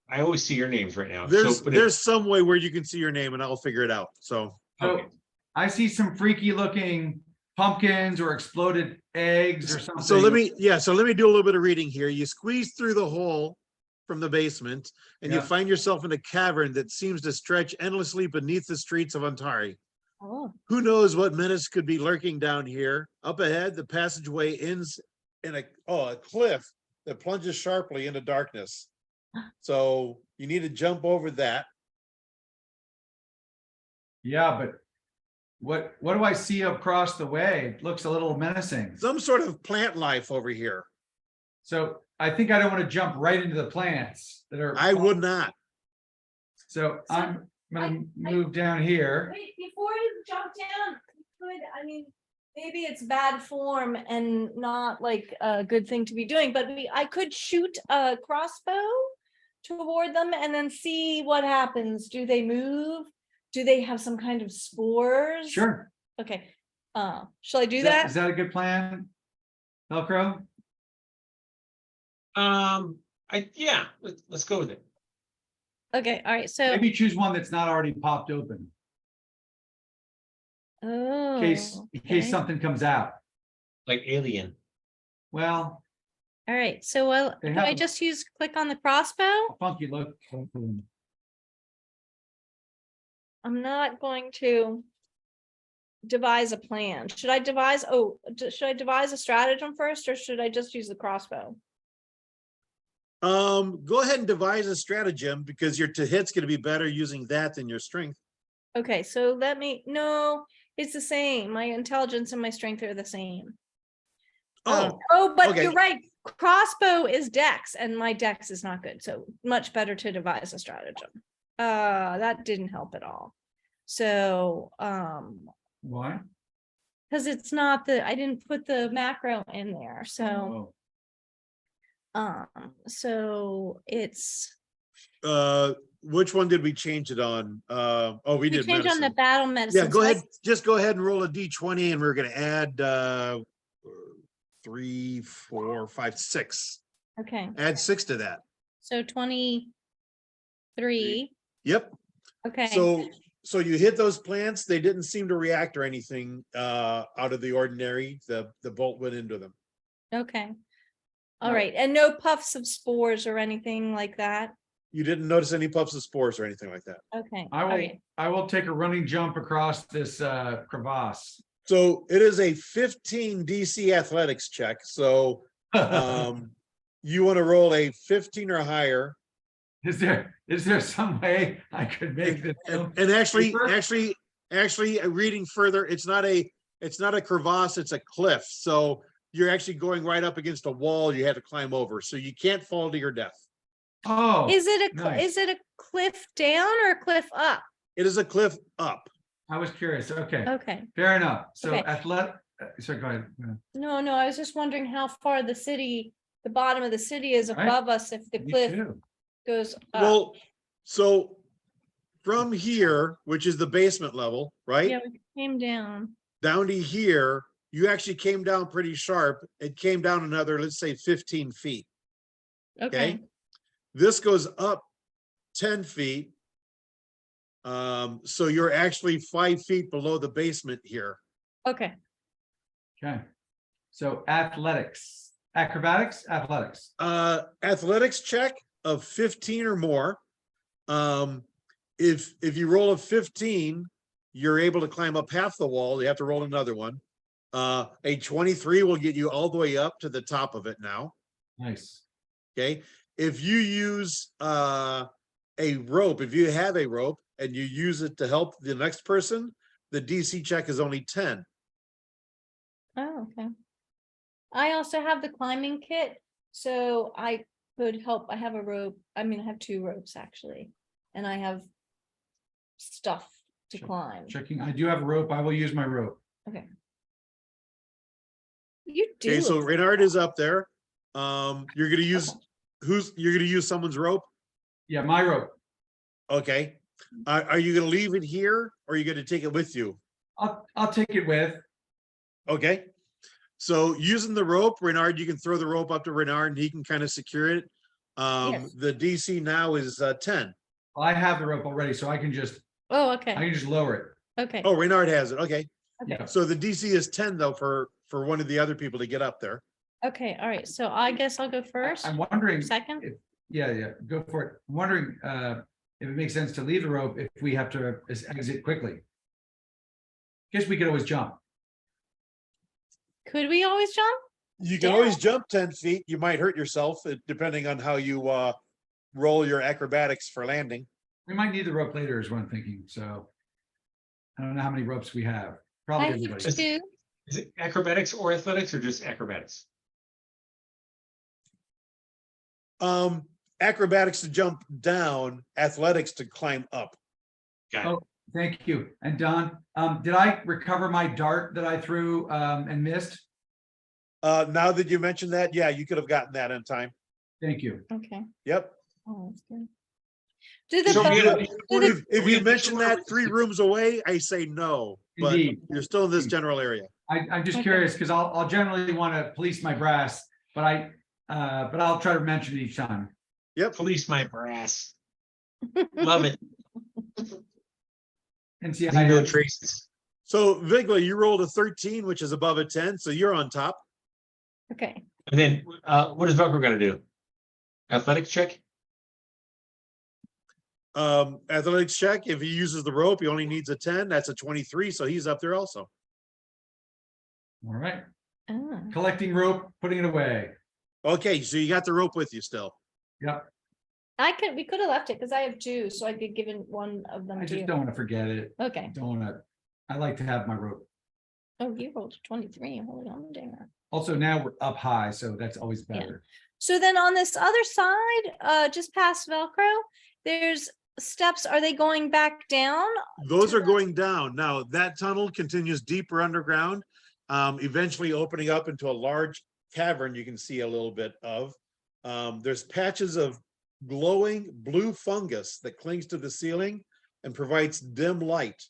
[SPEAKER 5] I always see your names right now.
[SPEAKER 1] There's
[SPEAKER 5] but
[SPEAKER 1] there's some way where you can see your name and I'll figure it out. So
[SPEAKER 5] Okay.
[SPEAKER 4] So I see some freaky looking pumpkins or exploded eggs or something.
[SPEAKER 1] so let me do a little bit of reading here. You squeeze through the hole from the basement and you
[SPEAKER 4] Yeah.
[SPEAKER 1] find yourself in a cavern that seems to stretch endlessly beneath the streets of Ontari.
[SPEAKER 2] oh,
[SPEAKER 1] Who knows what menace could be lurking down here? Up ahead, the passageway ends in a cliff that plunges sharply into darkness. So you need to jump over that.
[SPEAKER 4] Yeah, but What do I see across the way? It looks a little menacing.
[SPEAKER 1] Some sort of plant life over here.
[SPEAKER 4] So I think I don't want to jump right into the plants that are.
[SPEAKER 1] I would not.
[SPEAKER 4] So
[SPEAKER 2] So,
[SPEAKER 4] I'm gonna
[SPEAKER 2] I-
[SPEAKER 4] move down here.
[SPEAKER 2] Wait, before you jump down, you could, I mean, maybe it's bad form and not like a good thing to be doing, but I could shoot a crossbow toward them and then see what happens. Do they move? Do they have some kind of spores?
[SPEAKER 4] Sure.
[SPEAKER 2] Okay, shall I do
[SPEAKER 4] Is
[SPEAKER 2] that?
[SPEAKER 4] that a good plan? Velcro?
[SPEAKER 5] Yeah, let's go with it.
[SPEAKER 2] Okay, all right, so,
[SPEAKER 4] Maybe choose one that's not already popped open,
[SPEAKER 2] oh.
[SPEAKER 4] in case
[SPEAKER 2] okay.
[SPEAKER 4] something comes out.
[SPEAKER 5] Like Alien.
[SPEAKER 4] Well,
[SPEAKER 2] All right, so
[SPEAKER 4] They
[SPEAKER 2] do I
[SPEAKER 4] have-
[SPEAKER 2] just click on the crossbow?
[SPEAKER 4] a funky look.
[SPEAKER 2] I'm not going to devise a plan. Should I devise a stratagem first, or should I just use the crossbow?
[SPEAKER 1] Go ahead and devise a stratagem because your to hit's gonna be better using that than your strength.
[SPEAKER 2] Okay, so no, it's the same. My intelligence and my strength are the same. But
[SPEAKER 1] okay.
[SPEAKER 2] you're right. Crossbow is dex, and my dex is not good. So much better to devise a stratagem. That didn't help at all. So,
[SPEAKER 4] Why?
[SPEAKER 2] because it's not I didn't put the macro in there. So,
[SPEAKER 4] Oh,
[SPEAKER 2] so it's
[SPEAKER 1] Which one did we change it on? Oh, we
[SPEAKER 2] we
[SPEAKER 1] did
[SPEAKER 2] change on the
[SPEAKER 1] medicine.
[SPEAKER 2] battle medicine.
[SPEAKER 1] Yeah, go
[SPEAKER 2] so I-
[SPEAKER 1] ahead, just go ahead and roll a D20 and we're gonna add 3, 4, 5, 6.
[SPEAKER 2] Okay,
[SPEAKER 1] Add 6 to that.
[SPEAKER 2] so 23.
[SPEAKER 1] Yep.
[SPEAKER 2] Okay.
[SPEAKER 1] So you hit those plants, they didn't seem to react or anything out of the ordinary. The bolt went into them.
[SPEAKER 2] Okay. All
[SPEAKER 4] No.
[SPEAKER 2] right, and no puffs of spores or anything like that?
[SPEAKER 1] You didn't notice any puffs of spores or anything like that.
[SPEAKER 2] Okay,
[SPEAKER 4] I
[SPEAKER 2] all
[SPEAKER 4] will,
[SPEAKER 2] right.
[SPEAKER 4] I will take a running jump across this crevasse.
[SPEAKER 1] So it is a 15 DC athletics check. So you want to roll a 15 or higher.
[SPEAKER 4] Is there some way I could make this?
[SPEAKER 1] And actually,
[SPEAKER 4] Paper?
[SPEAKER 1] reading further, it's not a crevasse, it's a cliff. So you're actually going right up against a wall you had to climb over. So you can't fall to your death.
[SPEAKER 4] Oh,
[SPEAKER 2] Is it
[SPEAKER 4] nice.
[SPEAKER 2] a cliff down or a cliff up?
[SPEAKER 1] It is a cliff up.
[SPEAKER 4] I was curious. Okay,
[SPEAKER 2] Okay,
[SPEAKER 4] fair enough. So
[SPEAKER 2] Okay.
[SPEAKER 4] athletic, sorry, go ahead.
[SPEAKER 2] no, I was just wondering how far the bottom of the city is
[SPEAKER 4] Right.
[SPEAKER 2] above us if the
[SPEAKER 4] Me
[SPEAKER 2] cliff
[SPEAKER 4] too.
[SPEAKER 2] goes up.
[SPEAKER 1] Well, so from here, which is the basement level, right?
[SPEAKER 2] Yeah, we came down.
[SPEAKER 1] Down to here, you actually came down pretty sharp. It came down another, let's say 15 feet.
[SPEAKER 2] Okay,
[SPEAKER 1] This goes up 10 feet. So you're actually 5 feet below the basement here.
[SPEAKER 2] okay.
[SPEAKER 4] Okay. So athletics, acrobatics, athletics.
[SPEAKER 1] Athletics check of 15 or more. If you roll a 15, you're able to climb up half the wall. You have to roll another one. A 23 will get you all the way up to the top of it now.
[SPEAKER 4] Nice.
[SPEAKER 1] Okay, if you use a rope, if you have a rope and you use it to help the next person, the DC check is only 10.
[SPEAKER 2] Oh, okay. I also have the climbing kit, so I could help. I have a rope. I mean, I have 2 ropes actually, and I have stuff to
[SPEAKER 4] Sure.
[SPEAKER 2] climb.
[SPEAKER 4] Checking. I do have a rope. I will use my rope.
[SPEAKER 2] Okay. You do.
[SPEAKER 1] Okay, so
[SPEAKER 2] look-
[SPEAKER 1] Reynard is up there. You're gonna use you're gonna use someone's rope.
[SPEAKER 4] Yeah, my rope.
[SPEAKER 1] Okay. Are you gonna leave it here or are you gonna take it with you?
[SPEAKER 4] I'll take it with.
[SPEAKER 1] Okay. So using the rope, Renard, you can throw the rope up to Renard and he can kind of secure it.
[SPEAKER 2] Yes.
[SPEAKER 1] The DC now is 10.
[SPEAKER 4] I have the rope already, so I can just
[SPEAKER 2] Okay,
[SPEAKER 4] lower it.
[SPEAKER 2] okay,
[SPEAKER 1] Oh, Renard has it. Okay.
[SPEAKER 2] okay,
[SPEAKER 4] Yeah.
[SPEAKER 1] So the DC is 10 though for one of the other people to get up there.
[SPEAKER 2] okay, all right, so I guess I'll go first,
[SPEAKER 4] I'm wondering,
[SPEAKER 2] second?
[SPEAKER 4] yeah, go for it. I'm wondering if it makes sense to leave the rope if we have to exit quickly. Guess we could always jump.
[SPEAKER 2] Could we always jump?
[SPEAKER 1] You can
[SPEAKER 2] Yeah.
[SPEAKER 1] always jump 10 feet. You might hurt yourself depending on how you roll your acrobatics for landing.
[SPEAKER 4] We might need the rope later is what I'm thinking, so. I don't know how many ropes we have.
[SPEAKER 2] I
[SPEAKER 4] Probably
[SPEAKER 2] have
[SPEAKER 4] everybody.
[SPEAKER 2] two.
[SPEAKER 5] Is it acrobatics or athletics or just acrobatics?
[SPEAKER 1] Acrobatics to jump down, athletics to climb up.
[SPEAKER 5] Got it.
[SPEAKER 4] Oh, thank you. And Don, did I recover my dart that I threw and missed?
[SPEAKER 1] Now that you mentioned that, yeah, you could have gotten that in time.
[SPEAKER 4] Thank you.
[SPEAKER 2] Okay.
[SPEAKER 1] Yep.
[SPEAKER 2] Oh, that's good. Do the
[SPEAKER 5] So
[SPEAKER 2] both-
[SPEAKER 5] we gotta-
[SPEAKER 2] do the-
[SPEAKER 1] If
[SPEAKER 5] we
[SPEAKER 1] you
[SPEAKER 5] in the
[SPEAKER 1] mention
[SPEAKER 5] shore
[SPEAKER 1] that
[SPEAKER 5] with the
[SPEAKER 1] 3
[SPEAKER 5] six?
[SPEAKER 1] rooms away, I say no, but
[SPEAKER 4] Indeed.
[SPEAKER 1] you're still in this general area.
[SPEAKER 4] I'm just
[SPEAKER 2] Okay.
[SPEAKER 4] curious because I'll generally want to police my brass, but I'll try to mention it each time.
[SPEAKER 1] Yep.
[SPEAKER 5] Police my brass. Love it.
[SPEAKER 4] And see,
[SPEAKER 5] Leave no traces.
[SPEAKER 1] So Vigla, you rolled a 13, which is above a 10, so you're on top.
[SPEAKER 2] Okay.
[SPEAKER 5] And then, what is Velcro gonna do? Athletics check?
[SPEAKER 1] Athletics check. If he uses the rope, he only needs a 10. That's a 23, so he's up there also.
[SPEAKER 4] All right,
[SPEAKER 2] Ah,
[SPEAKER 4] collecting rope, putting it away.
[SPEAKER 1] Okay, so you got the rope with you still.
[SPEAKER 4] Yep,
[SPEAKER 2] we could have left it because I have two, so I could give one of them
[SPEAKER 4] I
[SPEAKER 2] to
[SPEAKER 4] just
[SPEAKER 2] you.
[SPEAKER 4] don't want to forget it.
[SPEAKER 2] Okay.
[SPEAKER 4] Don't want to, I like to have my rope.
[SPEAKER 2] Oh, you rolled a 23. Holy on there.
[SPEAKER 4] Also, now we're up high, so that's always
[SPEAKER 2] Yeah.
[SPEAKER 4] better.
[SPEAKER 2] So then on this other side, just past Velcro, there's steps. Are they going back down?
[SPEAKER 1] Those are going down. Now, that tunnel continues deeper underground, eventually opening up into a large cavern you can see a little bit of. There's patches of glowing blue fungus that clings to the ceiling and provides dim light.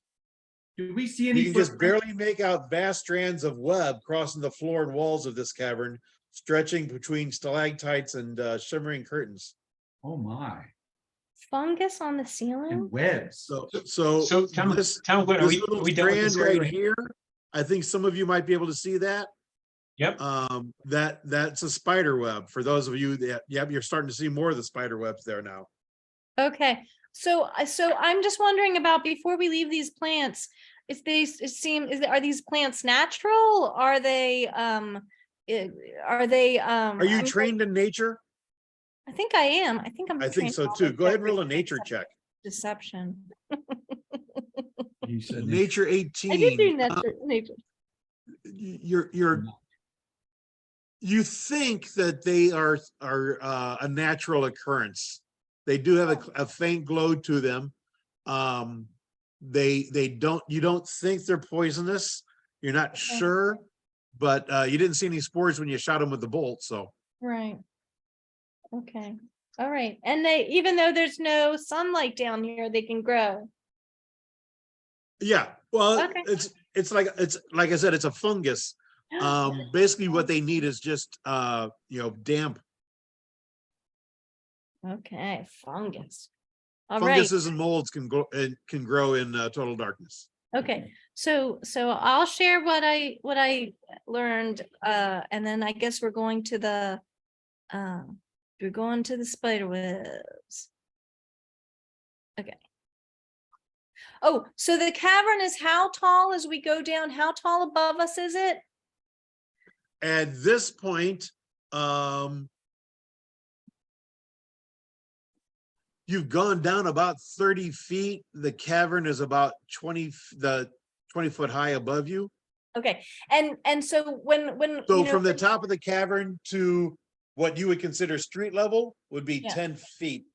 [SPEAKER 4] Do we see
[SPEAKER 1] You
[SPEAKER 4] any?
[SPEAKER 1] can just
[SPEAKER 4] footprints?
[SPEAKER 1] barely make out vast strands of web crossing the floor and walls of this cavern, stretching between stalactites and shimmering curtains.
[SPEAKER 4] Oh my,
[SPEAKER 2] Fungus on the ceiling?
[SPEAKER 4] and webs.
[SPEAKER 5] So tell me,
[SPEAKER 1] this
[SPEAKER 5] Gwen, are
[SPEAKER 1] this
[SPEAKER 5] we
[SPEAKER 1] little
[SPEAKER 5] done with this
[SPEAKER 1] strand
[SPEAKER 5] area?
[SPEAKER 1] right here, I think some of you might be able to see that.
[SPEAKER 5] Yep.
[SPEAKER 1] That's a spider web. For those of you that, yep, you're starting to see more of the spider webs there now.
[SPEAKER 2] Okay, so I'm just wondering about before we leave these plants, are these plants natural? Are they
[SPEAKER 1] Are you
[SPEAKER 2] I'm-
[SPEAKER 1] trained in nature?
[SPEAKER 2] I think I am. I think I'm.
[SPEAKER 1] I think
[SPEAKER 2] trained
[SPEAKER 1] so
[SPEAKER 2] in all
[SPEAKER 1] too.
[SPEAKER 2] those
[SPEAKER 1] Go ahead and roll a
[SPEAKER 2] everything
[SPEAKER 1] nature
[SPEAKER 2] except
[SPEAKER 1] check.
[SPEAKER 2] Deception.
[SPEAKER 4] You said
[SPEAKER 1] Nature
[SPEAKER 2] I did do
[SPEAKER 1] 18.
[SPEAKER 2] nature.
[SPEAKER 1] You're you think that they are a natural occurrence. They do have a faint glow to them. They don't, you don't think they're poisonous. You're not sure, but you didn't see any spores when you shot them with the bolt, so.
[SPEAKER 2] Right. Okay. All right. And even though there's no sunlight down here, they can grow.
[SPEAKER 1] Yeah, well,
[SPEAKER 2] Okay.
[SPEAKER 1] it's like I said, it's a fungus. Basically what they need is just damp.
[SPEAKER 2] Okay, fungus. All right.
[SPEAKER 1] Funguses and molds can grow in total darkness.
[SPEAKER 2] Okay, so I'll share what I learned, and then I guess we're going to the spider webs. Okay. Oh, so the cavern is how tall as we go down? How tall above us is it?
[SPEAKER 1] At this point, you've gone down about 30 feet. The cavern is about 20 foot high above you.
[SPEAKER 2] Okay, and so when
[SPEAKER 1] So
[SPEAKER 2] you know,
[SPEAKER 1] from the top of the cavern to what you would consider street level would be
[SPEAKER 2] Yeah.
[SPEAKER 1] 10 feet.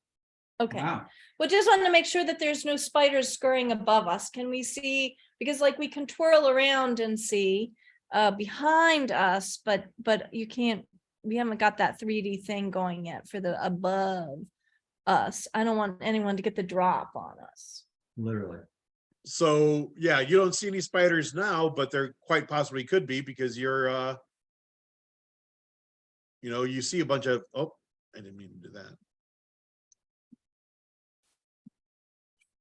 [SPEAKER 2] okay.
[SPEAKER 4] Wow.
[SPEAKER 2] Well, just wanted to make sure that there's no spiders scurrying above us. Can we see? Because like we can twirl around and see behind us, but you can't, we haven't got that 3D thing going yet for the above us. I don't want anyone to get the drop on us.
[SPEAKER 4] Literally.
[SPEAKER 1] So yeah, you don't see any spiders now, but there quite possibly could be because you're you see a bunch of, oh, I didn't mean to do that.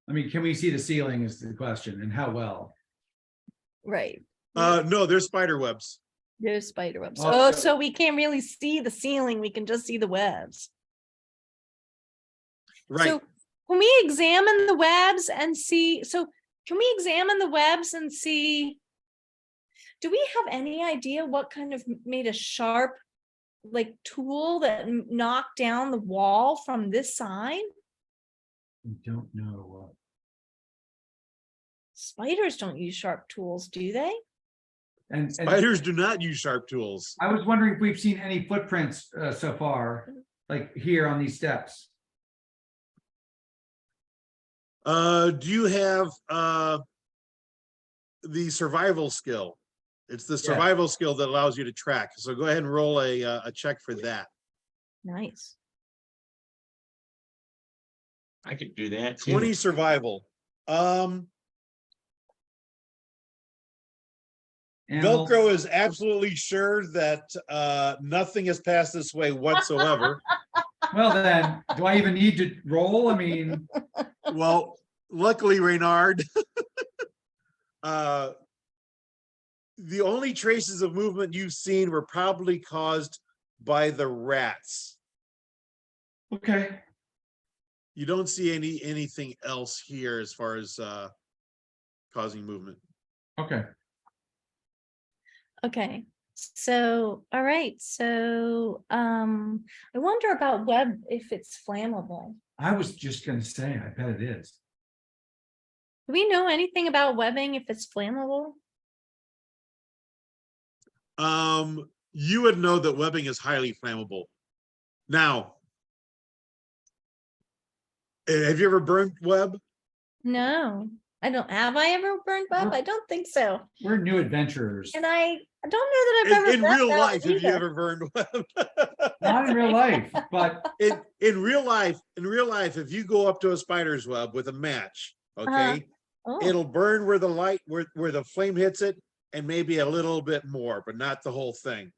[SPEAKER 4] I mean, can we see the ceiling is the question, and how well?
[SPEAKER 2] Right.
[SPEAKER 1] No, there's spider webs.
[SPEAKER 2] There's spider webs.
[SPEAKER 4] Oh,
[SPEAKER 2] Oh, so we can't really see the ceiling. We can just see the webs.
[SPEAKER 1] Right.
[SPEAKER 2] So can we examine the webs and see? So can we examine the webs and see? Do we have any idea what kind of made a sharp, like tool that knocked down the wall from this side?
[SPEAKER 4] We don't know.
[SPEAKER 2] spiders don't use sharp tools, do they?
[SPEAKER 4] And
[SPEAKER 1] Spiders do not use sharp tools.
[SPEAKER 4] I was wondering if we've seen any footprints so far, like here on these steps.
[SPEAKER 1] Do you have the survival skill? It's the survival skill that allows you to track. So go ahead and roll a check for that.
[SPEAKER 2] Nice.
[SPEAKER 5] I could do that. too.
[SPEAKER 1] 20 survival.
[SPEAKER 4] Animals.
[SPEAKER 1] Velcro is absolutely sure that nothing has passed this way whatsoever.
[SPEAKER 4] Well, then, do I even need to roll? I mean,
[SPEAKER 1] Well, luckily, Reynard, the only traces of movement you've seen were probably caused by the rats.
[SPEAKER 4] okay.
[SPEAKER 1] You don't see anything else here as far as causing movement.
[SPEAKER 4] Okay.
[SPEAKER 2] Okay, so, all right, so, I wonder about web if it's flammable.
[SPEAKER 4] I was just gonna say, I bet it is.
[SPEAKER 2] Do we know anything about webbing if it's flammable?
[SPEAKER 1] You would know that webbing is highly flammable. Now, have you ever burned web?
[SPEAKER 2] No, I don't. Have I ever burned web? I don't think so.
[SPEAKER 4] We're new adventurers.
[SPEAKER 2] And I don't know that I've ever
[SPEAKER 1] In
[SPEAKER 2] done
[SPEAKER 1] real
[SPEAKER 2] that
[SPEAKER 1] life, have you
[SPEAKER 2] either.
[SPEAKER 1] ever burned web?
[SPEAKER 4] Not in real life, but
[SPEAKER 1] In real life, if you go up to a spider's web with a match, okay,
[SPEAKER 2] Oh,
[SPEAKER 1] it'll burn where the light, where the flame hits it, and maybe a little bit more, but not the whole thing.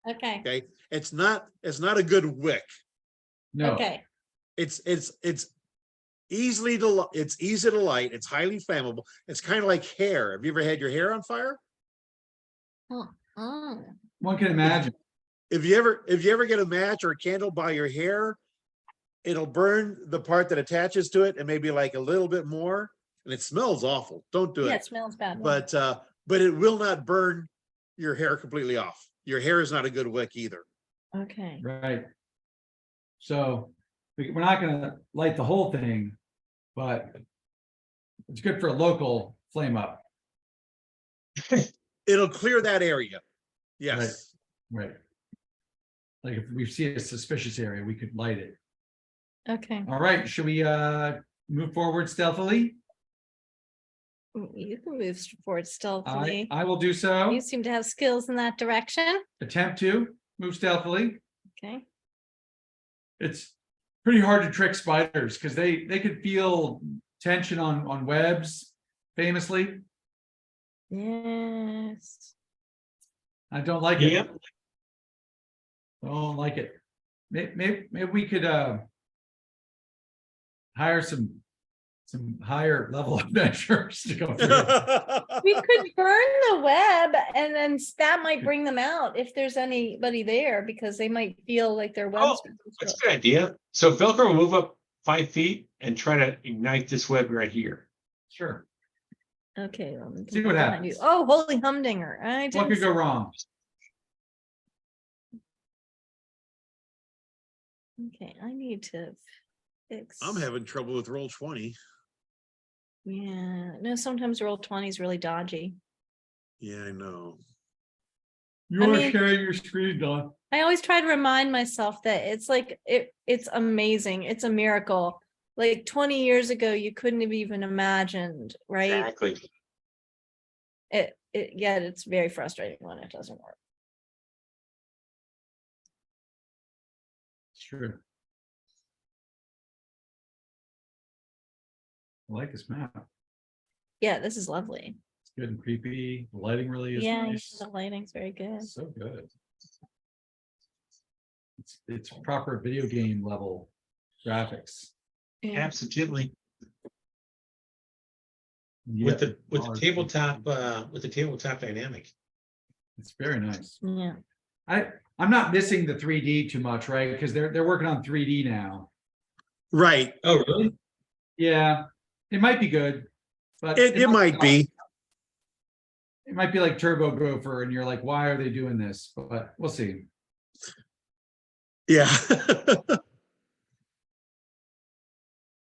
[SPEAKER 2] okay,
[SPEAKER 1] Okay, it's not a good wick.
[SPEAKER 4] no.
[SPEAKER 2] okay.
[SPEAKER 1] It's easy to light. It's highly flammable. It's kind of like hair. Have you ever had your hair on fire?
[SPEAKER 2] Mm.
[SPEAKER 4] One can imagine.
[SPEAKER 1] If you ever get a match or a candle by your hair, it'll burn the part that attaches to it and maybe like a little bit more, and it smells awful. Don't do
[SPEAKER 2] Yeah,
[SPEAKER 1] it.
[SPEAKER 2] it smells bad.
[SPEAKER 1] But it will not burn your hair completely off. Your hair is not a good wick either.
[SPEAKER 2] Okay,
[SPEAKER 4] Right. So we're not gonna light the whole thing, but it's good for a local flame up.
[SPEAKER 1] It'll clear that area. Yes.
[SPEAKER 4] Right. Like if we see a suspicious area, we could light it.
[SPEAKER 2] okay.
[SPEAKER 4] All right, should we move forward stealthily?
[SPEAKER 2] You can move forward stealthily.
[SPEAKER 4] I will do so.
[SPEAKER 2] You seem to have skills in that direction.
[SPEAKER 4] Attempt to move stealthily.
[SPEAKER 2] Okay,
[SPEAKER 4] It's pretty hard to trick spiders because they could feel tension on webs famously.
[SPEAKER 2] yes.
[SPEAKER 4] I don't like it.
[SPEAKER 5] Yep.
[SPEAKER 4] Don't like it. Maybe we could hire some higher level adventurers to go through.
[SPEAKER 2] We could burn the web and then that might bring them out if there's anybody there because they might feel like their webs.
[SPEAKER 5] That's a good idea. So Velcro will move up 5 feet and try to ignite this web right here.
[SPEAKER 4] Sure.
[SPEAKER 2] Okay. let me
[SPEAKER 4] See
[SPEAKER 2] get
[SPEAKER 4] what
[SPEAKER 2] behind you.
[SPEAKER 4] happens.
[SPEAKER 2] Oh, holy humdinger. I
[SPEAKER 4] What
[SPEAKER 2] didn't
[SPEAKER 4] could go wrong?
[SPEAKER 2] Okay, I need to fix.
[SPEAKER 1] I'm having trouble with roll 20.
[SPEAKER 2] Yeah, no, sometimes roll 20 is really dodgy.
[SPEAKER 1] Yeah, I know.
[SPEAKER 4] You
[SPEAKER 2] I
[SPEAKER 4] are
[SPEAKER 2] mean-
[SPEAKER 4] sharing your screen, Don.
[SPEAKER 2] I always try to remind myself that it's like it's amazing. It's a miracle. Like 20 years ago, you couldn't have even imagined, right?
[SPEAKER 5] Exactly.
[SPEAKER 2] Yet it's very frustrating when it doesn't work.
[SPEAKER 4] It's true. I like this map.
[SPEAKER 2] Yeah, this is lovely.
[SPEAKER 4] It's good and creepy. The lighting really is
[SPEAKER 2] Yeah,
[SPEAKER 4] nice.
[SPEAKER 2] the lighting's very good.
[SPEAKER 4] So good. It's proper video game level graphics.
[SPEAKER 2] Yeah.
[SPEAKER 5] Absolutely.
[SPEAKER 4] Yeah,
[SPEAKER 5] With the tabletop dynamic.
[SPEAKER 4] It's very nice.
[SPEAKER 2] Yeah.
[SPEAKER 4] I'm not missing the 3D too much, right? Because they're working on 3D now.
[SPEAKER 1] Right.
[SPEAKER 5] Oh, really?
[SPEAKER 4] Yeah, it might be good, but
[SPEAKER 1] It might be.
[SPEAKER 4] It might be like Turbo Gopher, and you're like, why are they doing this? But we'll see.
[SPEAKER 1] Yeah.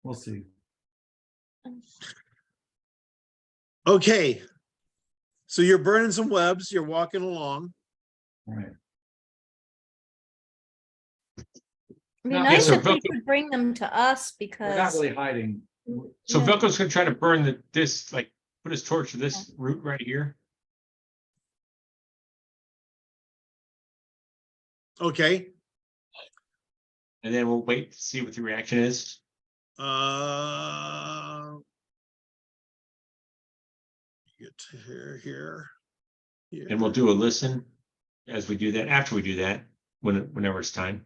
[SPEAKER 4] We'll see.
[SPEAKER 1] Okay. So you're burning some webs, you're walking along.
[SPEAKER 4] All right.
[SPEAKER 2] It'd be
[SPEAKER 4] No,
[SPEAKER 2] nice
[SPEAKER 5] so
[SPEAKER 2] if they
[SPEAKER 5] Velcro-
[SPEAKER 2] could bring them to us
[SPEAKER 4] We're not
[SPEAKER 2] because.
[SPEAKER 4] really hiding.
[SPEAKER 5] So
[SPEAKER 2] Yeah.
[SPEAKER 5] Velcro's gonna try to burn this, like, put his torch to this root right here.
[SPEAKER 1] Okay.
[SPEAKER 5] And then we'll wait to see what the reaction is.
[SPEAKER 1] Get to here.
[SPEAKER 5] And we'll do a listen as we do that, after we do that, whenever it's time.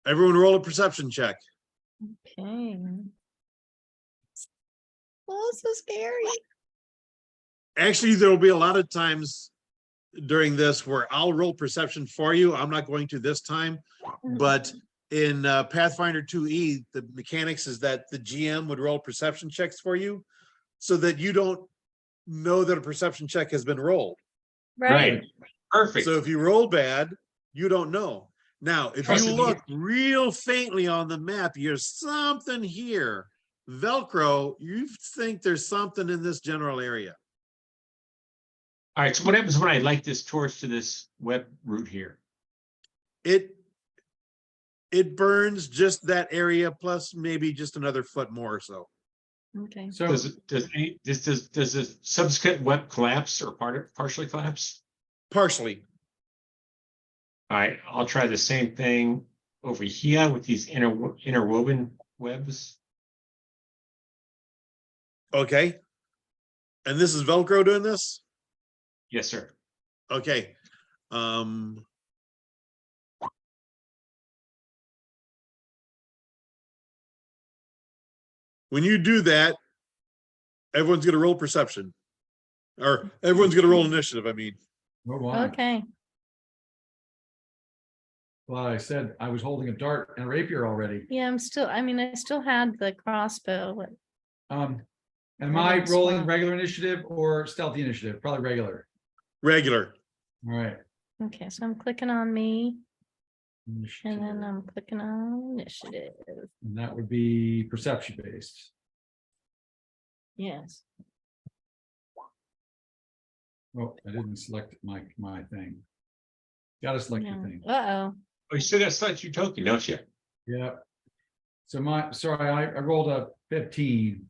[SPEAKER 1] Everyone roll a perception check.
[SPEAKER 2] Okay. Oh, so scary.
[SPEAKER 1] Actually, there will be a lot of times during this where I'll roll perception for you. I'm not going to this time, but in Pathfinder 2E, the mechanics is that the GM would roll perception checks for you so that you don't know that a perception check has been rolled.
[SPEAKER 2] Right.
[SPEAKER 5] Perfect.
[SPEAKER 1] So if you roll bad, you don't know. Now, if
[SPEAKER 5] Trust
[SPEAKER 1] you
[SPEAKER 5] me.
[SPEAKER 1] look real faintly on the map, there's something here. Velcro, you think there's something in this general area.
[SPEAKER 5] All right, so what happens when I light this torch to this web root here?
[SPEAKER 1] It burns just that area plus maybe just another foot more or so.
[SPEAKER 2] Okay.
[SPEAKER 4] So
[SPEAKER 5] Does the subsequent web collapse or partially collapse?
[SPEAKER 1] Partially.
[SPEAKER 5] All right, I'll try the same thing over here with these interwoven webs.
[SPEAKER 1] Okay. And this is Velcro doing this?
[SPEAKER 5] Yes, sir.
[SPEAKER 1] Okay. When you do that, everyone's gonna roll perception. Or everyone's gonna roll initiative, I mean.
[SPEAKER 4] oh, why?
[SPEAKER 2] Okay.
[SPEAKER 4] Well, I said I was holding a dart and a rapier already.
[SPEAKER 2] Yeah, I still had the crossbow. But
[SPEAKER 4] Am
[SPEAKER 2] I
[SPEAKER 4] I
[SPEAKER 2] didn't
[SPEAKER 4] rolling
[SPEAKER 2] swap.
[SPEAKER 4] regular initiative or stealthy initiative? Probably regular.
[SPEAKER 1] Regular.
[SPEAKER 4] All right.
[SPEAKER 2] okay, so I'm clicking on me and
[SPEAKER 4] Initiative.
[SPEAKER 2] then I'm clicking on initiative.
[SPEAKER 4] And that would be perception based.
[SPEAKER 2] Yes.
[SPEAKER 4] Oh, I didn't select my thing. Gotta select your thing.
[SPEAKER 2] Uh-oh.
[SPEAKER 5] Oh, you still got to select your token, don't you?
[SPEAKER 4] Yeah. So I rolled a 15.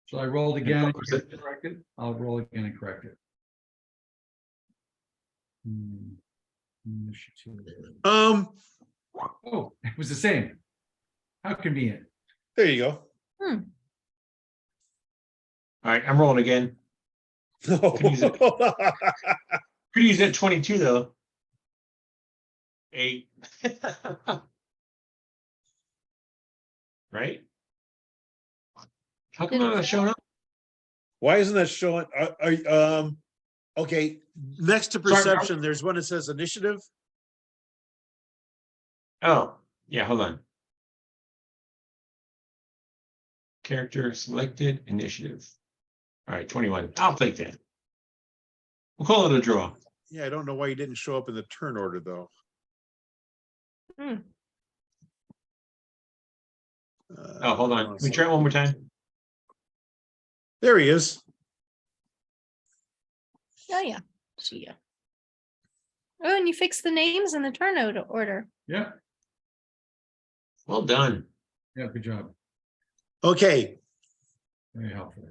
[SPEAKER 4] So I rolled again.
[SPEAKER 5] what was it?
[SPEAKER 4] and correct it? I'll roll again and correct it. Initiative.
[SPEAKER 1] Um,
[SPEAKER 4] Oh, it was the same. How convenient.
[SPEAKER 1] there you go.
[SPEAKER 5] All right, I'm rolling again. Could use that 22 though. 8. Right? How come I'm not showing up?
[SPEAKER 1] Why isn't that showing? Okay, next to
[SPEAKER 5] Sorry,
[SPEAKER 1] perception, there's one that says initiative.
[SPEAKER 5] Oh, yeah, hold on. Character selected, initiative. All right, 21. I'll take that. We'll call it a draw.
[SPEAKER 1] Yeah, I don't know why you didn't show up in the turn order, though.
[SPEAKER 5] Oh, hold on. Let me try it one more time.
[SPEAKER 1] There he is.
[SPEAKER 2] Oh, yeah. See ya. Oh, and you fixed the names in the turn order.
[SPEAKER 4] Yeah.
[SPEAKER 5] Well done.
[SPEAKER 4] Yeah. Good job.
[SPEAKER 1] Okay,
[SPEAKER 4] Very helpful.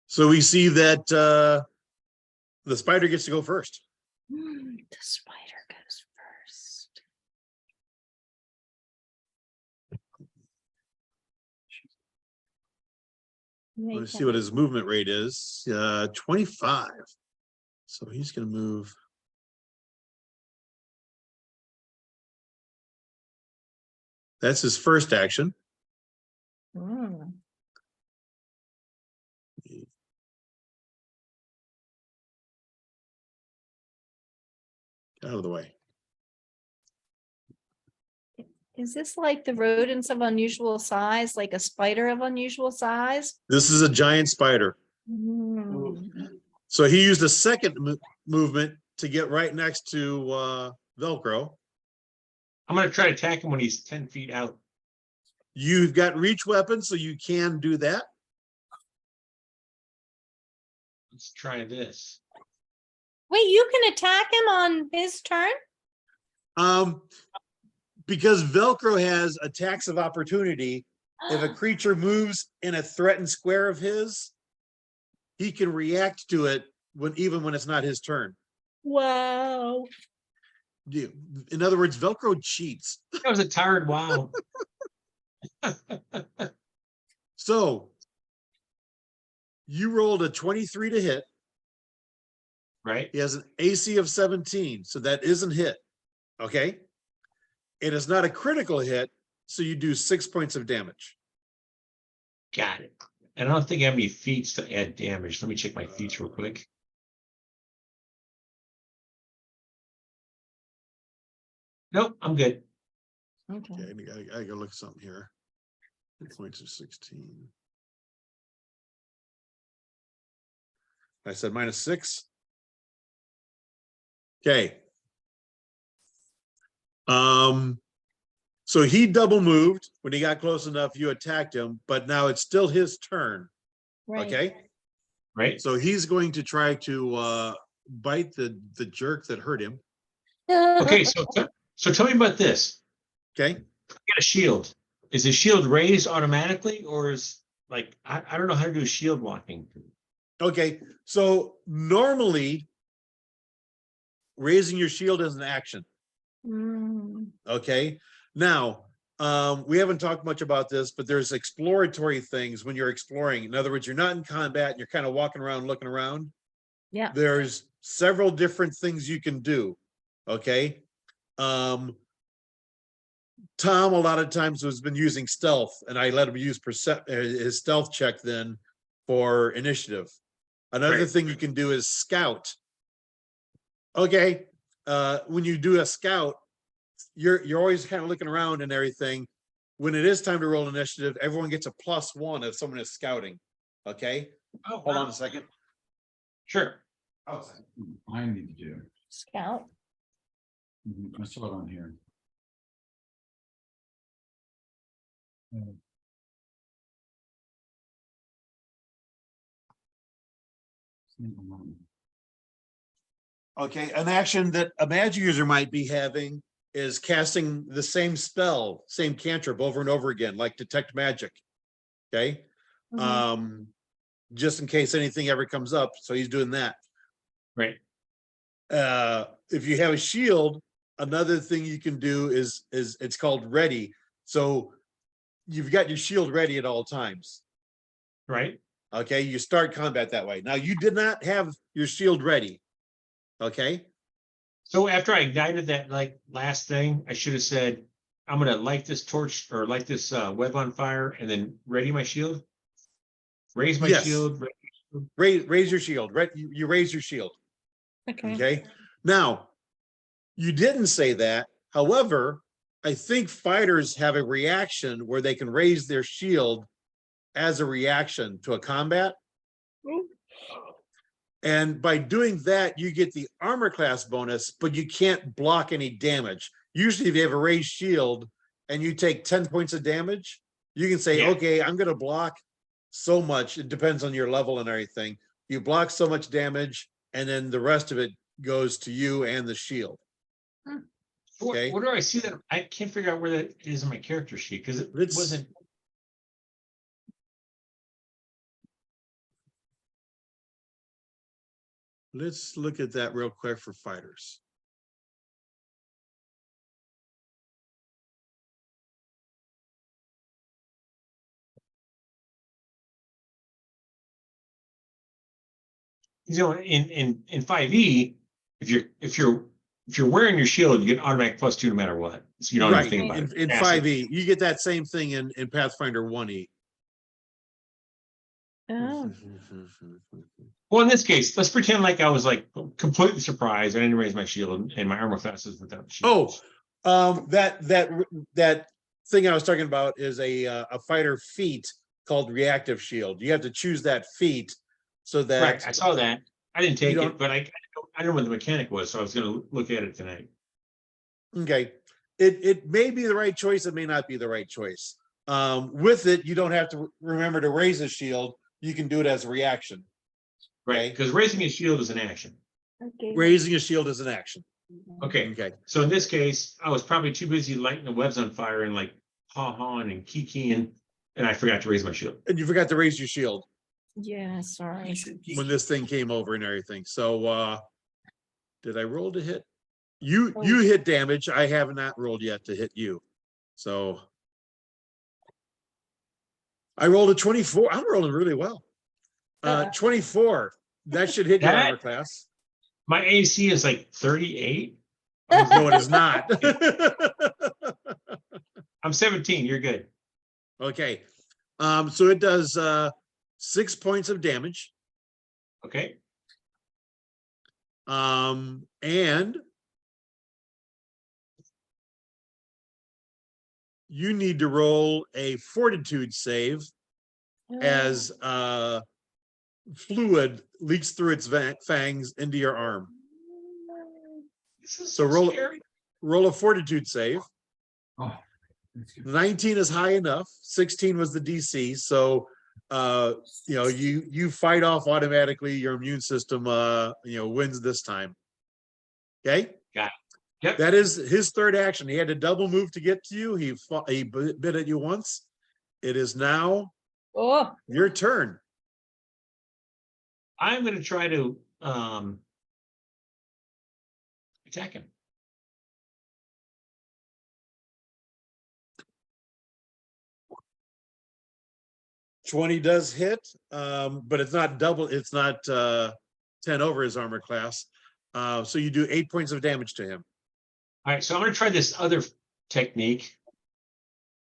[SPEAKER 1] so we see that the spider gets to go first.
[SPEAKER 2] The spider goes first. Yeah, you
[SPEAKER 1] Let's see
[SPEAKER 2] can-
[SPEAKER 1] what his movement rate is. 25. So he's gonna move. That's his first action.
[SPEAKER 2] Mm.
[SPEAKER 1] Out of the way.
[SPEAKER 2] Is this like the rodents of unusual size, like a spider of unusual size?
[SPEAKER 1] This is a giant spider.
[SPEAKER 2] Mm.
[SPEAKER 1] So he used a second movement to get right next to Velcro.
[SPEAKER 5] I'm gonna try to attack him when he's 10 feet out.
[SPEAKER 1] You've got reach weapons, so you can do that.
[SPEAKER 5] Let's try this.
[SPEAKER 2] Wait, you can attack him on his turn?
[SPEAKER 1] Because Velcro has attacks of opportunity. If a creature moves in a threatened square of his, he can react to it even when it's not his turn.
[SPEAKER 2] Wow.
[SPEAKER 1] In other words, Velcro cheats.
[SPEAKER 5] That was a tired wow.
[SPEAKER 1] So you rolled a 23 to hit.
[SPEAKER 5] Right?
[SPEAKER 1] He has an AC of 17, so that isn't hit. Okay. It is not a critical hit, so you do 6 points of damage.
[SPEAKER 5] Got it. And I don't think I have any feats to add damage. Let me check my feats real quick. Nope, I'm good.
[SPEAKER 2] Okay.
[SPEAKER 1] Okay, I gotta look at something here. 3 points of 16. I said -6. Okay. So he double moved. When he got close enough, you attacked him, but now it's still his turn.
[SPEAKER 2] Right.
[SPEAKER 1] Okay.
[SPEAKER 5] Right?
[SPEAKER 1] So he's going to try to bite the jerk that hurt him.
[SPEAKER 5] Okay, so tell me about this.
[SPEAKER 1] Okay.
[SPEAKER 5] Get a shield. Is the shield raised automatically, or is like I don't know how to do shield walking.
[SPEAKER 1] Okay. So normally raising your shield is an action.
[SPEAKER 2] Mm,
[SPEAKER 1] Okay. Now, we haven't talked much about this, but there's exploratory things when you're exploring. In other words, you're not in combat and you're kind of walking around, looking around.
[SPEAKER 2] yeah.
[SPEAKER 1] There's several different things you can do. Okay. Tom, a lot of times has been using stealth, and I let him use his stealth check then for initiative. Another
[SPEAKER 5] Right.
[SPEAKER 1] thing you can do is scout. Okay. When you do a scout, you're always kind of looking around and everything. When it is time to roll initiative, everyone gets a +1 if someone is scouting. Okay.
[SPEAKER 5] Oh,
[SPEAKER 1] Hold on a second.
[SPEAKER 5] Sure.
[SPEAKER 4] I need to do.
[SPEAKER 2] Scout.
[SPEAKER 4] I saw it on here.
[SPEAKER 1] Okay, an action that a magic user might be having is casting the same spell, same cantrip over and over again, like detect magic. Okay.
[SPEAKER 2] Mhm.
[SPEAKER 1] Just in case anything ever comes up. So he's doing that.
[SPEAKER 5] Right.
[SPEAKER 1] If you have a shield, another thing you can do is it's called ready. So you've got your shield ready at all times.
[SPEAKER 5] Right.
[SPEAKER 1] Okay, you start combat that way. Now you did not have your shield ready. Okay.
[SPEAKER 5] So after I ignited that like last thing, I should have said, I'm gonna light this torch or light this web on fire and then ready my shield. Raise my
[SPEAKER 1] Yes.
[SPEAKER 5] shield.
[SPEAKER 1] Raise your shield. You raise your shield.
[SPEAKER 2] Okay.
[SPEAKER 1] Okay. Now, you didn't say that. However, I think fighters have a reaction where they can raise their shield as a reaction to a combat. And by doing that, you get the armor class bonus, but you can't block any damage. Usually, if you have a raised shield and you take 10 points of damage, you can say,
[SPEAKER 5] Yeah.
[SPEAKER 1] okay, I'm going to block so much. It depends on your level and everything. You block so much damage, and then the rest of it goes to you and the shield. Okay.
[SPEAKER 5] What do I see that? I can't figure out where that is in my character sheet because it
[SPEAKER 1] It's-
[SPEAKER 5] wasn't.
[SPEAKER 1] Let's look at that real quick for fighters.
[SPEAKER 5] You know, in 5e, if you're wearing your shield, you get automatic +2 no matter what. So you don't
[SPEAKER 1] Right.
[SPEAKER 5] even think about it.
[SPEAKER 1] In
[SPEAKER 5] Passive.
[SPEAKER 1] 5e, you get that same thing in Pathfinder 1e.
[SPEAKER 2] Oh,
[SPEAKER 5] Well, in this case, let's pretend like I was like completely surprised. I didn't raise my shield and my armor classes without the shield.
[SPEAKER 1] That thing I was talking about is a fighter feat called reactive shield. You have to choose that feat so that
[SPEAKER 5] Right, I saw that. I didn't take
[SPEAKER 1] don't-
[SPEAKER 5] it, but I don't know what the mechanic was, so I was gonna look at it tonight.
[SPEAKER 1] Okay, it may be the right choice, it may not be the right choice. With it, you don't have to remember to raise a shield, you can do it as a reaction.
[SPEAKER 5] Right,
[SPEAKER 1] Okay.
[SPEAKER 5] because raising a shield is an action.
[SPEAKER 2] Okay.
[SPEAKER 1] Raising a shield is an action.
[SPEAKER 5] Okay,
[SPEAKER 1] Okay,
[SPEAKER 5] so in this case, I was probably too busy lighting the webs on fire and like ha-hawing and kikiing, and I forgot to raise my shield.
[SPEAKER 1] and you forgot to raise your shield
[SPEAKER 2] Yeah, sorry.
[SPEAKER 1] when this thing came over and everything, so did I roll to hit? You
[SPEAKER 2] Oh.
[SPEAKER 1] hit damage, I have not rolled yet to hit you, so. I rolled a 24, I'm rolling really well. 24, that should hit your
[SPEAKER 5] That-
[SPEAKER 1] armor class.
[SPEAKER 5] My AC is like 38.
[SPEAKER 1] No, it is not.
[SPEAKER 5] I'm 17, you're good.
[SPEAKER 1] Okay, so it does 6 points of damage.
[SPEAKER 5] Okay,
[SPEAKER 1] And you need to roll a fortitude save as fluid leaks through its fangs into your arm.
[SPEAKER 5] this is
[SPEAKER 1] So roll-
[SPEAKER 5] scary.
[SPEAKER 1] Roll a fortitude save.
[SPEAKER 4] Oh, that's good.
[SPEAKER 1] 19 is high enough. 16 was the DC. So you fight off automatically. Your immune system wins this time. Okay.
[SPEAKER 5] Got it. Yep.
[SPEAKER 1] That is his third action. He had to double move to get to you. He bit at you once. It is now
[SPEAKER 2] Oh,
[SPEAKER 1] your turn.
[SPEAKER 5] I'm gonna try to attack him.
[SPEAKER 1] 20 does hit, but it's not double. It's not 10 over his armor class. So you do 8 points of damage to him.
[SPEAKER 5] All right, so I'm gonna try this other technique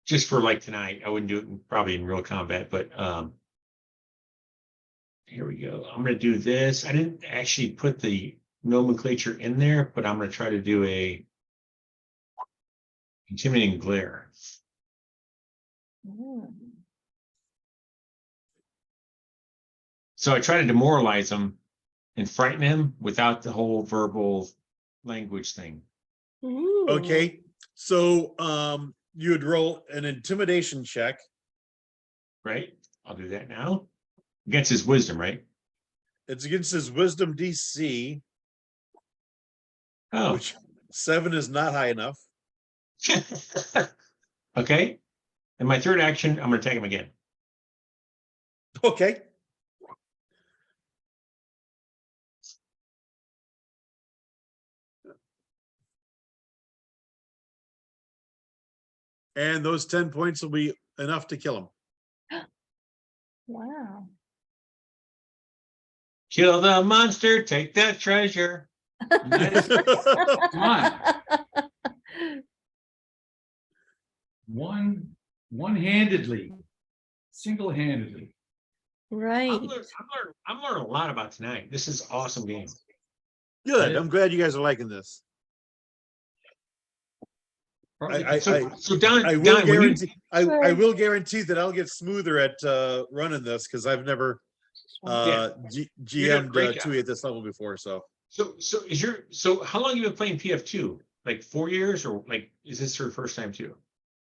[SPEAKER 5] just for like tonight. I wouldn't do it probably in real combat, but here we go. I'm gonna do this. I didn't actually put the nomenclature in there, but I'm gonna try to do a intimidating glare.
[SPEAKER 2] mm.
[SPEAKER 5] So I try to demoralize him and frighten him without the whole verbal language thing.
[SPEAKER 2] Ooh.
[SPEAKER 1] Okay, so you would roll an intimidation check.
[SPEAKER 5] Right? I'll do that now. Against his wisdom, right?
[SPEAKER 1] It's against his wisdom DC,
[SPEAKER 5] Oh,
[SPEAKER 1] which 7 is not high enough.
[SPEAKER 5] okay. And my third action, I'm gonna attack him again.
[SPEAKER 1] Okay. And those 10 points will be enough to kill him.
[SPEAKER 2] Wow.
[SPEAKER 5] Kill the monster, take that treasure. Nice.
[SPEAKER 4] Come on. One-handedly, single-handedly.
[SPEAKER 2] Right.
[SPEAKER 5] I'm learning a lot about tonight. This is awesome game.
[SPEAKER 1] Good. I'm glad you guys are liking this. I
[SPEAKER 5] So Don,
[SPEAKER 1] I will
[SPEAKER 5] Don, when you,
[SPEAKER 1] guarantee I will guarantee that I'll get smoother at running this because I've never GM'd
[SPEAKER 5] great job.
[SPEAKER 1] 2E at this level before. So
[SPEAKER 5] so how long you been playing PF2? Like 4 years, or like is this your first time too?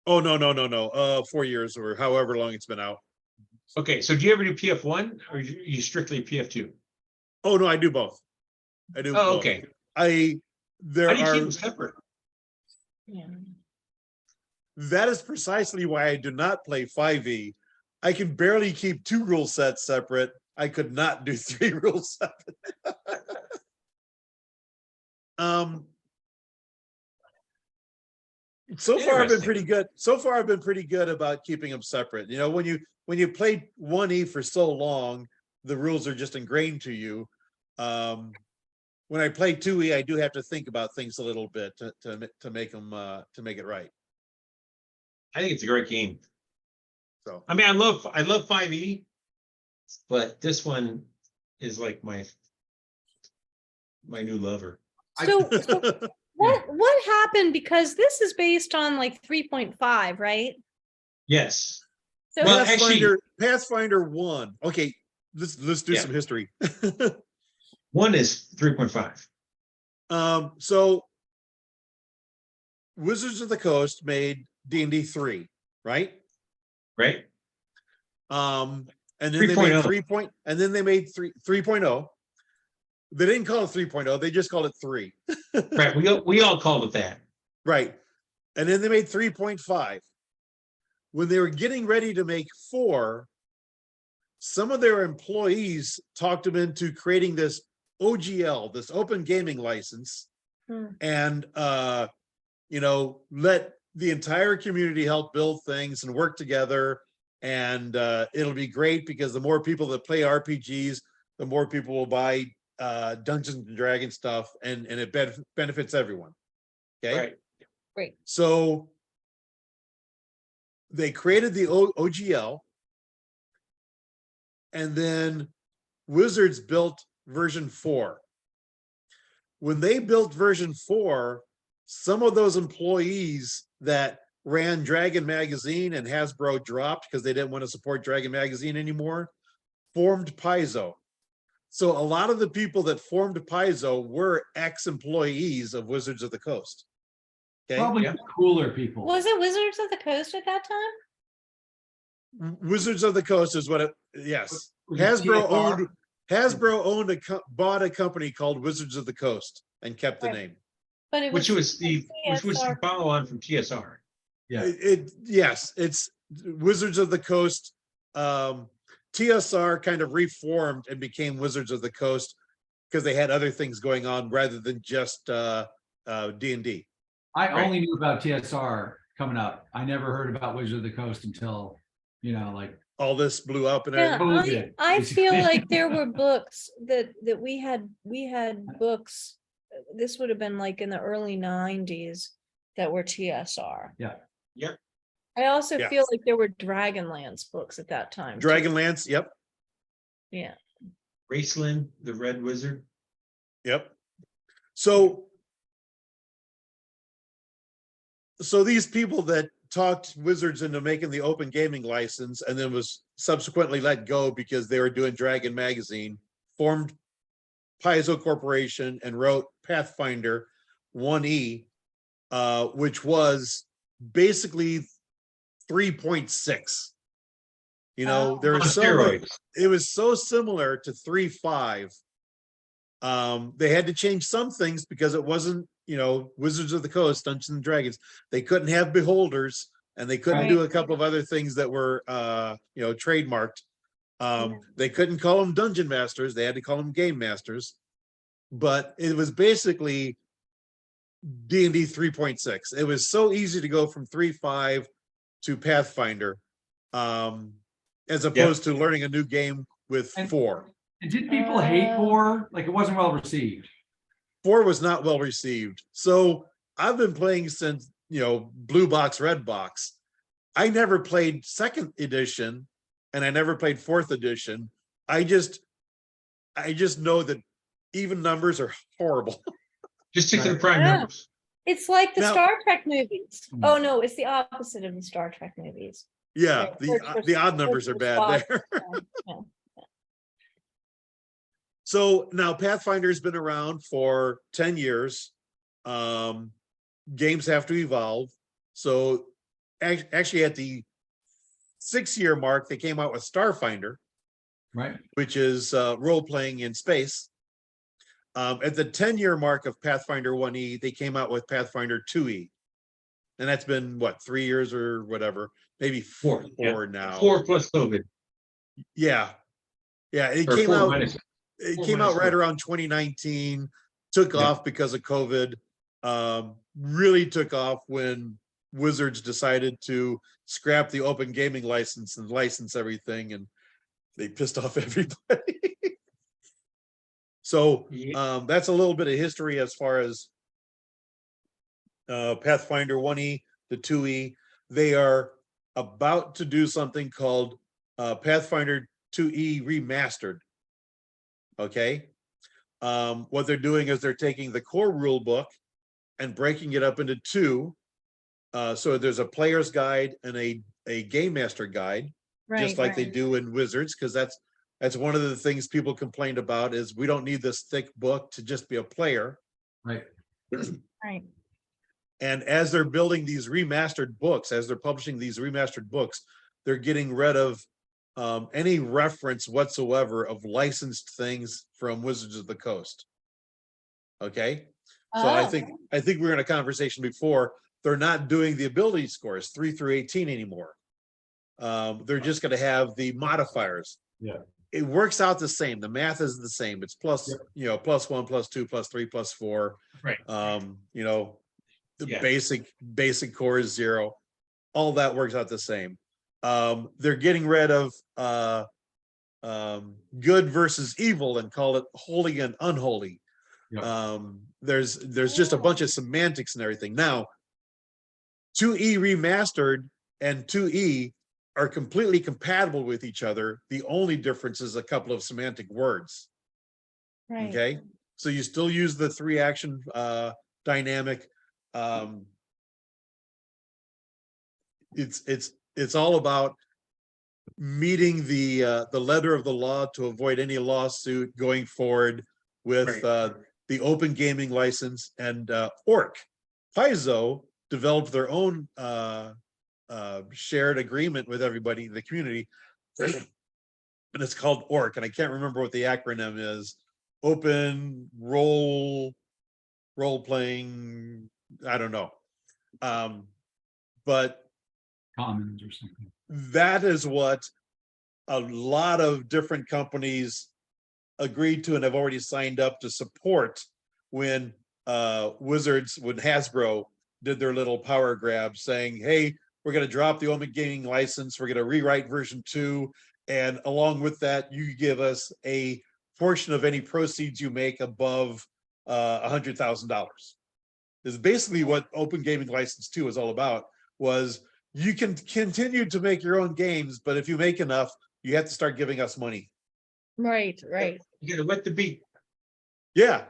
[SPEAKER 1] oh no 4 years or however long it's been out.
[SPEAKER 5] Okay, so do you ever do PF1 or you strictly PF2?
[SPEAKER 1] Oh no, I do both. I do.
[SPEAKER 5] Oh,
[SPEAKER 1] both.
[SPEAKER 5] okay.
[SPEAKER 1] There
[SPEAKER 5] How do you keep
[SPEAKER 1] are
[SPEAKER 5] them separate?
[SPEAKER 2] Yeah.
[SPEAKER 1] that is precisely why I do not play 5e. I can barely keep 2 rule sets separate. I could not do 3 rule sets. So far I've been
[SPEAKER 5] Interesting.
[SPEAKER 1] pretty good. So far I've been pretty good about keeping them separate. You know, when you play 1e for so long, the rules are just ingrained to you. When I play 2e, I do have to think about things a little bit to make them to make it right.
[SPEAKER 5] I think it's a great game.
[SPEAKER 1] So
[SPEAKER 5] I mean, I love 5e, but this one is like my new lover.
[SPEAKER 2] So what happened? Because this is based on like 3.5, right?
[SPEAKER 5] Yes.
[SPEAKER 2] So
[SPEAKER 5] Well, actually-
[SPEAKER 1] Pathfinder 1. Okay, let's do
[SPEAKER 5] Yeah.
[SPEAKER 1] some history.
[SPEAKER 5] One is 3.5.
[SPEAKER 1] So Wizards of the Coast made D&D 3, right?
[SPEAKER 5] Right?
[SPEAKER 1] And then they made
[SPEAKER 5] 3.0.
[SPEAKER 1] and then they made 3.0. They didn't call it 3.0, they just called it 3.
[SPEAKER 5] Right. We all called it that.
[SPEAKER 1] Right. And then they made 3.5. When they were getting ready to make 4, some of their employees talked them into creating this OGL, this open gaming license, and let the entire community help build things and work together. And it'll be great because the more people that play RPGs, the more people will buy Dungeons and Dragons stuff, and it benefits everyone. Okay.
[SPEAKER 5] Right.
[SPEAKER 2] Great.
[SPEAKER 1] So they created the OGL, and then Wizards built version 4. When they built version 4, some of those employees that ran Dragon Magazine and Hasbro dropped because they didn't want to support Dragon Magazine anymore, formed Paizo. So a lot of the people that formed Paizo were ex-employees of Wizards of the Coast. Okay.
[SPEAKER 4] Probably
[SPEAKER 5] Yeah.
[SPEAKER 4] cooler people.
[SPEAKER 2] Was it Wizards of the Coast at that time?
[SPEAKER 1] Wizards of the Coast is what it, yes.
[SPEAKER 4] Was it TSR?
[SPEAKER 1] Bought a company called Wizards of the Coast and kept the
[SPEAKER 2] Right.
[SPEAKER 1] name.
[SPEAKER 2] But it
[SPEAKER 5] Which was the
[SPEAKER 2] TSR.
[SPEAKER 5] follow on from TSR.
[SPEAKER 4] Yeah.
[SPEAKER 1] Yes, it's Wizards of the Coast. TSR kind of reformed and became Wizards of the Coast because they had other things going on rather than just D&D.
[SPEAKER 4] I
[SPEAKER 5] Right.
[SPEAKER 4] only knew about TSR coming up. I never heard about Wizard of the Coast until, like,
[SPEAKER 1] All this blew up and
[SPEAKER 2] Yeah,
[SPEAKER 1] everything.
[SPEAKER 2] I feel
[SPEAKER 4] basically.
[SPEAKER 2] like there were books that we had books. This would have been like in the early 90s that were TSR.
[SPEAKER 4] Yeah.
[SPEAKER 5] Yep.
[SPEAKER 2] I also
[SPEAKER 1] Yeah.
[SPEAKER 2] feel like there were Dragonlance books at that time. too.
[SPEAKER 1] Dragonlance, yep,
[SPEAKER 2] Yeah.
[SPEAKER 5] Raceland, the Red Wizard.
[SPEAKER 1] yep. So these people that talked Wizards into making the open gaming license and then was subsequently let go because they were doing Dragon Magazine, formed Paizo Corporation and wrote Pathfinder 1E, which was basically 3.6. There
[SPEAKER 5] On
[SPEAKER 1] was
[SPEAKER 5] steroids.
[SPEAKER 1] it was so similar to 3.5. They had to change some things because it wasn't, Wizards of the Coast, Dungeons and Dragons. They couldn't have beholders, and they couldn't do a couple of other things that were, trademarked. They couldn't call them Dungeon Masters. They had to call them Game Masters. But it was basically D&D 3.6. It was so easy to go from 3.5 to Pathfinder, as opposed to learning a new game with 4.
[SPEAKER 4] And did people hate 4? Like, it wasn't well received.
[SPEAKER 1] 4 was not well received. So I've been playing since, blue box, red box. I never played 2nd edition and I never played 4th edition. I just know that even numbers are horrible.
[SPEAKER 5] Just stick to the prime
[SPEAKER 2] Yeah.
[SPEAKER 5] numbers.
[SPEAKER 2] It's like the
[SPEAKER 1] Now-
[SPEAKER 2] Star Trek movies.
[SPEAKER 4] Hmm.
[SPEAKER 2] Oh no, it's the opposite of the Star Trek movies.
[SPEAKER 1] Yeah,
[SPEAKER 2] Right,
[SPEAKER 1] the odd numbers are bad there.
[SPEAKER 2] Yeah.
[SPEAKER 1] So now Pathfinder's been around for 10 years. Games have to evolve. So actually at the 6-year mark, they came out with Starfinder,
[SPEAKER 4] Right.
[SPEAKER 1] which is role-playing in space. At the 10-year mark of Pathfinder 1E, they came out with Pathfinder 2E. And that's been, 3 years or whatever, maybe 4
[SPEAKER 5] Yeah.
[SPEAKER 1] now.
[SPEAKER 5] 4 plus COVID.
[SPEAKER 1] Yeah. Yeah, it
[SPEAKER 5] Or
[SPEAKER 1] came
[SPEAKER 5] 4
[SPEAKER 1] out.
[SPEAKER 5] minus.
[SPEAKER 1] It
[SPEAKER 5] 4
[SPEAKER 1] came
[SPEAKER 5] minus
[SPEAKER 1] out right
[SPEAKER 5] 4.
[SPEAKER 1] around 2019, took
[SPEAKER 5] Yeah.
[SPEAKER 1] off because of COVID. Really took off when Wizards decided to scrap the open gaming license and license everything, and they pissed off everybody. So
[SPEAKER 5] Yeah.
[SPEAKER 1] that's a little bit of history as far as Pathfinder 1E to 2E. They are about to do something called Pathfinder 2E Remastered. Okay. What they're doing is they're taking the core rule book and breaking it up into 2. So there's a player's guide and a game master guide,
[SPEAKER 2] Right,
[SPEAKER 1] just like they
[SPEAKER 2] right.
[SPEAKER 1] do in Wizards, because that's That's one of the things people complained about is we don't need this thick book to just be a player.
[SPEAKER 4] Right.
[SPEAKER 2] Right.
[SPEAKER 1] And as they're building these remastered books, as they're publishing these remastered books, they're getting rid of any reference whatsoever of licensed things from Wizards of the Coast. Okay, so I
[SPEAKER 2] Oh,
[SPEAKER 1] think we were in a conversation before. They're not doing the ability scores 3 through 18 anymore. They're just going to have the modifiers.
[SPEAKER 4] Yeah.
[SPEAKER 1] It works out the same. The math is the same. It's plus,
[SPEAKER 4] Yep.
[SPEAKER 1] you know, +1, +2, +3, +4.
[SPEAKER 5] Right.
[SPEAKER 1] You know, the
[SPEAKER 5] Yeah.
[SPEAKER 1] basic core is 0. All that works out the same. They're getting rid of good versus evil and call it holy and unholy.
[SPEAKER 4] Yeah.
[SPEAKER 1] There's just a bunch of semantics and everything. Now, 2E remastered and 2E are completely compatible with each other. The only difference is a couple of semantic words.
[SPEAKER 2] right.
[SPEAKER 1] Okay, so you still use the 3 action dynamic. It's all about meeting the letter of the law to avoid any lawsuit going forward with
[SPEAKER 5] Right.
[SPEAKER 1] the open gaming license. And Orc Paizo developed their own shared agreement with everybody in the community, and it's called Orc, and I can't remember what the acronym is. Open role playing, I don't know. But
[SPEAKER 4] Commons or something.
[SPEAKER 1] that is what a lot of different companies agreed to and have already signed up to support when when Hasbro did their little power grab saying, hey, we're going to drop the Omen Gaming license, we're going to rewrite version 2, and along with that, you give us a portion of any proceeds you make above $100,000. Is basically what Open Gaming License 2 is all about. Was you can continue to make your own games, but if you make enough, you have to start giving us money.
[SPEAKER 2] Right, right.
[SPEAKER 5] You gotta wet the beat.
[SPEAKER 1] Yeah.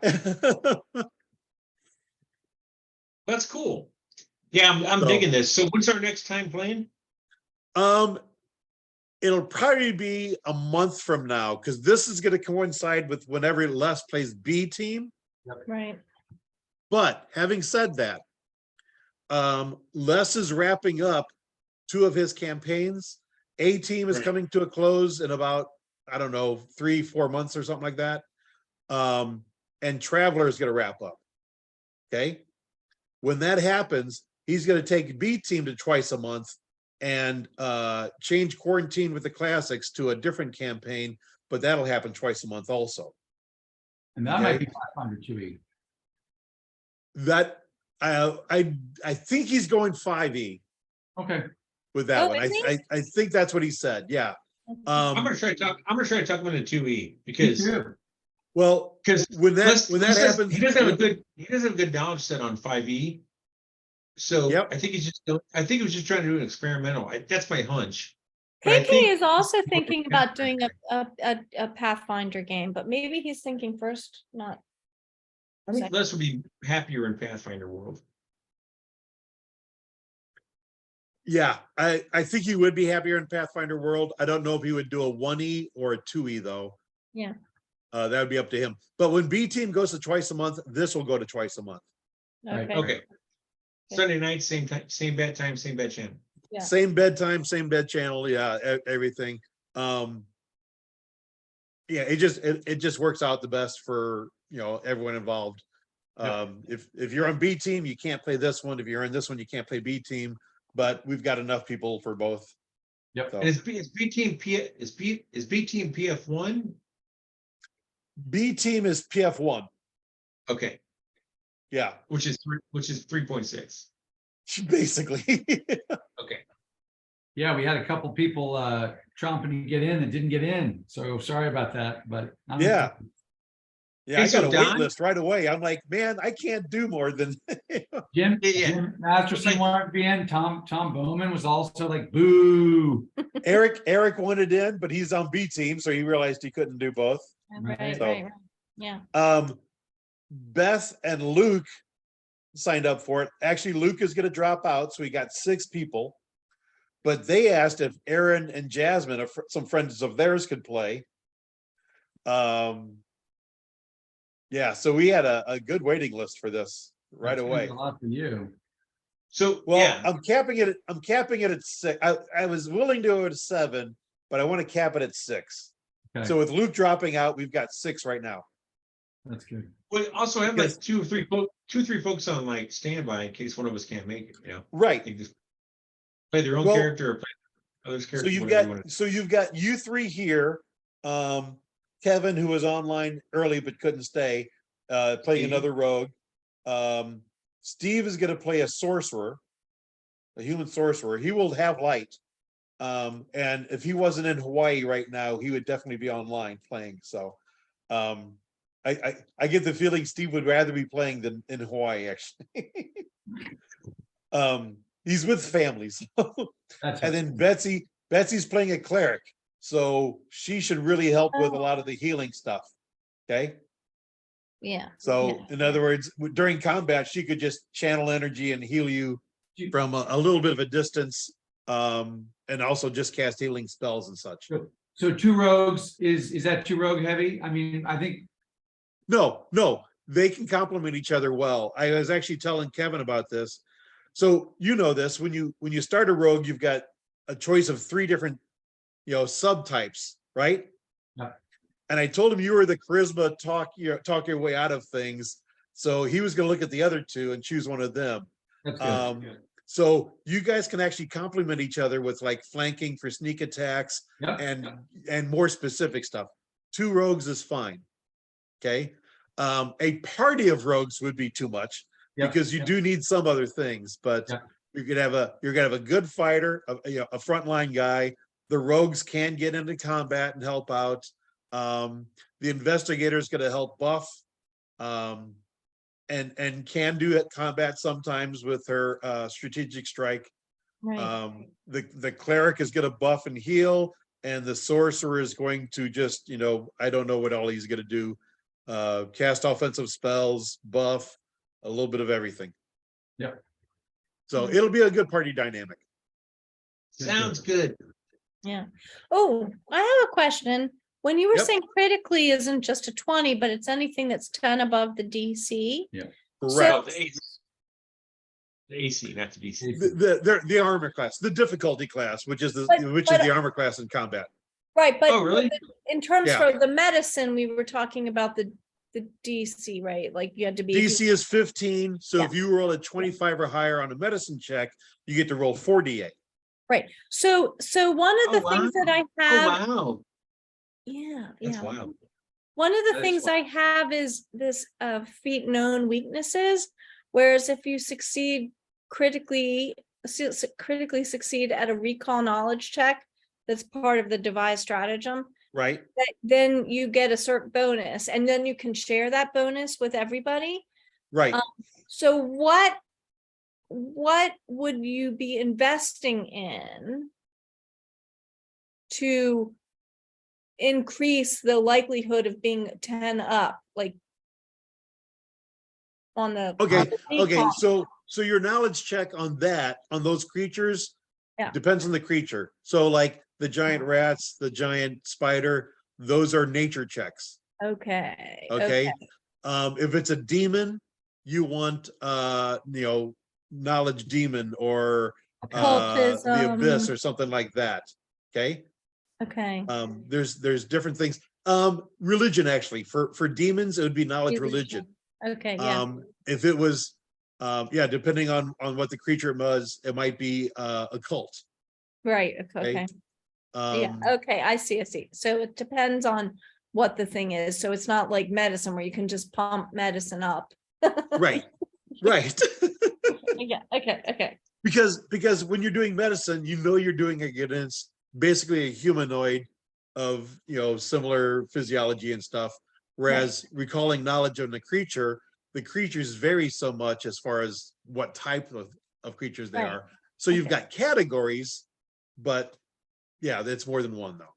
[SPEAKER 5] That's cool. Yeah, I'm
[SPEAKER 1] So-
[SPEAKER 5] digging this. So what's our next time playing?
[SPEAKER 1] It'll probably be a month from now because this is going to coincide with whenever Les plays B team.
[SPEAKER 2] Right.
[SPEAKER 1] But having said that, Les is wrapping up 2 of his campaigns. A team is
[SPEAKER 5] Right.
[SPEAKER 1] coming to a close in about, I don't know, 3-4 months or something like that. And Traveler is going to wrap up. Okay. When that happens, he's going to take B team to twice a month and change Quarantine with the Classics to a different campaign, but that'll happen twice a month also.
[SPEAKER 4] And that might
[SPEAKER 1] Okay.
[SPEAKER 4] be 500 2E.
[SPEAKER 1] That I think he's going 5E
[SPEAKER 4] Okay.
[SPEAKER 1] with that
[SPEAKER 2] Oh,
[SPEAKER 1] one.
[SPEAKER 2] is he?
[SPEAKER 1] I think that's what he said. Yeah.
[SPEAKER 5] I'm gonna try to talk him into 2E
[SPEAKER 4] Me
[SPEAKER 5] because
[SPEAKER 4] too.
[SPEAKER 1] Well,
[SPEAKER 5] because
[SPEAKER 1] when that happens,
[SPEAKER 5] he doesn't have a good knowledge set on 5E. So
[SPEAKER 1] Yep.
[SPEAKER 5] I think he was just trying to do an experimental. That's my hunch. But I
[SPEAKER 2] KK
[SPEAKER 5] think-
[SPEAKER 2] is also thinking about doing a Pathfinder game, but maybe he's thinking first, not.
[SPEAKER 5] I think
[SPEAKER 2] second.
[SPEAKER 5] Les would be happier in Pathfinder world.
[SPEAKER 1] yeah, I think he would be happier in Pathfinder World. I don't know if he would do a 1E or a 2E though.
[SPEAKER 2] Yeah.
[SPEAKER 1] That would be up to him. But when B team goes to twice a month, this will go to twice a month.
[SPEAKER 4] Right.
[SPEAKER 2] Okay.
[SPEAKER 5] Okay. Sunday night, same time, same bad time, same bad channel.
[SPEAKER 2] Yeah.
[SPEAKER 1] Same bedtime, same bed channel. Yeah, everything. Yeah, it just works out the best for, you know, everyone involved.
[SPEAKER 4] Yep.
[SPEAKER 1] If you're on B team, you can't play this one. If you're in this one, you can't play B team. But we've got enough people for both.
[SPEAKER 4] Yep.
[SPEAKER 1] So
[SPEAKER 5] And is B team PF1?
[SPEAKER 1] B team is PF1.
[SPEAKER 5] Okay,
[SPEAKER 1] Yeah,
[SPEAKER 5] which is 3.6.
[SPEAKER 1] basically.
[SPEAKER 5] Okay.
[SPEAKER 4] Yeah, we had a couple people chomping to get in and didn't get in. So sorry about that, but
[SPEAKER 1] Yeah. Yeah, I
[SPEAKER 5] Hey, so
[SPEAKER 1] got a wait
[SPEAKER 5] Don-
[SPEAKER 1] list right away. I'm like, man, I can't do more than
[SPEAKER 4] Jim,
[SPEAKER 5] Yeah.
[SPEAKER 4] Jim Masterson wanted to be in. Tom Bowman was also like, boo.
[SPEAKER 1] Eric wanted in, but he's on B team, so he realized he couldn't do both.
[SPEAKER 2] Right,
[SPEAKER 4] Right.
[SPEAKER 2] right. Yeah.
[SPEAKER 1] Beth and Luke signed up for it. Actually, Luke is going to drop out, so we got 6 people. But they asked if Aaron and Jasmine, some friends of theirs, could play. Yeah, so we had a good waiting list for this right
[SPEAKER 4] That's gonna be
[SPEAKER 1] away.
[SPEAKER 4] A lot for you.
[SPEAKER 5] So,
[SPEAKER 1] Well,
[SPEAKER 5] yeah,
[SPEAKER 1] I'm capping it at 6. I was willing to go to 7, but I want to cap it at 6.
[SPEAKER 4] Okay,
[SPEAKER 1] So with Luke dropping out, we've got 6 right now.
[SPEAKER 4] that's good.
[SPEAKER 5] we also have
[SPEAKER 1] Because-
[SPEAKER 5] like 2 or 3 folks on like standby in case one of us can't make it, you know?
[SPEAKER 1] Right.
[SPEAKER 5] They just play their own
[SPEAKER 1] Well,
[SPEAKER 5] character or play others'
[SPEAKER 1] So
[SPEAKER 5] character.
[SPEAKER 1] you've
[SPEAKER 5] whatever you
[SPEAKER 1] got
[SPEAKER 5] wanna-
[SPEAKER 1] so you've got you 3 here. Kevin, who was online early but couldn't stay, playing
[SPEAKER 5] Steve.
[SPEAKER 1] another rogue. Steve is going to play a sorcerer, a human sorcerer. He will have light. And if he wasn't in Hawaii right now, he would definitely be online playing. So I get the feeling Steve would rather be playing than in Hawaii, actually. He's with families.
[SPEAKER 4] That's
[SPEAKER 1] And
[SPEAKER 4] right.
[SPEAKER 1] then Betsy's playing a cleric, so she should really help with a lot of the healing stuff. Okay,
[SPEAKER 2] Yeah.
[SPEAKER 1] so
[SPEAKER 2] yeah.
[SPEAKER 1] in other words, during combat, she could just channel energy and heal you from a little bit of a distance, and also just cast healing spells and such.
[SPEAKER 4] So 2 rogues, is that 2 rogue heavy? I mean, I think,
[SPEAKER 1] No, they can complement each other well. I was actually telling Kevin about this. So you know this, when you start a rogue, you've got a choice of 3 different, subtypes, right?
[SPEAKER 4] Yeah.
[SPEAKER 1] And I told him you were the charisma talk your way out of things. So he was going to look at the other 2 and choose one of them.
[SPEAKER 4] that's good.
[SPEAKER 5] Good.
[SPEAKER 1] So you guys can actually complement each other with like flanking for sneak attacks
[SPEAKER 4] Yep.
[SPEAKER 1] and more specific stuff. 2 rogues is fine. Okay. A party of rogues would be too much
[SPEAKER 4] Yep.
[SPEAKER 1] because you
[SPEAKER 4] Yep.
[SPEAKER 1] do need some other things, but
[SPEAKER 4] Yep.
[SPEAKER 1] you're gonna have a good fighter, a frontline guy. The rogues can get into combat and help out. The investigator is gonna help buff, and can do it combat sometimes with her strategic strike.
[SPEAKER 2] Right.
[SPEAKER 1] The cleric is gonna buff and heal, and the sorcerer is going to just, I don't know what all he's gonna do. Cast offensive spells, buff, a little bit of everything.
[SPEAKER 4] Yep.
[SPEAKER 1] So it'll be a good party dynamic.
[SPEAKER 5] Sounds good.
[SPEAKER 2] Yeah. Oh, I have a question. When you were
[SPEAKER 1] Yep.
[SPEAKER 2] saying critically isn't just a 20, but it's anything that's 10 above the DC.
[SPEAKER 5] Oh,
[SPEAKER 1] Correct.
[SPEAKER 5] the AC. The AC, not the DC.
[SPEAKER 1] The armor class, the difficulty class, which is
[SPEAKER 2] But-
[SPEAKER 1] the armor class in combat.
[SPEAKER 2] Right, but
[SPEAKER 5] Oh, really?
[SPEAKER 2] in terms
[SPEAKER 1] Yeah.
[SPEAKER 2] for the medicine, we were talking about the DC, right? Like you had to be.
[SPEAKER 1] DC is 15, so
[SPEAKER 2] Yeah.
[SPEAKER 1] if you roll a 25 or higher on a medicine check, you get to roll 4d8.
[SPEAKER 2] Right. So one of
[SPEAKER 5] Oh,
[SPEAKER 2] the things that I
[SPEAKER 5] Oh,
[SPEAKER 2] have,
[SPEAKER 5] wow.
[SPEAKER 2] yeah,
[SPEAKER 5] That's
[SPEAKER 2] yeah.
[SPEAKER 5] wild.
[SPEAKER 2] One of
[SPEAKER 4] That
[SPEAKER 2] the
[SPEAKER 4] is
[SPEAKER 2] things I have is this feat known weaknesses. Whereas if you succeed critically succeed at a recall knowledge check, that's part of the devised stratagem,
[SPEAKER 1] Right?
[SPEAKER 2] then you get a certain bonus, and then you can share that bonus with everybody.
[SPEAKER 1] Right.
[SPEAKER 2] So what would you be investing in to increase the likelihood of being 10 up, like on the
[SPEAKER 1] Okay,
[SPEAKER 2] on the
[SPEAKER 1] okay,
[SPEAKER 2] recall?
[SPEAKER 1] so your knowledge check on those creatures
[SPEAKER 2] Yeah.
[SPEAKER 1] depends on the creature. So like the giant rats, the giant spider, those are nature checks.
[SPEAKER 2] Okay.
[SPEAKER 1] Okay. If it's a demon, you want knowledge demon or the abyss
[SPEAKER 2] Occultism.
[SPEAKER 1] or something like that. Okay.
[SPEAKER 2] Okay.
[SPEAKER 1] There's different things. Religion, actually, for demons, it would be knowledge religion.
[SPEAKER 2] Okay, yeah.
[SPEAKER 1] If it was depending on what the creature was, it might be a cult.
[SPEAKER 2] Right. Okay. Yeah. Okay. I see. So it depends on what the thing is. So it's not like medicine where you can just pump medicine up.
[SPEAKER 1] Right.
[SPEAKER 2] Yeah. Okay.
[SPEAKER 1] because when you're doing medicine, you're doing it against basically a humanoid of similar physiology and stuff. Whereas recalling knowledge of the creatures vary so much as far as what type of creatures they
[SPEAKER 2] Right.
[SPEAKER 1] are. So you've
[SPEAKER 2] Okay.
[SPEAKER 1] got categories, but yeah, that's more than one though.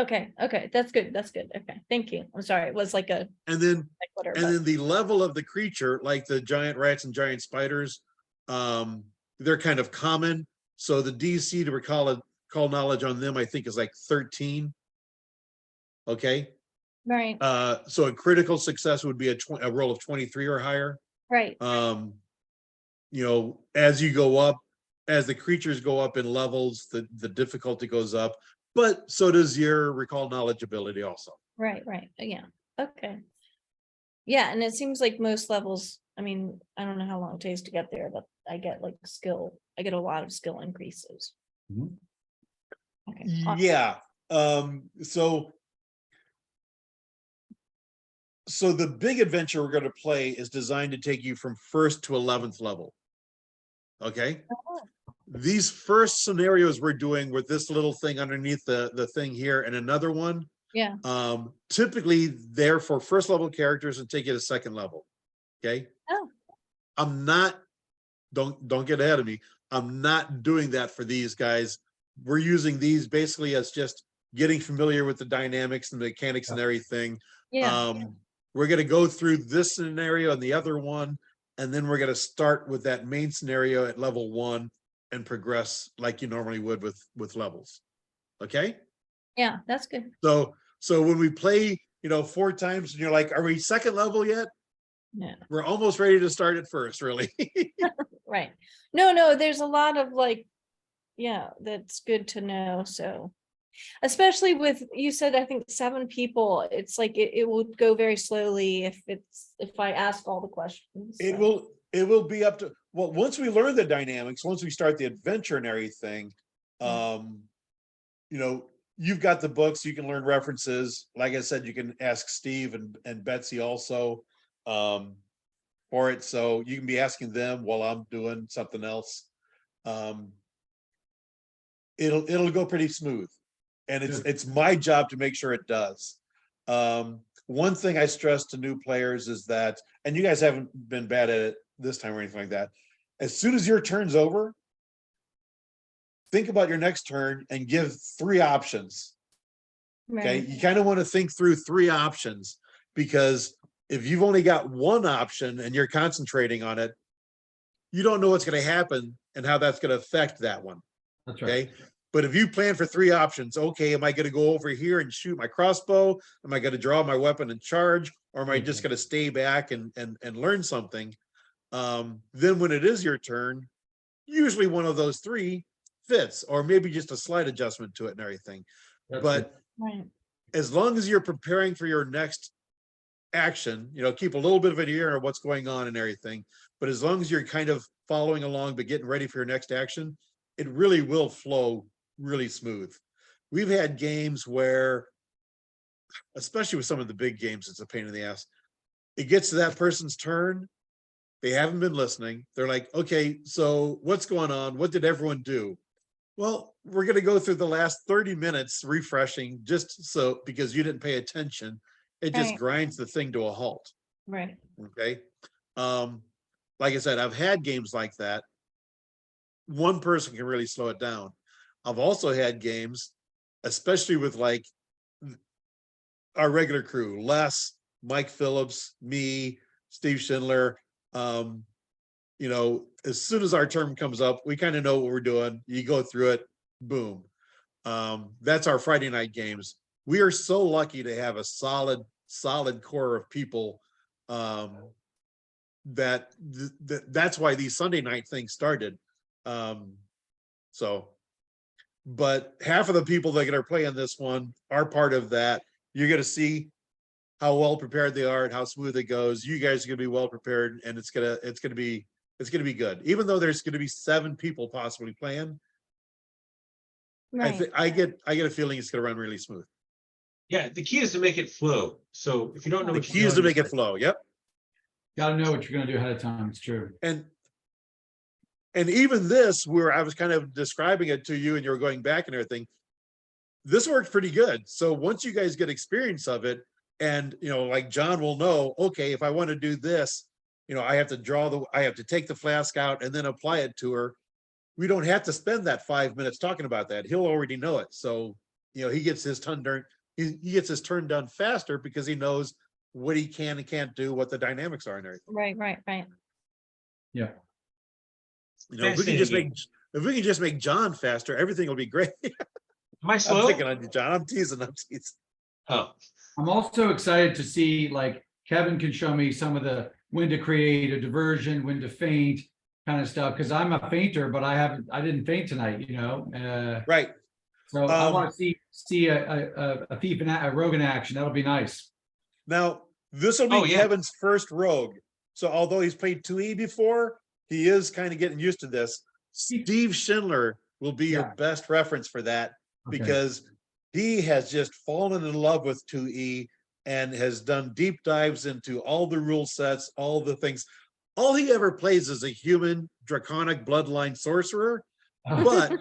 [SPEAKER 2] Okay. That's good. Okay. Thank you. I'm sorry. It was like a
[SPEAKER 1] And then
[SPEAKER 2] like whatever.
[SPEAKER 1] and then the level of the creature, like the giant rats and giant spiders, they're kind of common. So the DC to recall knowledge on them, I think, is like 13. Okay.
[SPEAKER 2] Right,
[SPEAKER 1] So a critical success would be a roll of 23 or higher.
[SPEAKER 2] right,
[SPEAKER 1] As you go up, as the creatures go up in levels, the difficulty goes up, but so does your recall knowledge ability also.
[SPEAKER 2] right, yeah, okay. Yeah, and it seems like most levels, I mean, I don't know how long it takes to get there, but I get like I get a lot of skill increases.
[SPEAKER 4] Mhm.
[SPEAKER 2] Okay, awesome.
[SPEAKER 1] Yeah, so the big adventure we're going to play is designed to take you from 1st to 11th level. Okay.
[SPEAKER 2] Oh.
[SPEAKER 1] These first scenarios we're doing with this little thing underneath the thing here and another one,
[SPEAKER 2] Yeah,
[SPEAKER 1] typically they're for 1st level characters and take you to 2nd level. Okay.
[SPEAKER 2] Oh.
[SPEAKER 1] I'm not, don't get ahead of me. I'm not doing that for these guys. We're using these basically as just getting familiar with the dynamics and mechanics and everything.
[SPEAKER 2] yeah,
[SPEAKER 1] We're going to go through this scenario and the other one, and then we're going to start with that main scenario at level 1 and progress like you normally would with levels. Okay.
[SPEAKER 2] yeah, that's good.
[SPEAKER 1] So when we play, 4 times and you're like, are we 2nd level yet?
[SPEAKER 2] Yeah,
[SPEAKER 1] We're almost ready to start at 1st, really.
[SPEAKER 2] right. No, there's a lot of like, yeah, that's good to know, so. Especially with, you said, I think 7 people, it's like, it will go very slowly if I ask all the questions.
[SPEAKER 1] It
[SPEAKER 2] so.
[SPEAKER 1] will be up to, well, once we learn the dynamics, once we start the adventure and everything, you've got the books, you can learn references. Like I said, you can ask Steve and Betsy also for it. So you can be asking them while I'm doing something else. It'll go pretty smooth. And it's my job to make sure it does. One thing I stress to new players is that, and you guys haven't been bad at it this time or anything like that. As soon as your turn's over, think about your next turn and give 3 options. Okay.
[SPEAKER 2] Right,
[SPEAKER 1] You kind of want to think through 3 options, because if you've only got 1 option and you're concentrating on it, you don't know what's going to happen and how that's going to affect that one.
[SPEAKER 4] That's right.
[SPEAKER 1] Okay. But if you plan for 3 options, okay, am I going to go over here and shoot my crossbow? Am I going to draw my weapon and charge? Or am I just going to stay back and learn something? Then when it is your turn, usually one of those 3 fits, or maybe just a slight adjustment to it and everything. But
[SPEAKER 2] right,
[SPEAKER 1] as long as you're preparing for your next action, keep a little bit of an ear on what's going on and everything. But as long as you're kind of following along, but getting ready for your next action, it really will flow really smooth. We've had games where, especially with some of the big games, it's a pain in the ass. It gets to that person's turn. They haven't been listening. They're like, okay, so what's going on? What did everyone do? Well, we're going to go through the last 30 minutes refreshing just so, because you didn't pay attention. It just
[SPEAKER 2] Right.
[SPEAKER 1] grinds the thing to a halt.
[SPEAKER 2] right,
[SPEAKER 1] Okay. Like I said, I've had games like that. One person can really slow it down. I've also had games, especially with like our regular crew, Les, Mike Phillips, me, Steve Schindler. As soon as our term comes up, we kind of know what we're doing. You go through it, boom. That's our Friday night games. We are so lucky to have a solid core of people. That's why these Sunday night things started. But half of the people that are playing this one are part of that. You're going to see how well prepared they are and how smooth it goes. You guys are going to be well prepared, and it's going to be good. Even though there's going to be 7 people possibly playing,
[SPEAKER 2] right.
[SPEAKER 1] I get a feeling it's going to run really smooth.
[SPEAKER 5] Yeah, the key is to make it flow. So if you don't know
[SPEAKER 1] The
[SPEAKER 5] what
[SPEAKER 1] key
[SPEAKER 5] you're
[SPEAKER 1] is to
[SPEAKER 5] doing,
[SPEAKER 1] make it flow. Yep.
[SPEAKER 4] Got to know what you're going to do ahead of time. It's true.
[SPEAKER 1] And even this, where I was kind of describing it to you and you were going back and everything, this worked pretty good. So once you guys get experience of it, and like John will know, okay, if I want to do this, I have to take the flask out and then apply it to her. We don't have to spend that 5 minutes talking about that. He'll already know it. So, he gets his turn done faster because he knows what he can and can't do, what the dynamics are and everything.
[SPEAKER 2] Right.
[SPEAKER 4] Yeah.
[SPEAKER 1] If we can just make John faster, everything will be great.
[SPEAKER 5] am I
[SPEAKER 1] I'm
[SPEAKER 5] slow?
[SPEAKER 1] picking on you, John. I'm teasing.
[SPEAKER 5] Oh,
[SPEAKER 4] I'm also excited to see, like, Kevin can show me some of the when to create a diversion, when to feint kind of stuff, because I'm a fainter, but I didn't faint tonight, you know?
[SPEAKER 1] Right.
[SPEAKER 4] So I
[SPEAKER 1] Um,
[SPEAKER 4] want to see a thief in a rogue in action. That'll be nice.
[SPEAKER 1] Now, this will be
[SPEAKER 5] Oh, yeah.
[SPEAKER 1] Kevin's first rogue. So although he's played 2E before, he is kind of getting used to this. Steve Schindler will be your
[SPEAKER 4] Yeah.
[SPEAKER 1] best reference for that
[SPEAKER 4] Okay.
[SPEAKER 1] because he has just fallen in love with 2E and has done deep dives into all the rule sets, all the things. All he ever plays is a human draconic bloodline sorcerer, but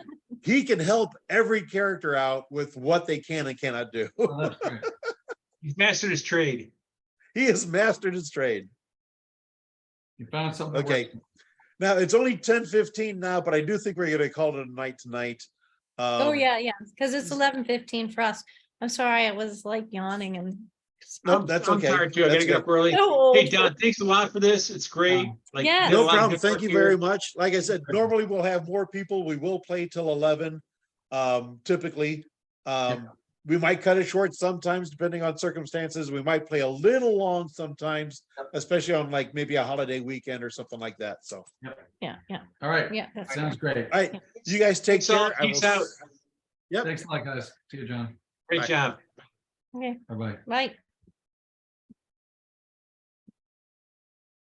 [SPEAKER 1] he can help every character out with what they can and cannot do.
[SPEAKER 4] Oh, that's great.
[SPEAKER 5] He's mastered his trade.
[SPEAKER 1] He has mastered his trade.
[SPEAKER 4] You found something. that
[SPEAKER 1] Okay.
[SPEAKER 4] works.
[SPEAKER 1] Now it's only 10:15 now, but I do think we're gonna call it a night tonight.
[SPEAKER 2] Oh, yeah, because it's 11:15 for us. I'm sorry, I was like yawning and.
[SPEAKER 1] No, that's
[SPEAKER 5] I'm
[SPEAKER 1] okay.
[SPEAKER 5] tired too. I
[SPEAKER 1] That's
[SPEAKER 5] gotta get
[SPEAKER 1] good.
[SPEAKER 5] up early.
[SPEAKER 2] So old.
[SPEAKER 5] Hey, Don, thanks a lot for this. It's great. Like,
[SPEAKER 2] Yes.
[SPEAKER 5] did a
[SPEAKER 1] No
[SPEAKER 5] lot of
[SPEAKER 1] problem.
[SPEAKER 5] good
[SPEAKER 1] Thank
[SPEAKER 5] work
[SPEAKER 1] you
[SPEAKER 5] here.
[SPEAKER 1] very much. Like I said, normally we'll have more people. We will play till 11. Typically, we might cut it short sometimes, depending on circumstances. We might play a little long sometimes, especially on like maybe a holiday weekend or something like that. So,
[SPEAKER 2] Yeah,
[SPEAKER 4] All right.
[SPEAKER 2] yeah, that's.
[SPEAKER 4] Sounds great.
[SPEAKER 1] all right, you guys take
[SPEAKER 5] Thanks all.
[SPEAKER 1] care. I
[SPEAKER 5] Peace
[SPEAKER 1] will-
[SPEAKER 5] out.
[SPEAKER 1] Yep.
[SPEAKER 4] Thanks a lot, guys. See you, John.
[SPEAKER 5] Great
[SPEAKER 1] Bye.
[SPEAKER 5] job.
[SPEAKER 2] Okay,
[SPEAKER 4] Bye-bye.
[SPEAKER 2] right.